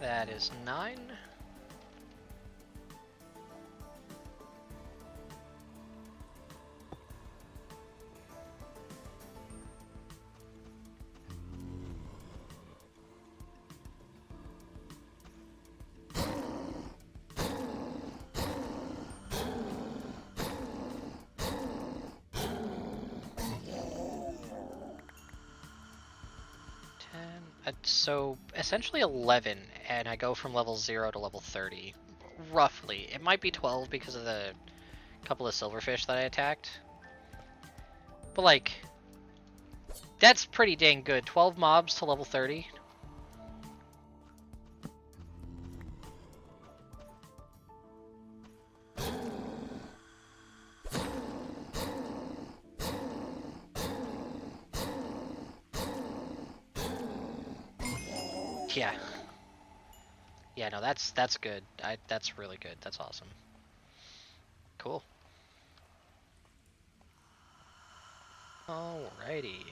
That is 9. So essentially 11, and I go from level 0 to level 30, roughly. It might be 12 because of the couple of silverfish that I attacked, but like, that's pretty dang good. 12 mobs to level 30. Yeah. Yeah, no, that's good. That's really good. That's awesome. Cool. Alrighty.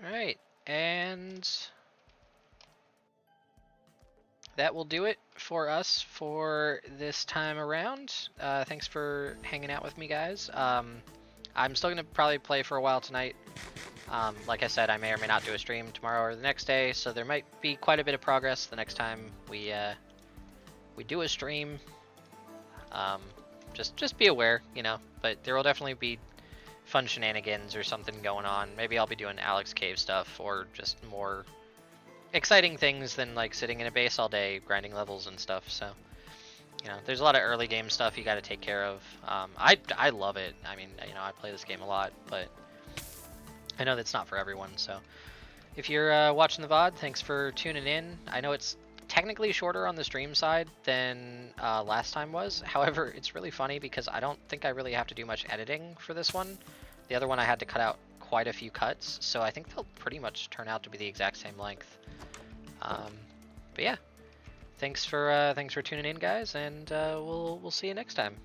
Alright, and that will do it for us for this time around. Thanks for hanging out with me, guys. I'm still going to probably play for a while tonight. Like I said, I may or may not do a stream tomorrow or the next day, so there might be quite a bit of progress the next time we we do a stream. Just be aware, you know. But there will definitely be fun shenanigans or something going on. Maybe I'll be doing Alex Cave stuff or just more exciting things than like sitting in a base all day grinding levels and stuff. So, you know, there's a lot of early game stuff you got to take care of. I love it. I mean, you know, I play this game a lot, but I know that's not for everyone. So, if you're watching the VOD, thanks for tuning in. I know it's technically shorter on the stream side than last time was. However, it's really funny because I don't think I really have to do much editing for this one. The other one I had to cut out quite a few cuts, so I think they'll pretty much turn out to be the exact same length. But yeah, thanks for tuning in, guys, and we'll see you next time.